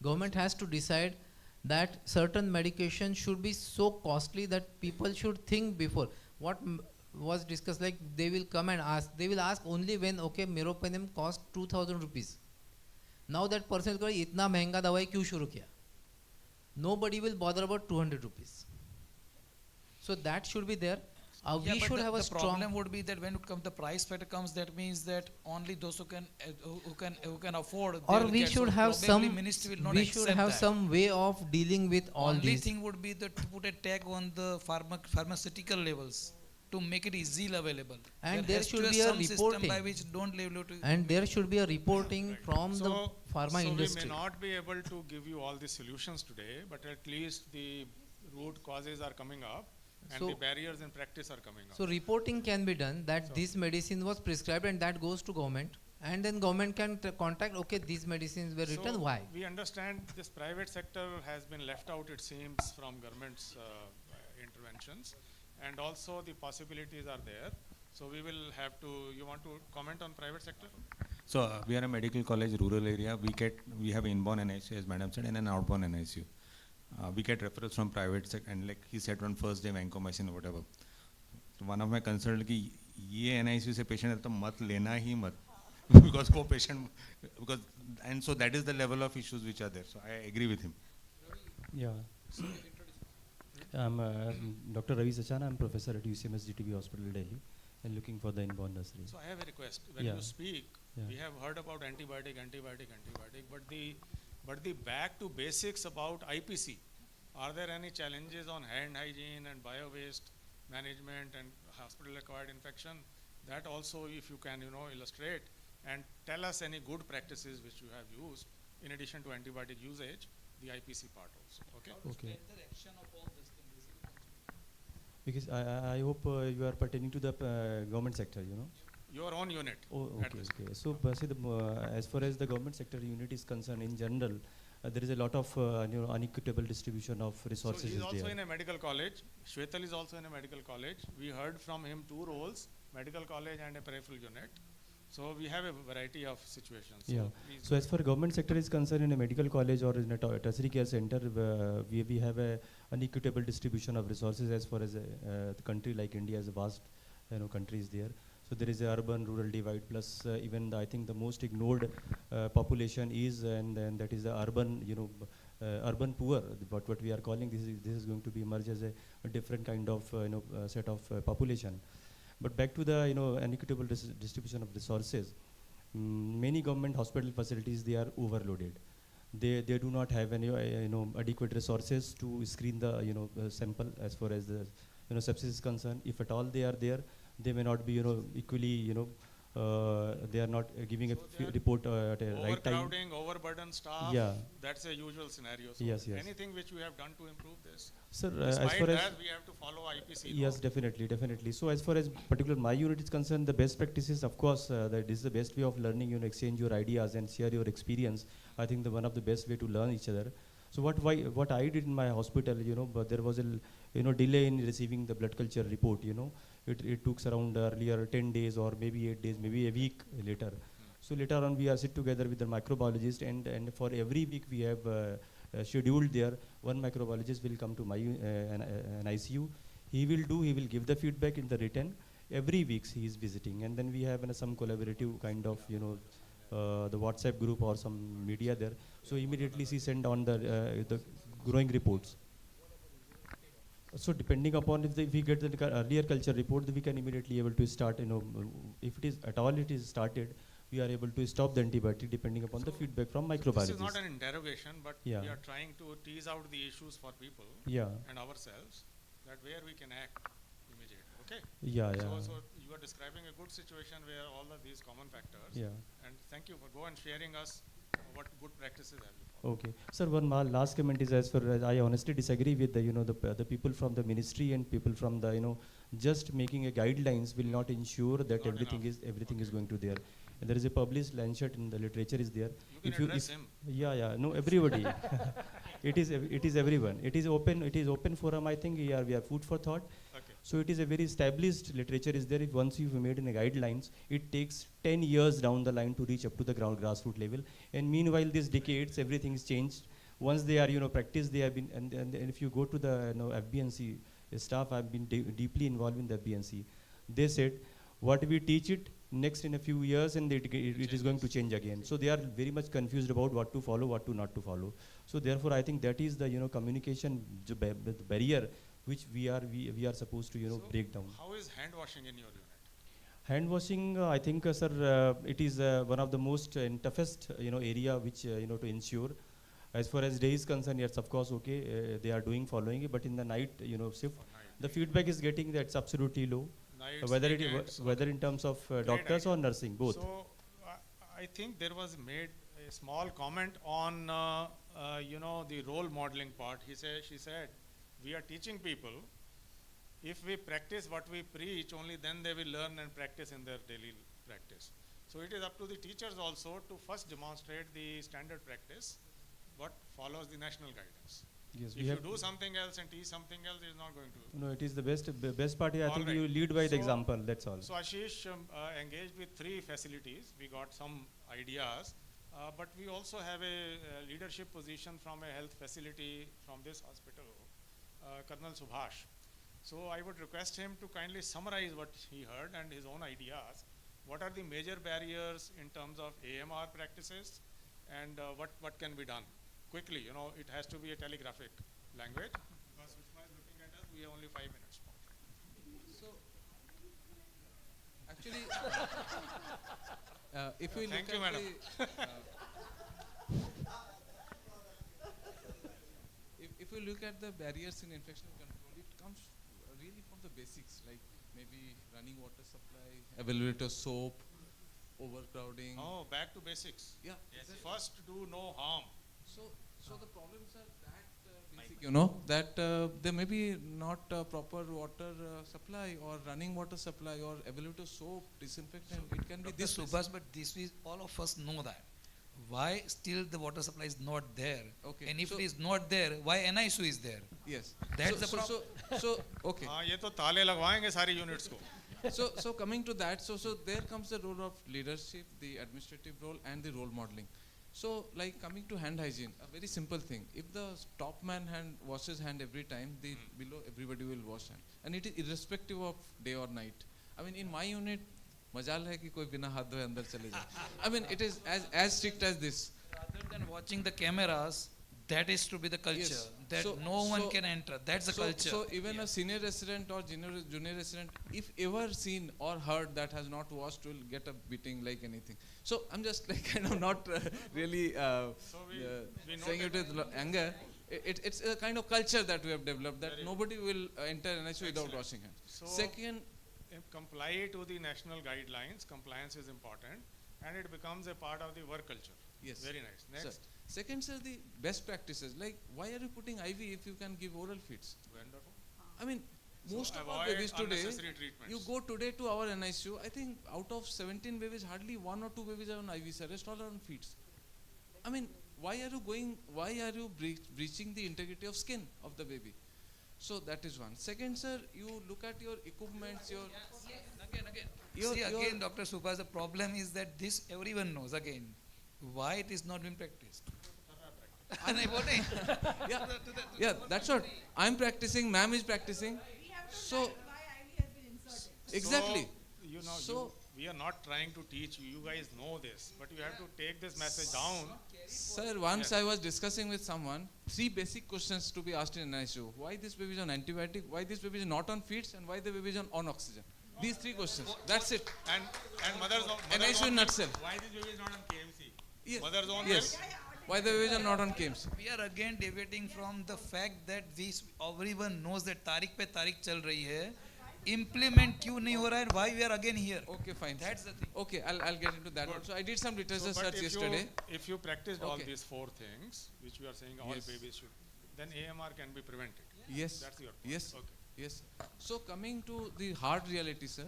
Government has to decide that certain medication should be so costly that people should think before. What was discussed, like they will come and ask, they will ask only when, okay, meropenem cost 2000 rupees. Now that person will go, itna mehenga dawai kyun shuru kiya? Nobody will bother about 200 rupees. So that should be there. Yeah, We but should the, have a the strong. problem would be that when the price factor comes, that means that only those who can afford. they Or will we get. should So have probably some. Ministry will not We should accept have that. some way of dealing with all Only these. thing would be that to put a tag on the pharmaceutical levels to make it easily available. And there has to should be be a some system reporting. by which don't level to. And there should be a reporting from the pharma so industry. we may not be able to give you all the solutions today, but at least the root causes are coming up and So- the barriers in practice are coming up. So reporting can be done that this medicine was prescribed and that goes to government, and then government can contact, okay, these medicines were written, So why? we understand this private sector has been left out, it seems, from government's interventions, and also the possibilities are there. So we will have to. You want to comment on private sector? So we are a medical college, rural area. We have inborn NICU, as madam said, and an outborn NICU. We get referrals from private sector, and like he said on first day, vancomycin or whatever. So one of my concerns कि ये NICU से patient है तो मत लेना ही मत, because वो patient, because and so that is the level of issues which are there. So I agree with him. Yeah. I'm Dr. Ravi Sachana. I'm professor at UCMS GTB Hospital, Delhi, and looking for the inborn nursery. So I have a request. When Yeah. you speak, Yeah. we have heard about antibiotic, but the back to basics about IPC. Are there any challenges on hand hygiene and bio waste management and hospital acquired infection? That also, if you can, illustrate and tell us any good practices which you have used in addition to antibiotic usage, the IPC part also. Okay. Okay. Because I hope you are pertaining to the government sector, you know. Your own unit. Oh, at okay, this okay. So, see, as far as the government sector unit is concerned, in general, there is a lot of unequitable distribution of resources. So he is is also there. in a medical college. Shwetal is also in a medical college. We heard from him 2 roles, medical college and a peripheral unit. So we have a variety of situations. Yeah. please So as far government sector is concerned, in a medical college or in a tertiary care center, we have a unequitable distribution of resources. As far as the country like India is a vast, country is there. So there is a urban-rural divide. Plus, even I think the most ignored population is, and that is the urban, urban poor. What we are calling this is going to be emerge as a different kind of set of population. But back to the unequitable distribution of resources. Many government hospital facilities, they are overloaded. They do not have any adequate resources to screen the sample as far as the sepsis is concerned. If at all they are there, they may not be equally they are not giving a report at a right time. Overcrowding, overburdened staff. Yeah. That's a usual scenario. So Yes, yes. anything which we have done to improve this? Sir, Despite as far as that, we have to follow IPC yes, law. definitely, definitely. So as far as particular my unit is concerned, the best practices, of course, that is the best way of learning. You know, exchange your ideas and share your experience. I think the one of the best way to learn each other. So what I did in my hospital, you know, but there was a delay in receiving the blood culture report. You know, it took around earlier 10 days or maybe 8 days, maybe a week later. So later on, we are sit together with the microbiologist, and for every week we have scheduled there. One microbiologist will come to my an ICU. He will give the feedback in the written. Every week he is visiting, and then we have some collaborative kind of the WhatsApp group or some media there. So immediately she send on the growing reports. So depending upon if we get the earlier culture report, we can immediately able to start. If it is at all it is started, we are able to stop the antibiotic depending upon the feedback from microbiologists. This is not an interrogation, but we are trying to tease out the issues for people and ourselves, that where we can act immediately. Okay? Yeah. So you are describing a good situation where all of these common factors. Yeah. And thank you for sharing us what good practices have you followed. Okay, sir. One last comment is, as far as I honestly disagree with the people from the ministry and people from the just making a guidelines will not ensure that everything is going to there. And there is a published Lancet in the literature is there. You can address him. Yeah, no, everybody. it is everyone. It is open forum. I think we have food for thought. Okay. So it is a very established literature is there. If once you've made in a guidelines, it takes 10 years down the line to reach up to the grassroots level. And meanwhile, these decades, everything is changed. Once they are practiced, they have been. And if you go to the FBNC staff, I've been deeply involved in the FBNC. They said, what we teach it next in a few years, and it is going to change again. So they are very much confused about what to follow, what to not to follow. So therefore, I think that is the communication barrier which we are supposed to break down. How is hand washing in your unit? Hand washing, I think, sir, it is one of the most and toughest area which to ensure. As far as day is concerned, yes, of course, okay, they are following it, but in the night shift, the feedback is getting that's absolutely low. Whether in terms of doctors or nursing, both. So I think there was made a small comment on the role modeling part. She said, we are teaching people. If we practice what we preach, only then they will learn and practice in their daily practice. So it is up to the teachers also to first demonstrate the standard practice, what follows the national guidance. Yes, if you do something else and teach something else, it is not going to. No, it is the best part. I think you lead by the example. That's all. So Ashish engaged with 3 facilities. We got some ideas, but we also have a leadership position from a health facility from this hospital, Colonel Subhash. So I would request him to kindly summarize what he heard and his own ideas. What are the major barriers in terms of AMR practices, and what can be done? Quickly, it has to be a telegraphic language, because Sushma is looking at us, we have only 5 minutes. So, actually, if we Thank look you, at madam. if we look at the barriers in infection control, it comes really from the basics, like maybe running water supply, availability of soap, overcrowding. Oh, back to basics. Yeah. Yes. First, do no harm. So the problems are that basic, that there may be not proper water supply or running water supply or availability of soap, disinfectant. It can be this. Subhas, but this is all of us know that. Why still the water supply is not there? Okay. And if it is not there, why NISU is there? Yes. That's the problem. So okay. ये तो ताले लगवाएंगे सारी units को. So coming to that, so there comes the role of leadership, the administrative role, and the role modeling. So like coming to hand hygiene, a very simple thing. If the top man washes hand every time, the below everybody will wash hand, and it is irrespective of day or night. I mean, in my unit, मजाल है कि कोई बिना हाथ धोए अंदर चले जाए. I mean, it is as strict as this. Rather than watching the cameras, that is to be the culture. Yes. That So- no one so- can enter. That's the culture. So even a senior resident or junior resident, if ever seen or heard that has not washed, will get a beating like anything. So I'm just like kind of not really we saying it with anger. It's a kind of culture that we have developed that nobody will enter NSU without washing hands. So Second, comply to the national guidelines. Compliance is important, and it becomes a part of the work culture. Yes. Very nice. Next. Sir. Second, sir, the best practices. Like, why are you putting IV if you can give oral feeds? Wonderful. I mean, So most of our avoid babies today, unnecessary treatments. you go today to our NICU, I think out of 17 babies, hardly 1 or 2 babies are on IV, sir. Rest all are on feeds. I mean, why are you breaching the integrity of skin of the baby? So that is one. Second, sir, you look at your equipments, Again, Dr. Subhas, the problem is that this everyone knows again. Why it is not being practiced? Yeah, that's what. I'm practicing, ma'am is practicing. So, exactly. So, we are not trying to teach you. You guys know this, but you have to take this message down. Sir, once I was discussing with someone, 3 basic questions to be asked in NICU. Why this baby is on antibiotic, why this baby is not on feeds, and why the baby is on oxygen. These 3 questions. That's it. And mothers NICU in nutshell. Why this baby is not on KMC? Yes. Mother's own Yes. Why the babies are not on KMC? We are again debating from the fact that everyone knows that तारीख पे तारीख चल रही है. Implement क्यों नहीं हो रहा है? Why we are again here? Okay, fine. That's the thing. Okay, I'll get into that also. I did some literature But search yesterday. If you practiced all Okay. these 4 things, which we are saying all Yes. babies should, then AMR can be prevented. Yes. That's your point. Yes. Okay. Yes. So coming to the hard reality, sir.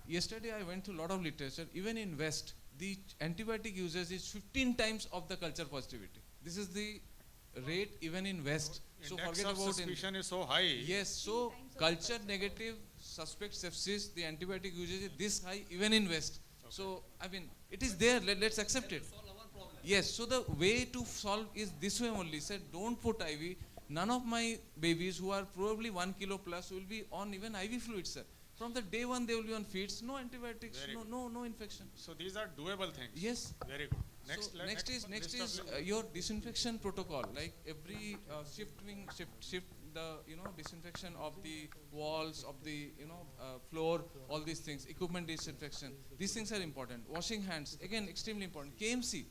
Yesterday I went through a lot of literature. Even in West, the antibiotic usage is 15 times of the culture positivity. This is the rate even in West. So Index forget of about suspicion is so high. Yes. So culture negative suspect sepsis, the antibiotic usage is this high even in West. So I mean, it is there. Let's accept it. Yes. So the way to solve is this way only. Said don't put IV. None of my babies who are probably 1 kilo plus will be on even IV fluids, sir. From the day one they will be on feeds, no antibiotics, Very no infection. So these are doable things. Yes. Very good. Next, So next is your disinfection protocol. Like every shift the disinfection of the walls, of the floor, all these things, equipment disinfection. These things are important. Washing hands, again extremely important. KMC,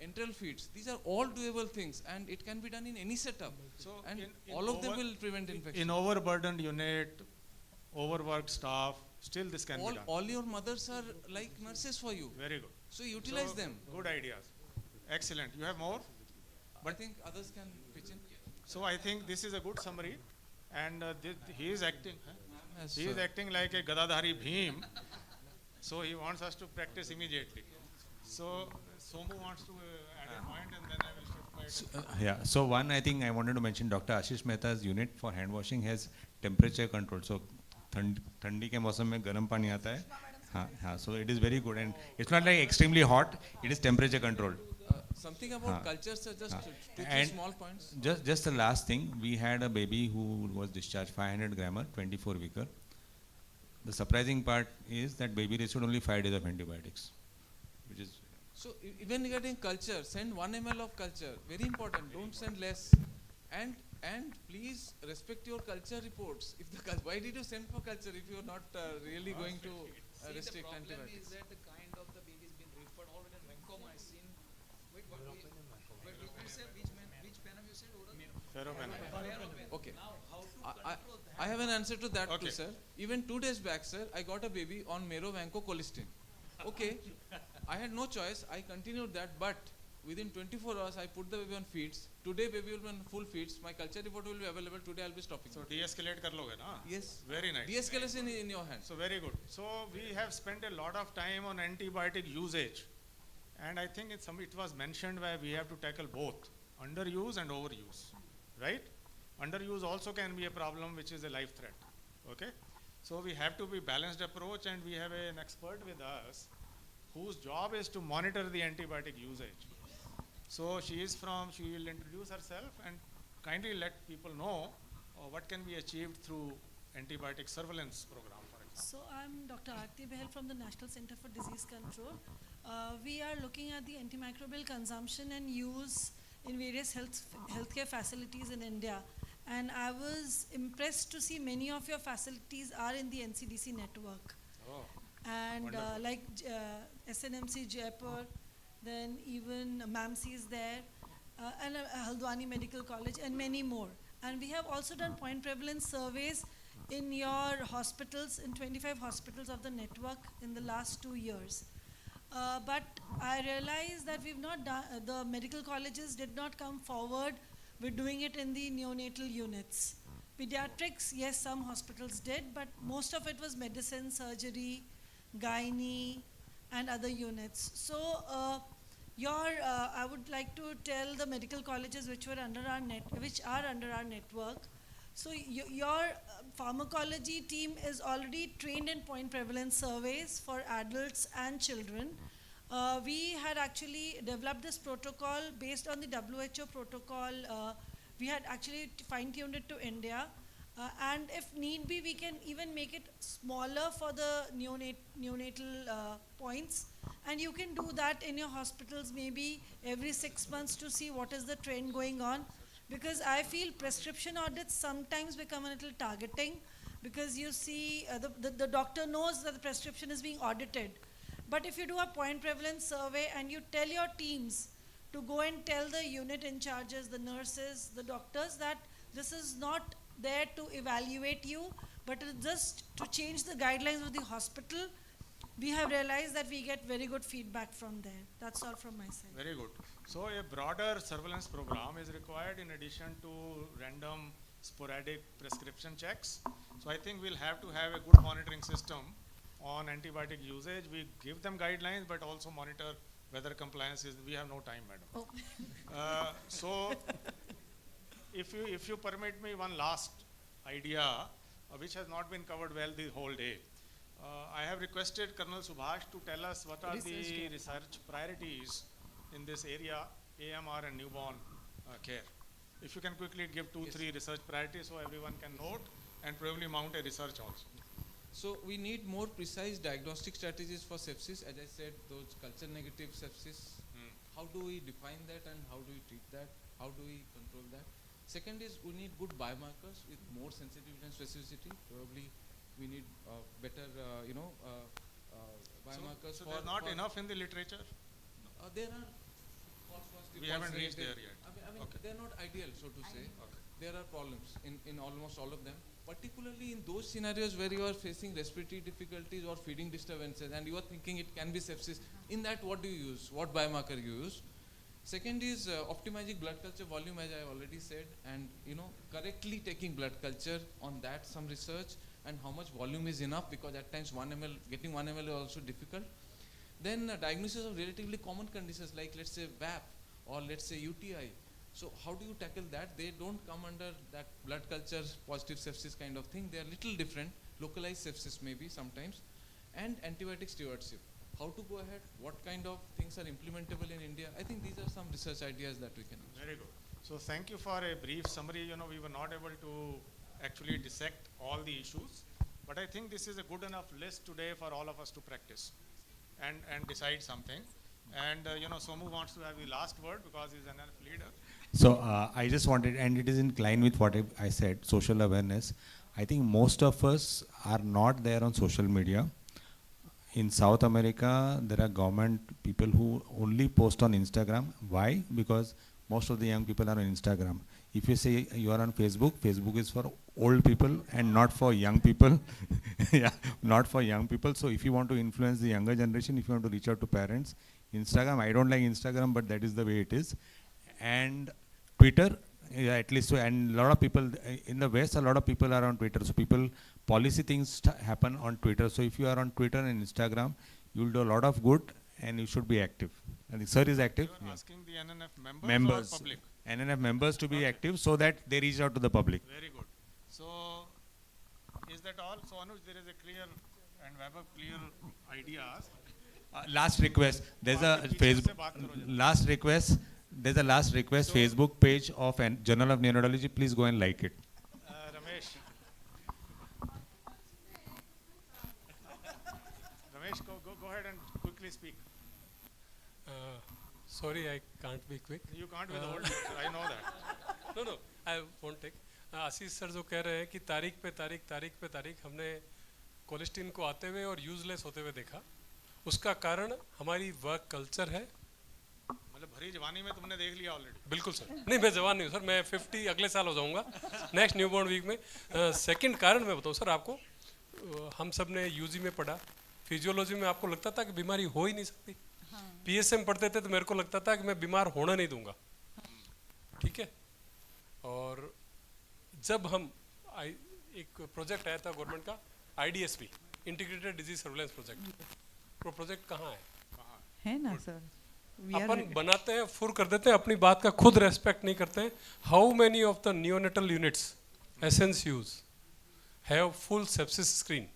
enteral feeds. These are all doable things, and it can be done in any setup. So and in all of them will prevent infection. In overburdened unit, overworked staff, still this can be done. All your mothers are like nurses for you. Very good. So utilize them. Good ideas. Excellent. You have more? But I think others can pitch in. So I think this is a good summary, and he is acting. Yes, He is sir. acting like a Gadadhari Bhim. So he wants us to practice immediately. So Somu wants to add a point, and then I will shift my. Yeah, so one I think I wanted to mention Dr. Ashish Mehta's unit for hand washing has temperature control. So ठंडी के मौसम में गर्म पानी आता है. हाँ, so it is very good, and it's not like extremely hot. It is temperature controlled. Something about culture, sir, just two, three And small points. Just the last thing, we had a baby who was discharged 500 grammer, 24 weeker. The surprising part is that baby received only 5 days of antibiotics, which is. So even regarding culture, send 1 ml of culture. Very important. Don't send less. And please respect your culture reports. If the why did you send for culture if you are not really going to restrict The problem antibiotics? is that the kind of the baby is being referred already in vancomycin. Wait, you said which venom you said? Ferrovenom. Okay. I have an answer to that too, sir. Even 2 days back, sir, I got a baby on vancomycin. Okay. I had no choice. I continued that, but within 24 hours, I put the baby on feeds. Today, baby will be on full feeds. My culture report will be available. Today, I'll be stopping. So de-escalate kar loge na? Yes. Very nice. De-escalation in your hand. So very good. So we have spent a lot of time on antibiotic usage, and I think it was mentioned where we have to tackle both underuse and overuse, right? Underuse also can be a problem, which is a life threat. Okay. So we have to be balanced approach, and we have an expert with us whose job is to monitor the antibiotic usage. So she will introduce herself and kindly let people know what can be achieved through antibiotic surveillance program, for example. So I'm Dr. Aarti Behel from the National Center for Disease Control. We are looking at the antimicrobial consumption and use in various healthcare facilities in India. And I was impressed to see many of your facilities are in the NCDC network. Oh, and like SNMC Jaipur, then even MAMC is there, and Haldwani Medical College, and many more. And we have also done point prevalence surveys in your hospitals, in 25 hospitals of the network in the last 2 years. But I realized that we've not done, the medical colleges did not come forward with doing it in the neonatal units. Pediatrics, yes, some hospitals did, but most of it was medicine, surgery, gynae, and other units. So, I would like to tell the medical colleges which are under our network. So, your pharmacology team is already trained in point prevalence surveys for adults and children. We had actually developed this protocol based on the WHO protocol. We had actually fine-tuned it to India. And if need be, we can even make it smaller for the neonatal points. And you can do that in your hospitals maybe every 6 months to see what is the trend going on. Because I feel prescription audits sometimes become a little targeting, because you see the doctor knows that the prescription is being audited. But if you do a point prevalence survey and you tell your teams to go and tell the unit in charges, the nurses, the doctors, that this is not there to evaluate you, but just to change the guidelines of the hospital, we have realized that we get very good feedback from there. That's all from my side. Very good. So a broader surveillance program is required in addition to random sporadic prescription checks. So I think we'll have to have a good monitoring system on antibiotic usage. We give them guidelines, but also monitor whether compliance is. We have no time, madam. Oh. So if you permit me one last idea, which has not been covered well the whole day. I have requested Colonel Subhash to tell us what are the research priorities in this area, AMR and newborn care. If you can quickly give 2-3 research priorities so everyone can note and probably mount a research also. So we need more precise diagnostic strategies for sepsis. As I said, those culture negative sepsis, how do we define that and how do we treat that? How do we control that? Second is we need good biomarkers with more sensitivity and specificity. Probably we need better, biomarkers. So there's not enough in the literature? There are. We haven't reached there yet. I mean they're not ideal, so to say. There are problems in almost all of them. Particularly in those scenarios where you are facing respiratory difficulties or feeding disturbances and you are thinking it can be sepsis. In that, what do you use? What biomarker you use? Second is optimizing blood culture volume, as I already said, and correctly taking blood culture on that, some research, and how much volume is enough, because at times 1 ml, getting 1 ml is also difficult. Then diagnosis of relatively common conditions like let's say VAP or let's say UTI. So how do you tackle that? They don't come under that blood culture positive sepsis kind of thing. They are little different, localized sepsis maybe sometimes, and antibiotic stewardship. How to go ahead, what kind of things are implementable in India. I think these are some research ideas that we can use. Very good. So thank you for a brief summary. We were not able to actually dissect all the issues, but I think this is a good enough list today for all of us to practice and decide something. And Somu wants to have the last word because he's an NNF leader. So I just wanted, and it is in line with what I said, social awareness. I think most of us are not there on social media. In South America, there are government people who only post on Instagram. Why? Because most of the young people are on Instagram. If you say you are on Facebook, Facebook is for old people and not for young people. Yeah, not for young people. So if you want to influence the younger generation, if you want to reach out to parents, Instagram, I don't like Instagram, but that is the way it is. And Twitter, yeah, at least, and a lot of people in the West, a lot of people are on Twitter. So people, policy things happen on Twitter. So if you are on Twitter and Instagram, you will do a lot of good and you should be active. I think sir is active. You are asking the NNF members or public? NNF members to be active so that they reach out to the public. Very good. So is that all? So Anuj, there is a clear and Weber clear ideas. Last request. There's a Facebook. Last request. There's a last request. So Facebook page of Journal of Neonatology. Please go and like it. Ramesh. Ramesh, go ahead and quickly speak. Sorry, I can't be quick. You can't be the old. I know that. No, I won't take. Ashish sir जो कह रहे हैं कि तारीख पे तारीख हमने कोलेस्टीन को आते हुए और यूजलेस होते हुए देखा, उसका कारण हमारी वर्क कल्चर है। मतलब भरी जवानी में तुमने देख लिया ऑलरेडी। बिल्कुल सर, नहीं मैं जवान नहीं हूँ सर, मैं 50 अगले साल हो जाऊँगा नेक्स्ट न्यूबॉर्न वीक में। सेकंड कारण मैं बताऊँ सर आपको, हम सब ने यूजी में पढ़ा, फिजियोलॉजी में आपको लगता था कि बीमारी हो ही नहीं सकती। पीएसएम पढ़ते थे तो मेरे को लगता था कि मैं बीमार होना नहीं दूंगा, ठीक है। और जब हम एक प्रोजेक्ट आया था गवर्नमेंट का IDSP, integrated disease surveillance project, वो प्रोजेक्ट कहाँ है ना सर? अपन बनाते हैं, फुर कर देते हैं, अपनी बात का खुद रेस्पेक्ट नहीं करते हैं। How many of the neonatal units SNCUs have full sepsis screen?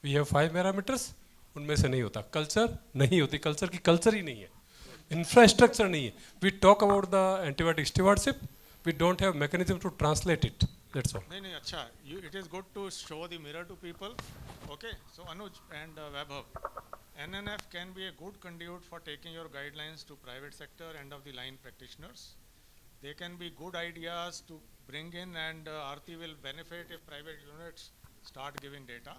We have 5 parameters, उनमें से नहीं होता। कल्चर नहीं होती, कल्चर की कल्चर ही नहीं है, इंफ्रास्ट्रक्चर नहीं है। We talk about the antibiotic stewardship, we don't have mechanism to translate it, that's all. नहीं नहीं अच्छा, it is good to show the mirror to people. Okay, so Anuj and Vaibhav, NNF can be a good conduit for taking your guidelines to private sector end of the line practitioners. They can be good ideas to bring in, and Aarti will benefit if private units start giving data.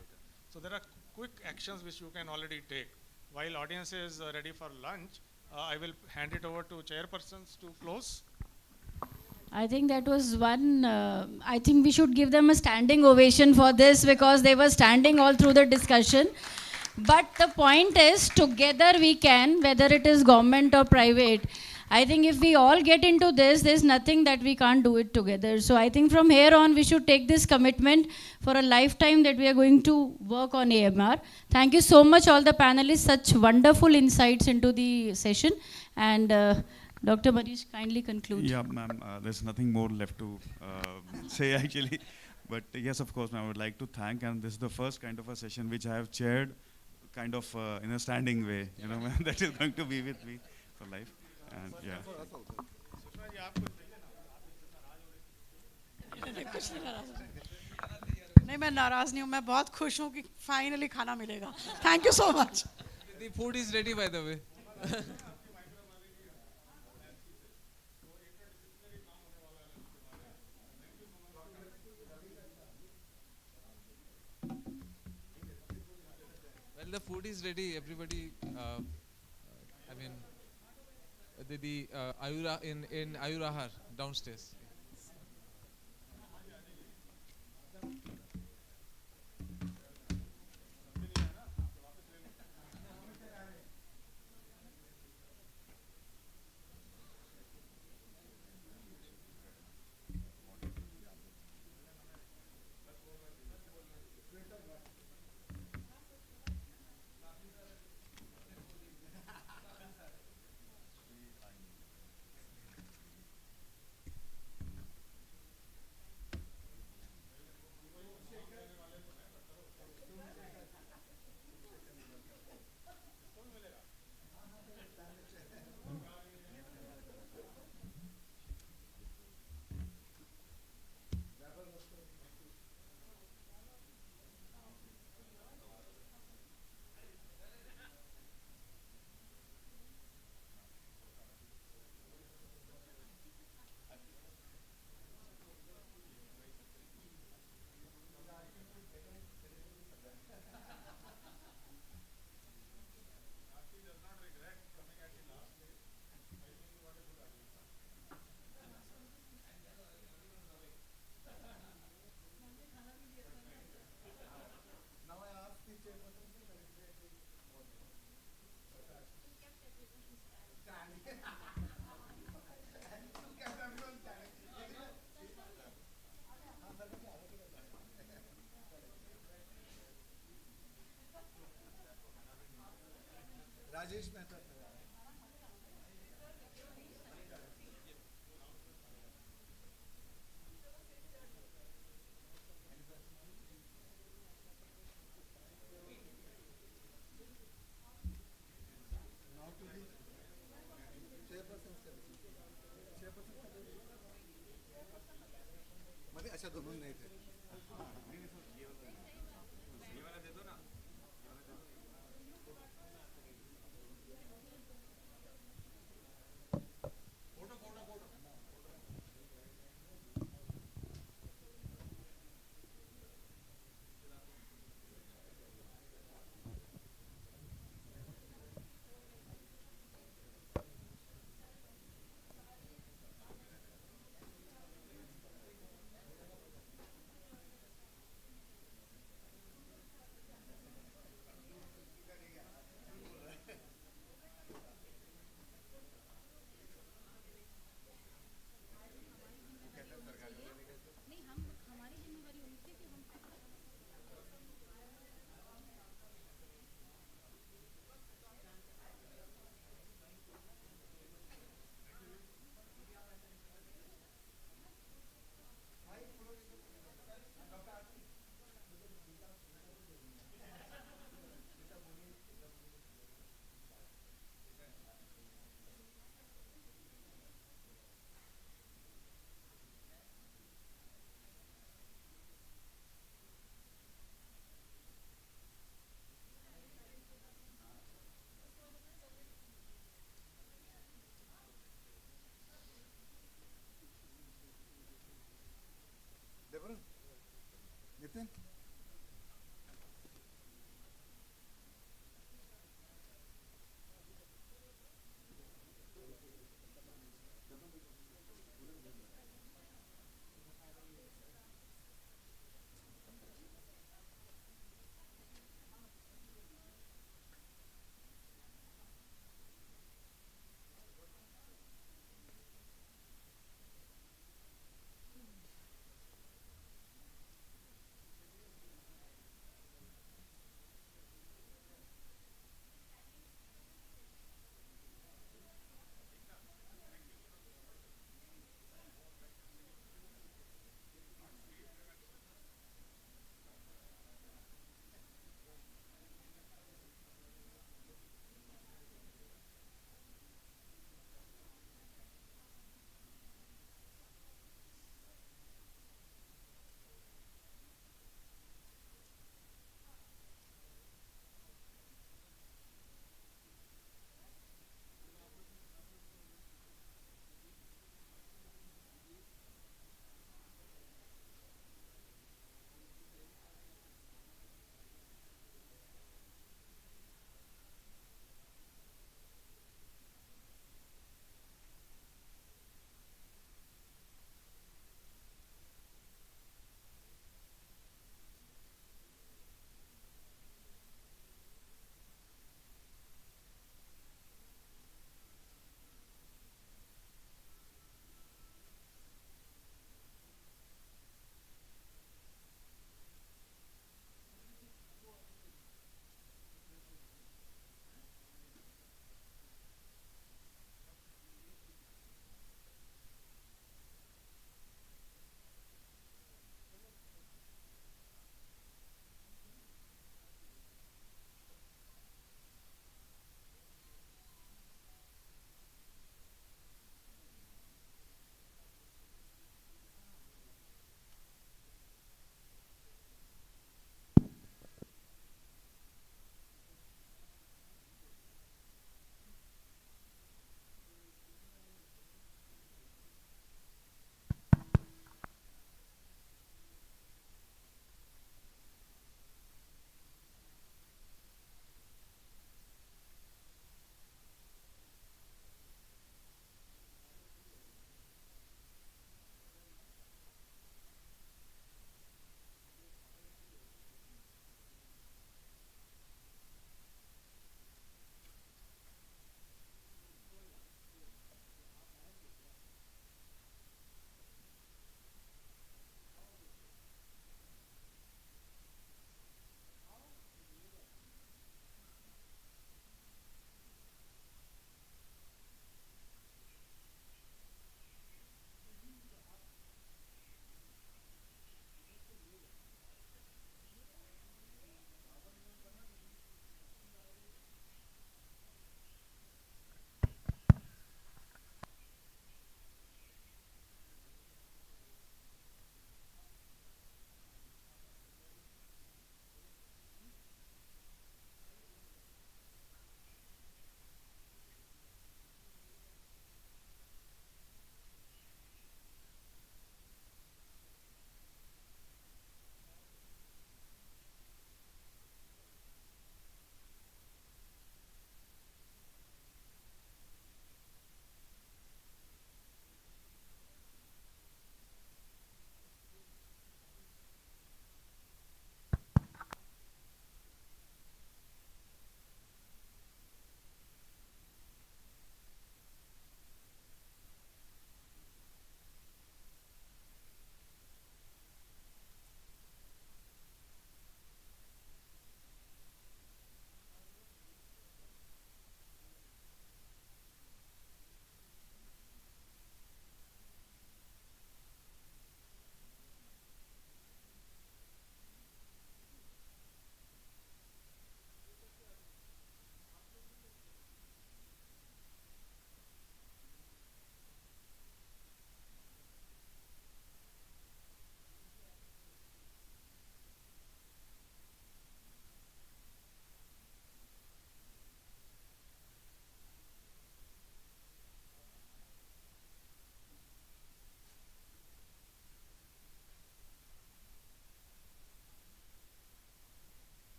So there are quick actions which you can already take. While audience is ready for lunch, I will hand it over to chairpersons to close. I think that was one, I think we should give them a standing ovation for this because they were standing all through the discussion. But the point is, together we can, whether it is government or private. I think if we all get into this, there's nothing that we can't do it together. So I think from here on, we should take this commitment for a lifetime that we are going to work on AMR. Thank you so much, all the panelists, such wonderful insights into the session. And Dr. Manish, kindly conclude. Yeah, ma'am, there's nothing more left to say actually. But yes, of course, ma'am, I would like to thank, and this is the first kind of a session which I have chaired kind of in a standing way, you know, ma'am, that is going to be with me for life. And yeah. नहीं मैं नाराज नहीं हूँ, मैं बहुत खुश हूँ कि फाइनली खाना मिलेगा। Thank you so much. The food is ready, by the way. Well, the food is ready. Everybody, I mean, the Ayura in Ayurahar downstairs. Rajesh Mehta. अच्छा दोनों नहीं थे। Nitin?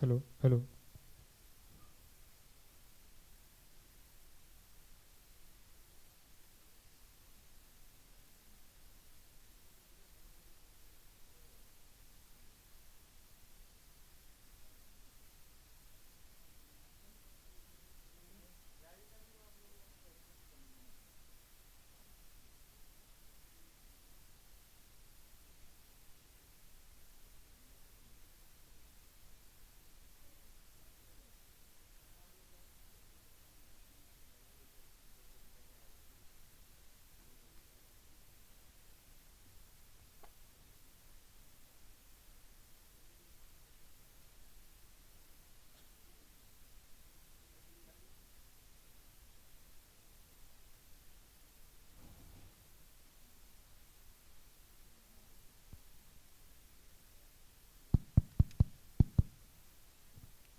Hello, hello.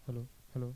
Hello, hello.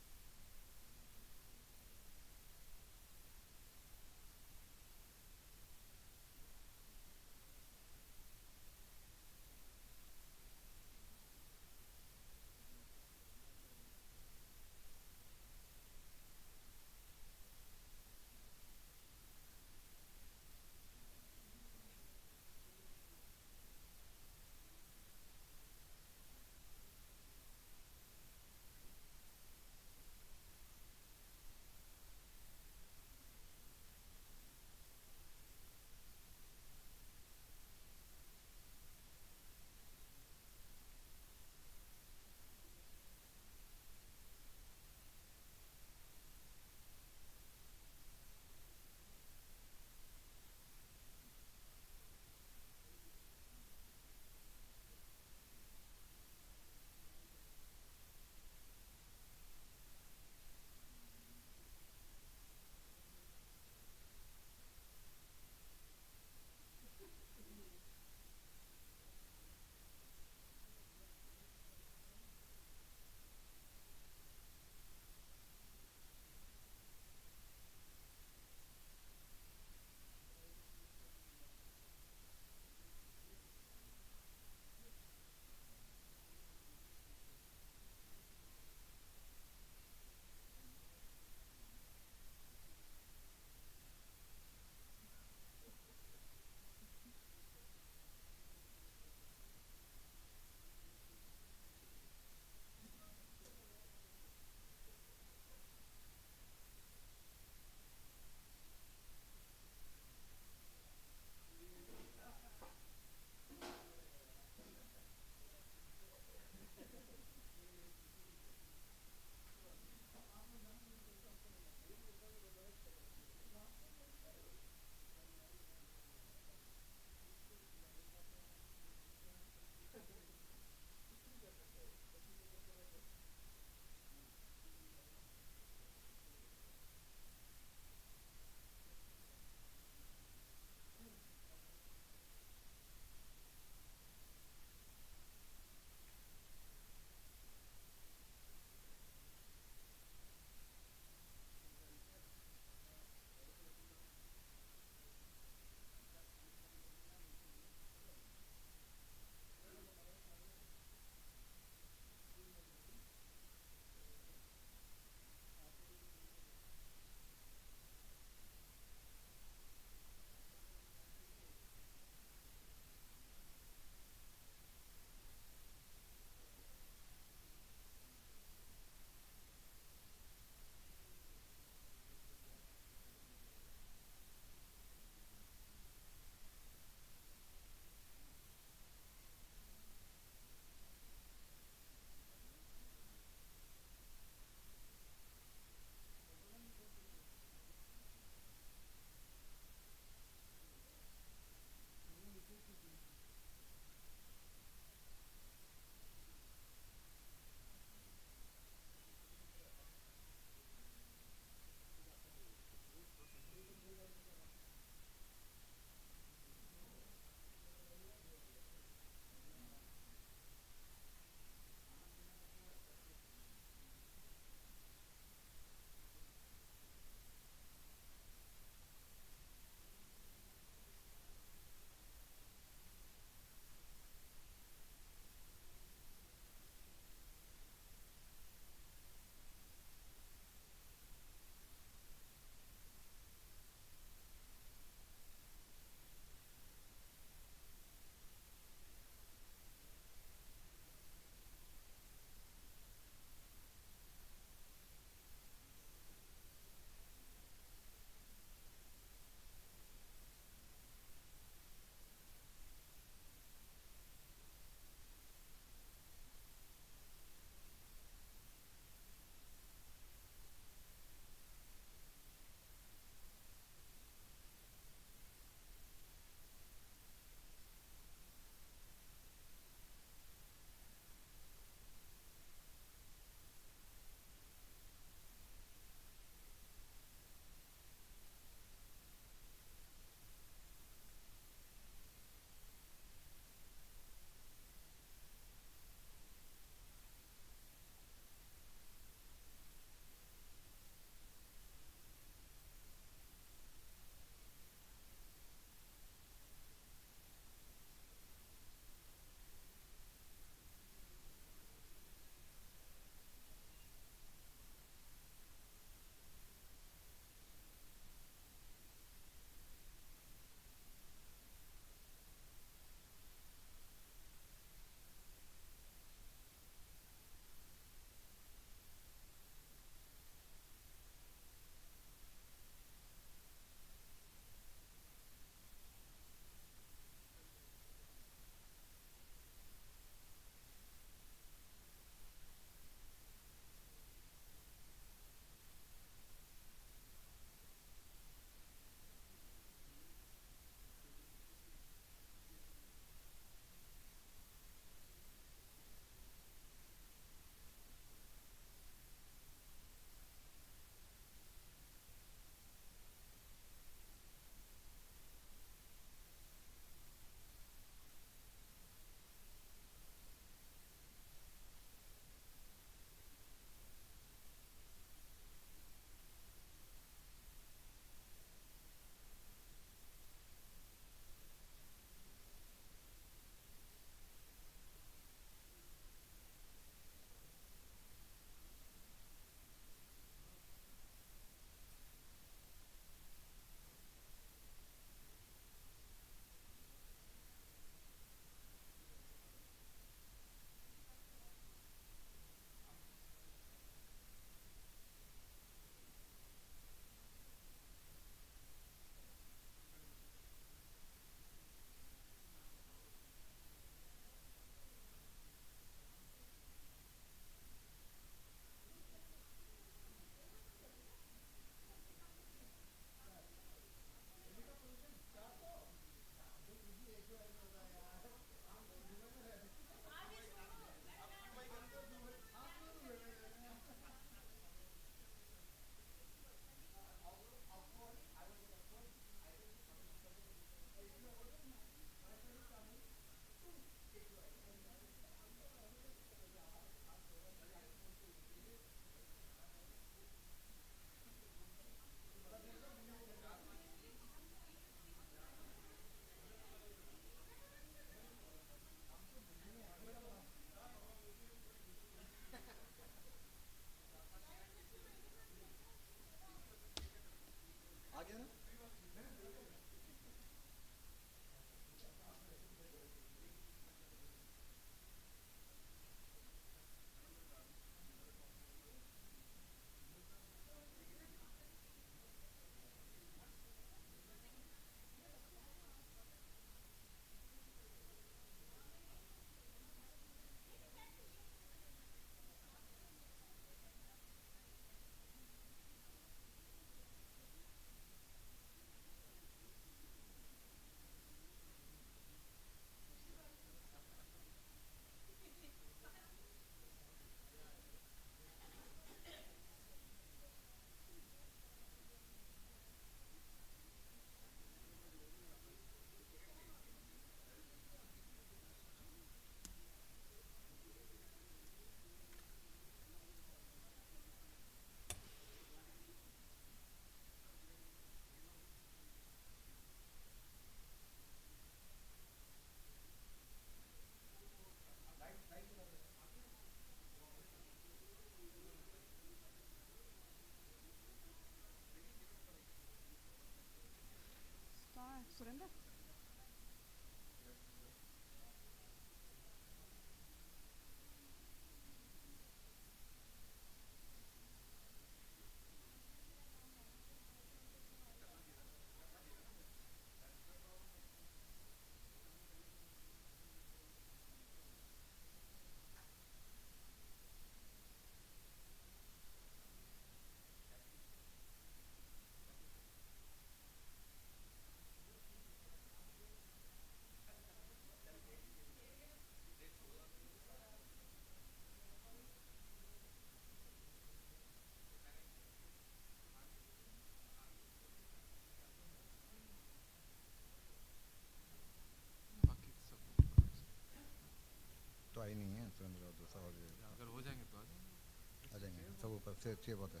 ऊपर चेयर बहुत है.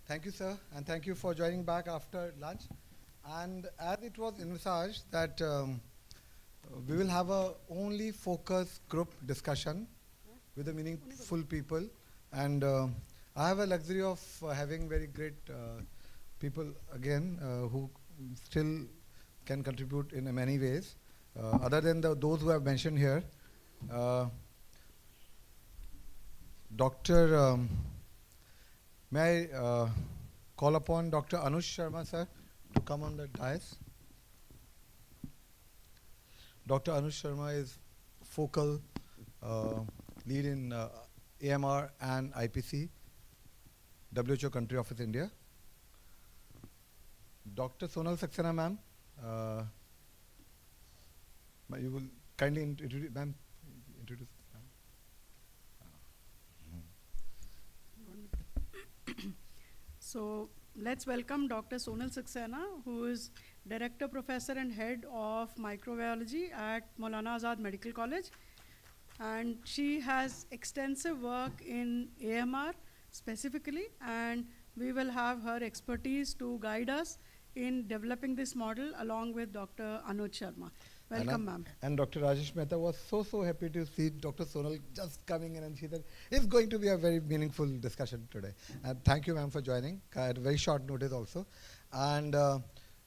Thank you, sir, and thank you for joining back after lunch. And as it was envisaged that we will have a only focus group discussion with the meaningful people, and I have a luxury of having very great people again who still can contribute in many ways, other than those who have mentioned here. Dr. May I call upon Dr. Anush Sharma, sir, to come on the dais. Dr. Anush Sharma is focal lead in AMR and IPC, WHO Country Office India. Dr. Sonal Saxena, ma'am, you will kindly introduce, ma'am, introduce. So let's welcome Dr. Sonal Saxena, who is Director, Professor and Head of Microbiology at Maulana Azad Medical College. And she has extensive work in AMR specifically, and we will have her expertise to guide us in developing this model along with Dr. Anuj Sharma. Welcome, ma'am. And Dr. Rajesh Mehta was so happy to see Dr. Sonal just coming in, and she said, it's going to be a very meaningful discussion today. And thank you, ma'am, for joining at very short notice also. And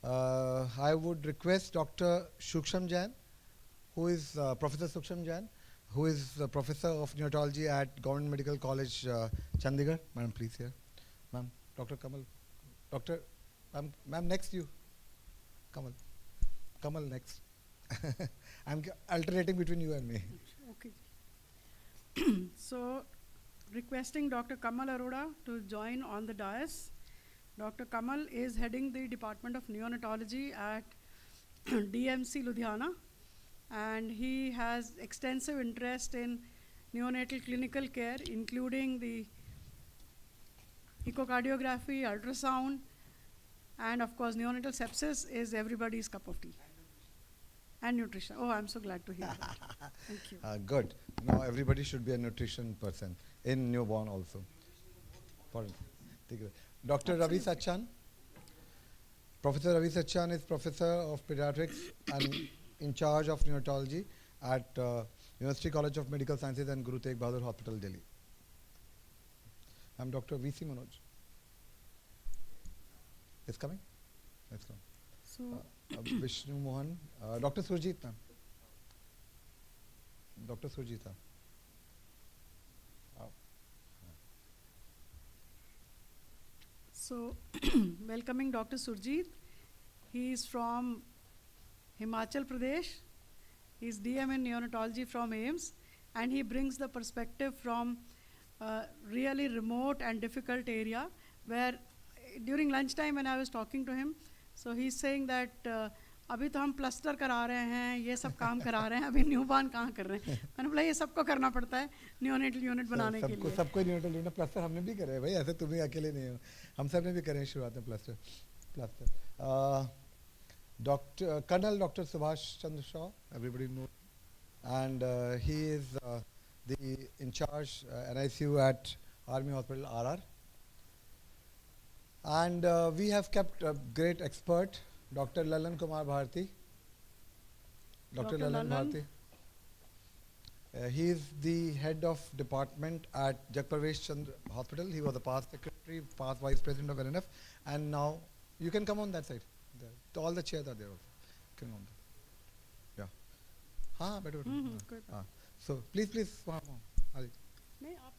I would request Dr. Suksham Jain, who is Professor Suksham Jain, who is a Professor of Neonatology at Government Medical College, Chandigarh. Madam, please here. Ma'am, Dr. Kamal. Dr. Ma'am, next you. Kamal. Kamal next. I'm alternating between you and me. Okay. So, requesting Dr. Kamal Arora to join on the dais. Dr. Kamal is heading the Department of Neonatology at DMC Ludhiana, and he has extensive interest in neonatal clinical care, including the echocardiography, ultrasound, and of course neonatal sepsis is everybody's cup of tea. And nutrition. Oh, I'm so glad to hear that. Thank you. Good. Now everybody should be a nutrition person in newborn also. Dr. Ravi Sachan. Professor Ravi Sachan is Professor of Pediatrics and in charge of Neonatology at University College of Medical Sciences and Guru Tegh Bahadur Hospital, Delhi. I'm Dr. V.C. Manoj. Is coming? Let's come. So, Vishnu Mohan. Dr. Surjit, ma'am. Dr. Surjita. So, welcoming Dr. Surjit. He is from Himachal Pradesh. He's DM in neonatology from AIMS, and he brings the perspective from a really remote and difficult area where during lunchtime when I was talking to him, so he's saying that अभी तो हम plaster करा रहे हैं, ये सब काम करा रहे हैं, अभी न्यूबॉर्न कहाँ कर रहे हैं? मैंने बोला ये सबको करना पड़ता है न्यूनेटल यूनिट बनाने के लिए. सबको न्यूनेटल यूनिट प्लास्टर हमने भी करे भाई, ऐसे तुम ही अकेले नहीं हो, हम सब ने भी करे शुरुआत में plaster. Dr. Colonel Dr. Subhash Chandra Shaw, everybody knows, and he is the in charge NICU at Army Hospital RR. And we have kept a great expert, Dr. Lalan Kumar Bharti. Dr. Lalan Bharti. He is the head of department at Jagparvesh Chandra Hospital. He was a past secretary, past vice president of NNF, and now you can come on that side. There. All the chairs are there also. Can come on there. Yeah. Better. So please, नहीं आप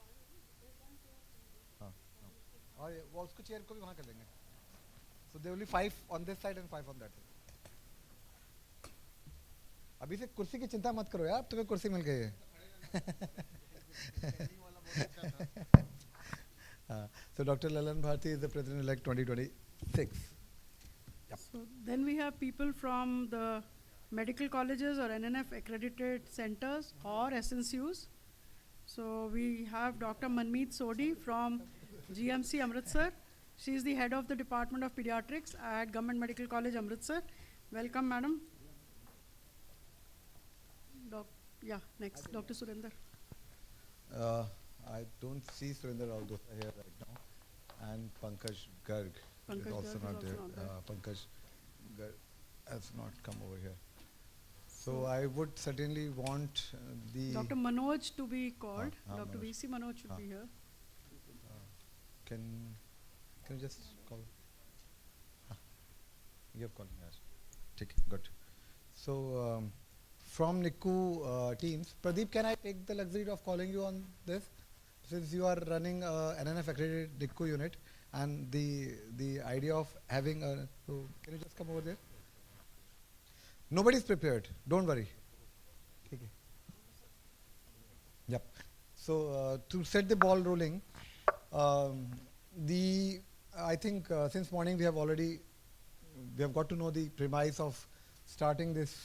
और वो उसको chair को भी वहाँ कर देंगे. So there will be 5 on this side and 5 on that side. अभी से कुर्सी की चिंता मत करो यार, तुम्हें कुर्सी मिल गई है. So Dr. Lalan Bharti is the President-elect 2026. Yep. So then we have people from the medical colleges or NNF accredited centers or SNCUs. So we have Dr. Manmeet Sodhi from GMC Amritsar. She is the head of the Department of Pediatrics at Government Medical College Amritsar. Welcome, madam. Yeah, next, Dr. Surinder. I don't see Surinder Aldota here right now. And Pankaj Garg Pankaj is also Garg not is there. also not there. Pankaj Garg has not come over here. So I would certainly want the... Dr. Manoj to be called. Dr. Manoj. V.C. Manoj should be here. Can you just call? You have called me. Yes. Good. So from NICU teams, Pradeep, can I take the luxury of calling you on this? Since you are running NNF accredited NICU unit, and the idea of having a... So can you just come over there? Nobody's prepared. Don't worry. Okay. Yep. So to set the ball rolling, I think since morning we have got to know the premise of starting this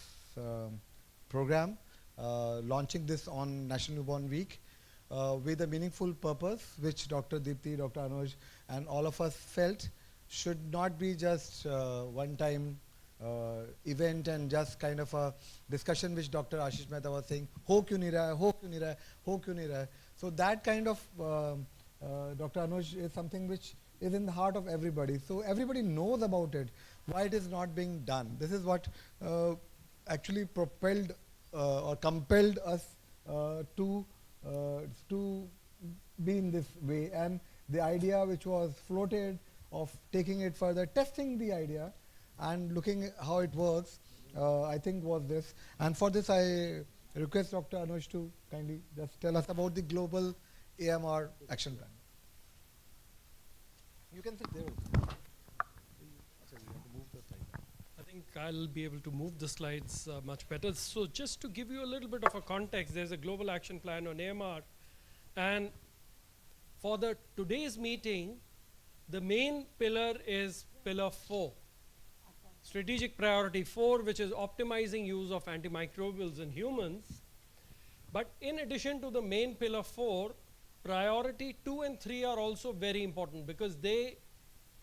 program, launching this on National Newborn Week with a meaningful purpose, which Dr. Deepti, Dr. Anuj, and all of us felt should not be just one-time event and just kind of a discussion which Dr. Ashish Mehta was saying, ho kyun nahi raha hai, ho kyun nahi raha hai, ho kyun nahi raha hai. So that kind of Dr. Anuj is something which is in the heart of everybody. So everybody knows about it, why it is not being done. This is what actually propelled or compelled us to be in this way. And the idea which was floated of taking it further, testing the idea and looking at how it works, I think was this. And for this I request Dr. Anuj to kindly just tell us about the global AMR action plan. You can sit there also. I think I'll be able to move the slides much better. So just to give you a little bit of a context, there's a global action plan on AMR. And for today's meeting, the main pillar is pillar 4. Strategic priority 4, which is optimizing use of antimicrobials in humans. But in addition to the main pillar 4, priority 2 and 3 are also very important because they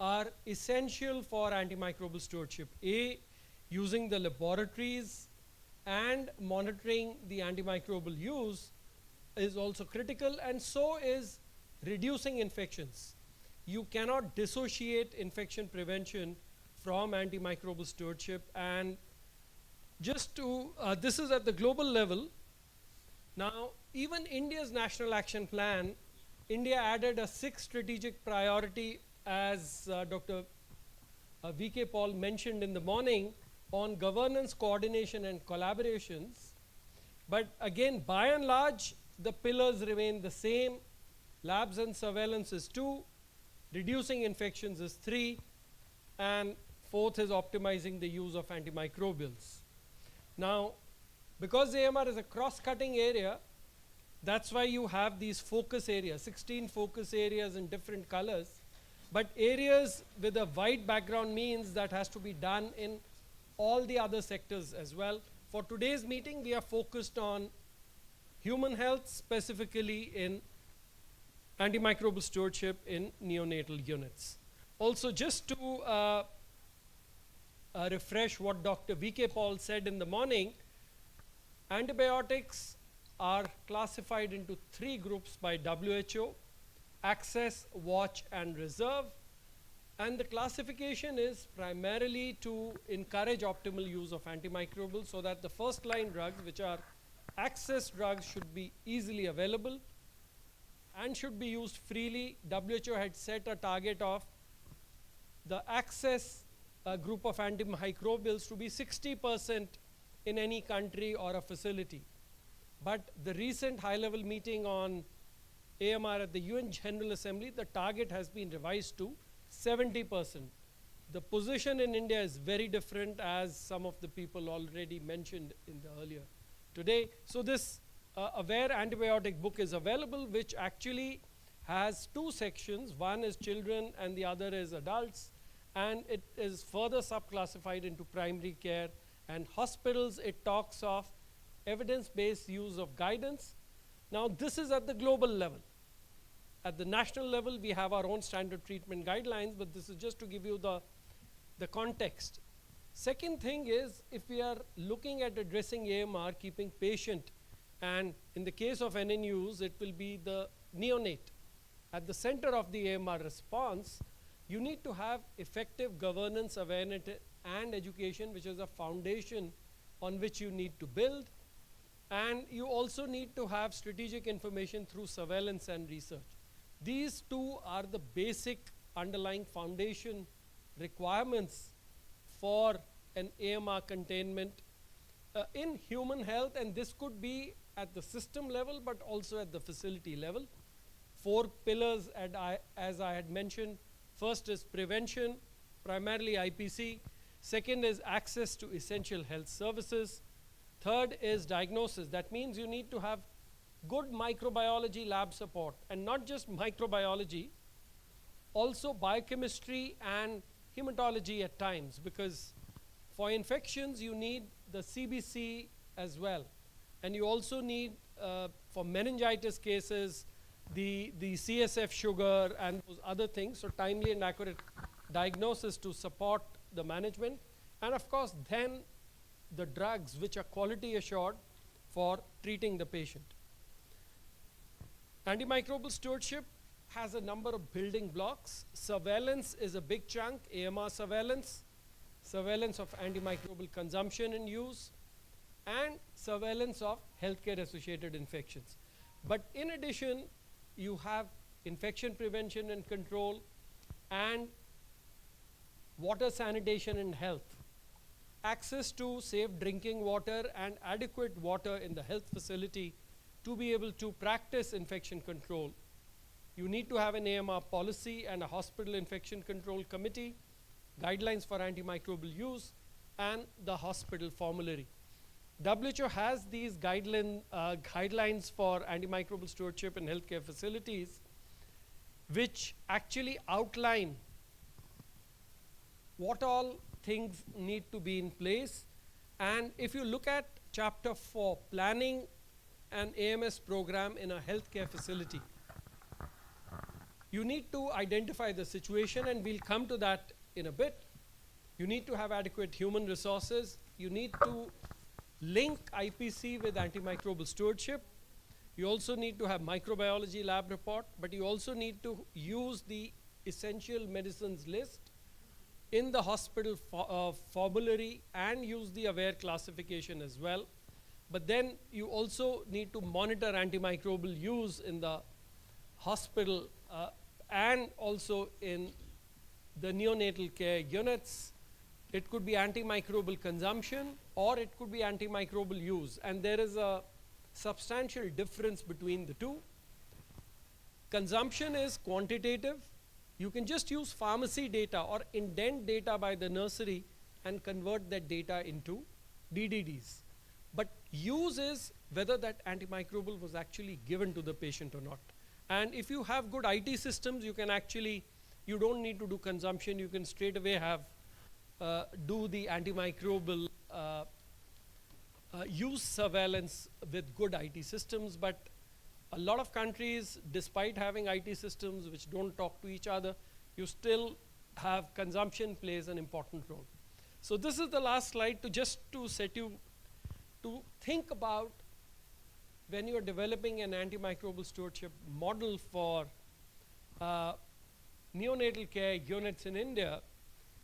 are essential for antimicrobial stewardship. A, using the laboratories and monitoring the antimicrobial use is also critical, and so is reducing infections. You cannot dissociate infection prevention from antimicrobial stewardship. And just to, this is at the global level. Now, even India's National Action Plan, India added a 6th strategic priority, as Dr. V.K. Paul mentioned in the morning, on governance, coordination and collaborations. But again, by and large, the pillars remain the same. Labs and surveillance is 2, reducing infections is 3, and 4th is optimizing the use of antimicrobials. Now, because AMR is a cross-cutting area, that's why you have these focus areas, 16 focus areas in different colors. But areas with a wide background means that has to be done in all the other sectors as well. For today's meeting, we are focused on human health, specifically in antimicrobial stewardship in neonatal units. Also, just to refresh what Dr. V.K. Paul said in the morning, antibiotics are classified into 3 groups by WHO: access, watch and reserve. And the classification is primarily to encourage optimal use of antimicrobials so that the first line drugs, which are access drugs, should be easily available and should be used freely. WHO had set a target of the access group of antimicrobials to be 60% in any country or a facility. But the recent high-level meeting on AMR at the UN General Assembly, the target has been revised to 70%. The position in India is very different, as some of the people already mentioned in the earlier today. So this Aware Antibiotic book is available, which actually has 2 sections. One is children and the other is adults. And it is further subclassified into primary care and hospitals. It talks of evidence-based use of guidance. Now this is at the global level. At the national level, we have our own standard treatment guidelines, but this is just to give you the context. Second thing is, if we are looking at addressing AMR, keeping patient, and in the case of NNUs, it will be the neonate at the center of the AMR response, you need to have effective governance, awareness, and education, which is a foundation on which you need to build. And you also need to have strategic information through surveillance and research. These two are the basic underlying foundation requirements for an AMR containment in human health, and this could be at the system level but also at the facility level. 4 pillars, as I had mentioned. First is prevention, primarily IPC. Second is access to essential health services. Third is diagnosis. That means you need to have good microbiology lab support, and not just microbiology, also biochemistry and hematology at times, because for infections you need the CBC as well. And you also need, for meningitis cases, the CSF sugar and those other things, so timely and accurate diagnosis to support the management. And of course, then the drugs which are quality assured for treating the patient. Antimicrobial stewardship has a number of building blocks. Surveillance is a big chunk, AMR surveillance, surveillance of antimicrobial consumption and use, and surveillance of healthcare associated infections. But in addition, you have infection prevention and control, and water sanitation and health. Access to safe drinking water and adequate water in the health facility to be able to practice infection control. You need to have an AMR policy and a hospital infection control committee, guidelines for antimicrobial use, and the hospital formulary. WHO has these guidelines for antimicrobial stewardship in healthcare facilities, which actually outline what all things need to be in place. And if you look at chapter 4, planning an AMS program in a healthcare facility, you need to identify the situation, and we'll come to that in a bit. You need to have adequate human resources. You need to link IPC with antimicrobial stewardship. You also need to have microbiology lab report, but you also need to use the essential medicines list in the hospital formulary and use the AWARE classification as well. But then you also need to monitor antimicrobial use in the hospital and also in the neonatal care units. It could be antimicrobial consumption or it could be antimicrobial use, and there is a substantial difference between the two. Consumption is quantitative. You can just use pharmacy data or indent data by the nursery and convert that data into DDDs. But use is whether that antimicrobial was actually given to the patient or not. And if you have good IT systems, you can actually, you don't need to do consumption, you can straight away have do the antimicrobial use surveillance with good IT systems. But a lot of countries, despite having IT systems which don't talk to each other, you still have consumption plays an important role. So this is the last slide to set you to think about when you are developing an antimicrobial stewardship model for neonatal care units in India.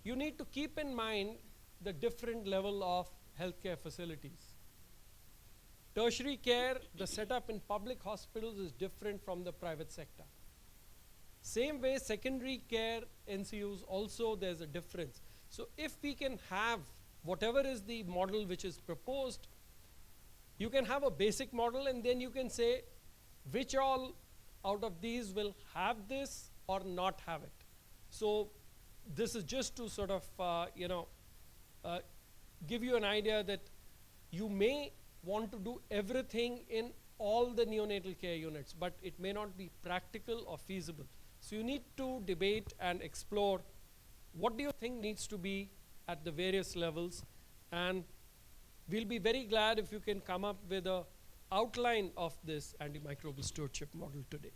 You need to keep in mind the different level of healthcare facilities. Tertiary care, the setup in public hospitals is different from the private sector. Same way, secondary care NCUs also there's a difference. So if we can have whatever is the model which is proposed, you can have a basic model and then you can say which all out of these will have this or not have it. So this is just to sort of give you an idea that you may want to do everything in all the neonatal care units, but it may not be practical or feasible. So you need to debate and explore what do you think needs to be at the various levels, and we'll be very glad if you can come up with an outline of this antimicrobial stewardship model today.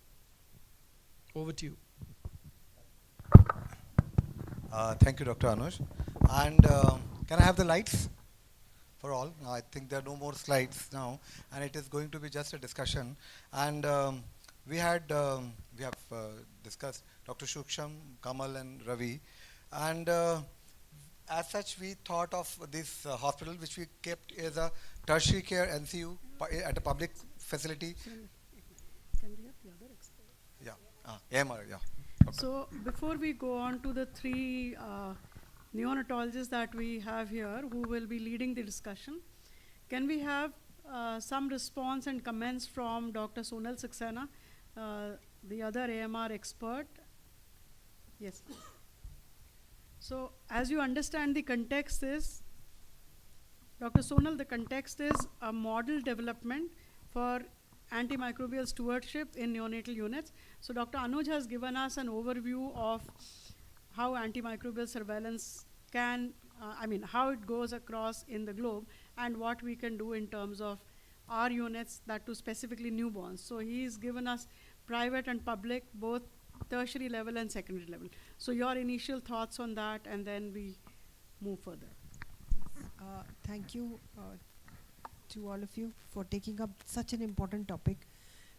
Over to you. Thank you, Dr. Anuj. And Can I have the lights for all? I think there are no more slides now, and it is going to be just a discussion. And we have discussed Dr. Shuksham, Kamal, and Ravi, and as such, we thought of this hospital, which we kept as a tertiary care NCU at a public facility. Can we have the other expert? Yeah, AMR, yeah. Okay. So before we go on to the three neonatologists that we have here who will be leading the discussion, can we have some response and comments from Dr. Sonal Saxena, the other AMR expert? Yes. So as you understand, the context is, Dr. Sonal, the context is a model development for antimicrobial stewardship in neonatal units. So Dr. Anuj has given us an overview of how antimicrobial surveillance can, how it goes across in the globe and what we can do in terms of our units, that too specifically newborns. So he's given us private and public, both tertiary level and secondary level. So your initial thoughts on that, and then we move further. Thank you to all of you for taking up such an important topic,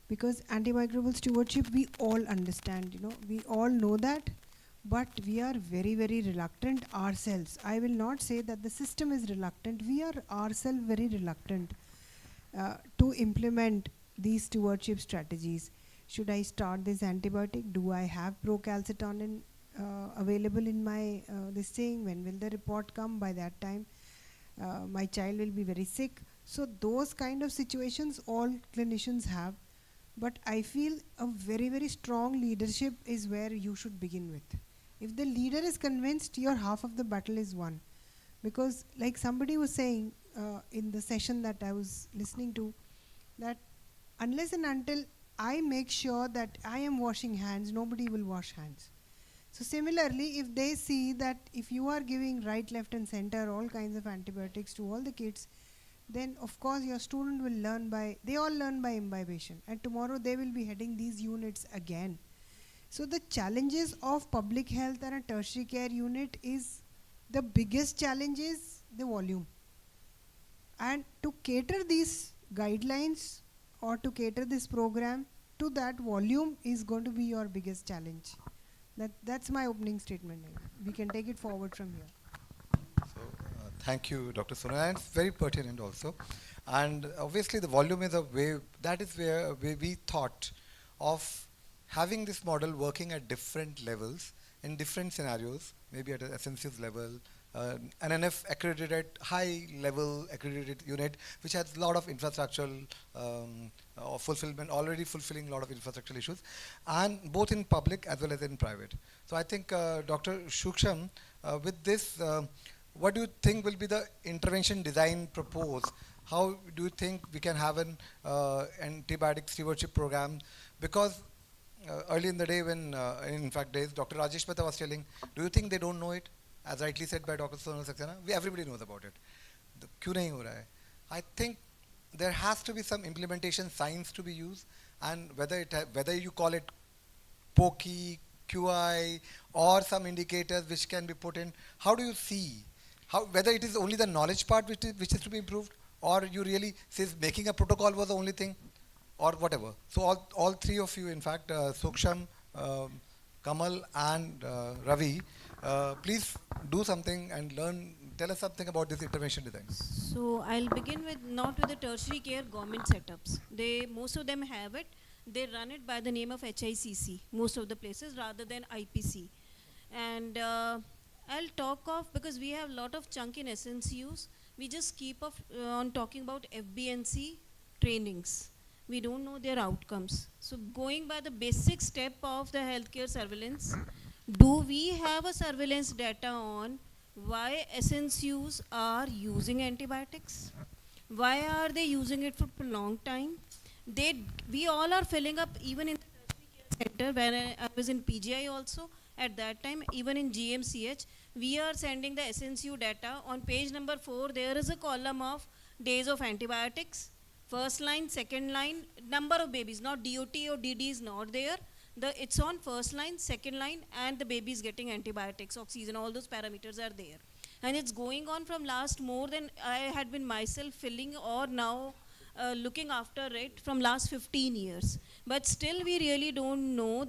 because antimicrobial stewardship we all understand, we all know that, but we are very, very reluctant ourselves. I will not say that the system is reluctant, we are ourselves very reluctant to implement these stewardship strategies. Should I start this antibiotic? Do I have procalcitonin available in my this thing? When will the report come? By that time my child will be very sick. So those kind of situations all clinicians have, but I feel a very, very strong leadership is where you should begin with. If the leader is convinced, your half of the battle is won. Because like somebody was saying in the session that I was listening to, that unless and until I make sure that I am washing hands, nobody will wash hands. So similarly, if they see that if you are giving right, left and center all kinds of antibiotics to all the kids, then of course your student will learn they all learn by imbibition, and tomorrow they will be heading these units again. So the challenges of public health and a tertiary care unit is, the biggest challenge is the volume. And to cater these guidelines or to cater this program to that volume is going to be your biggest challenge. That's my opening statement. We can take it forward from here. So, thank you, Dr. Sonal, and it's very pertinent also. And obviously the volume is a way, that is where we thought of having this model working at different levels, in different scenarios, maybe at an SNC's level, NNF accredited, high level accredited unit, which has a lot of infrastructural fulfillment, already fulfilling a lot of infrastructural issues, and both in public as well as in private. So I think Dr. Shuksham, with this, what do you think will be the intervention design proposed? How do you think we can have an antibiotic stewardship program? Because early in the day when, in fact days, Dr. Rajesh Mehta was telling, do you think they don't know it? As rightly said by Dr. Sonal Saxena, everybody knows about it. Kyun nahi ho raha hai? I think there has to be some implementation science to be used, and whether you call it POCI, QI, or some indicators which can be put in, how do you see, whether it is only the knowledge part which is to be improved, or you really says making a protocol was the only thing, or whatever. So all three of you, in fact, Suksham, Kamal and Ravi, please do something and tell us something about this intervention design. So I'll begin with not with the tertiary care government setups. Most of them have it. They run it by the name of HICC, most of the places, rather than IPC. And I'll talk of, because we have a lot of chunk in SNCUs, we just keep on talking about FBNC trainings. We don't know their outcomes. So going by the basic step of the healthcare surveillance, do we have a surveillance data on why SNCUs are using antibiotics? Why are they using it for a prolonged time? We all are filling up, even in the tertiary care center, when I was in PGI also, at that time, even in GMCH, we are sending the SNCU data. On page number 4, there is a column of days of antibiotics. First line, second line, number of babies, not DOT or DD is not there. It's on first line, second line, and the baby is getting antibiotics, oxygen, all those parameters are there. And it's going on from last more than I had been myself filling or now looking after it from last 15 years. But still we really don't know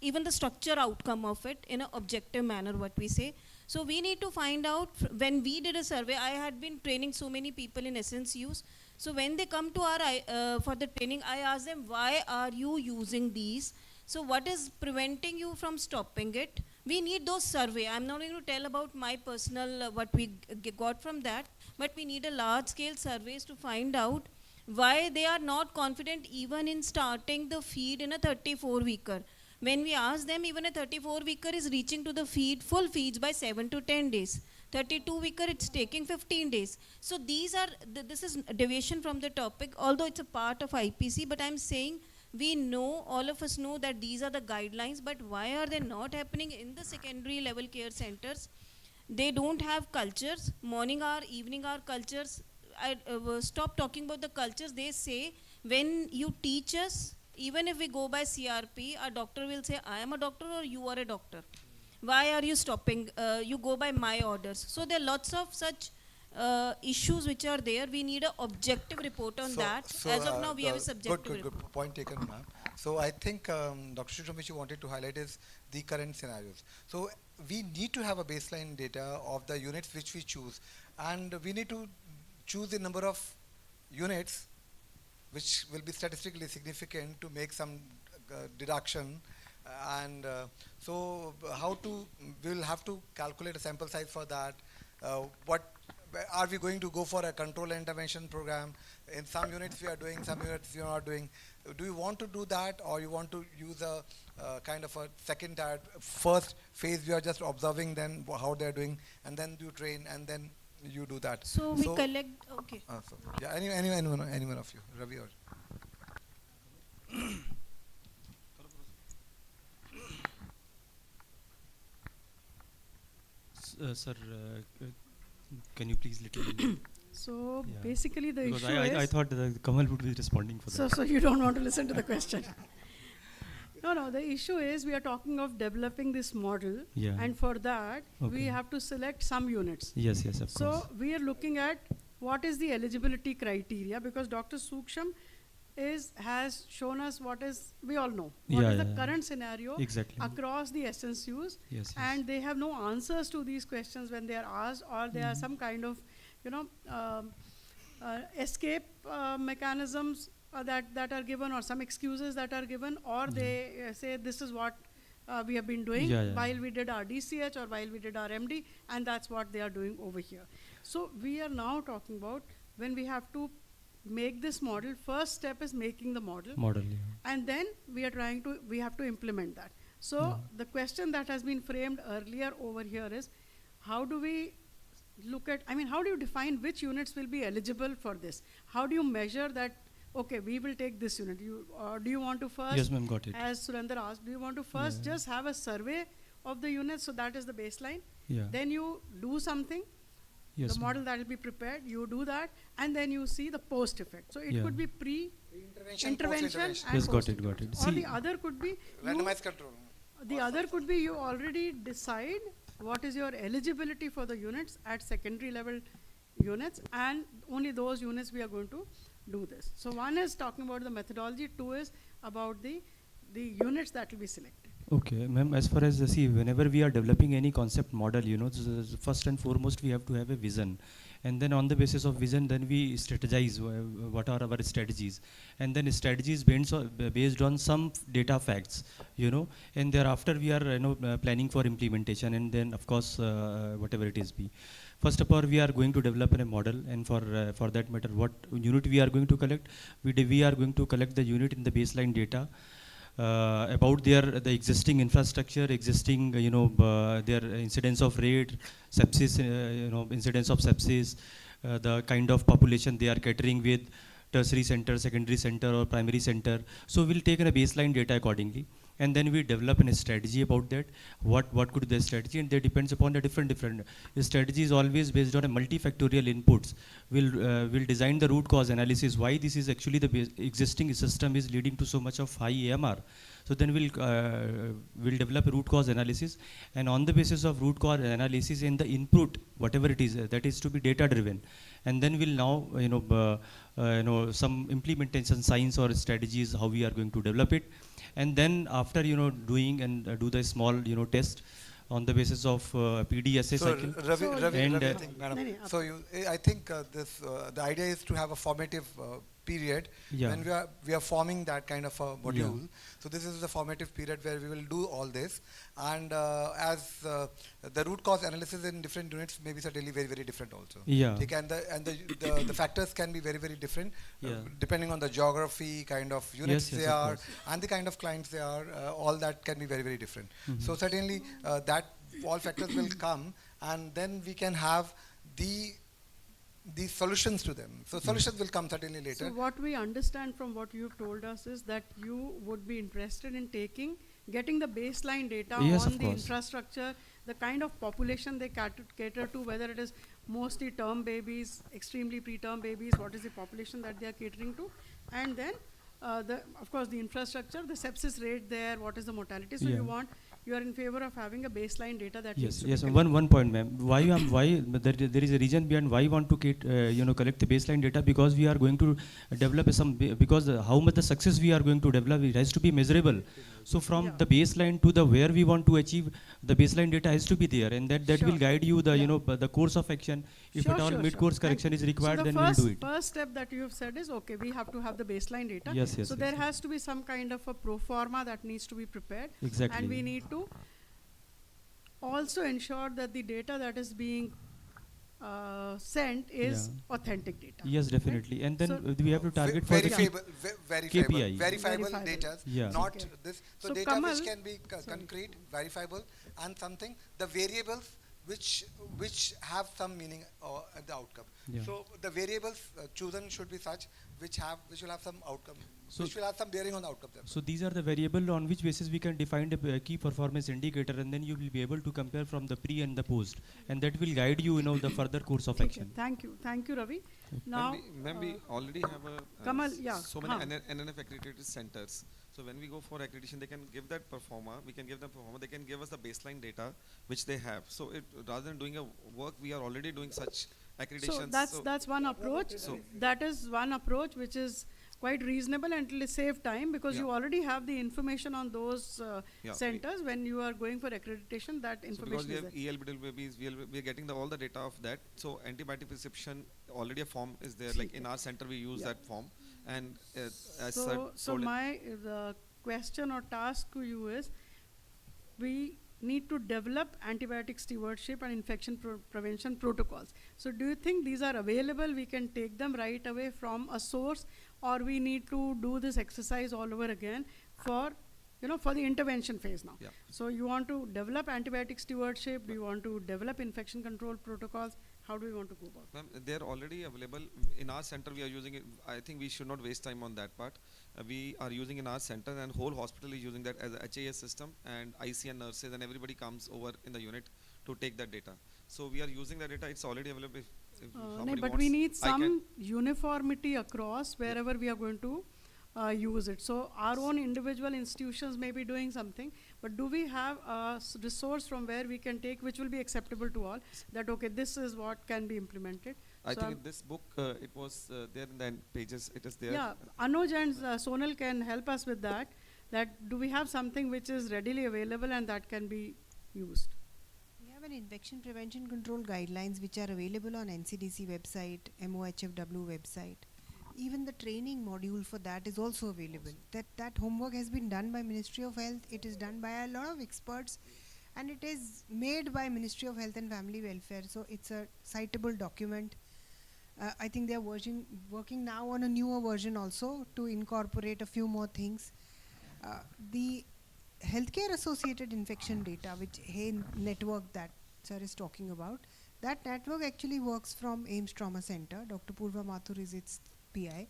even the structure outcome of it in an objective manner, what we say. So we need to find out, when we did a survey, I had been training so many people in essence use. So when they come to our for the training, I ask them, why are you using these? So what is preventing you from stopping it? We need those survey. I'm not going to tell about my personal, what we got from that, but we need a large scale surveys to find out why they are not confident even in starting the feed in a 34-weeker. When we ask them, even a 34-weeker is reaching to the full feeds by 7 to 10 days. 32-weeker, it's taking 15 days. So these are, this is a deviation from the topic, although it's a part of IPC, but I'm saying we know, all of us know that these are the guidelines, but why are they not happening in the secondary level care centers? They don't have cultures, morning hour, evening hour cultures. I stop talking about the cultures. They say, when you teach us, even if we go by CRP, our doctor will say, I am a doctor or you are a doctor. Why are you stopping? You go by my orders. So there are lots of such issues which are there. We need an objective report on that. As of now, we have a subjective report. Good point taken, ma'am. So I think Dr. Shishram, which you wanted to highlight is the current scenarios. So we need to have a baseline data of the units which we choose. And we need to choose the number of units which will be statistically significant to make some deduction. So we will have to calculate a sample size for that. Are we going to go for a control intervention program? In some units we are doing, some units we are not doing. Do you want to do that, or you want to use a kind of a second tier? First phase we are just observing then how they are doing, and then you train, and then you do that. So we collect, okay. Yeah, anyone of you, Ravi or? Sir, can you please little? So basically the because issue is... I thought Kamal would be responding for that. So you don't want to listen to the question. No, the issue is we are talking of developing this model, and for that we have to select some units. Yes, of course. So we are looking at what is the eligibility criteria, because Dr. Suksham has shown us what is, we all know, what is the current scenario across the SNCUs, and they have no answers to these questions when they are asked, or there are some kind of, escape mechanisms that are given, or some excuses that are given, or they say this is what we have been doing while we did our DCH or while we did our MD, and that's what they are doing over here. So we are now talking about when we have to make this model. First step is making the model, and then we have to implement that. So the question that has been framed earlier over here is, how do we look at, how do you define which units will be eligible for this? How do you measure that, okay, we will take this unit? Do you want to first, yes ma'am, got it. As Surendra asked, do you want to first just have a survey of the units, so that is the baseline? Then you do something, the model that will be prepared, you do that, and then you see the post effect. So it could be pre-intervention and yes, got it. Or the other could be randomized control. The other could be you already decide what is your eligibility for the units at secondary level units, and only those units we are going to do this. So one is talking about the methodology, two is about the units that will be selected. Okay, ma'am, as far as, whenever we are developing any concept model, first and foremost we have to have a vision. And then on the basis of vision, then we strategize what are our strategies. And then strategies based on some data facts, and thereafter we are planning for implementation, and then of course whatever it is be. First of all, we are going to develop a model, and for that matter, what unit we are going to collect? We are going to collect the unit in the baseline data about the existing infrastructure, existing their incidence of rate, sepsis, incidence of sepsis, the kind of population they are catering with, tertiary center, secondary center, or primary center. So we'll take a baseline data accordingly, and then we develop a strategy about that. What could be the strategy, and that depends upon the different strategy is always based on a multifactorial inputs. We'll design the root cause analysis, why this is actually the existing system is leading to so much of high AMR. So then we'll develop a root cause analysis, and on the basis of root cause analysis and the input, whatever it is, that is to be data driven, and then we'll now some implementation science or strategies how we are going to develop it, and then after doing and do the small test on the basis of PDSA So cycle. Ravi, and I think, madam, so I think the idea is to have a formative period Yeah. when we are forming that kind of a module. So this is the formative period where we will do all this, and as the root cause analysis in different units may be certainly very, very different also. Yeah. Okay, and the factors can be very, very different depending on the geography, kind of units Yes, they of are, course. and the kind of clients they are. All that can be very, very different. So certainly that all factors will come, and then we can have the solutions to them. So solutions will come certainly later. So what we understand from what you've told us is that you would be interested in getting the baseline data Yes, on of the course. infrastructure, the kind of population they cater to, whether it is mostly term babies, extremely preterm babies, what is the population that they are catering to, and then of course the infrastructure, the sepsis rate there, what is the mortality. So Yeah. you are in favor of having a baseline data that Yes, needs to yes. be One point, ma'am. Why there is a reason behind why we want to collect the baseline data, because we are going to develop because how much the success we are going to develop, it has to be measurable. So from the baseline to the where we want to achieve, the baseline data has to be there, and that will guide you the course of action. If at all mid-course correction is required, so then the we'll do it. first step that you have said is, okay, we have to have the baseline data. Yes, yes, so yes, there yes. has to be some kind of a pro forma that needs to be prepared. Exactly. And we need to also ensure that the data that is being sent is authentic data. Yes, definitely. And then So we have to target for the KPI. Verifiable data, Yeah. not Okay. this. So, So data Kamal, which can be concrete, verifiable, and something, the variables which have some meaning at the outcome. Yeah. So the variables chosen should be such which will have some outcome, So- which will have some bearing on the outcome. So these are the variable on which basis we can define the key performance indicator, and then you will be able to compare from the pre and the post, and that will guide you, the further course of Okay, action. thank you, Ravi. Now, Ma'am, we already have Kamal, yeah, so many NNF accredited centers. So when we go for accreditation, they can give that performer. We can give them performer. They can give us the baseline data which they have. So rather than doing a work, we are already doing such accreditations. So that's one approach. So- That is one approach which is quite reasonable, and it will save time because you already have the information on those centers. When you are going for accreditation, that So because information we is have there. ELBDL babies, we are getting all the data of that. So antibiotic prescription, already a form is there. Like in our center, we use that form. And as So my question or task to you is, we need to develop antibiotic stewardship and infection prevention protocols. So do you think these are available? We can take them right away from a source, or we need to do this exercise all over again for the intervention phase now? Yeah. So you want to develop antibiotic stewardship? Do you want to develop infection control protocols? How do we want to go about it? Ma'am, they're already available. In our center, we are using it. I think we should not waste time on that part. We are using in our center, and whole hospital is using that as a HAS system, and IC and nurses and everybody comes over in the unit to take that data. So we are using that data. It's already available. If somebody But wants, we need I can- some uniformity across wherever we are going to use it. So our own individual institutions may be doing something, but do we have a resource from where we can take which will be acceptable to all, that okay, this is what can be implemented? I So think in this book, it was there in the pages. It is there. yeah, Anuj and Sonal can help us with that. That do we have something which is readily available and that can be used? We have an infection prevention control guidelines which are available on NCDC website, MOHFW website. Even the training module for that is also available. That homework has been done by Ministry of Health. It is done by a lot of experts, and it is made by Ministry of Health and Family Welfare. So it's a citable document. I think they are working now on a newer version also to incorporate a few more things. The healthcare associated infection data, which network that sir is talking about, that network actually works from AIMS Trauma Center. Dr. Purva Mathur is its PI,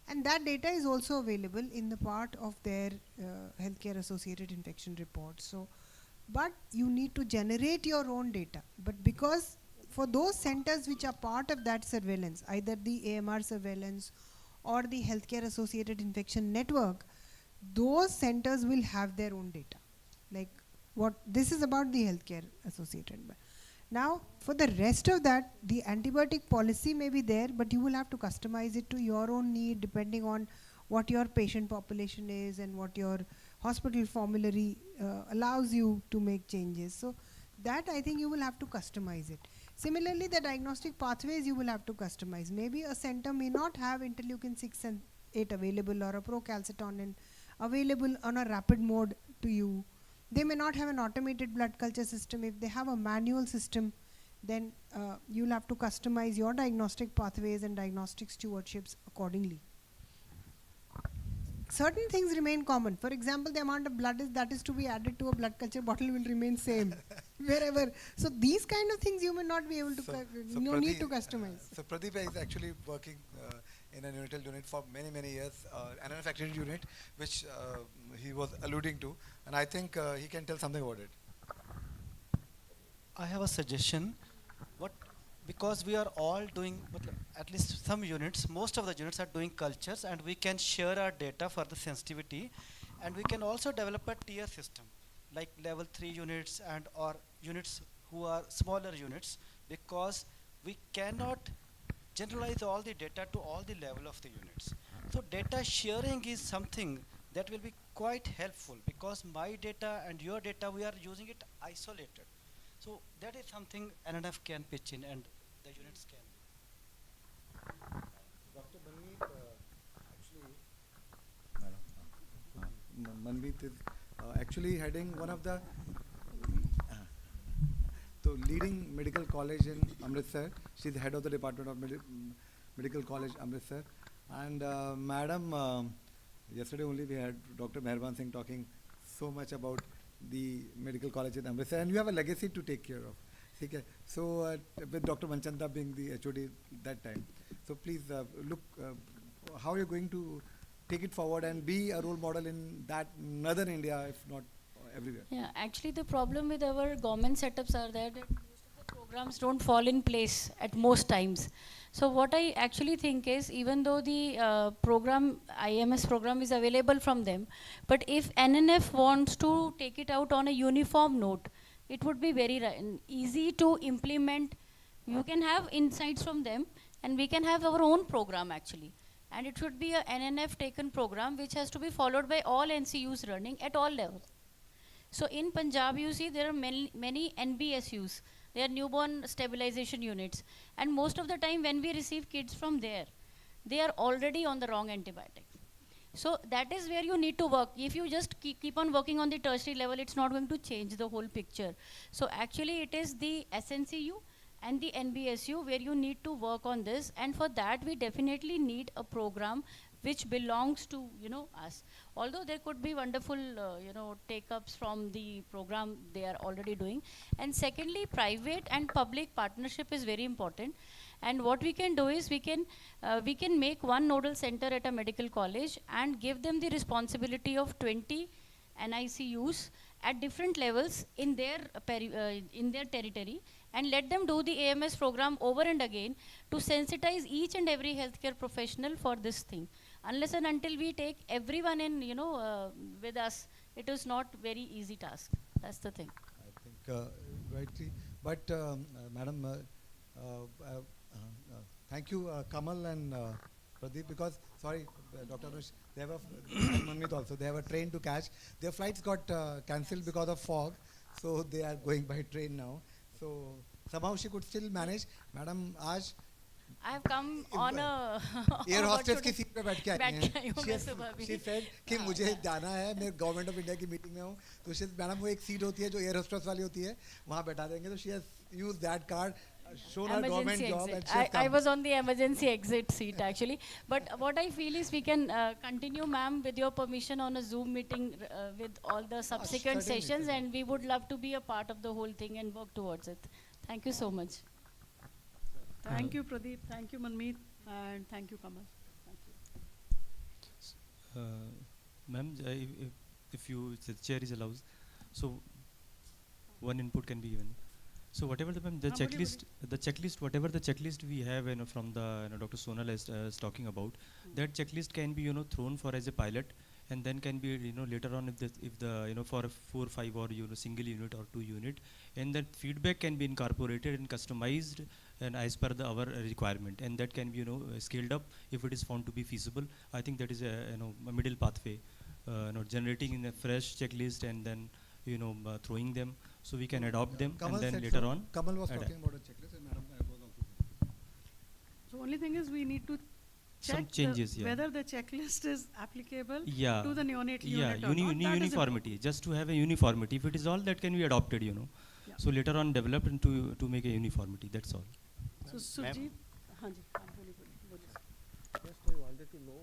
and that data is also available in the part of their healthcare associated infection reports. So, but you need to generate your own data. But because for those centers which are part of that surveillance, either the AMR surveillance or the healthcare associated infection network, those centers will have their own data. Like what this is about the healthcare associated. Now, for the rest of that, the antibiotic policy may be there, but you will have to customize it to your own need depending on what your patient population is and what your hospital formulary allows you to make changes. So that I think you will have to customize it. Similarly, the diagnostic pathways you will have to customize. Maybe a center may not have interleukin 6 and 8 available, or a procalcitonin available on a rapid mode to you. They may not have an automated blood culture system. If they have a manual system, then you'll have to customize your diagnostic pathways and diagnostic stewardships accordingly. Certain things remain common. For example, the amount of blood that is to be added to a blood culture bottle will remain same wherever. So these kind of things you may not be able to, no need to customize. So Pradeep is actually working in a neonatal unit for many years, NNF activity unit, which he was alluding to, and I think he can tell something about it. I have a suggestion. Because we are all doing, at least some units, most of the units are doing cultures, and we can share our data for the sensitivity, and we can also develop a tier system, like level 3 units and or units who are smaller units, because we cannot generalize all the data to all the level of the units. So data sharing is something that will be quite helpful, because my data and your data, we are using it isolated. So that is something NNF can pitch in and the units can. Dr. Manmeet, Manmeet is actually heading one of the leading medical college in Amritsar. She's the head of the Department of Medical College, Amritsar. And Madam, yesterday only we had Dr. Meherban Singh talking so much about the medical college in Amritsar, and you have a legacy to take care of. Okay. So with Dr. Manchanda being the HOD that time, so please look how you're going to take it forward and be a role model in that northern India, if not everywhere. Yeah, actually the problem with our government setups are that most of the programs don't fall in place at most times. So what I actually think is, even though the program, IMS program is available from them, but if NNF wants to take it out on a uniform note, it would be very easy to implement. You can have insights from them, and we can have our own program actually. And it should be a NNF taken program which has to be followed by all NCUs running at all levels. So in Punjab, you see there are many NBSUs. They are newborn stabilization units. And most of the time when we receive kids from there, they are already on the wrong antibiotic. So that is where you need to work. If you just keep on working on the tertiary level, it's not going to change the whole picture. So actually it is the SNCU and the NBSU where you need to work on this. And for that, we definitely need a program which belongs to, us. Although there could be wonderful, take-ups from the program they are already doing. And secondly, private and public partnership is very important. And what we can do is we can make one nodal center at a medical college and give them the responsibility of 20 NICUs at different levels in their territory, and let them do the AMS program over and again to sensitize each and every healthcare professional for this thing. Unless and until we take everyone in, with us, it is not very easy task. That's the thing. I think rightly, but Madam, thank you, Kamal and Pradeep, because sorry, Dr. Anush, they have Manmeet also. They have a train to catch. Their flights got cancelled because of fog, so they are going by train now. So somehow she could still manage. Madam, आज I have come on a air hostess की seat पे बैठ के आई हैं. She said कि मुझे जाना है, मैं गवर्नमेंट ऑफ इंडिया की मीटिंग में हूँ, तो मैडम वो एक सीट होती है जो एयर हॉस्टेस वाली होती है, वहाँ बैठा देंगे. तो she has used that card, shown her government job, and she has come. I was on the emergency exit seat actually, but what I feel is we can continue, ma'am, with your permission, on a Zoom meeting with all the subsequent sessions, and we would love to be a part of the whole thing and work towards it. Thank you so much. Thank you, Pradeep. Thank you, Manmeet. And thank you, Kamal. Thank you. Ma'am, if the chair is allowed, so one input can be given. So whatever the checklist, whatever the checklist we have, from the Dr. Sonal is talking about, that checklist can be thrown for as a pilot, and then can be later on if the for a 4 5 or single unit or 2 unit, and that feedback can be incorporated and customized and as per our requirement, and that can be scaled up if it is found to be feasible. I think that is a middle pathway, generating in a fresh checklist and then throwing them so we can adopt them, Kamal and then said later so. on Kamal was adapt. talking about a checklist, and Madam was also saying. So only thing is we need to Some check changes, yeah. whether the checklist is applicable Yeah, to the neonatal yeah, unit or not. That is uniformity, just to have a uniformity. If it is all, that can be adopted, Yeah. So later on developed and to make a uniformity, that's all. So Surjit, हाँ जी, आप बोलिए, बोलिए. Just I wanted to know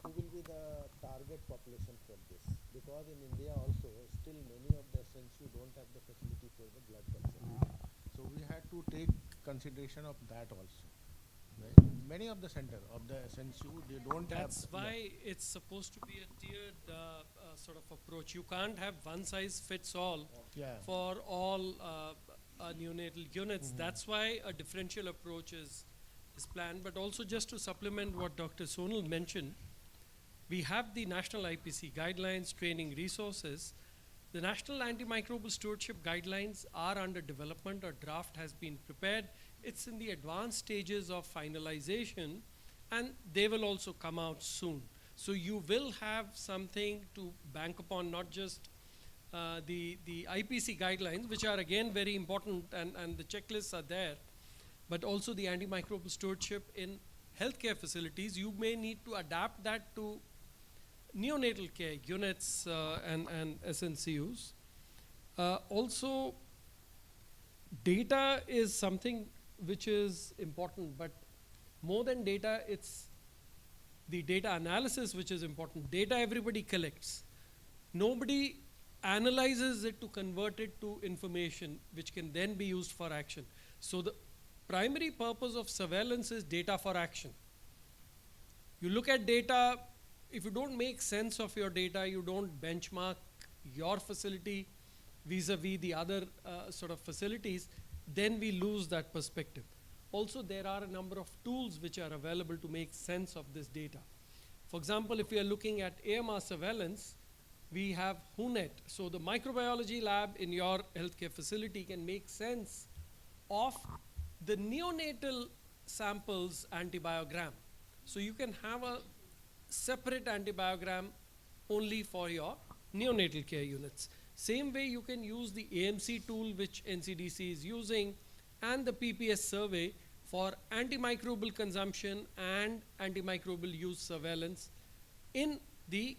who will be the target population for this, because in India also still many of the SNCU don't have the facility for the blood culture. So we had to take consideration of that also. Right? Many of the center of the SNCU they don't have. That's why it's supposed to be a tiered sort of approach. You can't have one size fits all for all neonatal units. That's why a differential approach is planned. But also just to supplement what Dr. Sonal mentioned, we have the national IPC guidelines, training resources. The National Antimicrobial Stewardship Guidelines are under development. A draft has been prepared. It's in the advanced stages of finalization, and they will also come out soon. So you will have something to bank upon, not just the IPC guidelines, which are again very important, and the checklists are there, but also the antimicrobial stewardship in healthcare facilities. You may need to adapt that to neonatal care units and SNCUs. Also, data is something which is important, but more than data, it's the data analysis which is important. Data everybody collects. Nobody analyzes it to convert it to information which can then be used for action. So the primary purpose of surveillance is data for action. You look at data. If you don't make sense of your data, you don't benchmark your facility vis-a-vis the other sort of facilities, then we lose that perspective. Also, there are a number of tools which are available to make sense of this data. For example, if we are looking at AMR surveillance, we have HUNET. So the microbiology lab in your healthcare facility can make sense of the neonatal samples antibiogram. So you can have a separate antibiogram only for your neonatal care units. Same way you can use the AMC tool which NCDC is using and the PPS survey for antimicrobial consumption and antimicrobial use surveillance in the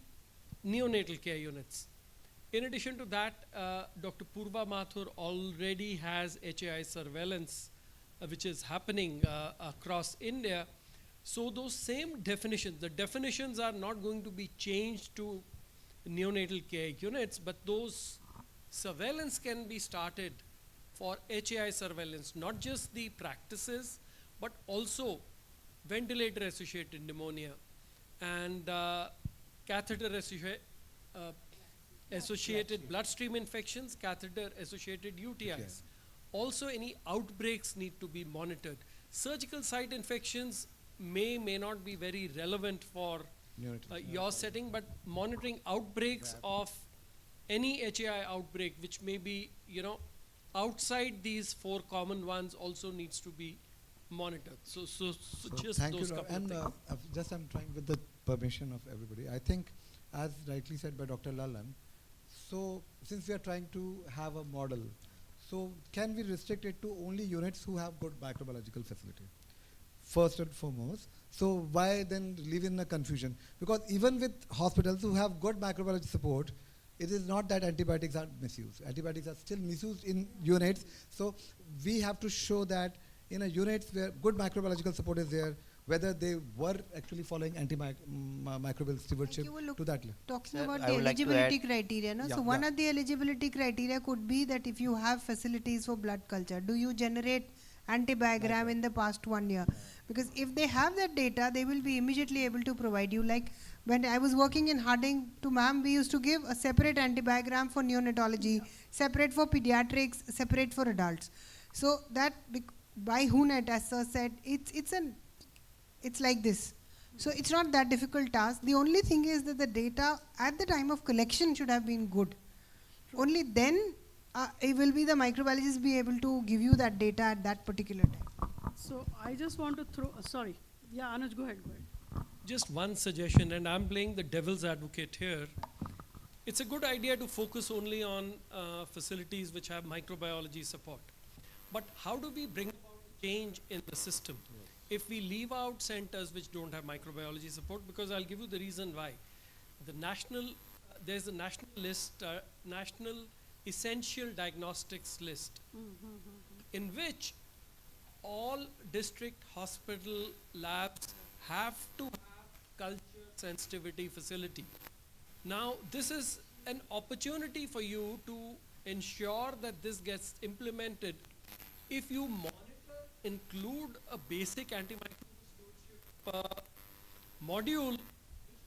neonatal care units. In addition to that, Dr. Purva Mathur already has HAI surveillance which is happening across India. So those same definitions, the definitions are not going to be changed to neonatal care units, but those surveillance can be started for HAI surveillance, not just the practices, but also ventilator-associated pneumonia and catheter-associated bloodstream infections, catheter-associated UTIs. Also, any outbreaks need to be monitored. Surgical site infections may not be very relevant for your setting, but monitoring outbreaks of any HAI outbreak, which may be, outside these 4 common ones, also needs to be monitored. So just thank those you, couple and of things. I'm trying with the permission of everybody. I think, as rightly said by Dr. Lalan, so since we are trying to have a model, so can we restrict it to only units who have good microbiological facility? First and foremost. So why then live in a confusion? Because even with hospitals who have good microbiology support, it is not that antibiotics are misused. Antibiotics are still misused in units. So we have to show that in a units where good microbiological support is there, whether they were actually following antimicrobial stewardship to that level. Talking about the eligibility criteria, no? So one of the eligibility criteria could be that if you have facilities for blood culture, do you generate antibiogram in the past 1 year? Because if they have that data, they will be immediately able to provide you. Like when I was working in Harding, to ma'am, we used to give a separate antibiogram for neonatology, separate for pediatrics, separate for adults. So that by HUNET, as sir said, it's like this. So it's not that difficult task. The only thing is that the data at the time of collection should have been good. Only then it will be the microbiologists be able to give you that data at that particular time. So I just want to throw, sorry. Yeah, Anuj, go ahead. Just one suggestion, and I'm playing the devil's advocate here. It's a good idea to focus only on facilities which have microbiology support. But how do we bring about change in the system if we leave out centers which don't have microbiology support? Because I'll give you the reason why. There's a national list, National Essential Diagnostics List, in which all district hospital labs have to have culture sensitivity facility. Now, this is an opportunity for you to ensure that this gets implemented. If you monitor, include a basic antimicrobial stewardship module, which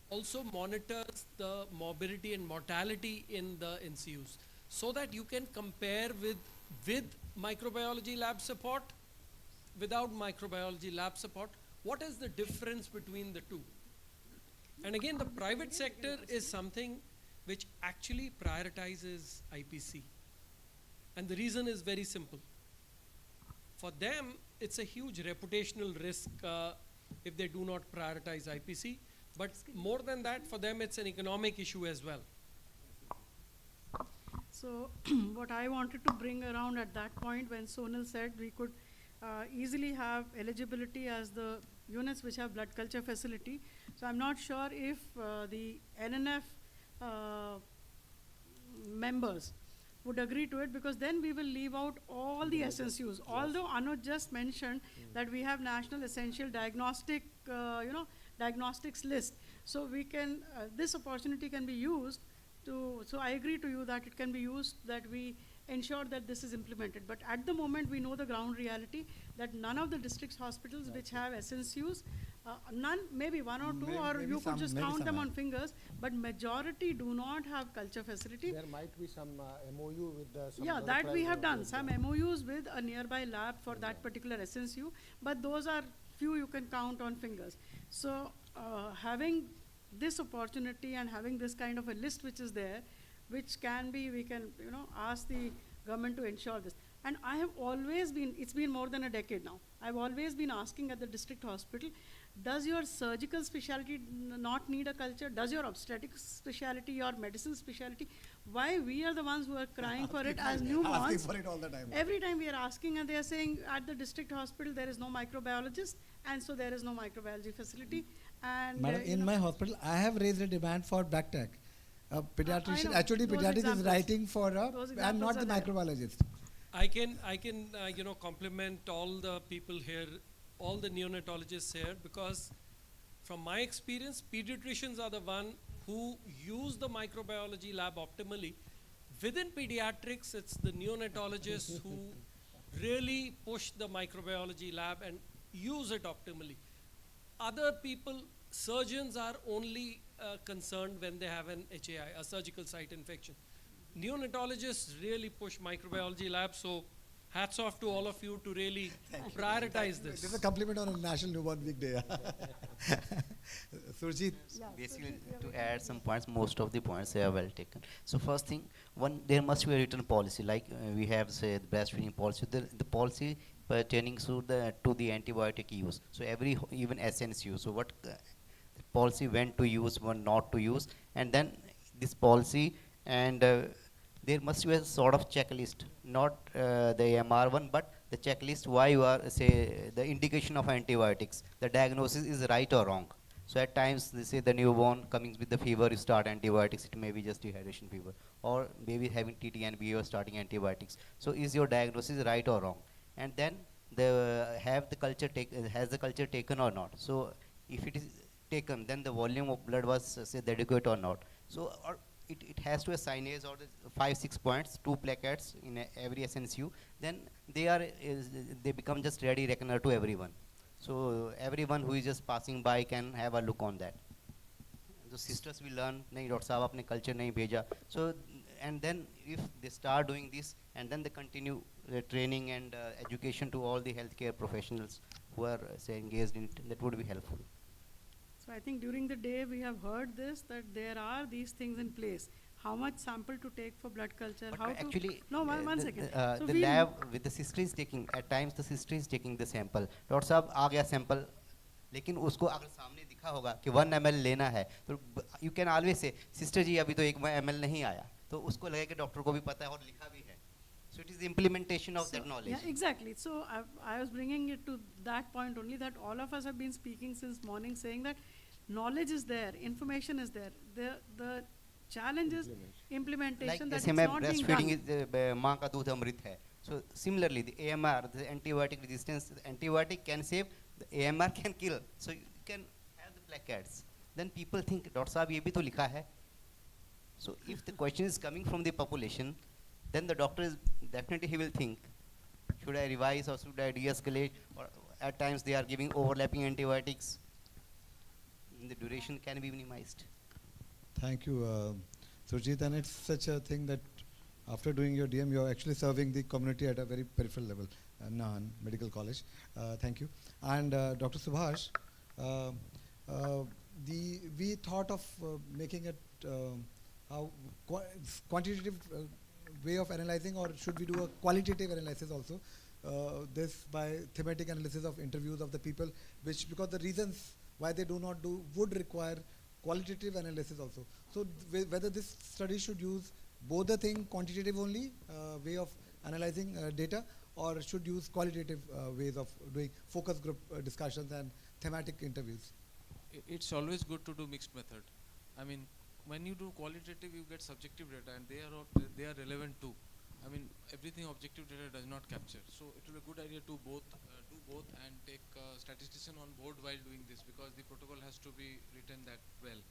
also monitors the morbidity and mortality in the NCUs, so that you can compare with microbiology lab support, without microbiology lab support, what is the difference between the two? And again, the private sector is something which actually prioritizes IPC. And the reason is very simple. For them, it's a huge reputational risk if they do not prioritize IPC. But more than that, for them, it's an economic issue as well. So what I wanted to bring around at that point, when Sonal said we could easily have eligibility as the units which have blood culture facility. So I'm not sure if the NNF members would agree to it, because then we will leave out all the SNCUs. Although Anuj just mentioned that we have National Essential Diagnostic, diagnostics list. So we can, this opportunity can be used to, so I agree to you that it can be used, that we ensure that this is implemented. But at the moment, we know the ground reality that none of the district hospitals which have SNCUs, none, maybe one or two, or you could just count them on fingers, but majority do not have culture facility. There might be some MOU with some Yeah, other that we have private done, some MOUs with a nearby lab for that particular SNCU, but those are few you can count on fingers. So having this opportunity and having this kind of a list which is there, which can be, we can, ask the government to ensure this. And I have always been, it's been more than a decade now, I've always been asking at the district hospital, does your surgical specialty not need a culture? Does your obstetrics specialty, your medicine specialty? Why we are the ones who are crying for it as newborns? Asking for it all the time. Every time we are asking, and they are saying at the district hospital there is no microbiologist, and so there is no microbiology facility. And Madam, in my hospital, I have raised a demand for back tech. A pediatrician, actually those pediatric is examples. writing for and not the microbiologist. I can compliment all the people here, all the neonatologists here, because from my experience, pediatricians are the one who use the microbiology lab optimally. Within pediatrics, it's the neonatologists who really push the microbiology lab and use it optimally. Other people, surgeons, are only concerned when they have an HAI, a surgical site infection. Neonatologists really push microbiology labs, so hats off to all of you to really prioritize this. This is a compliment on a National Newborn Week Day. Surjit. Basically, to add some points, most of the points are well taken. So first thing, there must be a written policy, like we have, say, the breastfeeding policy. The policy pertaining to the antibiotic use. So even SNCU. So what the policy when to use, when not to use, and then this policy, and there must be a sort of checklist, not the MR one, but the checklist why you are, say, the indication of antibiotics, the diagnosis is right or wrong. So at times they say the newborn coming with the fever, you start antibiotics, it may be just dehydration fever, or maybe having TTNB, you are starting antibiotics. So is your diagnosis right or wrong? And then has the culture taken or not? So if it is taken, then the volume of blood was say adequate or not. So it has to a signage or the 5-6 points, 2 placards in every SNCU. Then they become just ready reckoner to everyone. So everyone who is just passing by can have a look on that. The sisters will learn, nahi Dr. Saab apne culture nahi bheja. So and then if they start doing this, and then they continue training and education to all the healthcare professionals who are say engaged in it, that would be helpful. So I think during the day we have heard this, that there are these things in place. How much sample to take for blood culture? But How actually, to no one second. So the we lab with the sister is taking, at times the sister is taking the sample. Doctor साहब आ गया sample, लेकिन उसको अगर सामने दिखा होगा कि 1 ml लेना है, तो you can always say, sister जी अभी तो 1 ml नहीं आया, तो उसको लगे कि डॉक्टर को भी पता है और लिखा भी है. So it is the implementation of that knowledge. Yeah, exactly. So I was bringing it to that point only, that all of us have been speaking since morning saying that knowledge is there, information is there. The challenge is implementation, Like that it's SMA not being breastfeeding done. is माँ का दूध अमृत है. So similarly, the AMR, the antibiotic resistance, the antibiotic can save, the AMR can kill. So you can have the placards. Then people think, doctor साहब ये भी तो लिखा है. So if the question is coming from the population, then the doctor is definitely, he will think, should I revise or should I de-escalate? Or at times they are giving overlapping antibiotics. The duration can be minimized. Thank you, Surjit. And it's such a thing that after doing your DM, you're actually serving the community at a very peripheral level, Nahan Medical College. Thank you. And Dr. Subhash, we thought of making it how quantitative way of analyzing, or should we do a qualitative analysis also? This by thematic analysis of interviews of the people, which because the reasons why they do not do would require qualitative analysis also. So whether this study should use both the thing, quantitative only way of analyzing data, or should use qualitative ways of doing focus group discussions and thematic interviews. It's always good to do mixed method. I mean, when you do qualitative, you get subjective data, and they are relevant too. I mean, everything objective data does not capture. So it will be a good idea to do both and take a statistician on board while doing this, because the protocol has to be written that well.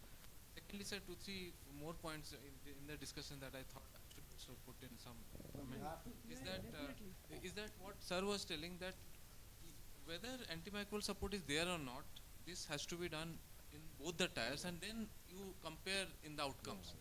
Secondly, sir, 2-3 more points in the discussion that I thought I should also put in some comment. Is that what sir was telling, that whether antimicrobial support is there or not, this has to be done in both the tiers, and then you compare in the outcomes.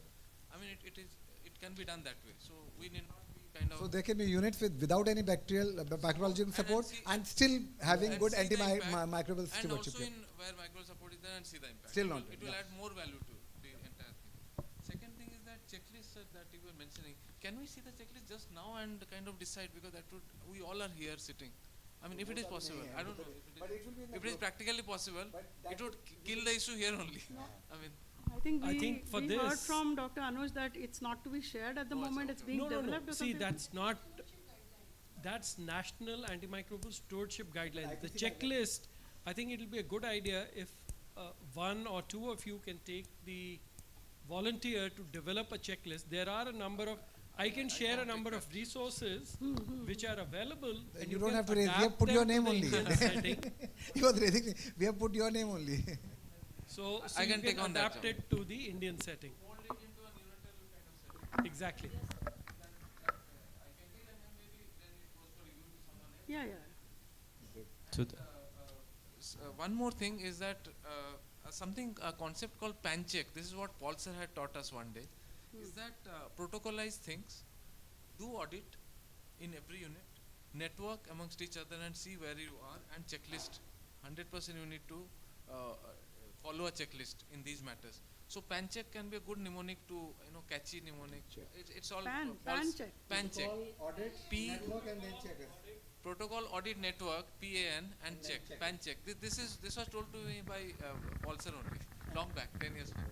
I mean, it can be done that way. So we need not be kind of. So there can be units without any bacteriological support and still having good antimicrobial stewardship. And also in where microbial support is there, and see the impact. Still not. It will add more value to the entire thing. Second thing is that checklist, sir, that you were mentioning. Can we see the checklist just now and kind of decide, because that would, we all are here sitting. I mean, if it is possible, I don't know if it is practically possible, it would kill the issue here only. I mean, I think we heard from Dr. Anuj that it's not to be shared at the moment, it's being developed. No. See, that's not, that's National Antimicrobial Stewardship Guidelines. The checklist, I think it will be a good idea if one or two of you can take the volunteer to develop a checklist. There are a number of, I can share a number of resources which are available. And you don't have to raise, we have put your name only. He was raising, we have put your name only. So I you can take on that adapt it to the Indian setting. Exactly. Yeah. So one more thing is that a concept called pan check. This is what Paul sir had taught us one day. Is that protocolize things, do audit in every unit, network amongst each other and see where you are, and checklist. 100% you need to follow a checklist in these matters. So pan check can be a good mnemonic to catchy mnemonic. It's all pan check. Pan check. Audit, network, and then check. Protocol audit network, PAN, and check. Pan check. This was told to me by Paul sir only, long back, 10 years back.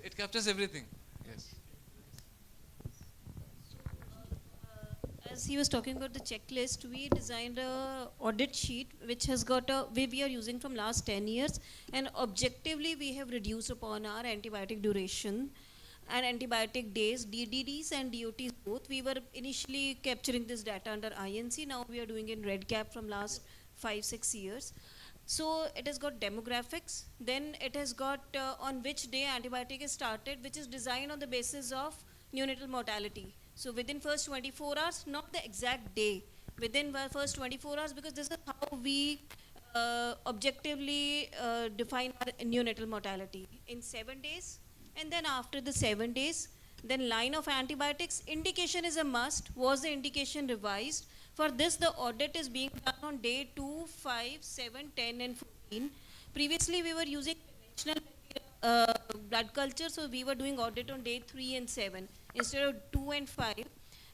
It captures everything. Yes. As he was talking about the checklist, we designed a audit sheet which has got a way we are using from last 10 years, and objectively we have reduced upon our antibiotic duration and antibiotic days, DDDs and DOTs both. We were initially capturing this data under INC, now we are doing in REDCap from last 5-6 years. So it has got demographics, then it has got on which day antibiotic is started, which is designed on the basis of neonatal mortality. So within first 24 hours, not the exact day, within first 24 hours, because this is how we objectively define our neonatal mortality. In 7 days, and then after the 7 days, then line of antibiotics, indication is a must. Was the indication revised? For this, the audit is being done on day 2, 5, 7, 10, and 14. machine. Previously, we were using conventional blood culture, so we were doing audit on day 3 and 7 instead of 2 and 5.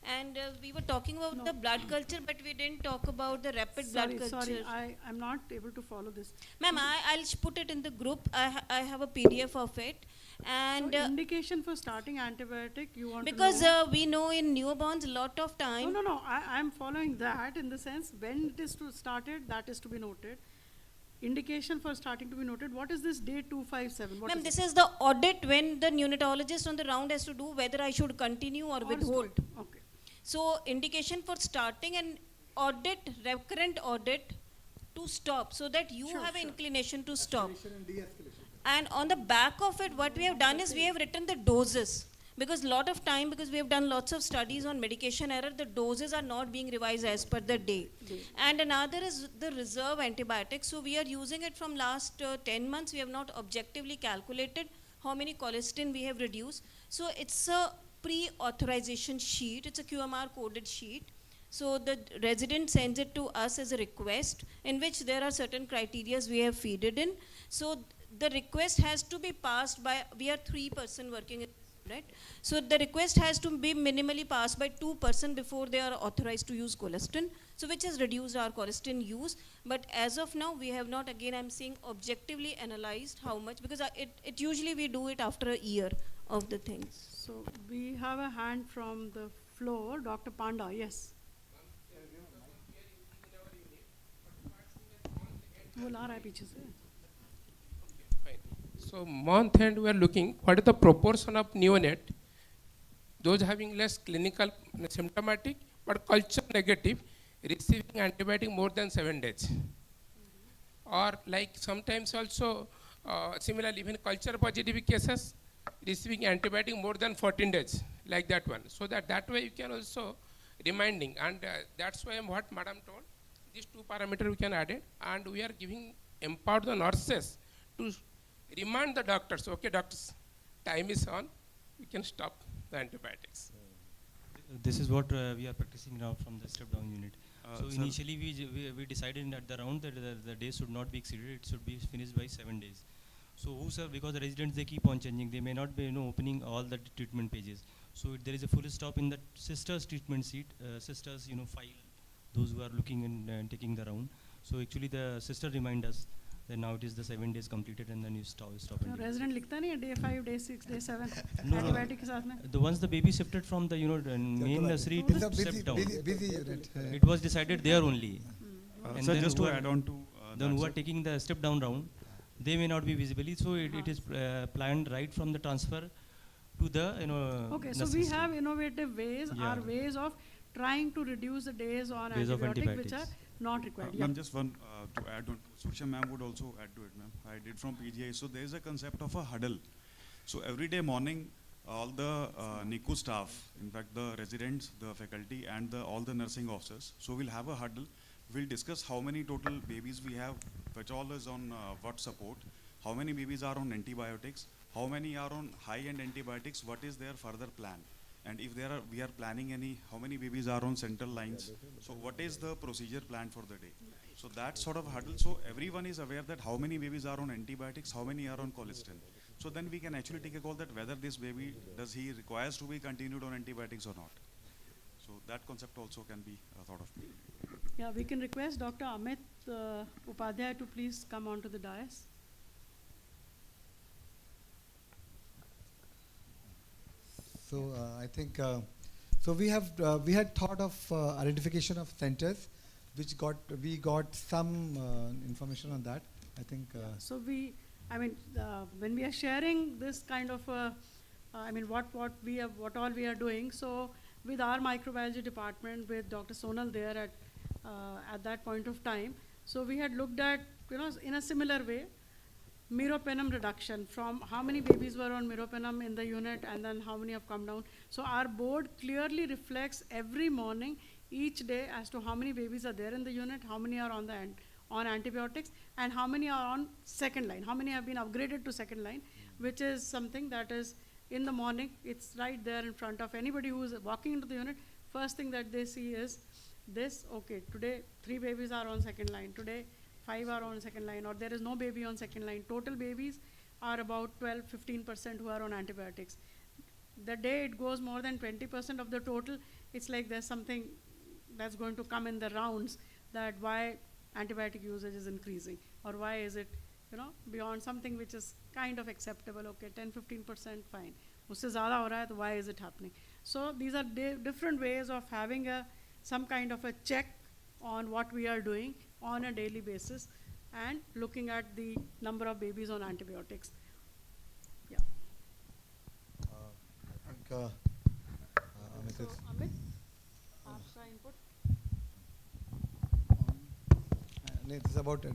And we were talking about the blood culture, but we didn't talk about the rapid blood culture. Sorry, I'm not able to follow this. Ma'am, I'll put it in the group. I have a PDF of it. And so indication for starting antibiotic, you want because to know? we know in newborns a lot of time. No. I'm following that in the sense when it is to started, that is to be noted. Indication for starting to be noted. What is this day 257? Ma'am, this is the audit when the neonatologist on the round has to do whether I should continue or withhold. Okay. So indication for starting an audit, recurrent audit, to stop, so that you have an inclination to stop. And on the back of it, what we have done is we have written the doses. Because lot of time, because we have done lots of studies on medication error, the doses are not being revised as per the day. And another is the reserve antibiotics. So we are using it from last 10 months. We have not objectively calculated how many colistin we have reduced. So it's a pre-authorization sheet. It's a QMR coded sheet. So the resident sends it to us as a request, in which there are certain criteria we have feeded in. So the request has to be passed by, we are 3% working in, right? So the request has to be minimally passed by 2% before they are authorized to use colistin, so which has reduced our colistin use. But as of now, we have not, again I'm saying, objectively analyzed how much, because it usually we do it after a year of the things. So we have a hand from the floor, Dr. Panda, yes. वो ला रहा है पीछे से. So month end we are looking what is the proportion of neonate, those having less clinical symptomatic but culture negative, receiving antibiotic more than 7 days. Or like sometimes also similarly even culture positive cases receiving antibiotic more than 14 days, like that one. So that way you can also reminding, and that's why what madam told, these 2 parameters we can add it, and we are giving empower the nurses to remind the doctors, okay doctors, time is on, we can stop the antibiotics. This is what we are practicing now from the step down unit. So sir. initially we decided at the round that the days should not be exceeded, it should be finished by 7 days. So who sir, because the residents they keep on changing, they may not be opening all the treatment pages. So there is a full stop in the sisters treatment sheet, sisters file, those who are looking and taking the round. So actually the sister remind us that now it is the 7 days completed and then you stop and Resident लिखता नहीं है day 5, day 6, day 7 No, antibiotic के साथ में. the once the baby shifted from the main nursery to step down, busy unit. it was decided there only. And sir, then just who to are- add on to then that, who are sir. taking the step down round, they may not be visibly. So it is planned right from the transfer to the Okay, so we nursery. have innovative ways, our ways of trying to reduce the days on Days of antibiotic which are antibiotics. not required. Ma'am, just one to add on. Suksha ma'am would also add to it, ma'am. I did from PGI. So there is a concept of a huddle. So every day morning, all the NICU staff, in fact the residents, the faculty and all the nursing officers, so we'll have a huddle. We'll discuss how many total babies we have, which all is on what support, how many babies are on antibiotics, how many are on high-end antibiotics, what is their further plan. And if we are planning any, how many babies are on central lines, so what is the procedure plan for the day. So that sort of huddle, so everyone is aware that how many babies are on antibiotics, how many are on colistin. So then we can actually take a call that whether this baby, does he requires to be continued on antibiotics or not. So that concept also can be thought of. Yeah, we can request Dr. Amit Upadhyay to please come onto the dais. So I think so we had thought of identification of centers, which we got some information on that. I think. So when we are sharing this kind of, what all we are doing. So with our microbiology department, with Dr. Sonal there at that point of time, so we had looked at in a similar way, meropenem reduction, from how many babies were on meropenem in the unit and then how many have come down. So our board clearly reflects every morning, each day, as to how many babies are there in the unit, how many are on on antibiotics, and how many are on second line, how many have been upgraded to second line, which is something that is in the morning, it's right there in front of anybody who is walking into the unit. First thing that they see is this, okay, today 3 babies are on second line, today 5 are on second line, or there is no baby on second line. Total babies are about 12-15% who are on antibiotics. The day it goes more than 20% of the total, it's like there's something that's going to come in the rounds, that why antibiotic usage is increasing, or why is it, beyond something which is kind of acceptable. Okay, 10-15% fine. Usse zyada ho raha hai, why is it happening? So these are different ways of having some kind of a check on what we are doing on a daily basis, and looking at the number of babies on antibiotics. Yeah. I think Amit is. Amit, aapka input? It's about it.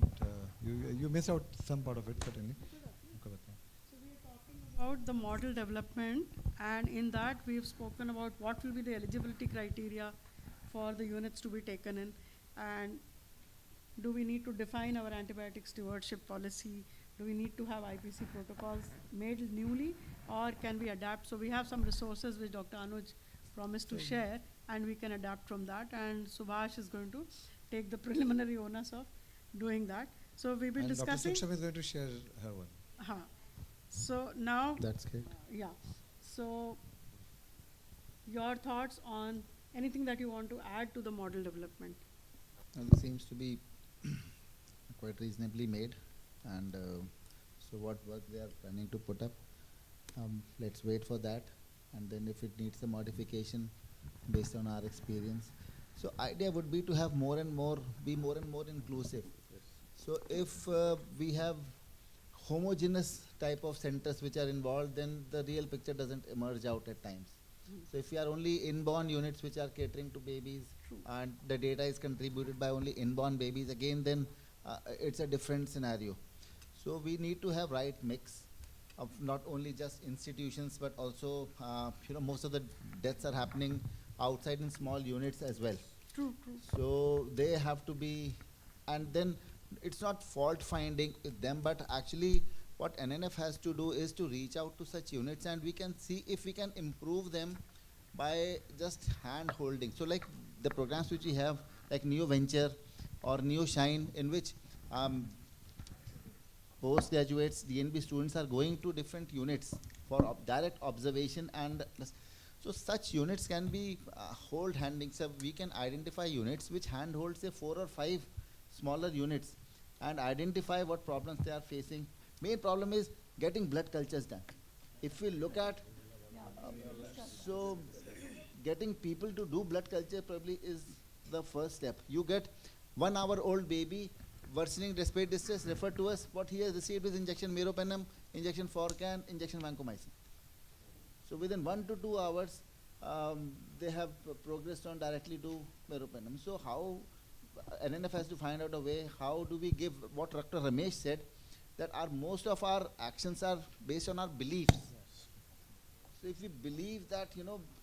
You missed out some part of it, certainly. So we are talking about the model development, and in that we've spoken about what will be the eligibility criteria for the units to be taken in, and do we need to define our antibiotic stewardship policy? Do we need to have IPC protocols made newly, or can we adapt? So we have some resources which Dr. Anuj promised to share, and we can adapt from that, and Subhash is going to take the preliminary onus of doing that. So we've been discussing. Dr. Suksham is going to share her one. So now. That's great. Yeah. So your thoughts on anything that you want to add to the model development? Well, it seems to be quite reasonably made, and so what work they are planning to put up, let's wait for that, and then if it needs a modification based on our experience. So idea would be to have be more and more inclusive. So if we have homogeneous type of centers which are involved, then the real picture doesn't emerge out at times. So if we are only inborn units which are catering to babies, and the data is contributed by only inborn babies, again then it's a different scenario. So we need to have right mix of not only just institutions, but also most of the deaths are happening outside in small units as well. True. So they have to be, and then it's not fault finding with them, but actually what NNF has to do is to reach out to such units, and we can see if we can improve them by just hand holding. So like the programs which we have, like Neo Venture or Neo Shine, in which postgraduates, DNB students are going to different units for direct observation, and so such units can be hold handing. So we can identify units which handhold say 4 or 5 smaller units and identify what problems they are facing. Main problem is getting blood cultures done. If we look at, so getting people to do blood culture probably is the first step. You get 1 hour old baby, worsening respiratory distress, referred to us. What he has received is injection meropenem, injection Forcan, injection vancomycin. So within 1 to 2 hours, they have progressed on directly to meropenem. So how NNF has to find out a way, how do we give what Dr. Ramesh said, that most of our actions are based on our beliefs. So if we believe that,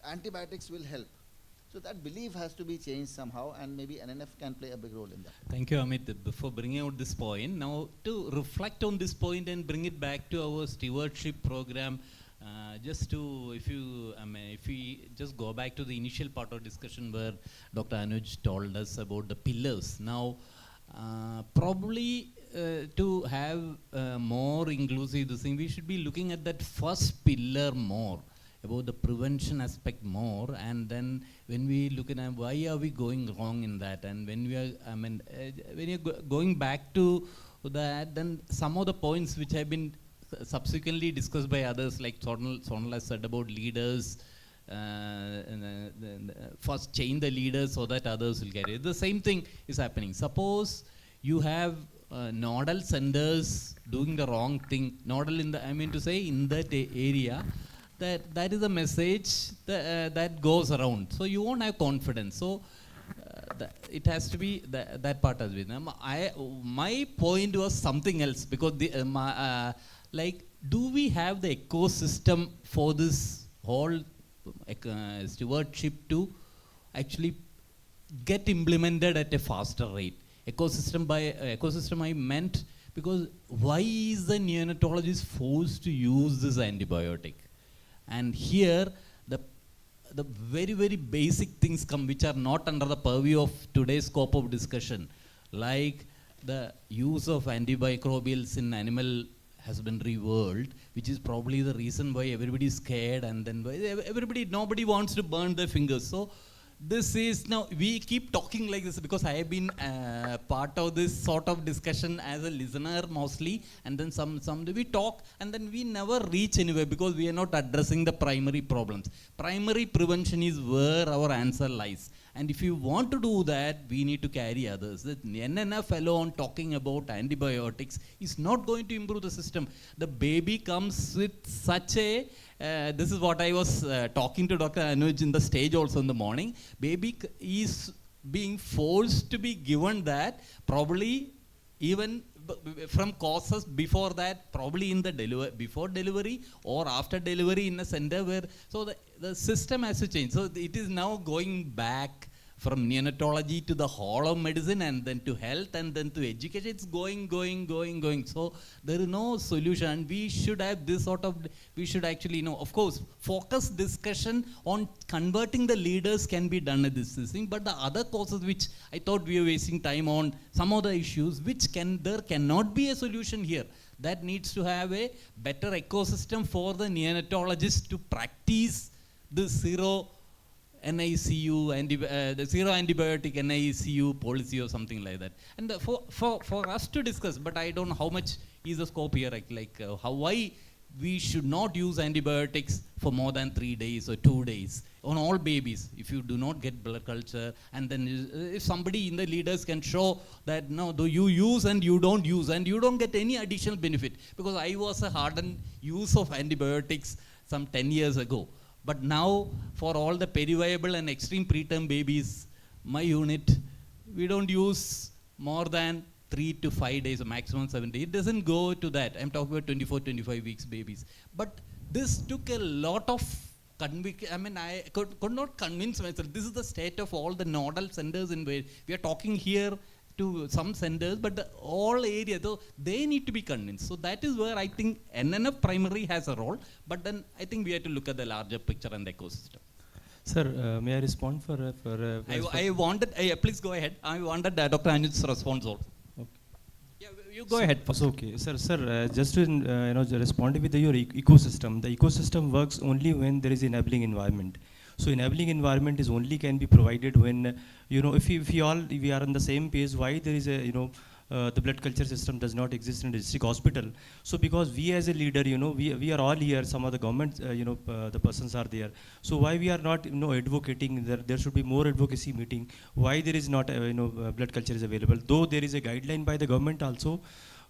antibiotics will help, so that belief has to be changed somehow, and maybe NNF can play a big role in that. Thank you, Amit, before bringing out this point. Now, to reflect on this point and bring it back to our stewardship program, if we just go back to the initial part of discussion where Dr. Anuj told us about the pillars. Now, probably to have more inclusive this thing, we should be looking at that first pillar more, about the prevention aspect more, and then when we look at why are we going wrong in that, and when we are, when you're going back to that, then some of the points which have been subsequently discussed by others, like Sonal has said about leaders, first change the leaders so that others will get it. The same thing is happening. Suppose you have nodal centers doing the wrong thing, nodal in the, in that area, that is a message that goes around. So you won't have confidence. So it has to be that part has been. My point was something else, because do we have the ecosystem for this whole stewardship to actually get implemented at a faster rate? Ecosystem I meant, because why is the neonatologist forced to use this antibiotic? And here the very, very basic things come which are not under the purview of today's scope of discussion, like the use of antimicrobials in animal has been revealed, which is probably the reason why everybody is scared, and then nobody wants to burn their fingers. So this is now, we keep talking like this because I have been part of this sort of discussion as a listener mostly, and then some we talk and then we never reach anywhere because we are not addressing the primary problems. Primary prevention is where our answer lies. And if you want to do that, we need to carry others. The NNF alone talking about antibiotics is not going to improve the system. The baby comes with such a, this is what I was talking to Dr. Anuj in the stage also in the morning. Baby is being forced to be given that, probably even from causes before that, probably in the before delivery or after delivery in a center where, so the system has to change. So it is now going back from neonatology to the whole of medicine, and then to health, and then to education. It's going. So there is no solution, and we should have this sort of, we should actually, of course, focus discussion on converting the leaders can be done at this thing, but the other causes which I thought we were wasting time on, some of the issues which there cannot be a solution here. That needs to have a better ecosystem for the neonatologists to practice the zero NICU, the zero antibiotic NICU policy or something like that. And for us to discuss, but I don't know how much is the scope here, why we should not use antibiotics for more than 3 days or 2 days on all babies if you do not get blood culture. And then if somebody in the leaders can show that no, though you use and you don't use and you don't get any additional benefit, because I was a hardened use of antibiotics some 10 years ago. But now, for all the periviable and extreme preterm babies, my unit, we don't use more than 3 to 5 days, or maximum 7 days. It doesn't go to that. I'm talking about 24, 25 weeks babies. But this took a lot of I could not convince myself. This is the state of all the nodal centers in where we are talking here to some centers, but all areas, though, they need to be convinced. So that is where I think NNF primary has a role, but then I think we have to look at the larger picture and the ecosystem. Sir, may I respond I wanted, please go ahead. I wanted Dr. Anuj's response also. Okay. Yeah, you go ahead first. Okay, sir, just to respond with your ecosystem. The ecosystem works only when there is enabling environment. So enabling environment is only can be provided when, if we are on the same page, why there is a, the blood culture system does not exist in a district hospital. So because we as a leader, we are all here, some of the government, the persons are there. So why we are not, advocating, there should be more advocacy meeting, why there is not, blood culture is available. Though there is a guideline by the government also,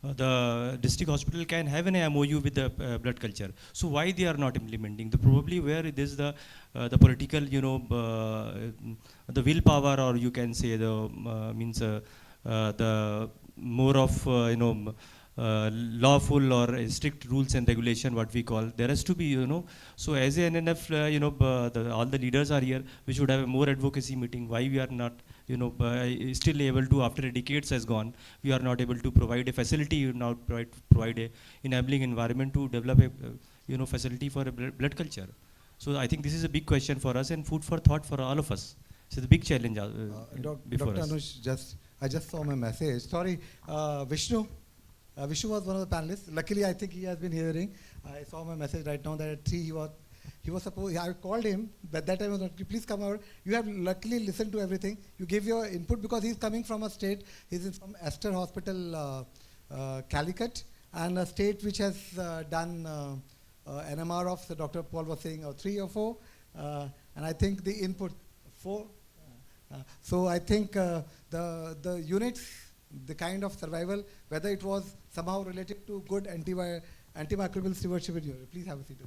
the district hospital can have an MOU with the blood culture. So why they are not implementing? Probably where it is the political, the willpower, or you can say the the more of lawful or strict rules and regulation, what we call. There has to be, so as a NNF, all the leaders are here. We should have a more advocacy meeting. Why we are not, still able to, after decades has gone, we are not able to provide a facility, now provide a enabling environment to develop a, facility for a blood culture. So I think this is a big question for us and food for thought for all of us. So the big challenge before Dr. us. Anuj, I just saw my message. Sorry, Vishnu. Vishnu was one of the panelists. Luckily, I think he has been hearing. I saw my message right now that at 3 he was supposed, I called him, but that time I was not, please come over. You have luckily listened to everything. You gave your input because he's coming from a state, he's in from Esther Hospital, Calicut, and a state which has done NMR of, so Dr. Paul was saying, 3 or 4, and I think the input, 4. So I think the units, the kind of survival, whether it was somehow related to good antimicrobial stewardship in Europe. Please have a seat.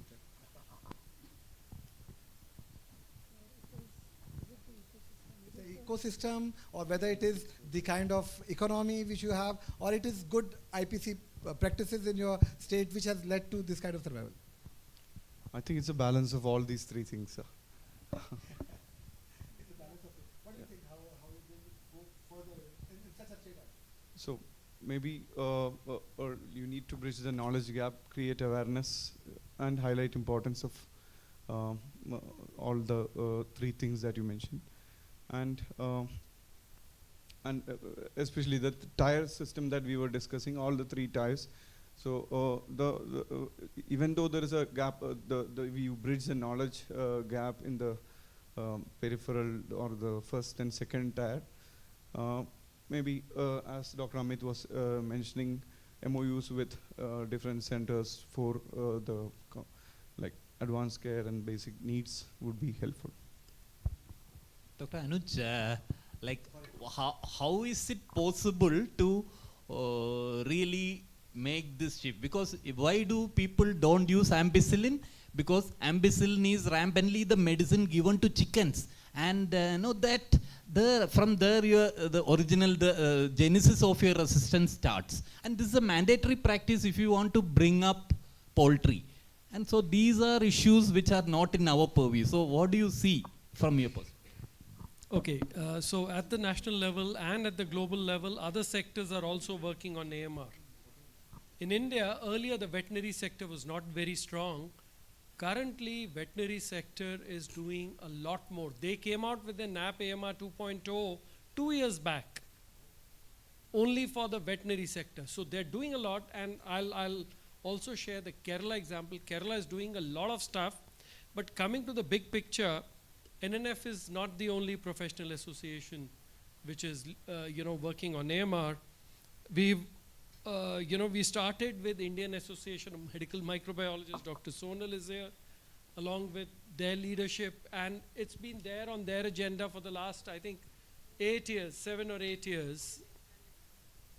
The ecosystem, or whether it is the kind of economy which you have, or it is good IPC practices in your state which has led to this kind of survival. I think it's a balance of all these 3 things, sir. So maybe or you need to bridge the knowledge gap, create awareness, and highlight importance of all the 3 things that you mentioned. And and especially the tire system that we were discussing, all the 3 tires. So even though there is a gap, you bridge the knowledge gap in the peripheral or the first and second tier. Maybe as Dr. Amit was mentioning, MOUs with different centers for the like advanced care and basic needs would be helpful. Dr. Anuj, like how is it possible to really make this shift? Because why do people don't use ampicillin? Because ampicillin is rampantly the medicine given to chickens, and know that from there the original genesis of your resistance starts, and this is a mandatory practice if you want to bring up poultry. And so these are issues which are not in our purview. So what do you see from your perspective? Okay, so at the national level and at the global level, other sectors are also working on AMR. In India, earlier the veterinary sector was not very strong. Currently, veterinary sector is doing a lot more. They came out with the NAP AMR 2.0 2 years back, only for the veterinary sector. So they're doing a lot, and I'll also share the Kerala example. Kerala is doing a lot of stuff, but coming to the big picture, NNF is not the only professional association which is working on AMR. We've we started with Indian Association of Medical Microbiologists. Dr. Sonal is here, along with their leadership, and it's been there on their agenda for the last, I think, 7 or 8 years.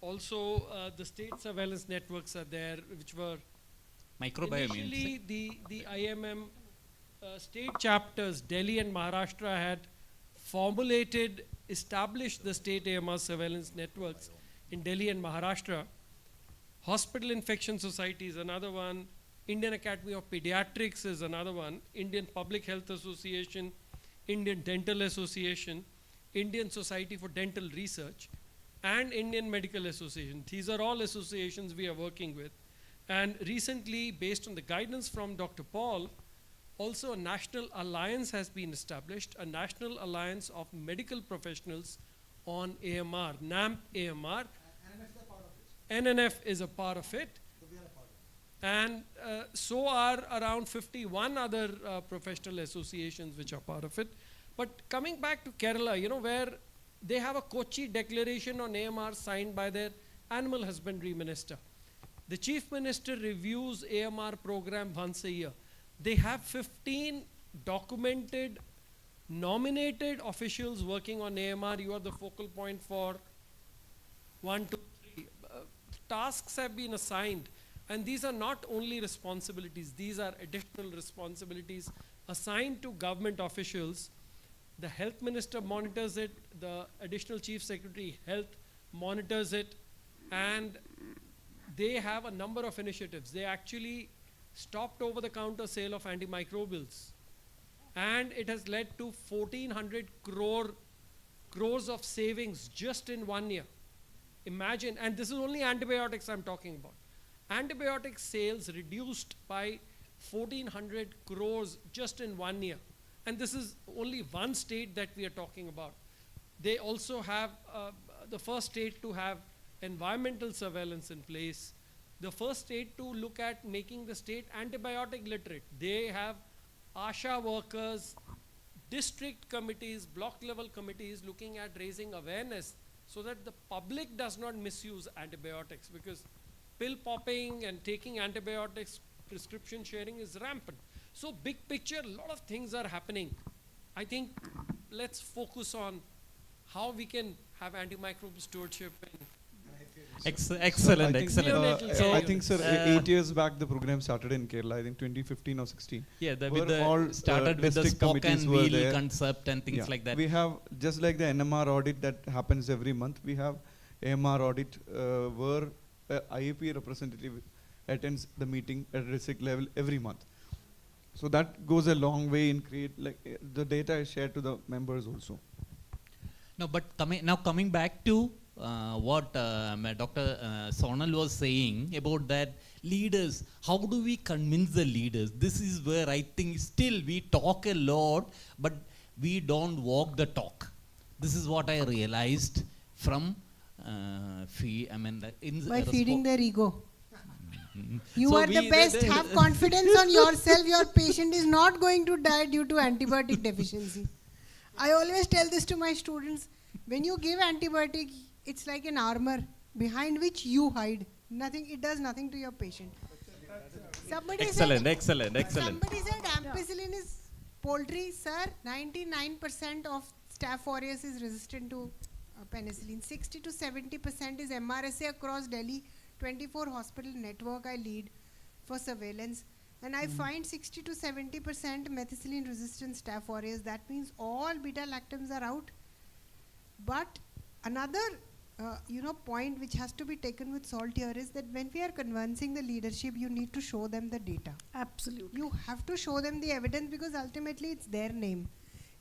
Also, the state surveillance networks are there, which were Microbiome. initially the IMM state chapters, Delhi and Maharashtra, had established the state AMR surveillance networks in Delhi and Maharashtra. Hospital Infection Society is another one. Indian Academy of Pediatrics is another one. Indian Public Health Association, Indian Dental Association, Indian Society for Dental Research, and Indian Medical Association. These are all associations we are working with. And recently, based on the guidance from Dr. Paul, also a national alliance has been established, a National Alliance of Medical Professionals on AMR, NAMP AMR. NNF is a part of it. And so are around 51 other professional associations which are part of it. But coming back to Kerala, where they have a Kochi declaration on AMR signed by their animal husbandry minister. The chief minister reviews AMR program once a year. They have 15 documented, nominated officials working on AMR. You are the focal point for 1, 2, 3. Tasks have been assigned, and these are not only responsibilities, these are additional responsibilities assigned to government officials. The health minister monitors it, the additional chief secretary health monitors it, and they have a number of initiatives. They actually stopped over-the-counter sale of antimicrobials, and it has led to 1,400 crores of savings just in 1 year. Imagine, and this is only antibiotics I'm talking about. Antibiotic sales reduced by 1,400 crores just in 1 year. And this is only one state that we are talking about. They also have the first state to have environmental surveillance in place, the first state to look at making the state antibiotic literate. They have ASHA workers, district committees, block level committees looking at raising awareness so that the public does not misuse antibiotics, because pill popping and taking antibiotics, prescription sharing is rampant. So big picture, a lot of things are happening. I think let's focus on how we can have antimicrobial stewardship. I Excellent, think, excellent. So I think, sir, 8 years back the program started in Kerala. I think 2015 or 16. Yeah, Started with the spoke and were wheel there. concept and things like that. We have, just like the NMR audit that happens every month, we have AMR audit where IAP representative attends the meeting at district level every month. So that goes a long way in the data is shared to the members also. No, but coming back to what Dr. Sonal was saying about that leaders, how do we convince the leaders? This is where I think still we talk a lot, but we don't walk the talk. This is what I realized from by feeding their ego. Mm. You So are the best. Have confidence on yourself. Your patient is not going to die due to antibiotic deficiency. I always tell this to my students. When you give antibiotic, it's like an armor behind which you hide. Nothing. It does nothing to your patient. Somebody Excellent, said, excellent, excellent. Somebody said ampicillin is poultry. Sir, 99% of Staph aureus is resistant to penicillin. 60 to 70% is MRSA across Delhi. 24 hospital network I lead for surveillance, and I find 60 to 70% methicillin resistant Staph aureus. That means all beta lactams are out. But another point which has to be taken with salt here is that when we are convincing the leadership, you need to show them the data. Absolutely. You have to show them the evidence, because ultimately it's their name.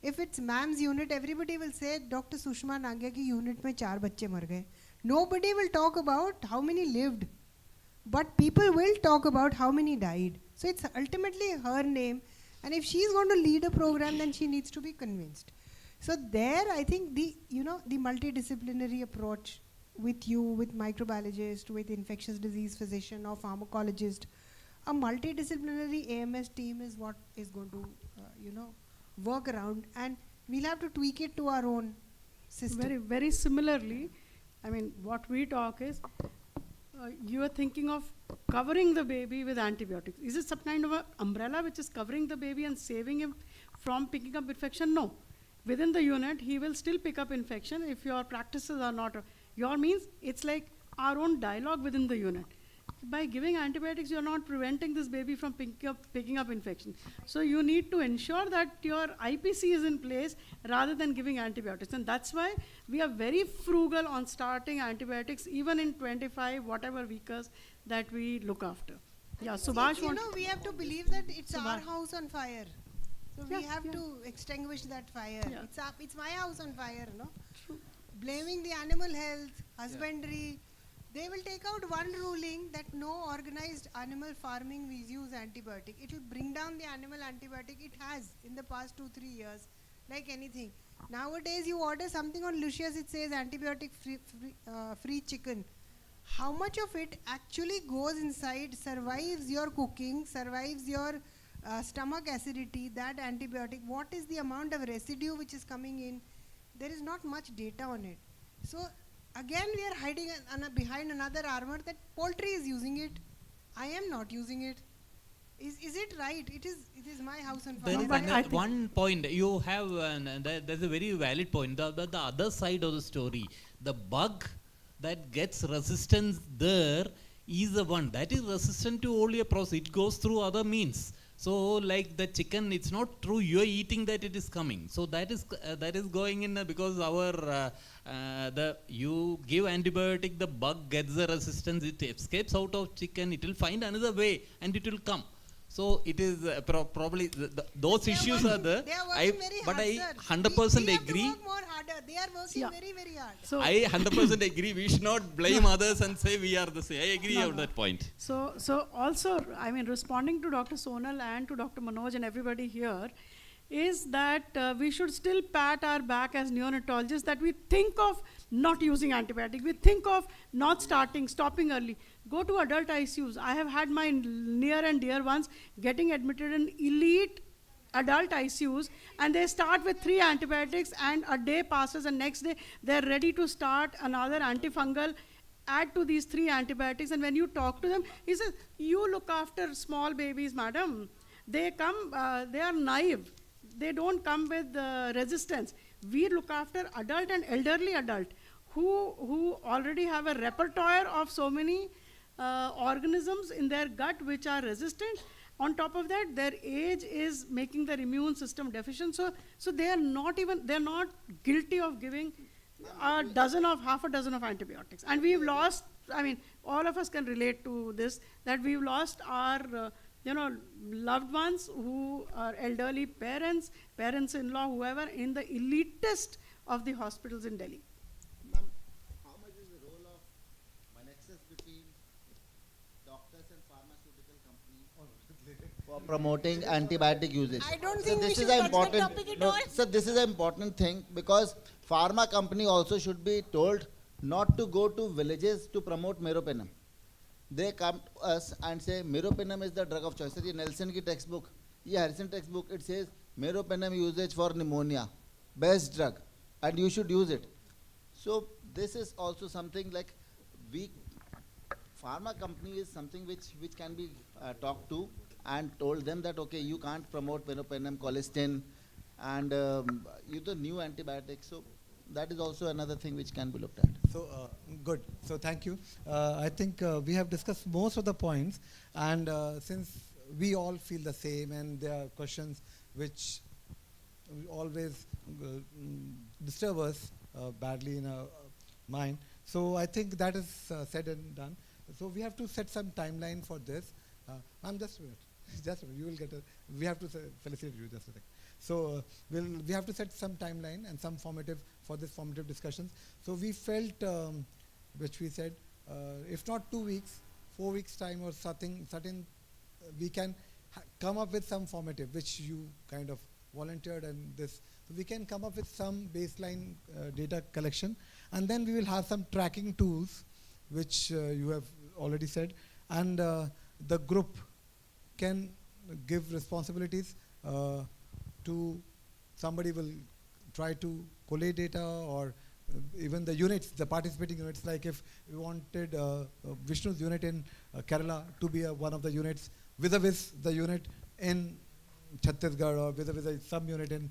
If it's ma'am's unit, everybody will say Dr. Sushma Nangia ki unit mein 4 bacche mar gaye. Nobody will talk about how many lived, but people will talk about how many died. So it's ultimately her name, and if she's going to lead a program, then she needs to be convinced. So there, I think the multidisciplinary approach with you, with microbiologist, with infectious disease physician or pharmacologist, a multidisciplinary AMS team is what is going to work around, and we'll have to tweak it to our own system. Very, very similarly, I mean, what we talk is, you are thinking of covering the baby with antibiotics. Is it some kind of an umbrella which is covering the baby and saving him from picking up infection? No. Within the unit, he will still pick up infection if your practices are not. Your means, it's like our own dialogue within the unit. By giving antibiotics, you're not preventing this baby from picking up infection. So you need to ensure that your IPC is in place rather than giving antibiotics. And that's why we are very frugal on starting antibiotics, even in 25, whatever weekers that we look after. Yeah, Subhash we have to believe that it's our house on fire. So we have to extinguish that fire. Yeah. It's my house on fire, no? Blaming the animal health, husbandry. They will take out one ruling that no organized animal farming will use antibiotic. It will bring down the animal antibiotic. It has in the past 2-3 years, like anything. Nowadays, you order something on Lucius, it says antibiotic free chicken. How much of it actually goes inside, survives your cooking, survives your stomach acidity, that antibiotic? What is the amount of residue which is coming in? There is not much data on it. So again, we are hiding behind another armor that poultry is using it. I am not using it. Is it right? It is my house on fire. There is one point you have, that's a very valid point. The other side of the story, the bug that gets resistance there is the one that is resistant to only a process. It goes through other means. So like the chicken, it's not true you are eating that it is coming. So that is going in because you give antibiotic, the bug gets the resistance, it escapes out of chicken, it will find another way and it will come. So it is probably those issues are there. They are working very but hard, I sir. 100% we agree. Have to work more harder. They are working very, very hard. So I 100% agree. We should not blame others and say we are the same. I agree on that point. So also, I mean, responding to Dr. Sonal and to Dr. Manoj and everybody here, is that we should still pat our back as neonatologists that we think of not using antibiotic. We think of not stopping early. Go to adult ICUs. I have had my near and dear ones getting admitted in elite adult ICUs, and they start with 3 antibiotics, and a day passes and next day they're ready to start another antifungal, add to these 3 antibiotics. And when you talk to them, he says, you look after small babies, madam. They come, they are naive. They don't come with resistance. We look after adult and elderly adult who already have a repertoire of so many organisms in their gut which are resistant. On top of that, their age is making their immune system deficient. So they are not guilty of giving half a dozen of antibiotics. And we've lost, I mean, all of us can relate to this, that we've lost our loved ones who are elderly parents, parents-in-law, whoever, in the elitist of the hospitals in Delhi. Ma'am, how much is the role of nexus between doctors and for promoting antibiotic usage. I don't So think we this should is an touch the important. topic at No, all. so this is an important thing because pharma company also should be told not to go to villages to promote meropenem. They come to us and say meropenem is the drug of choice. ये Nelson की textbook, ये Harrison textbook, it says meropenem usage for pneumonia, best drug, and you should use it. So this is also something like we, pharma company is something which can be talked to and told them that okay, you can't promote meropenem, colistin, and you the new antibiotics. So that is also another thing which can be looked at. So good. So thank you. I think we have discussed most of the points, and since we all feel the same, and there are questions which always disturb us badly in our mind. So I think that is said and done. So we have to set some timeline for this. I'm just a minute. Just a minute. You will get a. We have to felicitate you just a second. So we have to set some timeline and some formative for this formative discussions. So we felt, which we said, if not 2 weeks, 4 weeks time or something, certain, we can come up with some formative, which you kind of volunteered, and this. So we can come up with some baseline data collection, and then we will have some tracking tools, which you have already said, and the group can give responsibilities to somebody will try to collate data, or even the units, the participating units, like if we wanted Vishnu's unit in Kerala to be one of the units, vis-a-vis the unit in Chhattisgarh, or vis-a-vis some unit in,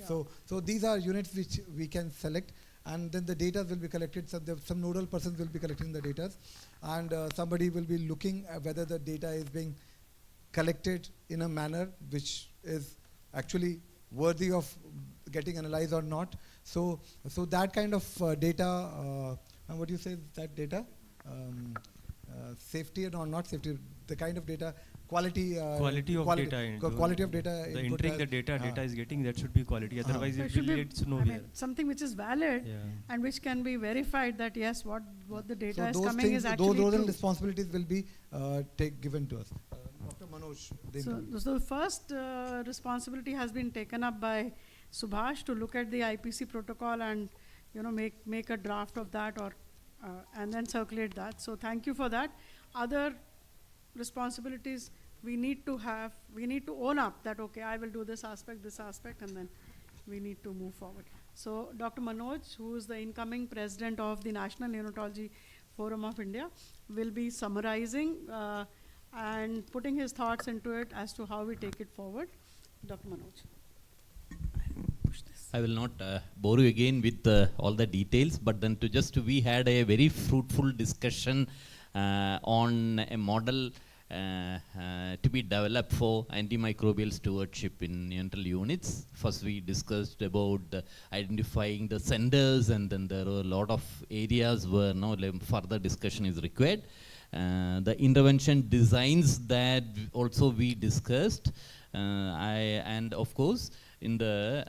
so these are units which we can select, and then the data will be collected. So some nodal persons will be collecting the data, and somebody will be looking at whether the data is being collected in a manner which is actually worthy of getting analyzed or not. So that kind of data, and what do you say that data? Safety or not safety, the kind of data, quality of data. Quality of data. The entering the data is getting, that should be quality. Otherwise, it will lead nowhere. Something which is valid and which can be verified that yes, what the data is those coming things, is actually those true. responsibilities will be given to us. Dr. Manoj. So the first responsibility has been taken up by Subhash to look at the IPC protocol and make a draft of that, or and then circulate that. So thank you for that. Other responsibilities we need to own up that okay, I will do this aspect, and then we need to move forward. So Dr. Manoj, who is the incoming president of the National Neonatology Forum of India, will be summarizing and putting his thoughts into it as to how we take it forward. Dr. Manoj. I will not bore you again with all the details, but then we had a very fruitful discussion on a model to be developed for antimicrobial stewardship in neonatal units. First we discussed about identifying the centers, and then there were a lot of areas where now further discussion is required. The intervention designs that also we discussed, and of course in the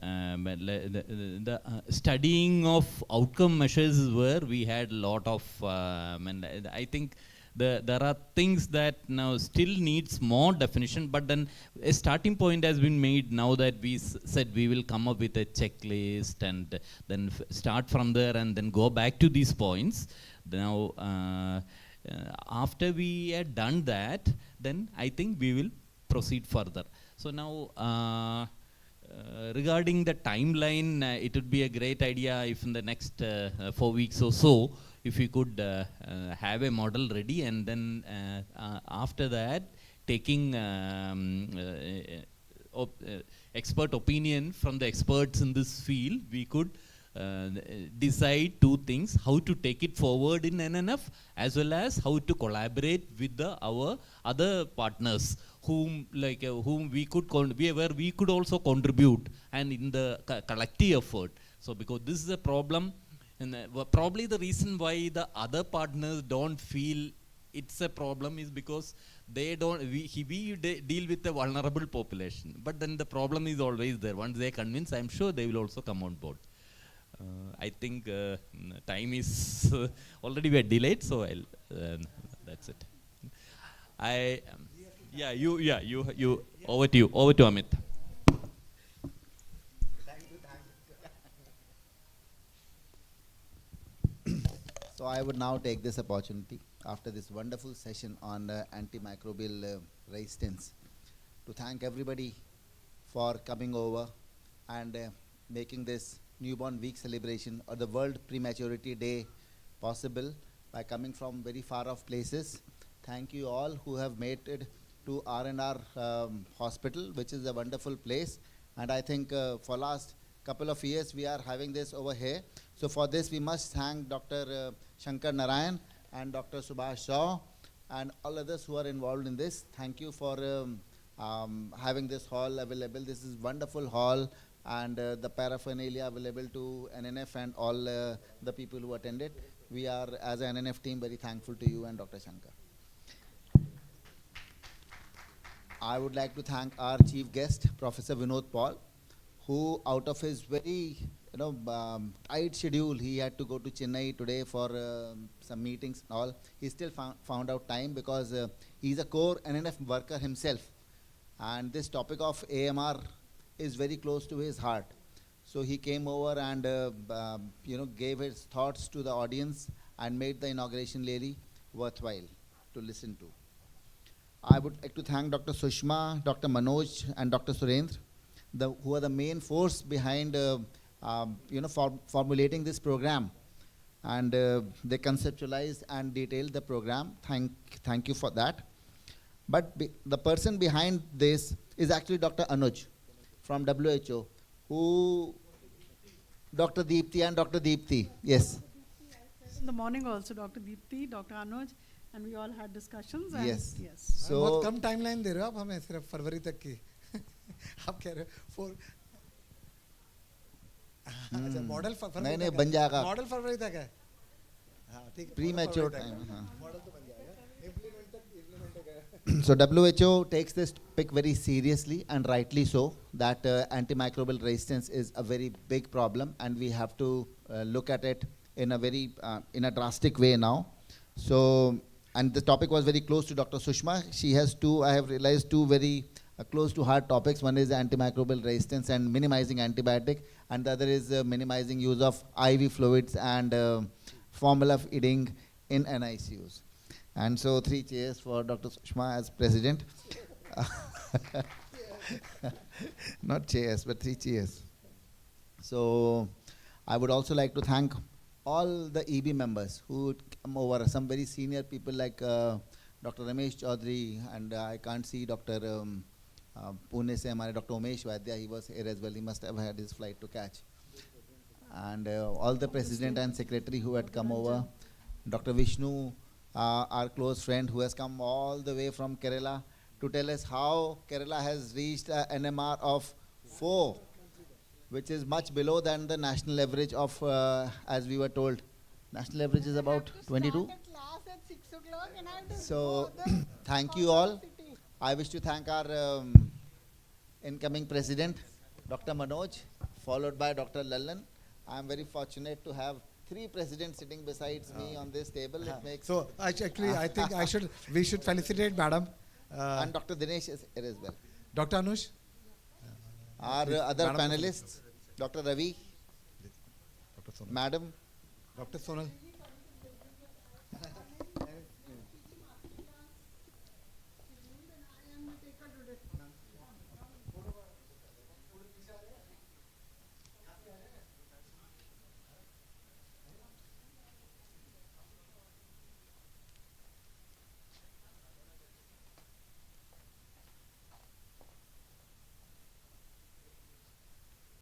studying of outcome measures where we had a lot of, and I think there are things that now still needs more definition, but then a starting point has been made now that we said we will come up with a checklist and then start from there and then go back to these points. Now after we had done that, then I think we will proceed further. So now regarding the timeline, it would be a great idea if in the next 4 weeks or so, if we could have a model ready, and then after that, taking expert opinion from the experts in this field, we could decide 2 things: how to take it forward in NNF, as well as how to collaborate with our other partners whom we could also contribute, and in the collective effort. So because this is a problem, and probably the reason why the other partners don't feel it's a problem is because they don't. We deal with a vulnerable population, but then the problem is always there. Once they convince, I'm sure they will also come on board. I think time is already we are delayed, so that's it. You. Over to Amit. So I would now take this opportunity after this wonderful session on antimicrobial resistance to thank everybody for coming over and making this newborn week celebration or the World Prematurity Day possible by coming from very far off places. Thank you all who have made it to R&R hospital, which is a wonderful place. And I think for last couple of years we are having this over here. So for this we must thank Dr. Shankar Narayan and Dr. Subhash Shaw and all others who are involved in this. Thank you for having this hall available. This is wonderful hall and the paraphernalia available to NNF and all the people who attended. We are, as an NNF team, very thankful to you and Dr. Shankar. I would like to thank our chief guest, Professor Vinod Paul, who out of his very tight schedule, he had to go to Chennai today for some meetings and all. He still found out time because he's a core NNF worker himself. And this topic of AMR is very close to his heart. So he came over and gave his thoughts to the audience and made the inauguration really worthwhile to listen to. I would like to thank Dr. Sushma, Dr. Manoj, and Dr. Surendra, who are the main force behind formulating this program. And they conceptualized and detailed the program. Thank you for that. But the person behind this is actually Dr. Anuj from WHO, who Dr. Deepti and Dr. Deepti, yes. In the morning also, Dr. Deepti, Dr. Anuj, and we all had discussions. And Yes. So बहुत कम timeline दे रहे हो आप हमें सिर्फ फरवरी तक की आप कह रहे हो 4 अच्छा मॉडल फरवरी नहीं बन जाएगा मॉडल फरवरी तक है हाँ ठीक प्रीमैच्योर टाइम मॉडल तो बन जाएगा So WHO takes this topic very seriously and rightly so, that antimicrobial resistance is a very big problem and we have to look at it in a very in a drastic way now. So, and the topic was very close to Dr. Sushma. She has two, I have realized, two very close to heart topics. One is antimicrobial resistance and minimizing antibiotic, and the other is minimizing use of IV fluids and formula feeding in NICUs. And so 3 cheers for Dr. Sushma as president. Not cheers, but 3 cheers. So I would also like to thank all the EB members who would come over, some very senior people like Dr. Ramesh Chaudhary, and I can't see Dr. Pune se hamare Dr. Umesh Vaidya, he was here as well, he must have had his flight to catch. And all the president and secretary who had come over, Dr. Vishnu, our close friend who has come all the way from Kerala to tell us how Kerala has reached an NMR of 4, which is much below than the national average of, as we were told, national average is about 22. So thank you all. I wish to thank our incoming president, Dr. Manoj, followed by Dr. Lallan. I am very fortunate to have 3 presidents sitting besides me on this table. It makes so actually, I think we should felicitate Madam. And Dr. Dinesh is here as well. Dr. Anush. Our other panelists, Dr. Ravi, Madam, Dr. Sonal.